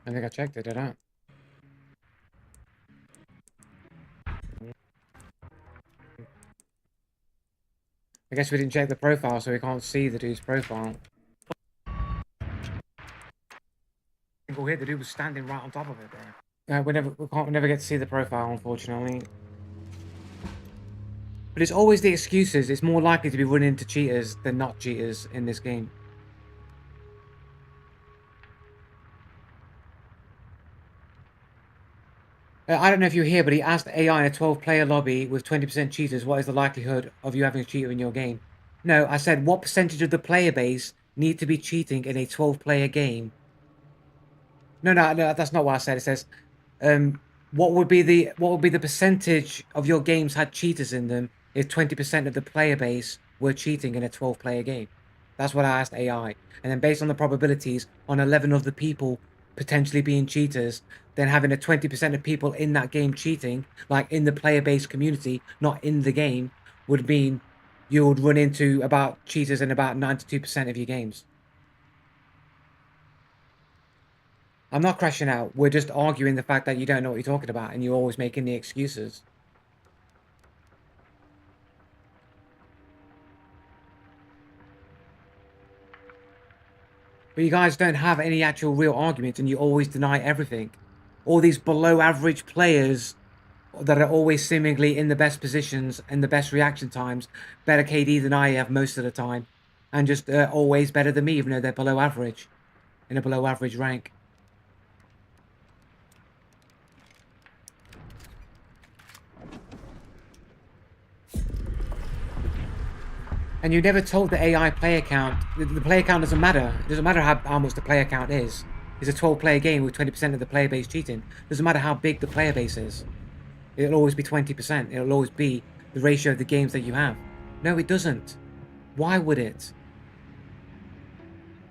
I think I checked it, did I? I guess we didn't check the profile, so we can't see the dude's profile. Single hit, the dude was standing right on top of it there. We never get to see the profile, unfortunately. But it's always the excuses. It's more likely to be running into cheaters than not cheaters in this game. I don't know if you're here, but he asked AI in a 12-player lobby with 20% cheaters, what is the likelihood of you having a cheater in your game? No, I said, what percentage of the player base need to be cheating in a 12-player game? No, that's not what I said. It says, what would be the percentage of your games had cheaters in them if 20% of the player base were cheating in a 12-player game? That's what I asked AI. And then based on the probabilities on 11 of the people potentially being cheaters, then having a 20% of people in that game cheating, like in the player-based community, not in the game, would mean you would run into about cheaters in about 92% of your games. I'm not crashing out. We're just arguing the fact that you don't know what you're talking about and you're always making the excuses. But you guys don't have any actual real arguments and you always deny everything. All these below average players that are always seemingly in the best positions and the best reaction times, better KD than I have most of the time, and just always better than me even though they're below average, in a below average rank. And you never told the AI player count. The player count doesn't matter. It doesn't matter how much the player count is. It's a 12-player game with 20% of the player base cheating. It doesn't matter how big the player base is. It'll always be 20%. It'll always be the ratio of the games that you have. No, it doesn't. Why would it?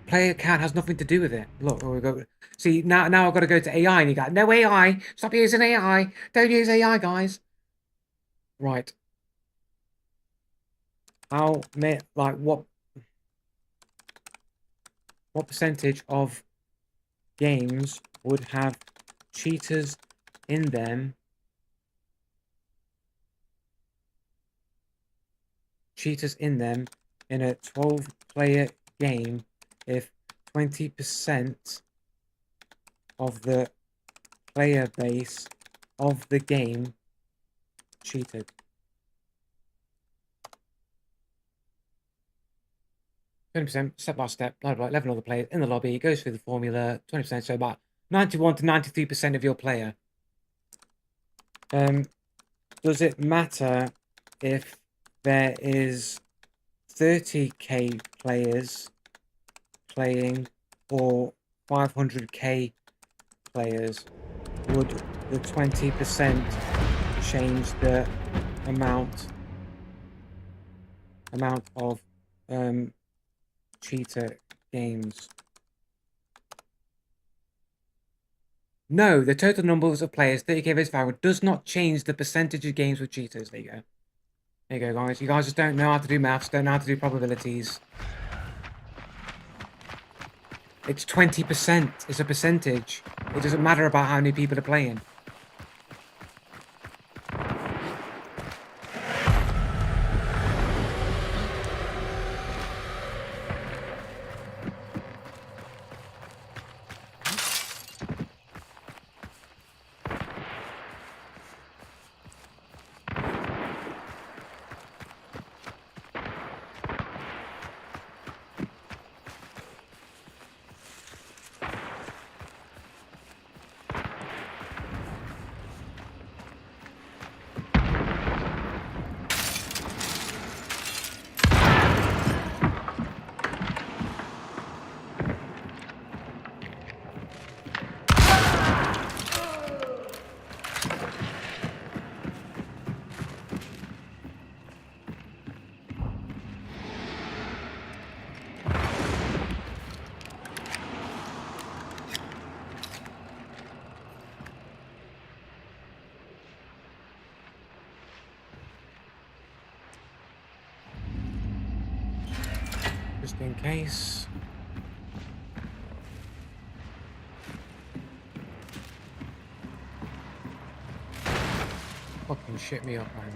Player count has nothing to do with it. Look, we go. See, now I've got to go to AI and you go, no AI. Stop using AI. Don't use AI, guys. Right. What percentage of games would have cheaters in them? Cheaters in them in a 12-player game if 20% of the player base of the game cheated. 20% step by step, blah, blah, 11 other players in the lobby, goes through the formula, 20%, so about 91 to 93% of your player. Does it matter if there is 30k players playing or 500k players, would the 20% change the amount of cheater games? No, the total numbers of players 30k versus 500 does not change the percentage of games with cheaters. There you go. There you go, guys. You guys just don't know how to do maths, don't know how to do probabilities. It's 20%. It's a percentage. It doesn't matter about how many people are playing. Just in case. Fucking shit me up, man.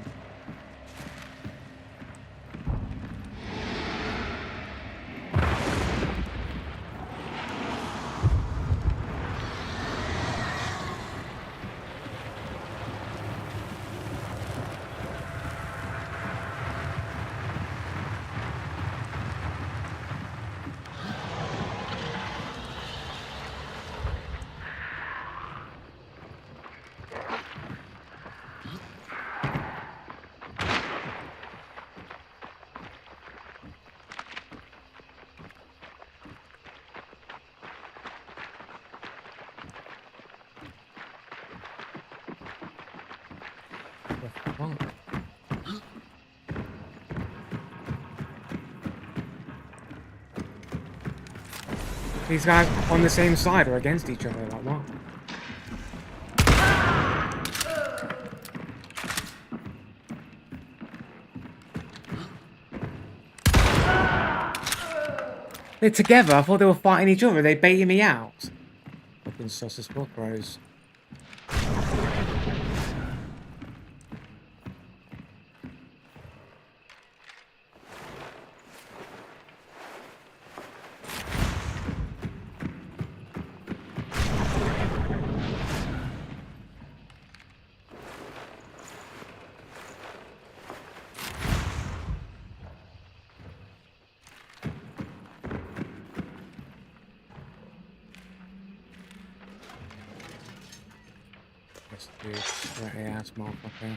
The fuck? These guys on the same side or against each other, like what? They're together. I thought they were fighting each other. They baiting me out. Fucking sus as fuck, bros. This dude, sweaty ass motherfucker.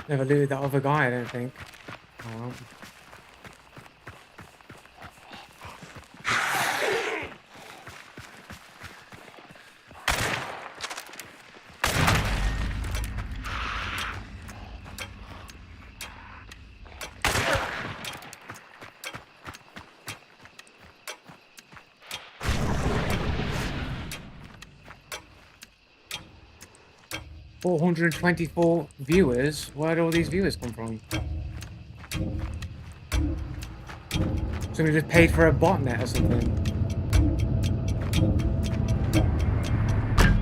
Never looted that other guy, I don't think. Oh, well. $424 viewers. Where do all these viewers come from? Somebody just paid for a botnet or something.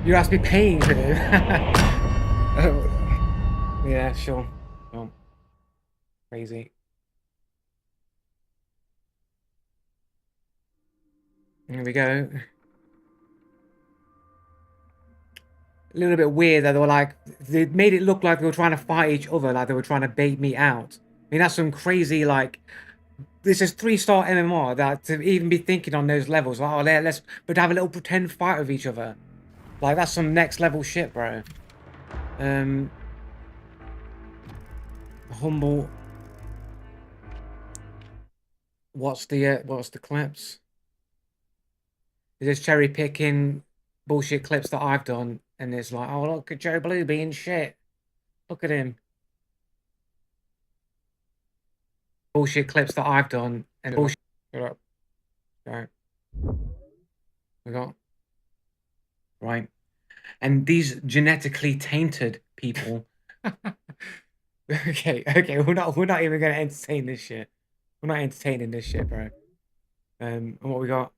You asked me paying for it. Oh, yeah, sure. Oh, crazy. Here we go. A little bit weird that they were like, they made it look like they were trying to fight each other, like they were trying to bait me out. I mean, that's some crazy, like, this is 3-star MMR, that to even be thinking on those levels, like, oh, let's but have a little pretend fight with each other. Like, that's some next level shit, bro. Humble. What's the clips? Is this cherry picking bullshit clips that I've done? And it's like, oh, look at Joe Blue being shit. Look at him. Bullshit clips that I've done and bullshit. Shut up. Right. We got right. And these genetically tainted people. Okay, we're not even gonna entertain this shit. We're not entertaining this shit, bro. And what we got?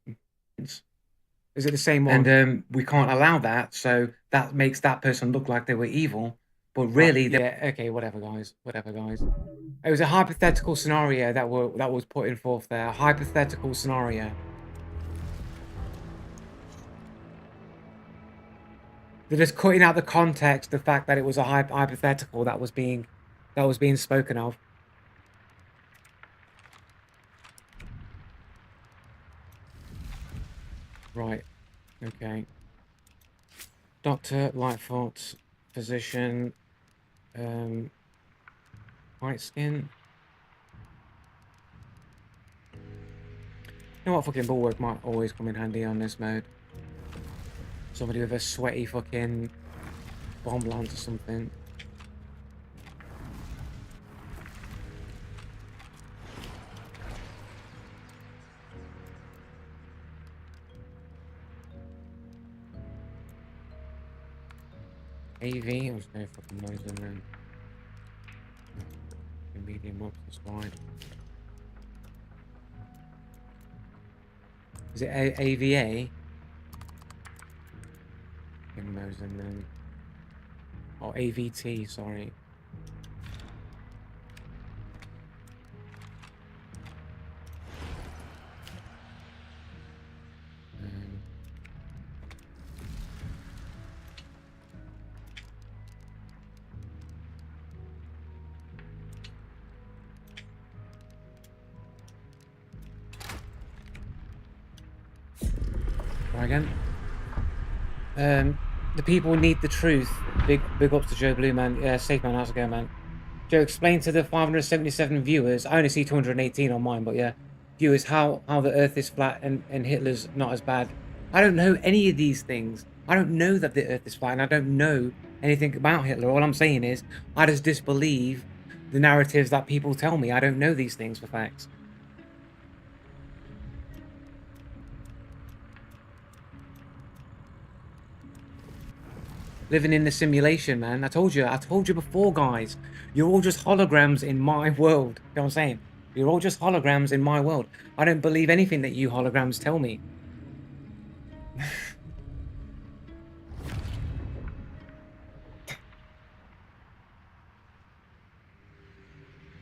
Is it the same one? And we can't allow that, so that makes that person look like they were evil. But really, yeah, okay, whatever, guys. Whatever, guys. It was a hypothetical scenario that was putting forth there. A hypothetical scenario. They're just cutting out the context, the fact that it was a hypothetical that was being spoken of. Right. Okay. Doctor, Lightfoot, physician, white skin. You know what, fucking bulwark might always come in handy on this mode. Somebody with a sweaty fucking bomb lance or something. AV, I was no fucking noise in there. Medium up, that's wide. Is it AVA? Fucking nose in there. Oh, AVT, sorry. Try again. The people need the truth. Big ups to Joe Blue, man. Yeah, safe man, how's it going, man? Joe, explain to the 577 viewers. I only see 218 on mine, but yeah. Viewers, how the earth is flat and Hitler's not as bad. I don't know any of these things. I don't know that the earth is flat, and I don't know anything about Hitler. All I'm saying is, I just disbelieve the narratives that people tell me. I don't know these things for facts. Living in the simulation, man. I told you before, guys. You're all just holograms in my world. You know what I'm saying? You're all just holograms in my world. I don't believe anything that you holograms tell me.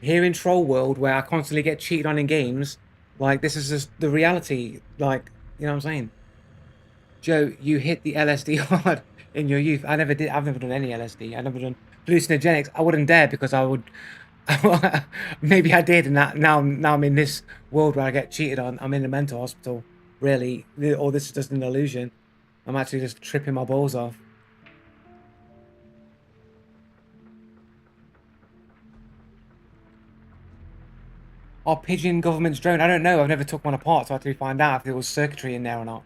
Here in Troll World, where I constantly get cheated on in games, like, this is just the reality. Like, you know what I'm saying? Joe, you hit the LSD hard in your youth. I never did. I've never done any LSD. I've never done hallucinogenics. I wouldn't dare, because I would. Maybe I did, and now I'm in this world where I get cheated on. I'm in a mental hospital. Really, or this is just an illusion. I'm actually just tripping my balls off. Are pigeon government's drone? I don't know. I've never took one apart, so I have to find out if there was circuitry in there or not.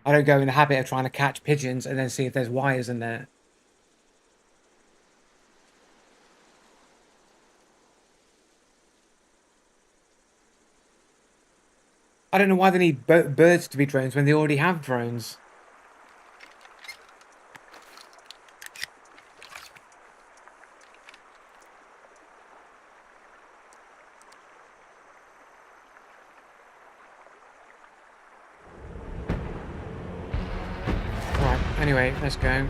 I don't go in the habit of trying to catch pigeons and then see if there's wires in there. I don't know why they need birds to be drones when they already have drones. Right, anyway, let's go.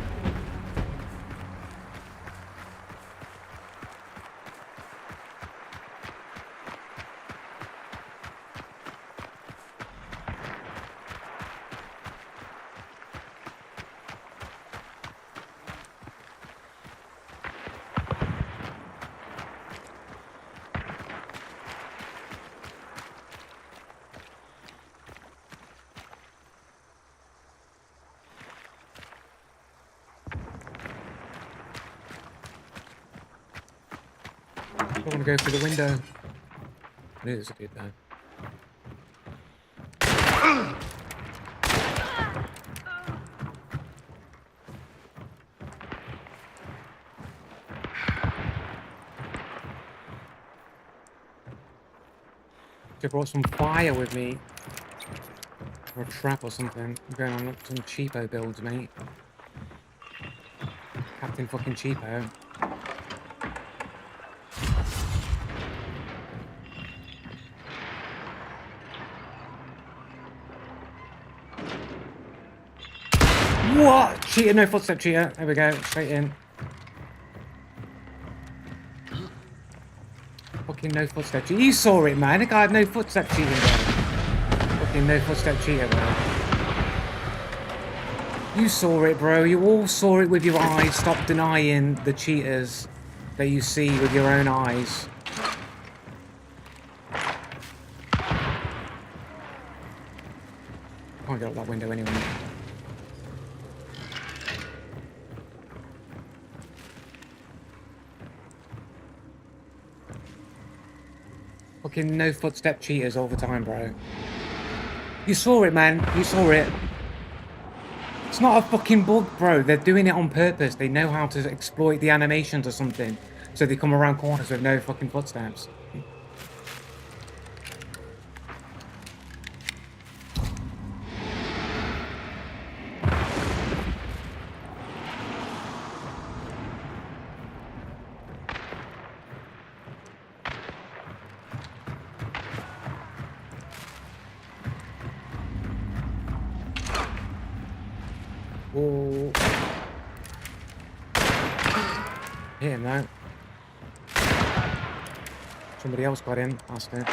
don't want to go through the window. I knew there's a dude there. I brought some fire with me. Or a trap or something. I'm going on some cheapo builds, mate. Captain fucking cheapo. What? Cheater, no footstep cheater. There we go, straight in. Fucking no footstep cheater. You saw it, man. The guy had no footstep cheating, bro. Fucking no footstep cheater, bro. You saw it, bro. You all saw it with your eyes. Stop denying the cheaters that you see with your own eyes. Can't get out that window anyway. Fucking no footstep cheaters all the time, bro. You saw it, man. You saw it. It's not a fucking bug, bro. They're doing it on purpose. They know how to exploit the animations or something. So they come around corners with no fucking footsteps. Oh. Hit him now. Somebody else got in, bastard.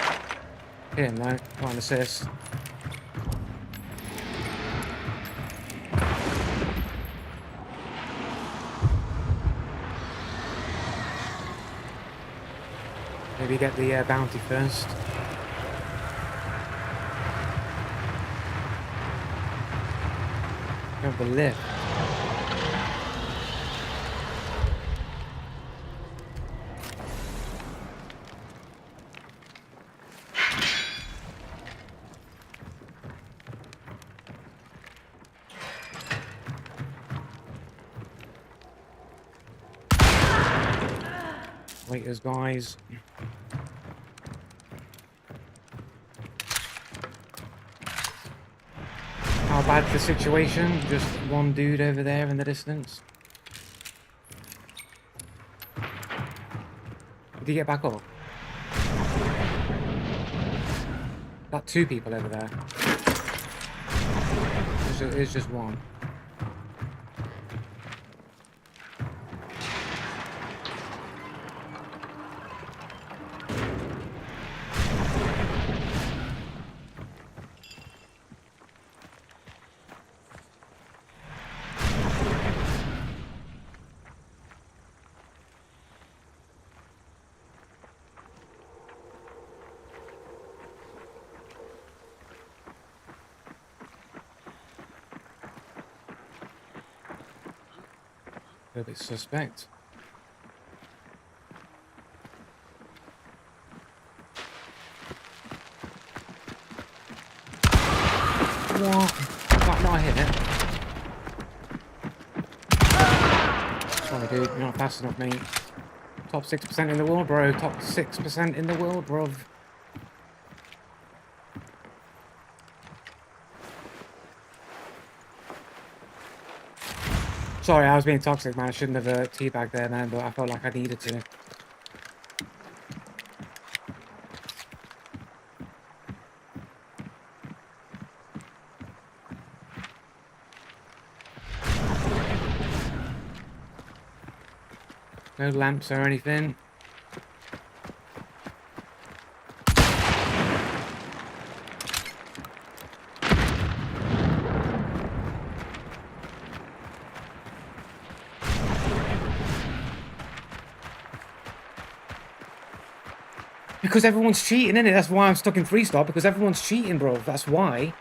Hit him now, got an assist. Maybe get the bounty first. Have the lift. Waiters, guys. How bad's the situation? Just one dude over there in the distance. Did he get back up? Got two people over there. It's just one. A bit suspect. What? Not hit it. Sorry, dude. You're not fast enough, mate. Top 6% in the world, bro. Top 6% in the world, bro. Sorry, I was being toxic, man. I shouldn't have teabagged there, man, but I felt like I needed to. No lamps or anything. Because everyone's cheating, innit? That's why I'm stuck in 3-star, because everyone's cheating, bro. That's why.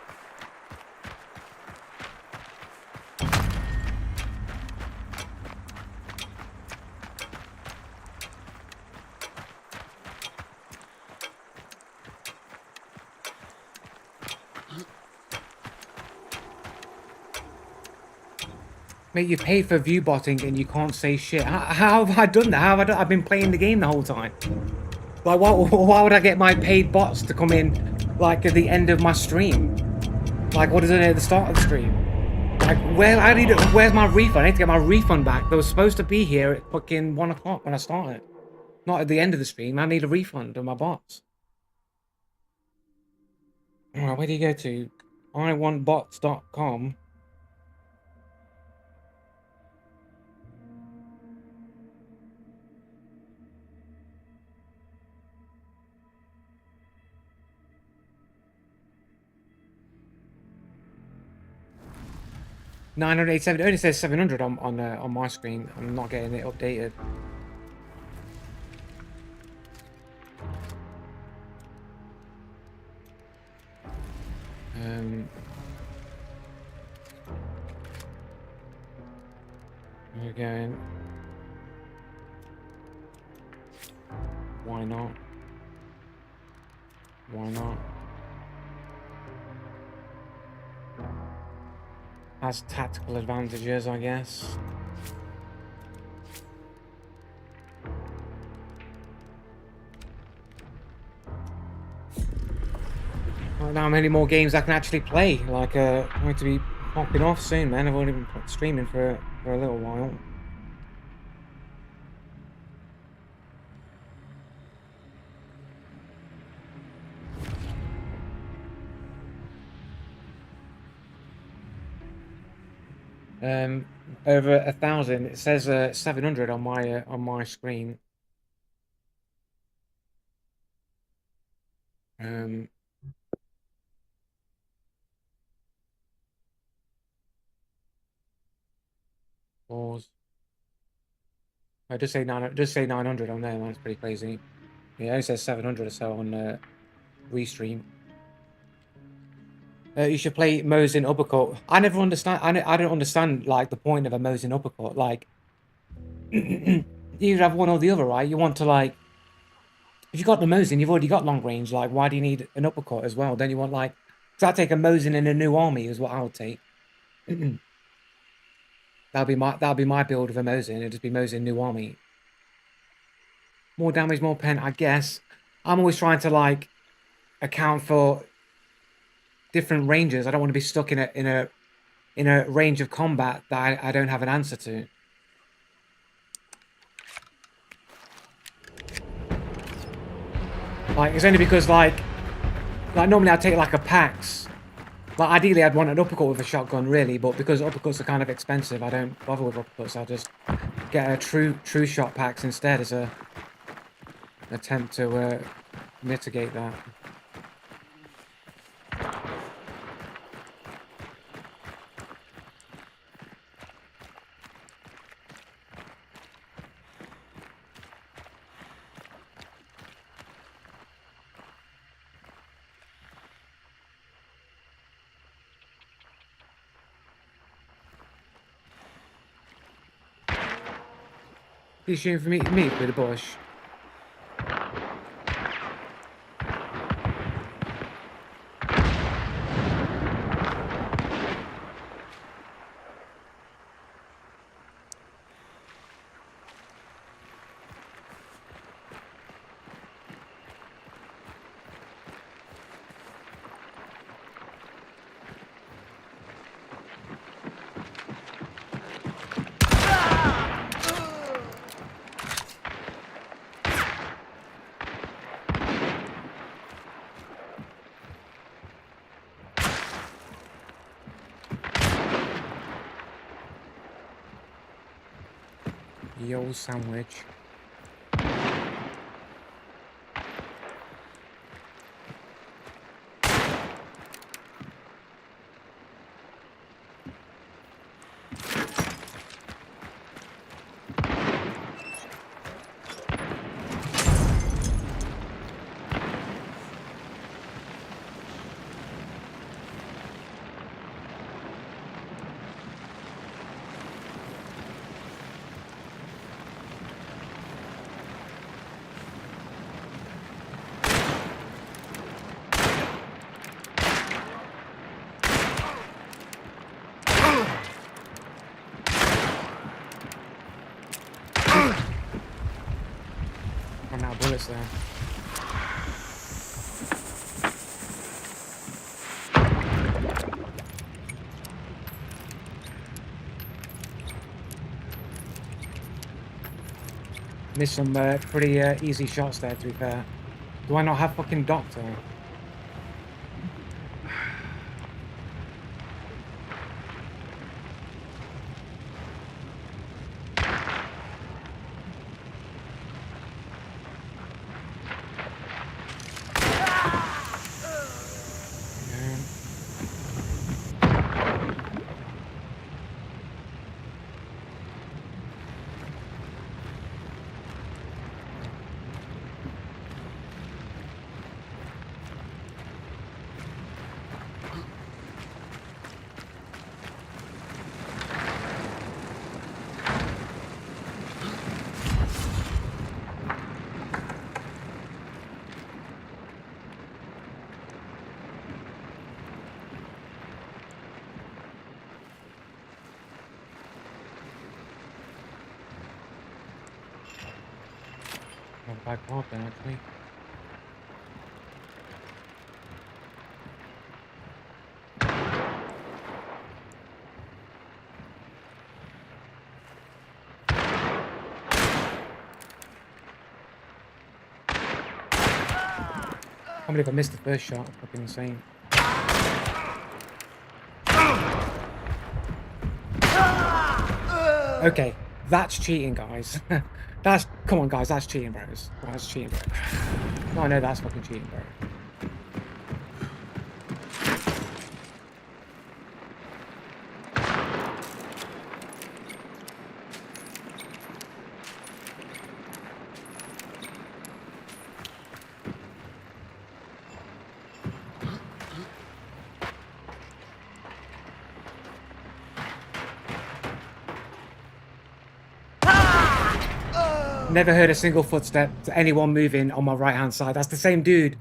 Mate, you pay for view botting and you can't say shit. How have I done that? How have I done? I've been playing the game the whole time. Like, why would I get my paid bots to come in, like, at the end of my stream? Like, what is it at the start of the stream? Like, where's my refund? I need to get my refund back. They were supposed to be here at fucking 1 o'clock when I started. Not at the end of the stream. I need a refund of my bots. Alright, where do you go to? iwantbots.com. $987. It only says 700 on my screen. I'm not getting it updated. We're going. Why not? Why not? Has tactical advantages, I guess. Right, now many more games I can actually play. Like, I'm going to be popping off soon, man. I've only been streaming for a little while. Over 1,000. It says 700 on my screen. Pause. I just say 900 on there, man. It's pretty crazy. Yeah, it only says 700 or so on Restream. You should play Mosin Uppercut. I never understand. I don't understand like the point of a Mosin Uppercut. Like, you either have one or the other, right? You want to like, if you got the Mosin, you've already got long range. Like, why do you need an uppercut as well? Then you want like, so I'd take a Mosin in a new army is what I would take. that'd be my build of a Mosin. It'd just be Mosin new army. More damage, more pen, I guess. I'm always trying to like account for different ranges. I don't want to be stuck in a range of combat that I don't have an answer to. Like, it's only because like normally I'd take like a Pax. Like, ideally I'd want an uppercut with a shotgun, really, but because uppercuts are kind of expensive, I don't bother with uppercuts. I'll just get a true shot Pax instead as a attempt to mitigate that. He's shooting for me with a bush. Yo, sandwich. Out of bullets there. Missed some pretty easy shots there, to be fair. Do I not have fucking doctor? Not a bad part then, actually. I can't believe I missed the first shot. Fucking insane. Okay, that's cheating, guys. Come on, guys, that's cheating, bros. That's cheating, bro. No, I know that's fucking cheating, bro. Never heard a single footstep to anyone moving on my right hand side. That's the same dude.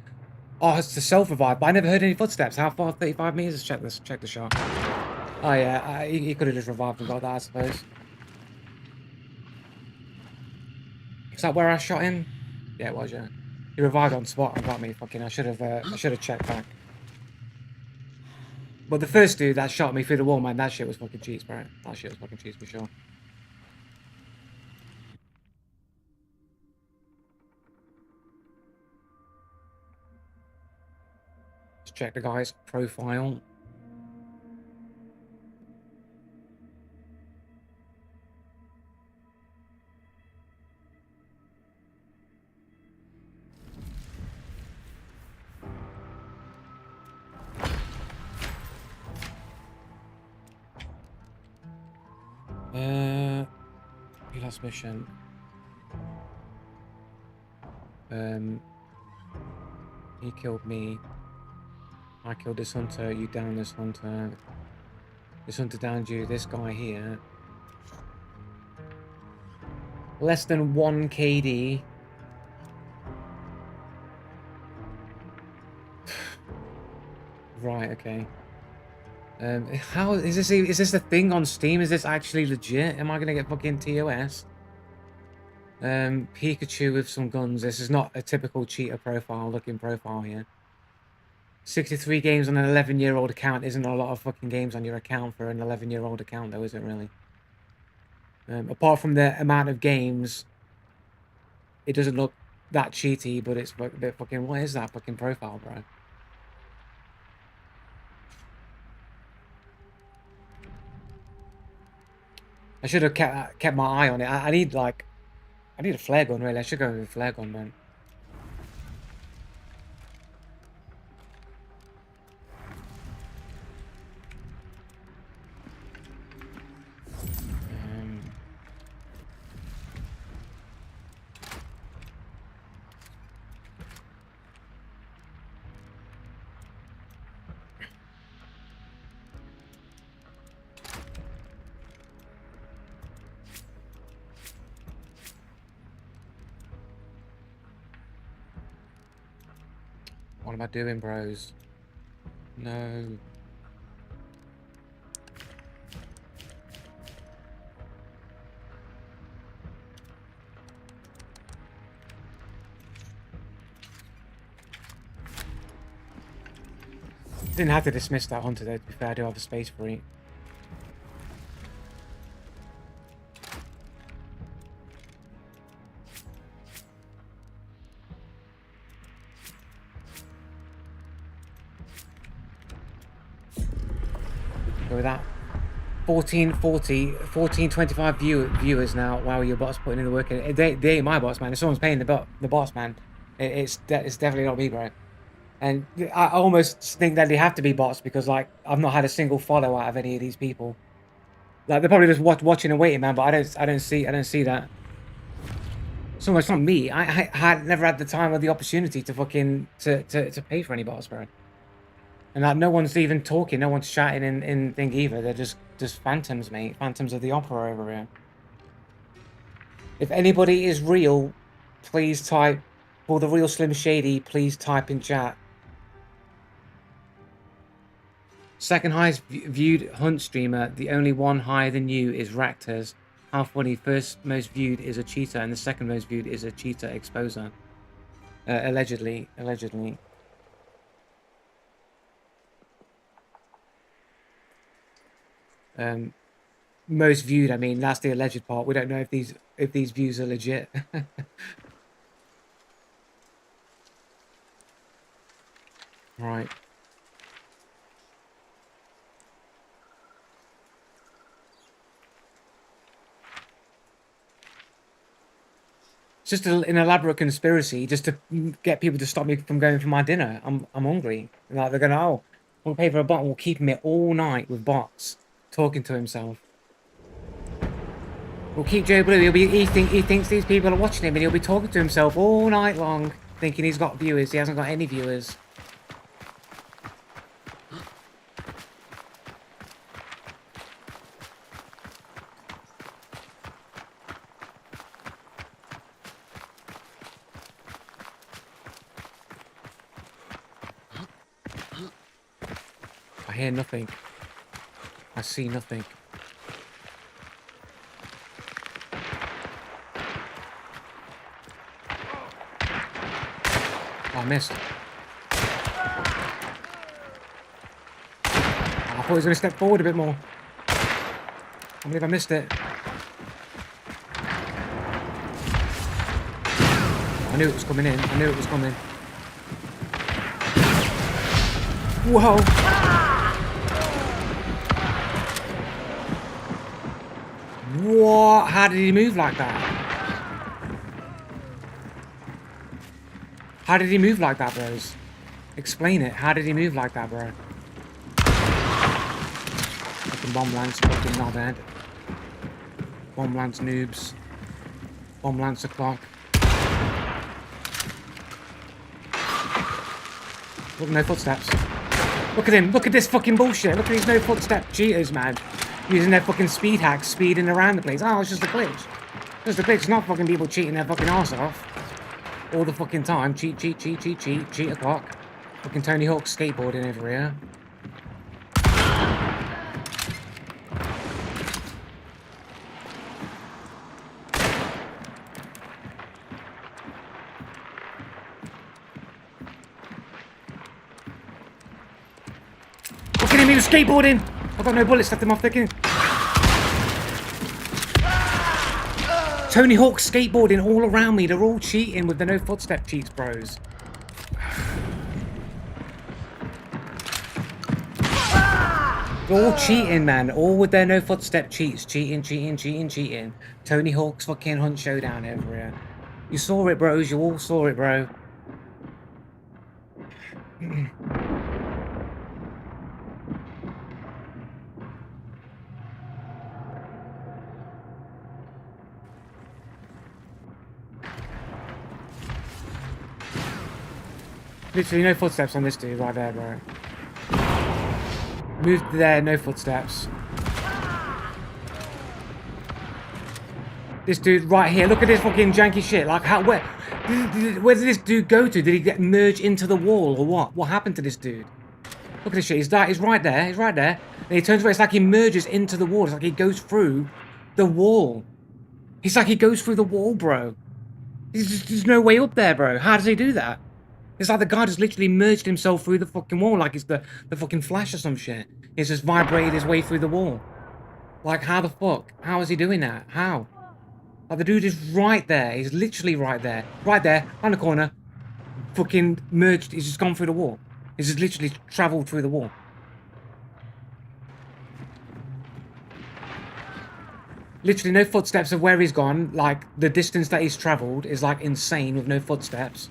Oh, it's to self-revive, but I never heard any footsteps. How far? 35 meters? Check this. Check the shot. Oh yeah, he could have just revived and got that, I suppose. Is that where I shot him? Yeah, it was. Yeah, he revived on spot and got me. Fucking, I should have checked back. But the first dude that shot me through the wall, man, that shit was fucking cheats, bro. That shit was fucking cheats for sure. Let's check the guy's profile. Last mission. He killed me. I killed this hunter. You downed this hunter. This hunter downed you. This guy here. Less than 1 KD. Right. Okay. How is this? Is this a thing on Steam? Is this actually legit? Am I gonna get fucking TOS? Pikachu with some guns. This is not a typical cheater profile looking profile here. 63 games on an 11-year-old account isn't a lot of fucking games on your account for an 11-year-old account, though, is it really? Apart from the amount of games, it doesn't look that cheaty, but it's a bit fucking. What is that fucking profile, bro? I should have kept my eye on it. I need a flare gun, really. I should go with a flare gun, man. What am I doing, bros? No. didn't have to dismiss that hunter though, to be fair. I do have a space for it. Go with that. 1425 viewers now. Wow, your bot's putting in the work. They ain't my bots, man. If someone's paying the bots, man, it's definitely not me, bro. And I almost think that they have to be bots because, like, I've not had a single follow out of any of these people. Like, they're probably just watching and waiting, man. But I don't see that. So it's not me. I had never had the time or the opportunity to fucking to pay for any bots, bro. And like, no one's even talking, no one's chatting in thing either. They're just phantoms, mate. Phantoms of the opera over here. If anybody is real, please type. For the real Slim Shady, please type in chat. Second highest viewed hunt streamer. The only one higher than you is Ractors. How funny. First most viewed is a cheater, and the second most viewed is a cheater exposer. Allegedly. Most viewed, I mean, that's the alleged part. We don't know if these views are legit. Right. It's just an elaborate conspiracy just to get people to stop me from going for my dinner. I'm hungry. Like, they're going, oh, we'll pay for a bot and we'll keep him here all night with bots talking to himself. We'll keep Joe Blue. He thinks these people are watching him and he'll be talking to himself all night long, thinking he's got viewers. He hasn't got any viewers. I hear nothing. I see nothing. Oh, I missed. I thought he was going to step forward a bit more. I believe I missed it. I knew it was coming in. I knew it was coming. Whoa! What? How did he move like that? How did he move like that, bros? Explain it. How did he move like that, bro? Fucking bomb lance, fucking knobhead. Bomb lance noobs. Bomb lance o'clock. Look, no footsteps. Look at him. Look at this fucking bullshit. Look at these no footstep cheaters, man. Using their fucking speed hacks, speeding around the place. Oh, it's just a glitch. Just a glitch. It's not fucking people cheating their fucking arse off. All the fucking time. Cheat o'clock. Fucking Tony Hawk skateboarding over here. Look at him, he was skateboarding! I've got no bullets left in my fucking... Tony Hawk skateboarding all around me. They're all cheating with the no footstep cheats, bros. They're all cheating, man. All with their no footstep cheats. Cheating. Tony Hawk's fucking Hunt Showdown over here. You saw it, bros. You all saw it, bro. Literally no footsteps on this dude right there, bro. Moved there, no footsteps. This dude right here, look at this fucking janky shit. Like, how, where did this dude go to? Did he get merged into the wall or what? What happened to this dude? Look at this shit, he's right there, he's right there. And he turns around, it's like he merges into the wall. It's like he goes through the wall. It's like he goes through the wall, bro. There's no way up there, bro. How does he do that? It's like the guy just literally merged himself through the fucking wall, like it's the fucking Flash or some shit. He's just vibrated his way through the wall. Like, how the fuck? How is he doing that? How? Like, the dude is right there. He's literally right there. Right there, on the corner. Fucking merged. He's just gone through the wall. He's just literally travelled through the wall. Literally no footsteps of where he's gone. Like, the distance that he's travelled is, like, insane with no footsteps.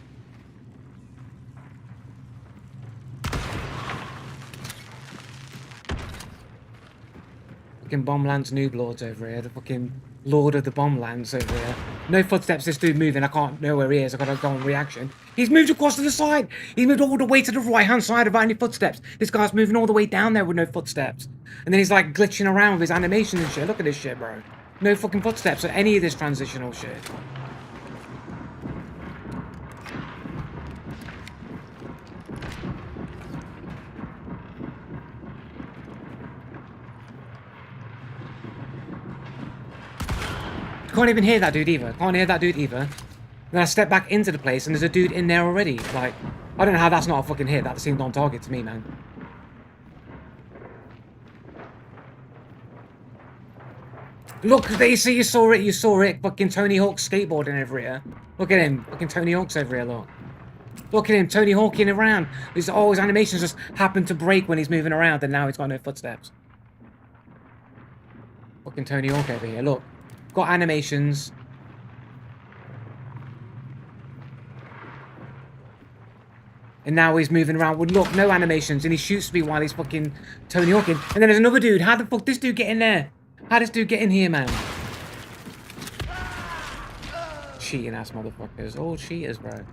Fucking Bomblands noob lords over here. The fucking lord of the Bomblands over here. No footsteps, this dude moving. I can't know where he is. I gotta go on reaction. He's moved across to the side. He's moved all the way to the right-hand side without any footsteps. This guy's moving all the way down there with no footsteps. And then he's like glitching around with his animation and shit. Look at this shit, bro. No fucking footsteps or any of this transitional shit. Can't even hear that dude either. Can't hear that dude either. Then I step back into the place and there's a dude in there already. Like, I don't know how that's not a fucking hit. That seemed on target to me, man. Look, you see, you saw it. Fucking Tony Hawk skateboarding over here. Look at him. Fucking Tony Hawk's over here, look. Look at him, Tony Hawking around. All his animations just happen to break when he's moving around and now he's got no footsteps. Fucking Tony Hawk over here, look. Got animations. And now he's moving around with, look, no animations. And he shoots me while he's fucking Tony Hawking. And then there's another dude. How the fuck this dude get in there? How this dude get in here, man? Cheating ass motherfuckers. All cheaters, bro.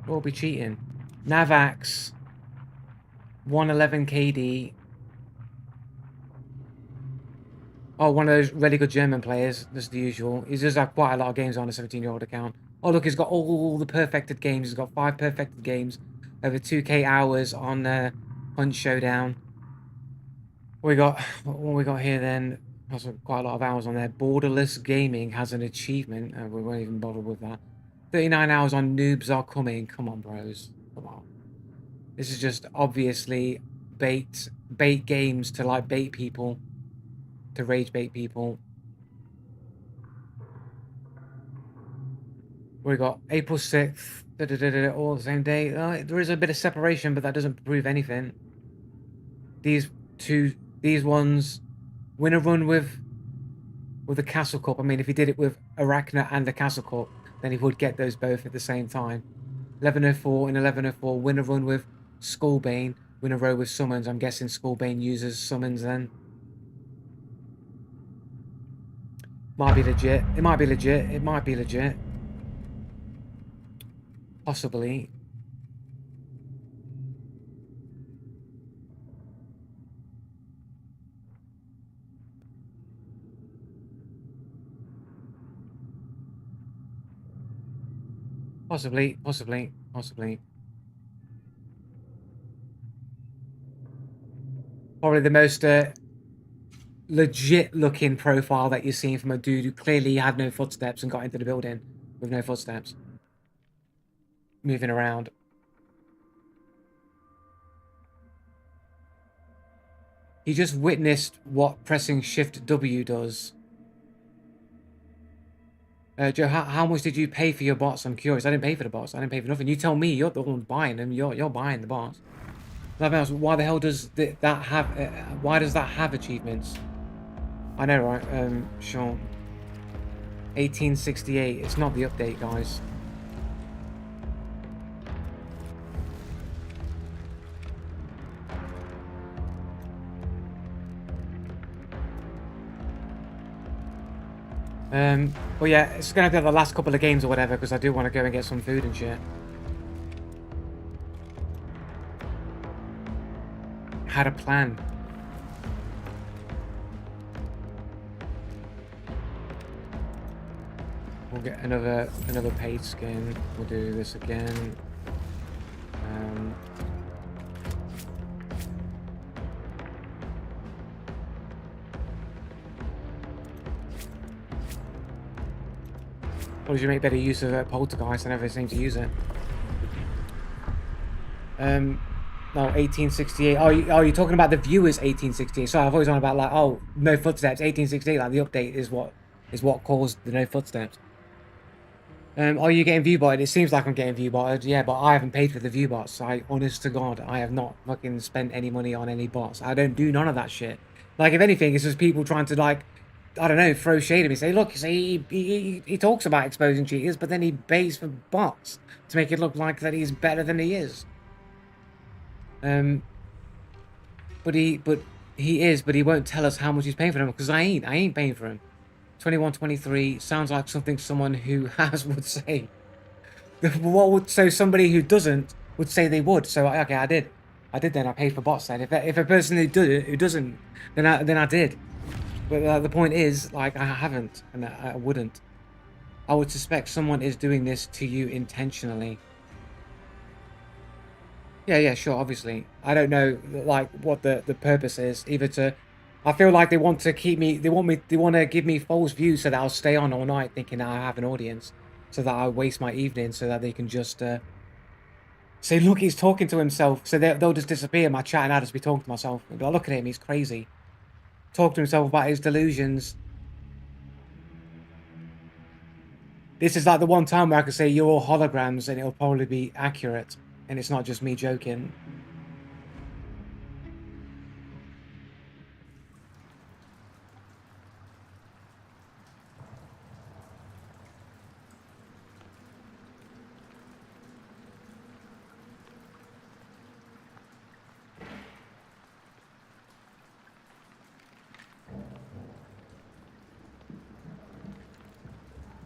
All be cheating. Navax. 111 KD. Oh, one of those really good German players. That's the usual. He's just had quite a lot of games on a 17-year-old account. Oh, look, he's got all the perfected games. He's got 5 perfected games. Over 2K hours on Showdown. What we got here then? That's quite a lot of hours on there. Borderless Gaming has an achievement. We won't even bother with that. 39 hours on Noobs Are Coming. Come on, bros. Come on. This is just obviously bait games to like bait people. To rage bait people. We got April 6th. All the same day. There is a bit of separation, but that doesn't prove anything. These ones win a run with the Castle Cup. I mean, if he did it with Arachna and the Castle Cup, then he would get those both at the same time. 1104 and 1104 win a run with Skullbane. Win a row with summons. I'm guessing Skullbane uses summons then. Might be legit. It might be legit. It might be legit. Possibly. Possibly. Probably the most legit looking profile that you've seen from a dude who clearly had no footsteps and got into the building with no footsteps. Moving around. He just witnessed what pressing Shift W does. Joe, how much did you pay for your bots? I'm curious. I didn't pay for the bots. I didn't pay for nothing. You tell me. You're the one buying them. You're buying the bots. Why the hell does that have? Why does that have achievements? I know, right? Sure. 1868. It's not the update, guys. Well, yeah, it's gonna be the last couple of games or whatever because I do want to go and get some food and shit. Had a plan. We'll get another paid skin. We'll do this again. Or did you make better use of Poltergeist? I never seem to use it. No, 1868. Oh, you're talking about the viewers 1868. Sorry, I've always on about like, oh, no footsteps. 1868. Like the update is what caused the no footsteps. Are you getting view botted? It seems like I'm getting view botted. Yeah, but I haven't paid for the view bots. Honest to God, I have not fucking spent any money on any bots. I don't do none of that shit. Like, if anything, it's just people trying to like, I don't know, throw shade at me. Say, look, see, he talks about exposing cheaters, but then he pays for bots to make it look like that he's better than he is. But he won't tell us how much he's paying for them because I ain't paying for him. 2123 sounds like something someone who has would say. So somebody who doesn't would say they would. So okay, I did then. I paid for bots then. If a person who doesn't, then I did. But the point is, like, I haven't, and I wouldn't. I would suspect someone is doing this to you intentionally. Yeah, sure, obviously. I don't know, like, what the purpose is. Either to... I feel like they want to keep me... They want to give me false views so that I'll stay on all night thinking that I have an audience. So that I waste my evening so that they can just... say, look, he's talking to himself. So they'll just disappear in my chat and I'll just be talking to myself. But I look at him, he's crazy. Talk to himself about his delusions. This is like the one time where I could say you're all holograms and it'll probably be accurate. And it's not just me joking.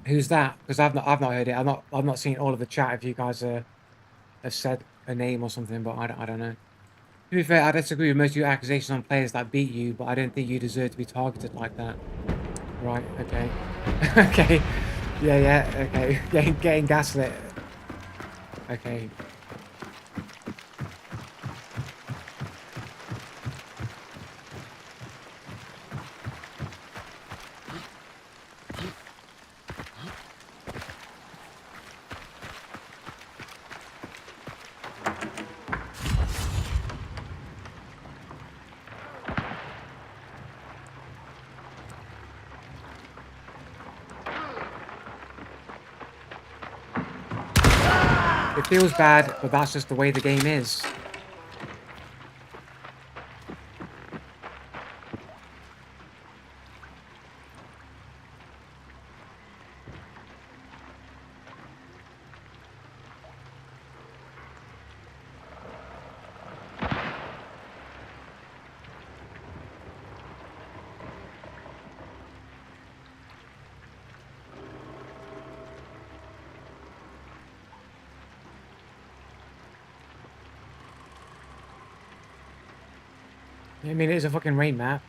Who's that? Because I've not heard it. I've not seen all of the chat. If you guys have said a name or something, but I don't know. To be fair, I disagree with most of your accusations on players that beat you, but I don't think you deserve to be targeted like that. Right? Okay. Okay. Yeah. Okay. Getting gaslit. Okay. It feels bad, but that's just the way the game is. I mean, it is a fucking rain map.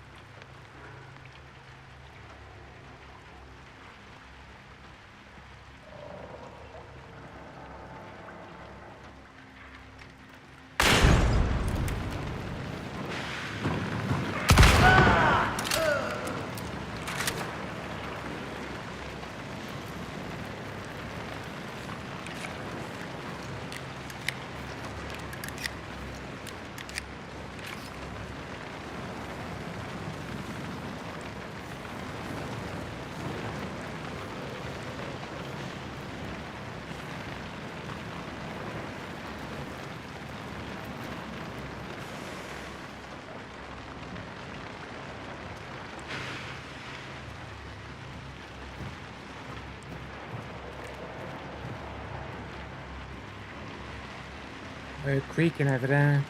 We're creaking over there.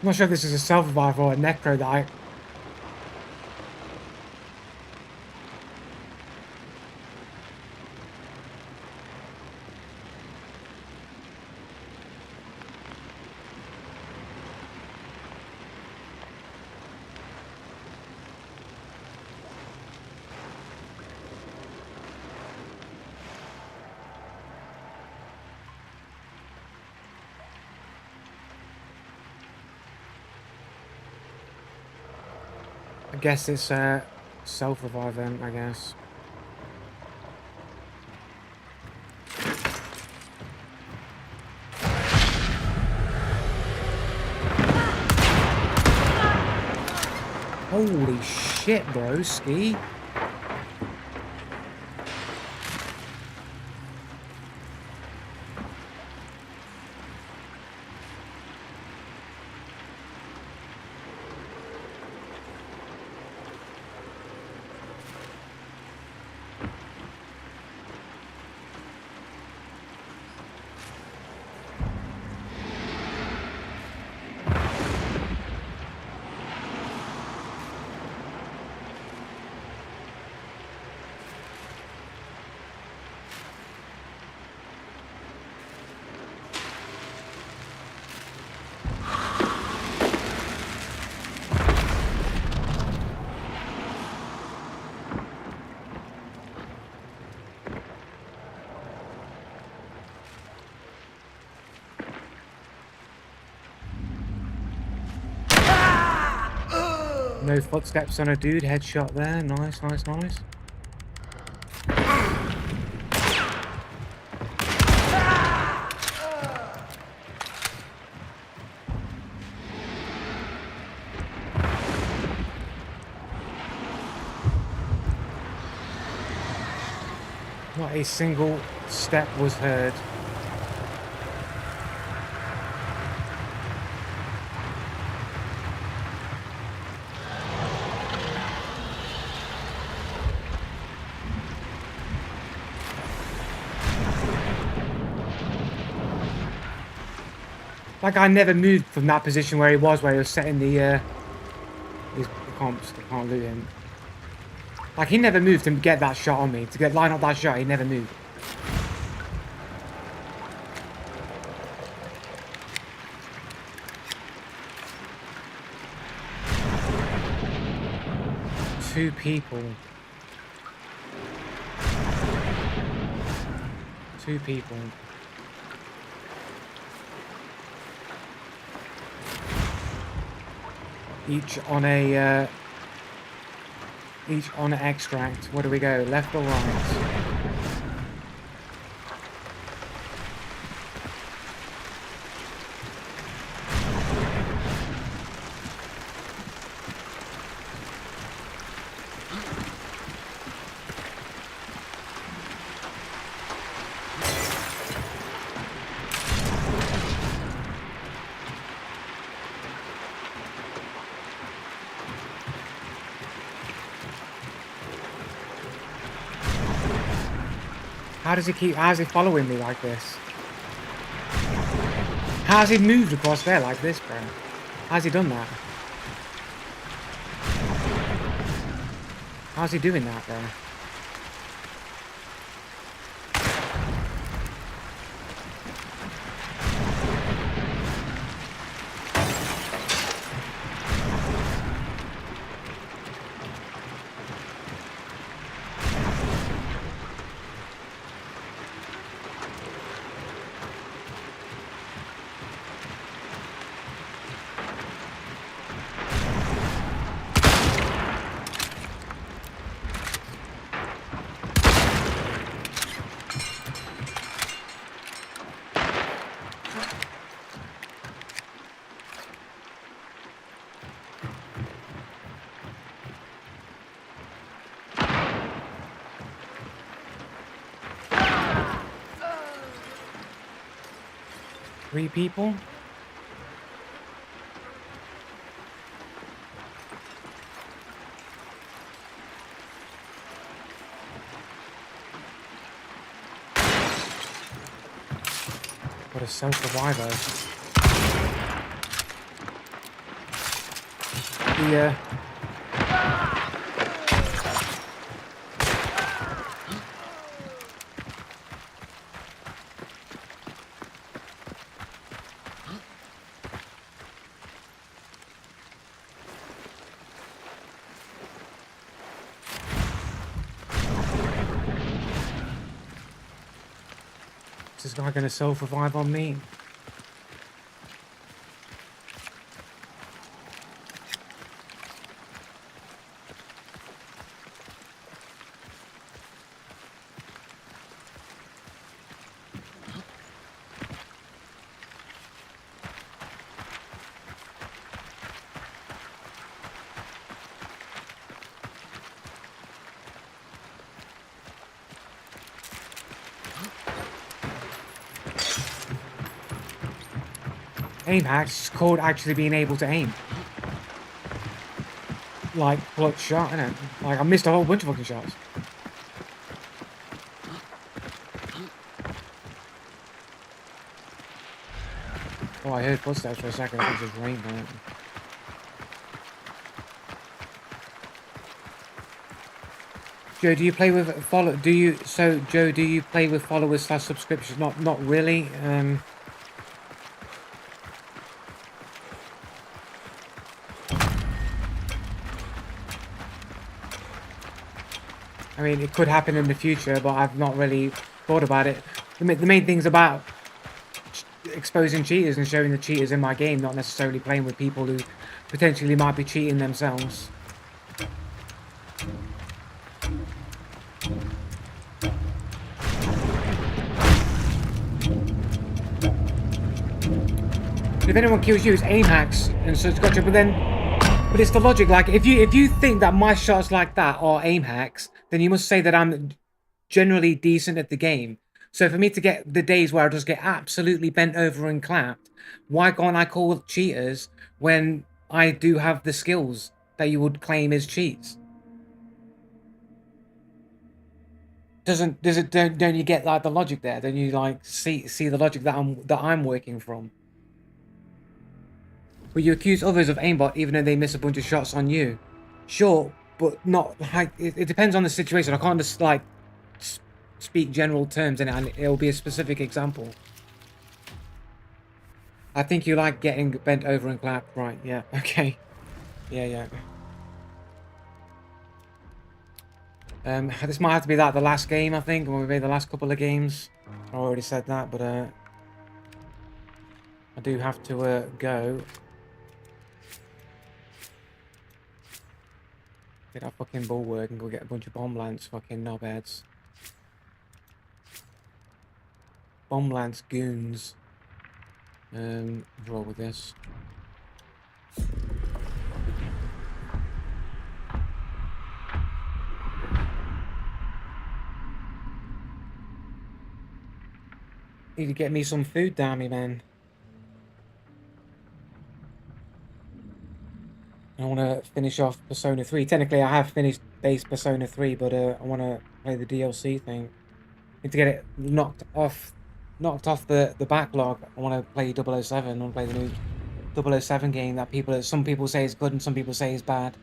I'm not sure if this is a self-revive or a necro that I... I guess it's self-reviving, I guess. Holy shit, bro, ski. No footsteps on a dude, headshot there. Nice, nice, nice. Not a single step was heard. That guy never moved from that position where he was setting the his comps. I can't loot him. Like, he never moved to get that shot on me. To line up that shot, he never moved. Two people. Two people. Each on an extract. Where do we go? Left or right? How's he following me like this? How's he moved across there like this, bro? How's he done that? How's he doing that, bro? Three people? What a self-reviver. Yeah. Is this guy gonna self-revive on me? aim hacks called actually being able to aim. Like clutch shot, innit? Like I missed a whole bunch of fucking shots. Oh, I heard footsteps for a second. I think it just rained on it. Joe, do you play with follow? Do you Joe? Do you play with followers / subscriptions? Not really. I mean, it could happen in the future, but I've not really thought about it. The main thing's about exposing cheaters and showing the cheaters in my game, not necessarily playing with people who potentially might be cheating themselves. If anyone kills you, it's aim hacks, and so it's gotcha. But it's the logic. Like, if you think that my shots like that are aim hacks, then you must say that I'm generally decent at the game. So for me to get the days where I just get absolutely bent over and clapped, why can't I call cheaters when I do have the skills that you would claim as cheats? Don't you get like the logic there? Don't you like see the logic that I'm working from? But you accuse others of aimbot even though they miss a bunch of shots on you. Sure, but not like it depends on the situation. I can't just like speak general terms in it, and it'll be a specific example. I think you like getting bent over and clapped, right? Yeah. Okay. Yeah. This might have to be like the last game, I think, or maybe the last couple of games. I already said that, but I do have to go. Get that fucking bulwark and go get a bunch of bomb lance fucking knobheads. Bomb lance goons. Roll with this. Need to get me some food, damn me, man. I want to finish off Persona 3. Technically, I have finished base Persona 3, but I want to play the DLC thing. Need to get it knocked off the backlog. I want to play 007. I want to play the new 007 game that some people say is good and some people say is bad.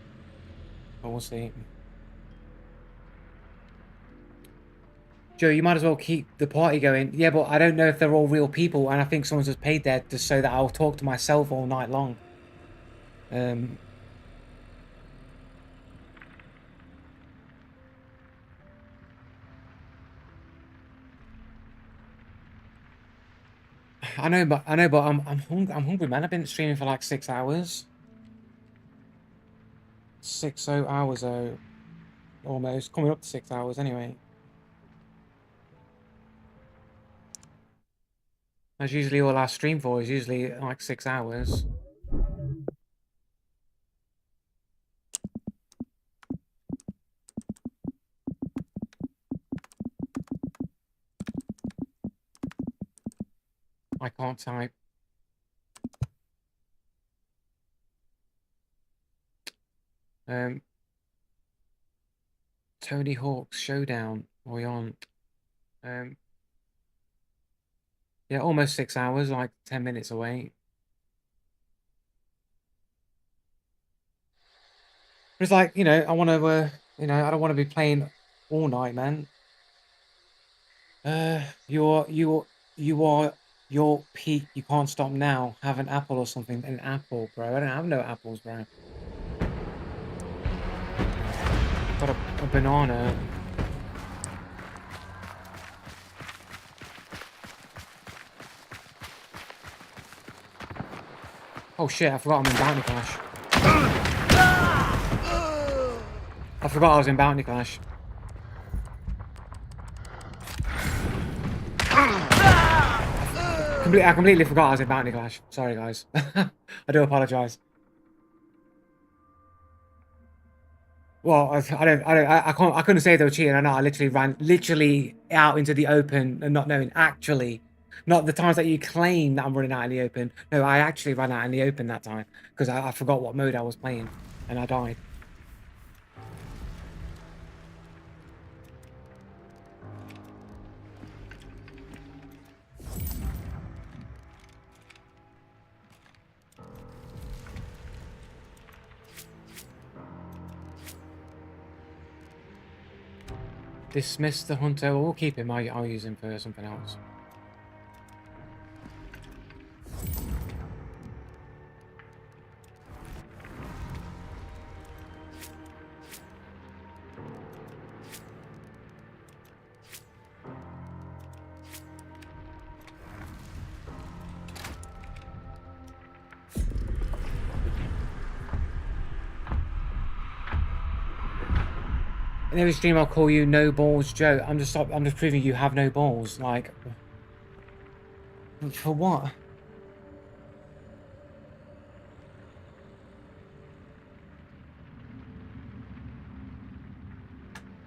But we'll see. Joe, you might as well keep the party going. Yeah, but I don't know if they're all real people, and I think someone's just paid there just so that I'll talk to myself all night long. I know, but I'm hungry, man. I've been streaming for like 6 hours. 6 hours, almost coming up to 6 hours anyway. That's usually all I stream for. Is usually like 6 hours. I can't type. Tony Hawk's Showdown. Are we on? Yeah, almost 6 hours, like 10 minutes away. It's like, you know, I want to, you know, I don't want to be playing all night, man. You are your peak. You can't stop now. Have an apple or something. An apple, bro. I don't have no apples, bro. Got a banana. Oh shit! I forgot I'm in Bounty Clash. I forgot I was in Bounty Clash. I completely forgot I was in Bounty Clash. Sorry, guys. I do apologize. Well, I couldn't say they were cheating. I know. I literally ran out into the open and not knowing. Actually, Not the times that you claim that I'm running out in the open. No, I actually ran out in the open that time because I forgot what mode I was playing and I died. Dismiss the hunter. We'll keep him. I'll use him for something else. In every stream I'll call you No Balls Joe. I'm just proving you have no balls. Like, for what?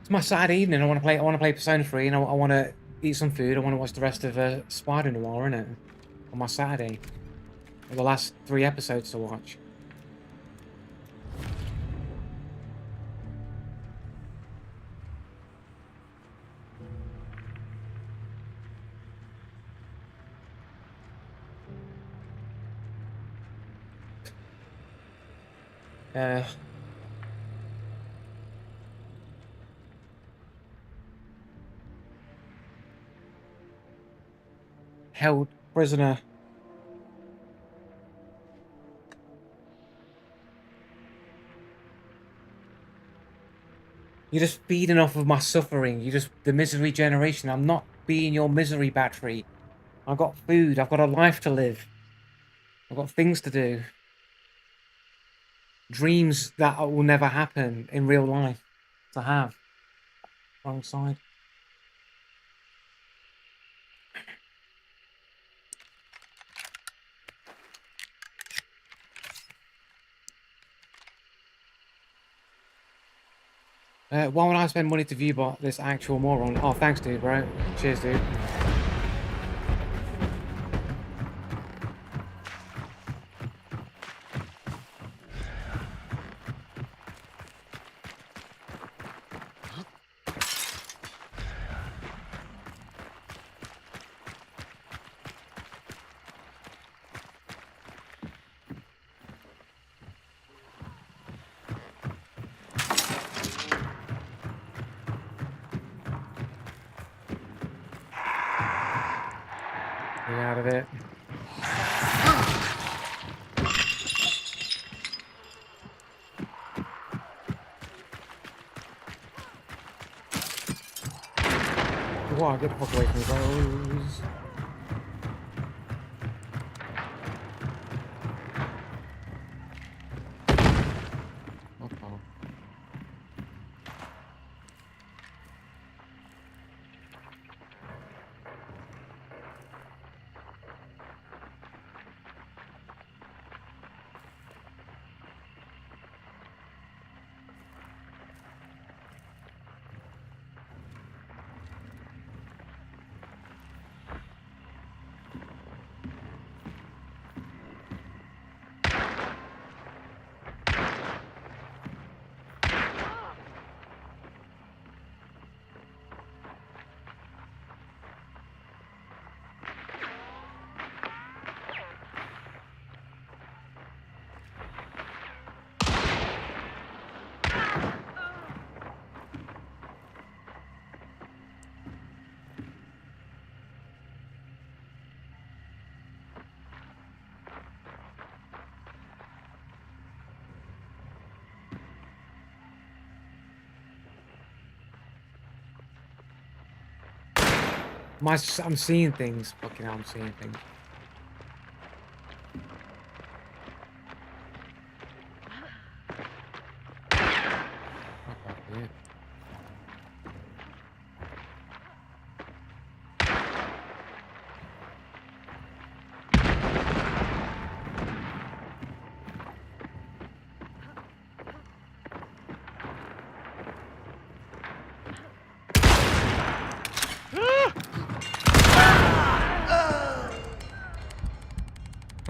It's my Saturday evening. I want to play Persona 3, and I want to eat some food. I want to watch the rest of Spider Noir, innit? On my Saturday. The last 3 episodes to watch. Held prisoner. You're just feeding off of my suffering. You're just the misery generation. I'm not being your misery battery. I've got food. I've got a life to live. I've got things to do. Dreams that will never happen in real life to have. Wrong side. Why would I spend money to view bot this actual moron? Oh, thanks, dude, bro. Cheers, dude. Get out of it. Wow, get the fuck away from me, bros. I'm seeing things. Fucking hell, I'm seeing things.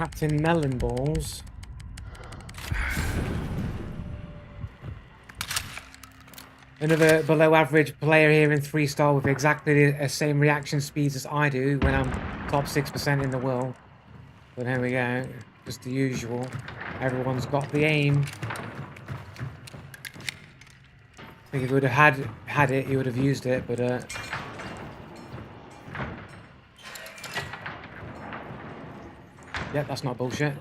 Captain Melon Balls. Another below average player here in 3-star with exactly the same reaction speeds as I do when I'm top 6% in the world. But here we go. Just the usual. Everyone's got the aim. I think if he would have had it, he would have used it, but yep, that's not bullshit.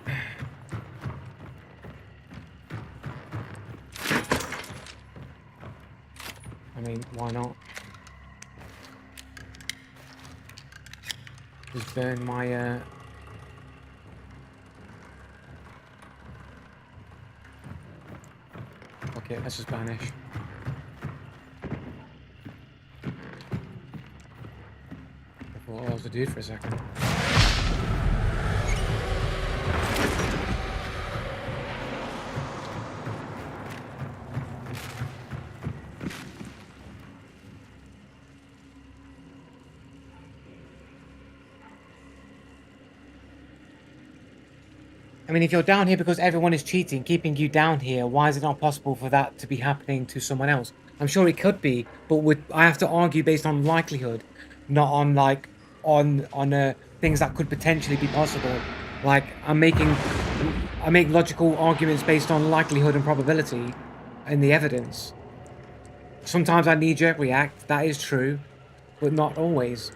I mean, why not? Just burn my okay, let's just vanish. I thought I was the dude for a second. I mean, if you're down here because everyone is cheating, keeping you down here, why is it not possible for that to be happening to someone else? I'm sure it could be, but I have to argue based on likelihood, not on like on things that could potentially be possible. Like I make logical arguments based on likelihood and probability, and the evidence. Sometimes I knee-jerk react. That is true, but not always.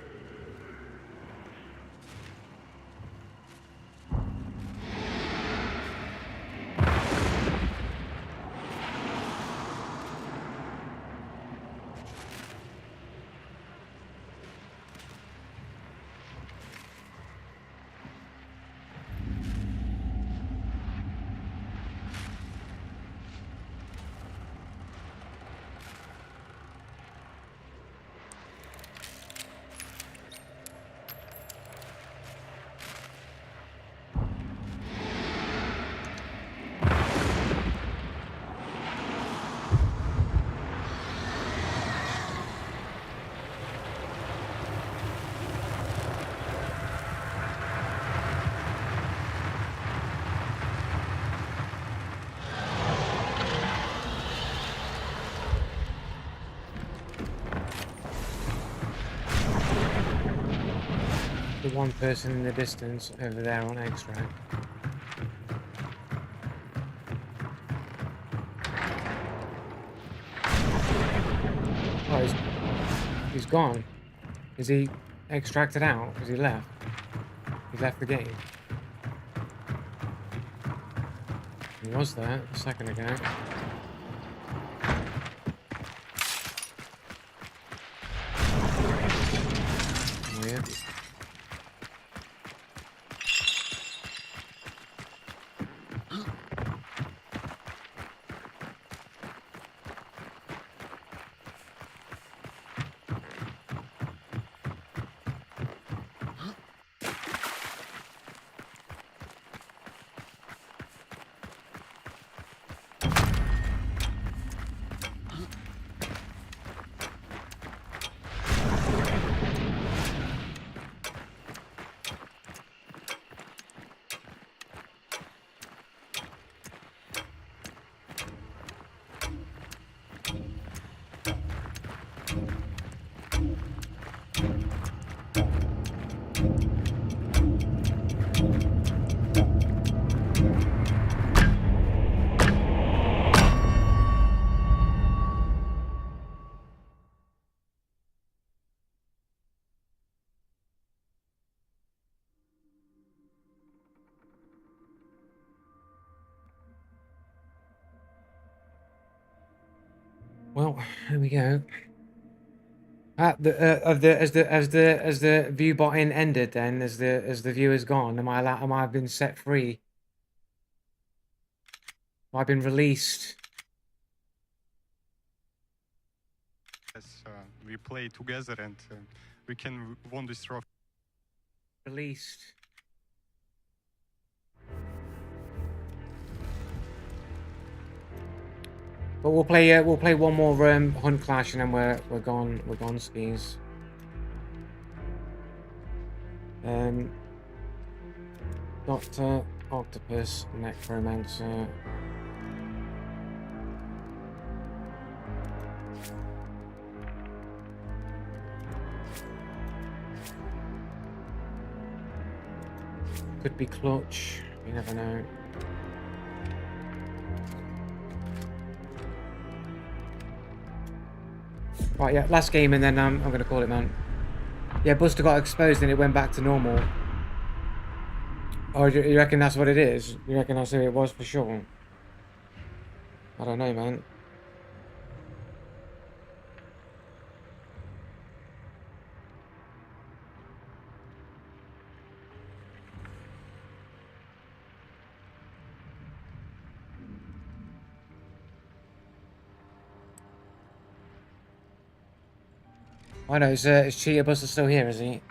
The one person in the distance over there on extract. Oh, he's gone. Is he extracted out? Has he left? He left the game. He was there a second ago. Weird. Well, here we go. Has the view button ended then? As the viewer's gone? Am I been set free? Have I been released? Yes, we play together and we can win this trophy. Released. But we'll play one more hunt clash and then we're gone skis. Doctor, Octopus, Necromancer. Could be Clutch, you never know. Right, yeah, last game and then I'm gonna call it, man. Yeah, Buster got exposed and it went back to normal. Oh, you reckon that's what it is? You reckon that's who it was for sure? I don't know, man. I know, is Cheetah Buster still here, is he?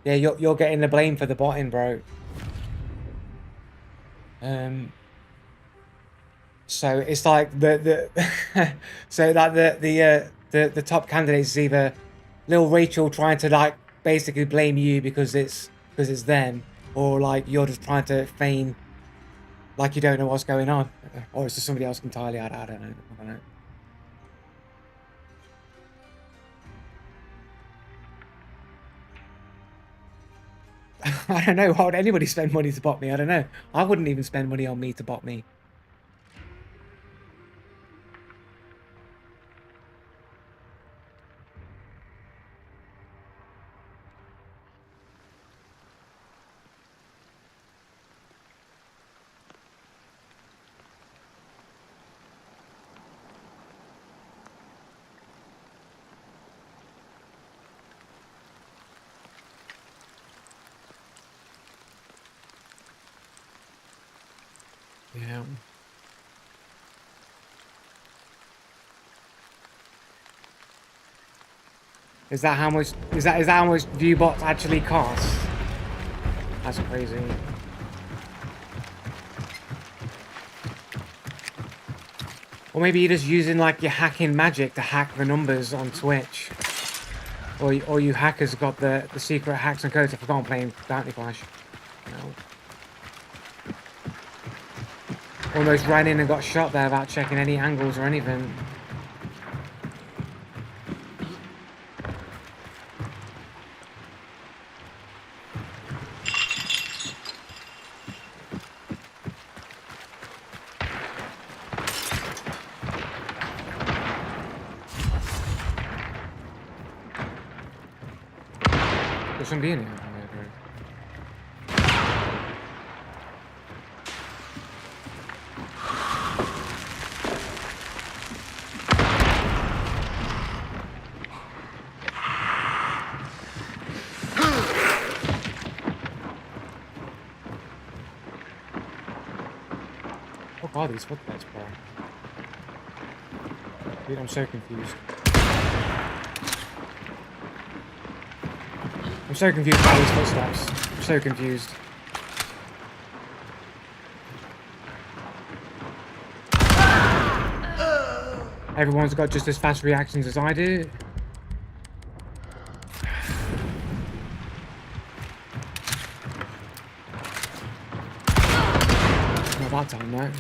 Yeah, you're getting the blame for the botting, bro. So it's like the so like the top candidates is either Lil Rachel trying to like basically blame you because it's them, or like you're just trying to feign like you don't know what's going on, or it's just somebody else entirely. I don't know. I don't know. I don't know. Why would anybody spend money to bot me? I don't know. I wouldn't even spend money on me to bot me. Yeah. Is that how much? Is that how much viewbots actually cost? That's crazy. Or maybe you're just using like your hacking magic to hack the numbers on Twitch. Or you hackers got the secret hacks and codes. I forgot I'm playing Bounty Clash. No. Almost ran in and got shot there without checking any angles or anything. There's somebody in here. What are these footprints, bro? Dude, I'm so confused. I'm so confused by these footsteps. I'm so confused. Everyone's got just as fast reactions as I do. Not that time, though.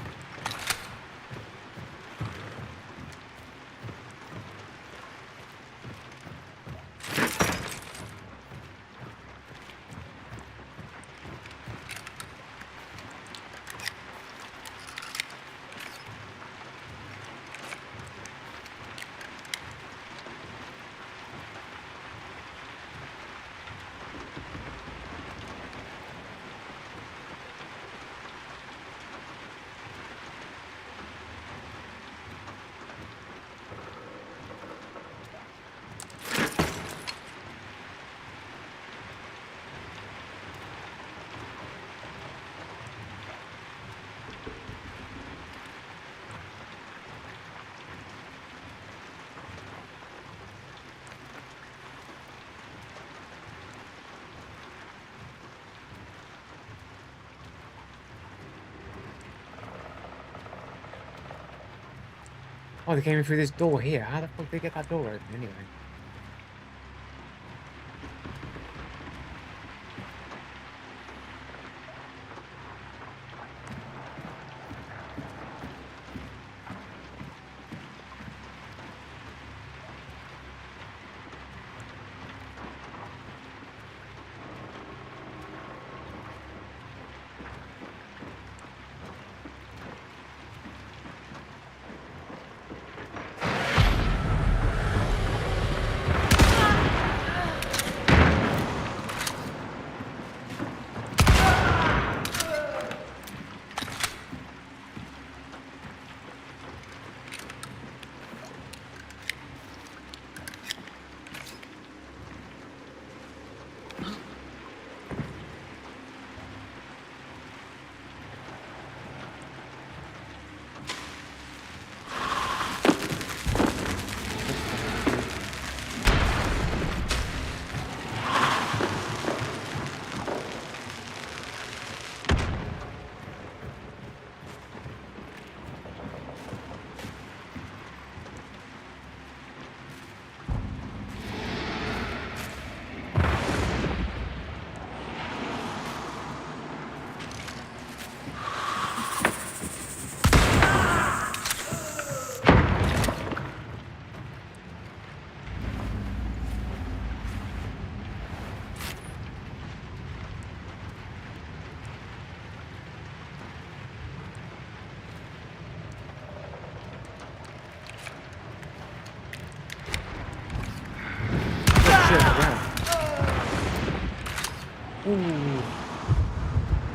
Oh, they came in through this door here. How the fuck did they get that door open anyway?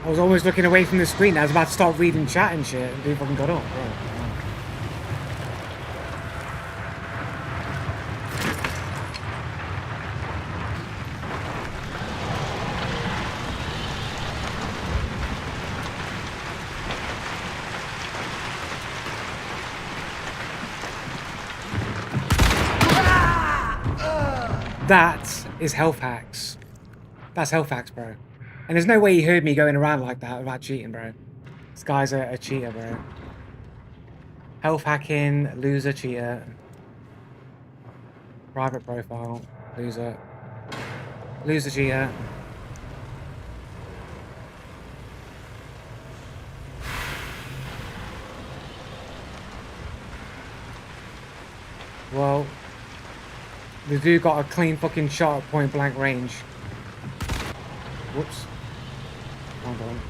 I was always looking away from the screen. I was about to start reading chat and shit, and people fucking got up. Bro. That is health hacks. That's health hacks, bro. And there's no way he heard me going around like that without cheating, bro. This guy's a cheater, bro. Health hacking, loser, cheater. Private profile, loser. Loser, cheater. Well, the dude got a clean fucking shot at point blank range. Whoops. Hold on.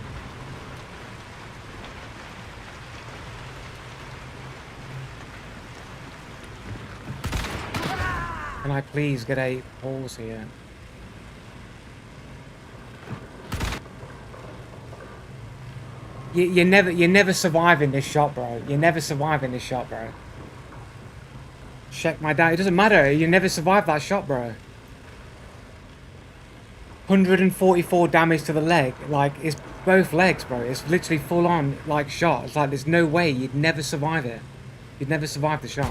Can I please get a pause here? You're never surviving this shot, bro. You're never surviving this shot, bro. Check my dad. It doesn't matter. You never survive that shot, bro. 144 damage to the leg. Like, it's both legs, bro. It's literally full on, like, shot. It's like, there's no way you'd never survive it. You'd never survive the shot.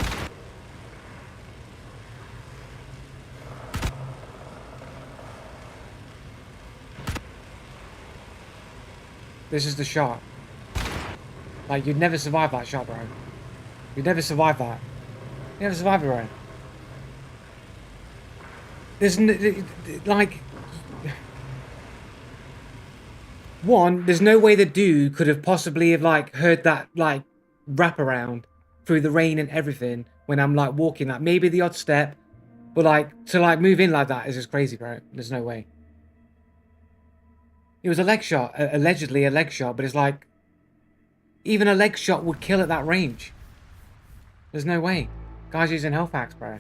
This is the shot. Like, you'd never survive that shot, bro. You'd never survive that. You never survive it, bro. There's like... One, there's no way the dude could have possibly have, like, heard that, like, wraparound through the rain and everything when I'm, like, walking. Like, maybe the odd step, but, like, to, like, move in like that is just crazy, bro. There's no way. It was a leg shot, allegedly a leg shot, but it's like, even a leg shot would kill at that range. There's no way. Guys using health hacks, bro.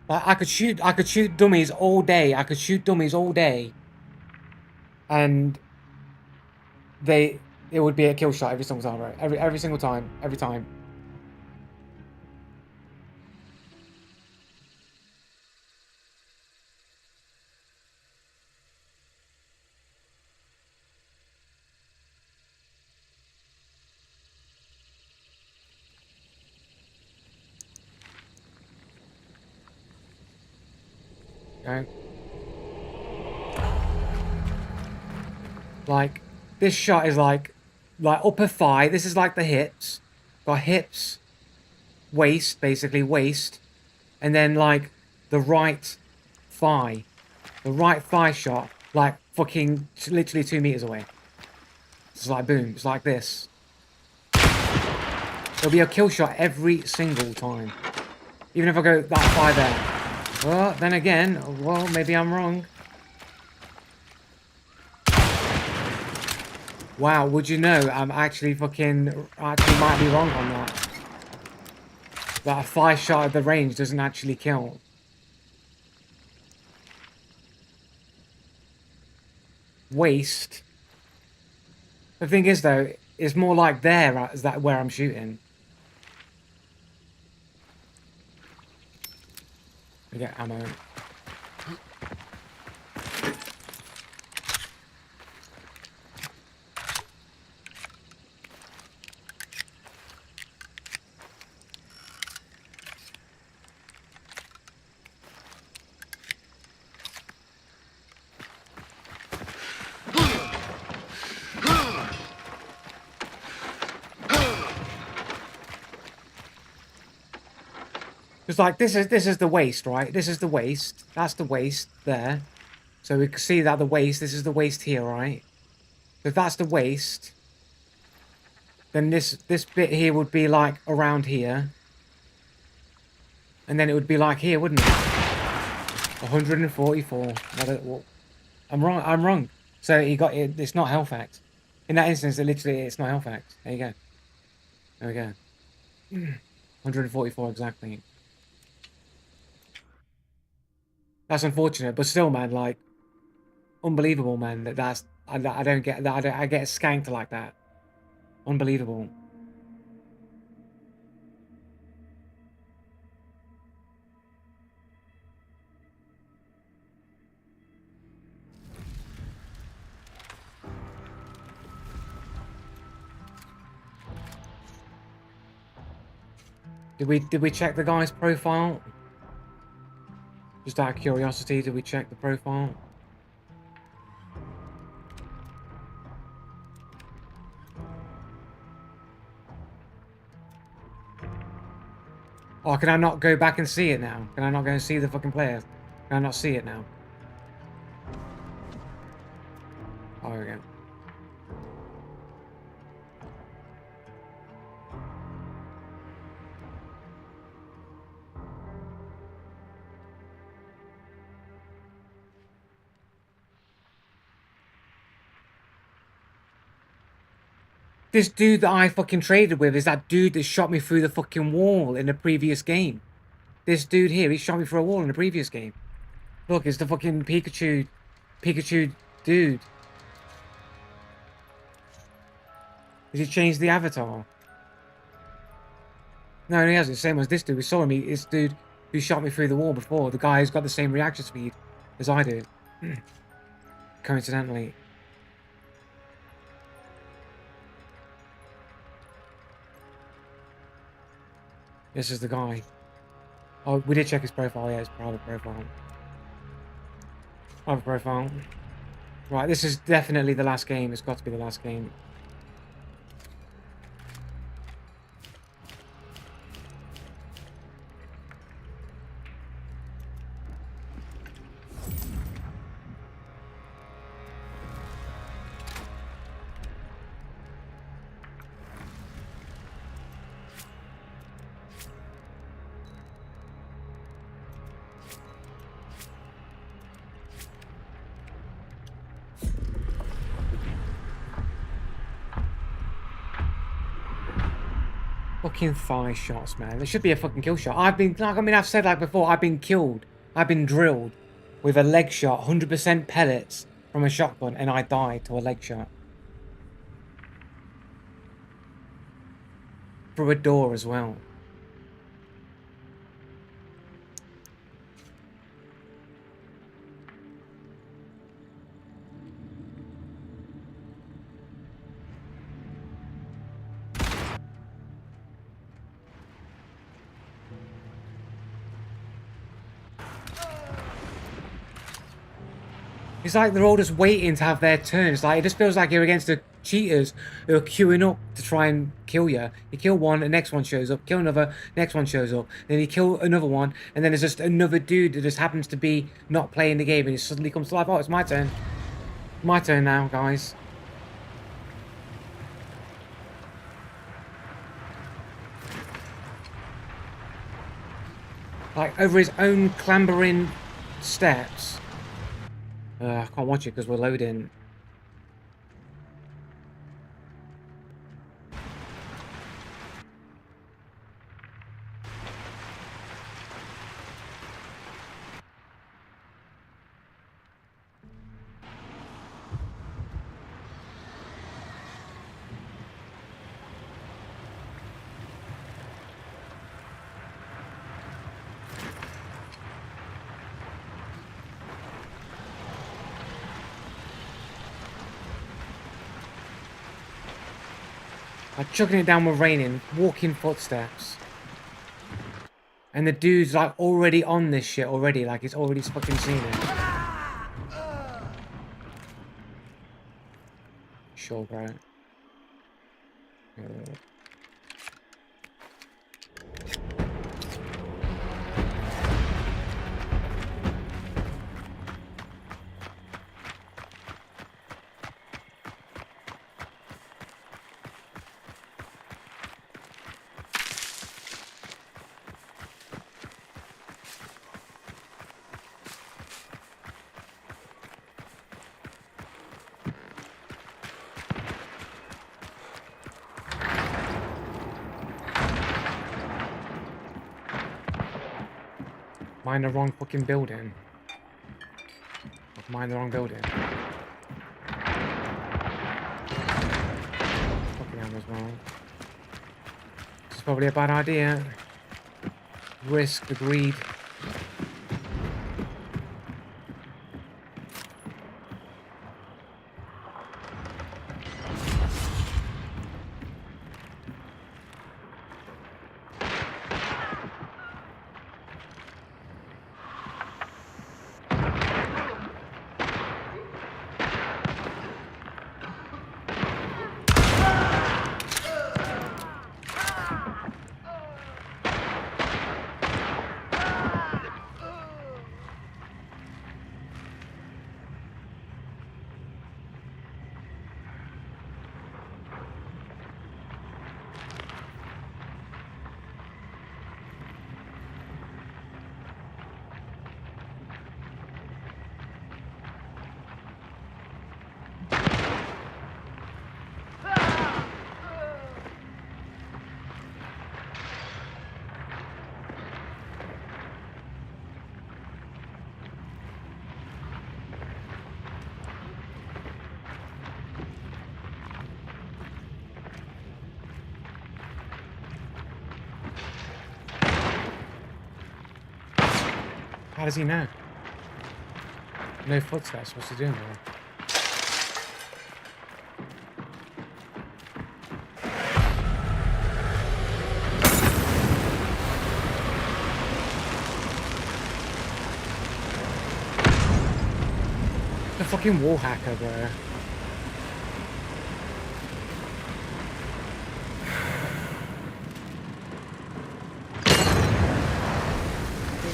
Like, I could shoot dummies all day. I could shoot dummies all day. And it would be a kill shot every single time, bro. Every single time. Every time. Okay. Like, this shot is like upper thigh. This is like the hips. Got hips, waist, basically waist, and then like the right thigh. The right thigh shot, like fucking literally 2 meters away. It's like boom. It's like this. There'll be a kill shot every single time. Even if I go that far there. Well, then again, well, maybe I'm wrong. Wow, would you know, I'm actually might be wrong on that. That a fire shot at the range doesn't actually kill. Waist. The thing is, though, it's more like there, is that where I'm shooting. I get ammo. It's like this is the waist, right? This is the waist. That's the waist there. So we can see that the waist. This is the waist here, right? So if that's the waist, then this bit here would be like around here, and then it would be like here, wouldn't it? 144. I'm wrong. I'm wrong. So he got it. It's not Halifax. In that instance, it's not Halifax. There you go. There we go. 144 exactly. That's unfortunate, but still, man, like, unbelievable, man. I don't get that. I get skanked like that. Unbelievable. Did we check the guy's profile? Just out of curiosity, did we check the profile? Oh, can I not go back and see it now? Can I not go and see the fucking player? Can I not see it now? Oh, there we go. This dude that I fucking traded with is that dude that shot me through the fucking wall in the previous game. This dude here, he shot me through a wall in the previous game. Look, it's the fucking Pikachu dude. Has he changed the avatar? No, he hasn't. Same as this dude. We saw him. This dude who shot me through the wall before. The guy who's got the same reaction speed as I do. Coincidentally. This is the guy. Oh, we did check his profile. Yeah, his private profile. Private profile. Right, this is definitely the last game. It's got to be the last game. Fucking thigh shots, man. There should be a fucking kill shot. I've said like before, I've been killed. I've been drilled with a leg shot, 100% pellets from a shotgun, and I died to a leg shot. Through a door as well. It's like they're all just waiting to have their turns. Like, it just feels like you're against the cheaters who are queuing up to try and kill you. You kill one, the next one shows up. Kill another, next one shows up. Then you kill another one, and then there's just another dude that just happens to be not playing the game, and he suddenly comes to life. Oh, it's my turn. My turn now, guys. Like, over his own clambering steps. I can't watch it because we're loading. I'm chucking it down with raining, walking footsteps. And the dude's like already on this shit already, like he's already fucking seen it. Sure, bro. Mine the wrong fucking building. Mine the wrong building. Fucking hell as well. This is probably a bad idea. Risk, agreed. How does he know? No footsteps. What's he doing there? The fucking wall hacker, bro.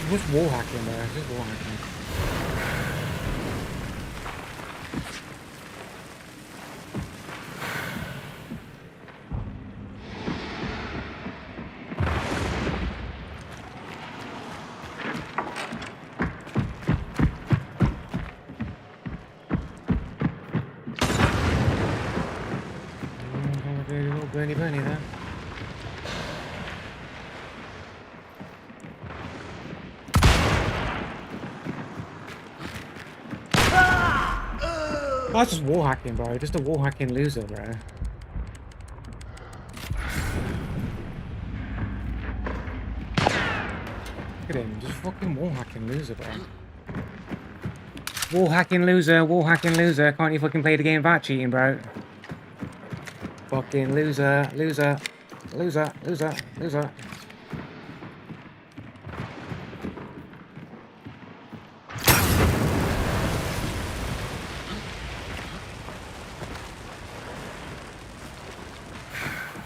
What's wall hacking, bro? Just wall hacking. Little Bernie there. That's just wall hacking, bro. Just a wall hacking loser, bro. Look at him, just fucking wall hacking loser, bro. Wall hacking loser, wall hacking loser. Can't you fucking play the game without cheating, bro? Fucking loser, loser, loser, loser, loser.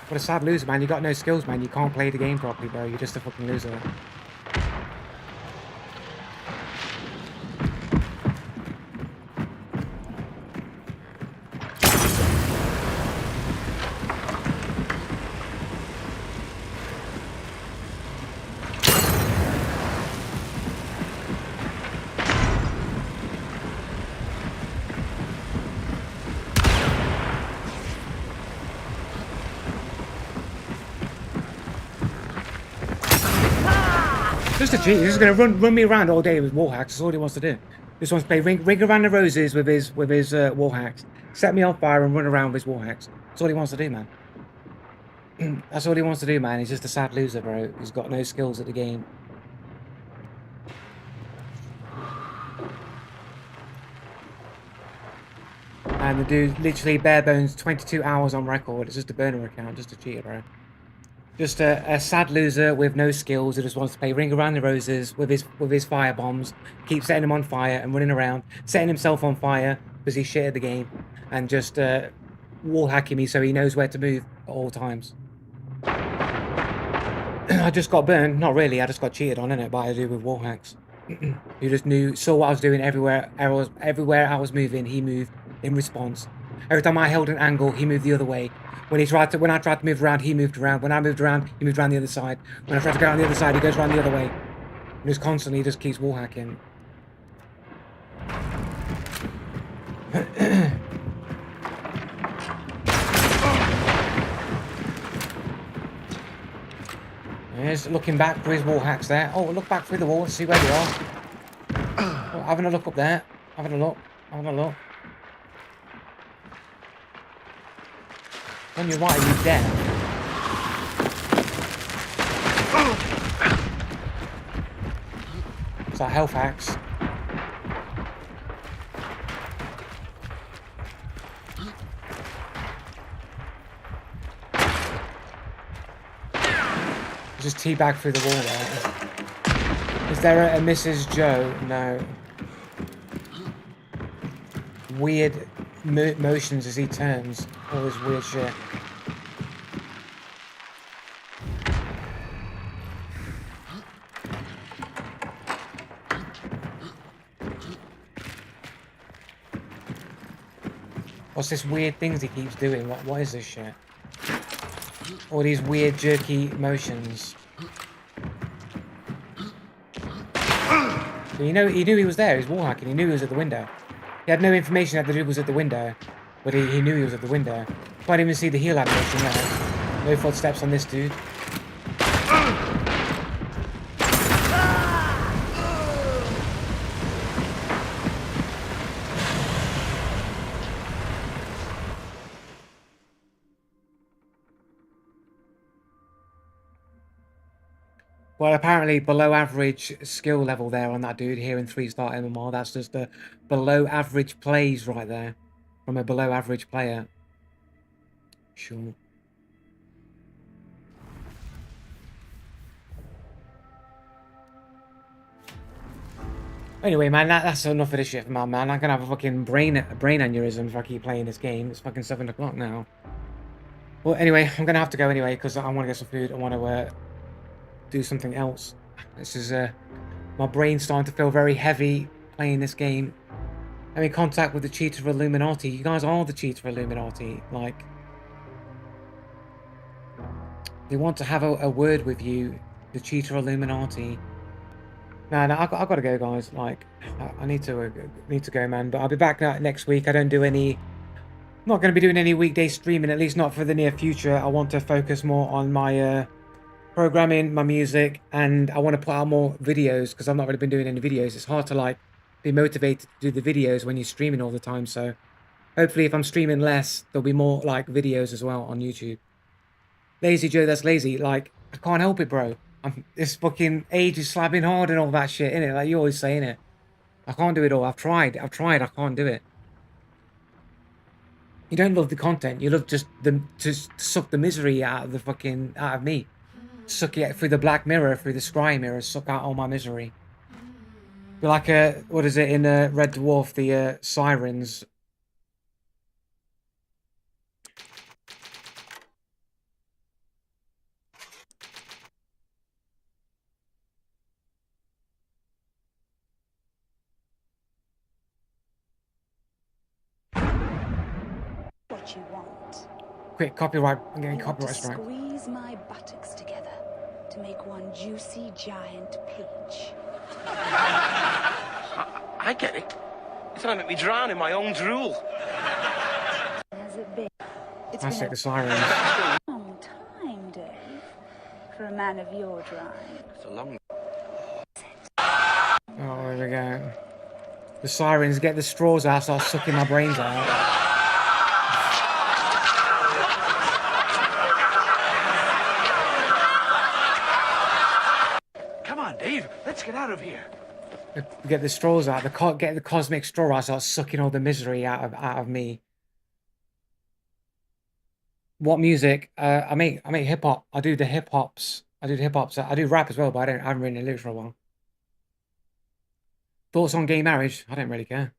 What a sad loser, man. You got no skills, man. You can't play the game properly, bro. You're just a fucking loser. Just a cheat. He's just gonna run me around all day with wall hacks. That's all he wants to do. Just wants to play ring around the roses with his wall hacks. Set me on fire and run around with his wall hacks. That's all he wants to do, man. That's all he wants to do, man. He's just a sad loser, bro. He's got no skills at the game. And the dude literally bare bones 22 hours on record. It's just a burner account, just a cheater, bro. Just a sad loser with no skills who just wants to play Ring Around the Roses with his fire bombs, keep setting them on fire and running around, setting himself on fire because he's shit at the game, and just wall hacking me so he knows where to move at all times. I just got burned. Not really, I just got cheated on, innit, by a dude with wall hacks. He just saw what I was doing everywhere I was moving, he moved in response. Every time I held an angle, he moved the other way. When I tried to move around, he moved around. When I moved around, he moved around the other side. When I tried to go around the other side, he goes around the other way. And just constantly just keeps wall hacking. He's looking back for his wall hacks there. Oh, look back through the wall and see where they are. Oh, having a look up there. Having a look. Having a look. On your right, are you dead? It's like health hacks. Just teabag through the wall there. Is there a Mrs. Joe? No. Weird motions as he turns. All this weird shit. What's this weird things he keeps doing? What is this shit? All these weird jerky motions. He knew he was there. He was wall hacking. He knew he was at the window. He had no information that the dude was at the window, but he knew he was at the window. Can't even see the heal animation there. No footsteps on this dude. Well, apparently below average skill level there on that dude here in 3-star MMR. That's just the below average plays right there from a below average player. Sure. Anyway, man, that's enough of this shit, man. I'm gonna have a fucking brain aneurysm if I keep playing this game. It's fucking 7 o'clock now. Well, anyway, I'm gonna have to go anyway because I want to get some food. I want to do something else. This is my brain's starting to feel very heavy playing this game. I'm in contact with the cheater Illuminati. You guys are the cheater Illuminati. Like, they want to have a word with you, the cheater Illuminati. No, I've got to go, guys. Like, I need to go, man. But I'll be back next week. I don't do any. I'm not going to be doing any weekday streaming, at least not for the near future. I want to focus more on my programming, my music, and I want to put out more videos because I've not really been doing any videos. It's hard to like be motivated to do the videos when you're streaming all the time. So hopefully, if I'm streaming less, there'll be more like videos as well on YouTube. Lazy Joe, that's lazy. Like, I can't help it, bro. This fucking age is slapping hard and all that shit, innit? Like you always say, innit? I can't do it all. I've tried, I can't do it. You don't love the content, you love just to suck the misery out of me. Suck it through the black mirror, through the scry mirror, suck out all my misery. Be like what is it in Red Dwarf, the sirens. What you want. Quick, copyright. I'm getting You want to copyright strike. squeeze my buttocks together to make one juicy giant peach. I get it. You're trying to make me drown in my own drool. Has it been? It's I been set the sirens. a long time, Dave, for a man of your drive. It's a long... Oh, there we go. The sirens get the straws out, start sucking my brains out. Come on, Dave. Let's get out of here. Get the straws out. Get the cosmic straw out, start sucking all the misery out of me. What music? I make hip hop. I do the hip hops. I do rap as well, but I haven't written any lyrics for a while. Thoughts on gay marriage? I don't really care.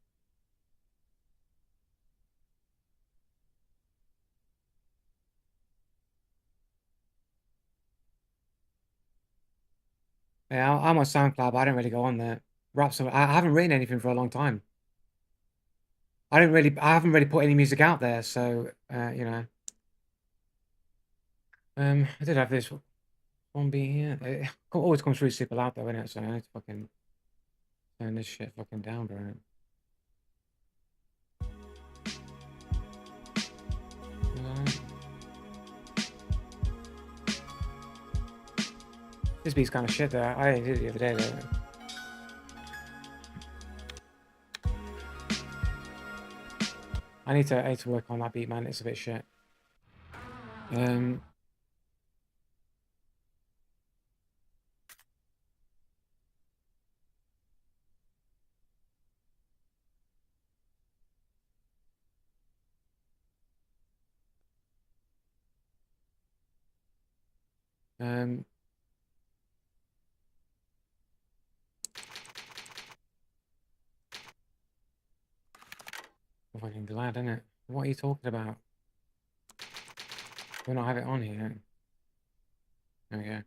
Yeah, I'm on SoundCloud, but I don't really go on there. Raps. I haven't written anything for a long time. I haven't really put any music out there, so you know. I did have this one being here. It always comes through super loud though, innit? So I need to fucking turn this shit fucking down, bro. This beat's kind of shit though. I did it the other day though. I need to work on that beat, man. It's a bit shit. Fucking glad, isn't it? What are you talking about? Do not have it on here. There we go.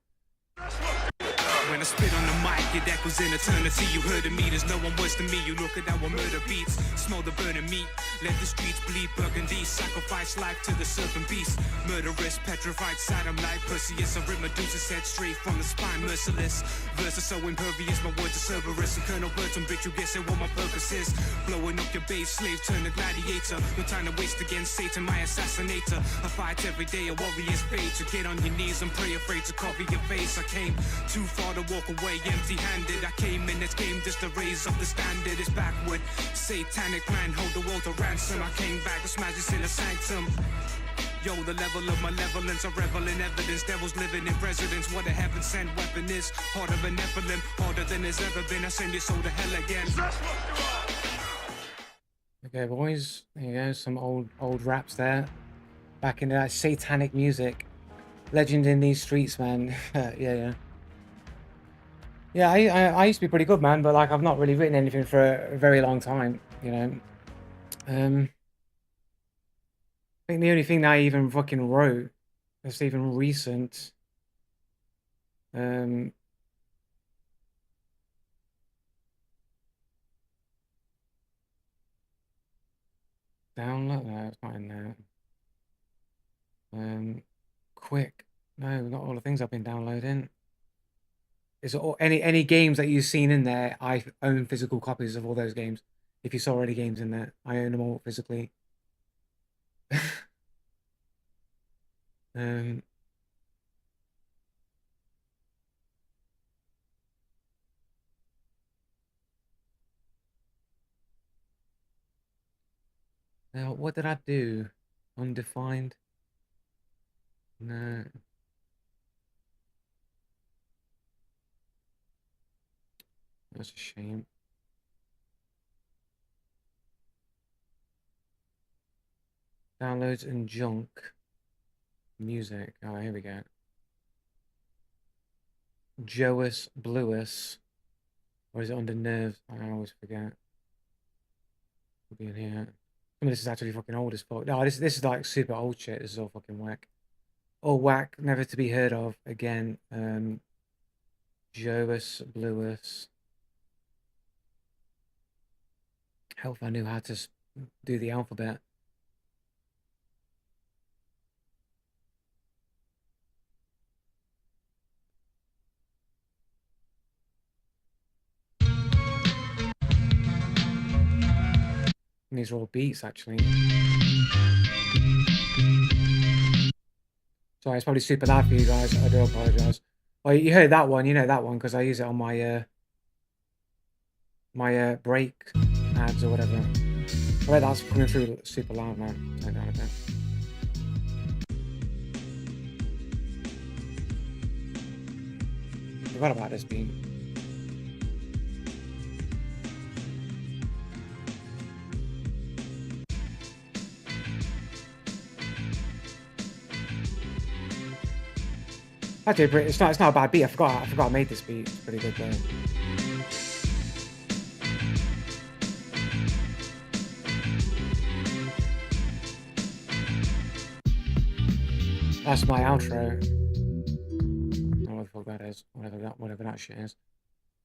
When I spit on the mic, it echoes in eternity. You heard of me, there's no one worse than me. You look at our murder beats, smell the burning meat. Let the streets bleed burgundy. Sacrifice life to the serpent beast. Murderous, petrified Saddam like Perseus. I rip Medusa's head straight from the spine, merciless. Verses so impervious, my words are Cerberus. And Colonel Burton, bitch, you guess what my purpose is. Blowing up your base, slave turn to gladiator. No time to waste against Satan, my assassinator. I fight every day, a warrior's fate. So get on your knees and pray, afraid to cover your face. I came too far to walk away empty-handed. I came in this game just to raise up the standard. It's backward, satanic plan, hold the world to ransom. I came back to smash this in a sanctum. Yo, the level of malevolence, I revel in evidence. Devils living in residence. What a heaven sent weapon is. Harder than Nephilim, harder than there's ever been. I send your soul to hell again. Okay, boys. There you go. Some old raps there. Back into that satanic music. Legend in these streets, man. Yeah. Yeah, I used to be pretty good, man, but like I've not really written anything for a very long time, you know. I think the only thing that I even fucking wrote that's even recent, download that, it's not in there. Quick, no, not all the things I've been downloading. Is all any games that you've seen in there? I own physical copies of all those games. If you saw any games in there, I own them all physically. Now, what did I do? Undefined? No. That's a shame. Downloads and junk. Music. Oh, here we go. Joas Bluis. Or is it under nerves? I always forget. Could be in here. Some of this is actually fucking old as fuck. No, this is like super old shit. This is all fucking whack. All whack, never to be heard of again. Joas Bluis. Hell if I knew how to do the alphabet. And these are all beats, actually. Sorry, it's probably super loud for you guys. I do apologize. Well, you heard that one. You know that one because I use it on my my break ads or whatever. I bet that's coming through super loud, man. Turn down a bit. Forgot about this beat. Actually, it's not a bad beat. I forgot I made this beat. It's pretty good though. That's my outro. I don't know what the fuck that is. Whatever that shit is.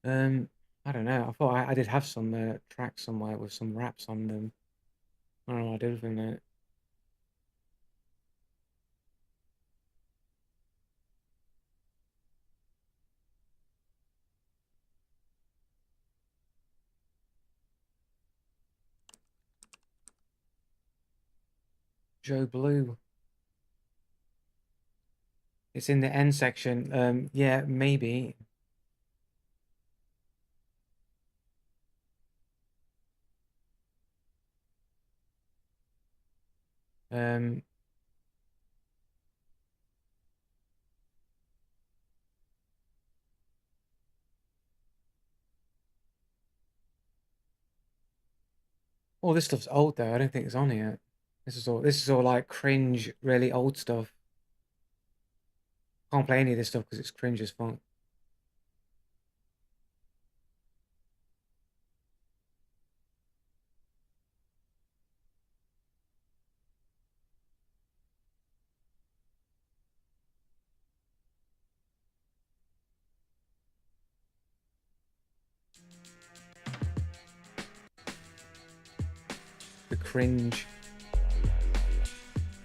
I don't know. I thought I did have some tracks somewhere with some raps on them. I don't know what I did with it. Joe Blue. It's in the end section. Yeah, maybe. All this stuff's old though. I don't think it's on here. This is all like cringe, really old stuff. Can't play any of this stuff because it's cringe as fuck. The cringe.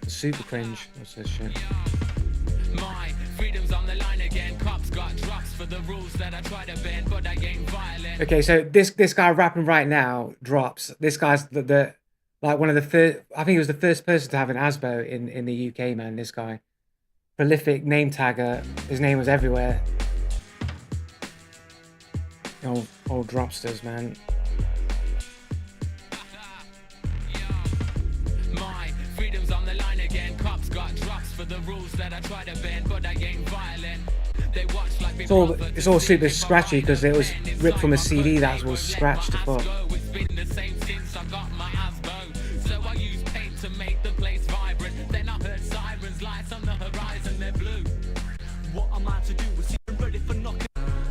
The super cringe. What's this shit? My freedom's on the line again. Cops got drops for the rules that I try to bend, but I ain't violent. Okay, so this guy rapping right now drops. This guy's the like one of the first. I think he was the first person to have an ASBO in the UK, man. This guy, prolific name tagger. His name was everywhere. Old dropsters, man. My freedom's on the line again. Cops got drops for the rules that I try to bend, but I ain't violent. They watch like it's all super scratchy because it was ripped from a CD that was scratched to fuck. It's been the same since I got my ASBO. So I use paint to make the place vibrant. Then I heard sirens, lights on the horizon, they're blue. What am I to do? Was ready for knocking?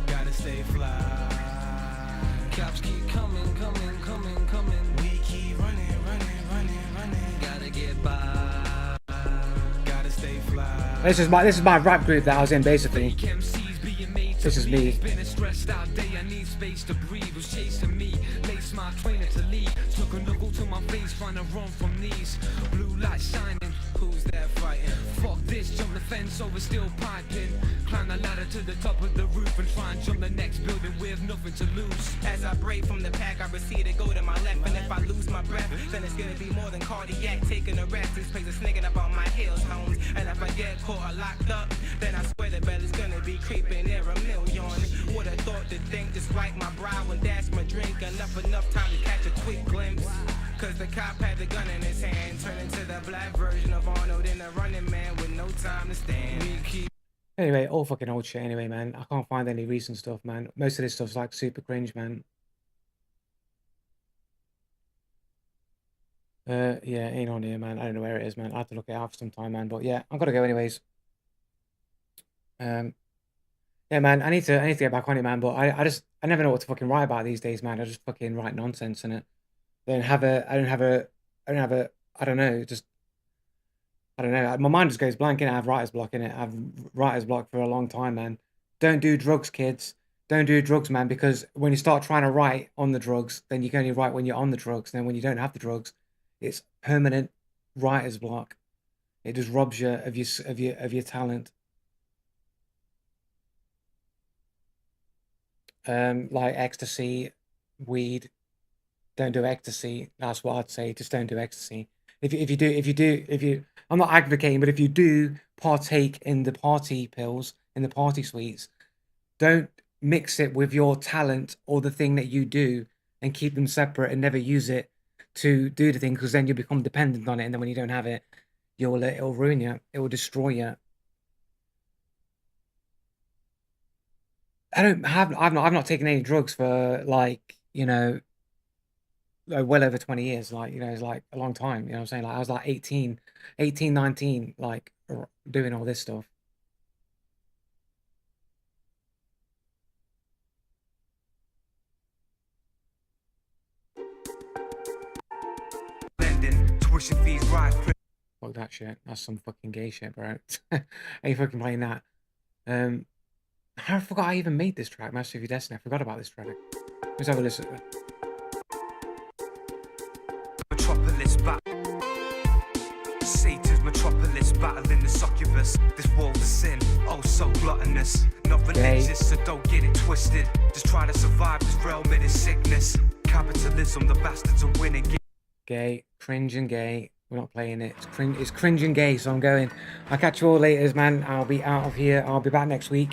Gotta stay fly. Cops keep coming, coming, coming, coming. We keep running, running, running, running. Gotta get by. Gotta stay fly. This is my rap group that I was in basically. This is me. Been a stressed out day, I need space to breathe. Was chasing me, lace my trainer to leave. Took a knuckle to my face, trying to run from these. Blue lights shining, who's that fighting? Fuck this, jump the fence over steel piping. Climb the ladder to the top of the roof and try and jump the next building with nothing to lose. As I break from the pack, I proceed to go to my left. And if I lose my breath, then it's gonna be more than cardiac. Taking a rest, these places sneaking up on my heels, homes. And if I get caught or locked up, then I swear the belly's gonna be creeping near a million. Would have thought to think, just wipe my brow and dash my drink. Enough time to catch a quick glimpse. Cause the cop had the gun in his hand, turning to the black version of Arnold in a running man with no time to stand. Anyway, all fucking old shit anyway, man. I can't find any recent stuff, man. Most of this stuff's like super cringe, man. Yeah, ain't on here, man. I don't know where it is, man. I have to look it up sometime, man. But yeah, I've got to go anyways. Yeah, man, I need to get back on it, man. But I never know what to fucking write about these days, man. I just fucking write nonsense in it. I don't know, just I don't know. My mind just goes blank in it. I have writer's block in it. I have writer's block for a long time, man. Don't do drugs, kids. Don't do drugs, man, because when you start trying to write on the drugs, then you can only write when you're on the drugs. Then when you don't have the drugs, it's permanent writer's block. It just robs you of your talent. Like ecstasy, weed. Don't do ecstasy. That's what I'd say. Just don't do ecstasy. If you, I'm not advocating, but if you do partake in the party pills, in the party sweets, don't mix it with your talent or the thing that you do and keep them separate and never use it to do the thing, because then you become dependent on it, and then when you don't have it, it'll ruin you. It will destroy you. I've not taken any drugs for like, well over 20 years, like, it's like a long time, you know what I'm saying? Like I was like 18, 19, like doing all this stuff. Fuck that shit. That's some fucking gay shit, bro. Ain't fucking playing that. I forgot I even made this track, Master of Your Destiny. I forgot about this track. Let's have a listen. Metropolis Satan's metropolis, battling the succubus. This world of sin, oh so gluttonous. Not religious, so don't get it twisted. Just try to survive this realm in its sickness. Capitalism, the bastards are winning. Gay, cringe and gay. We're not playing it. It's cringe and gay, so I'm going. I'll catch you all later, man. I'll be out of here. I'll be back next week.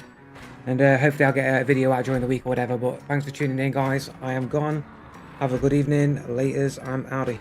And hopefully I'll get a video out during the week or whatever. But thanks for tuning in, guys. I am gone. Have a good evening. Laters. I'm outie.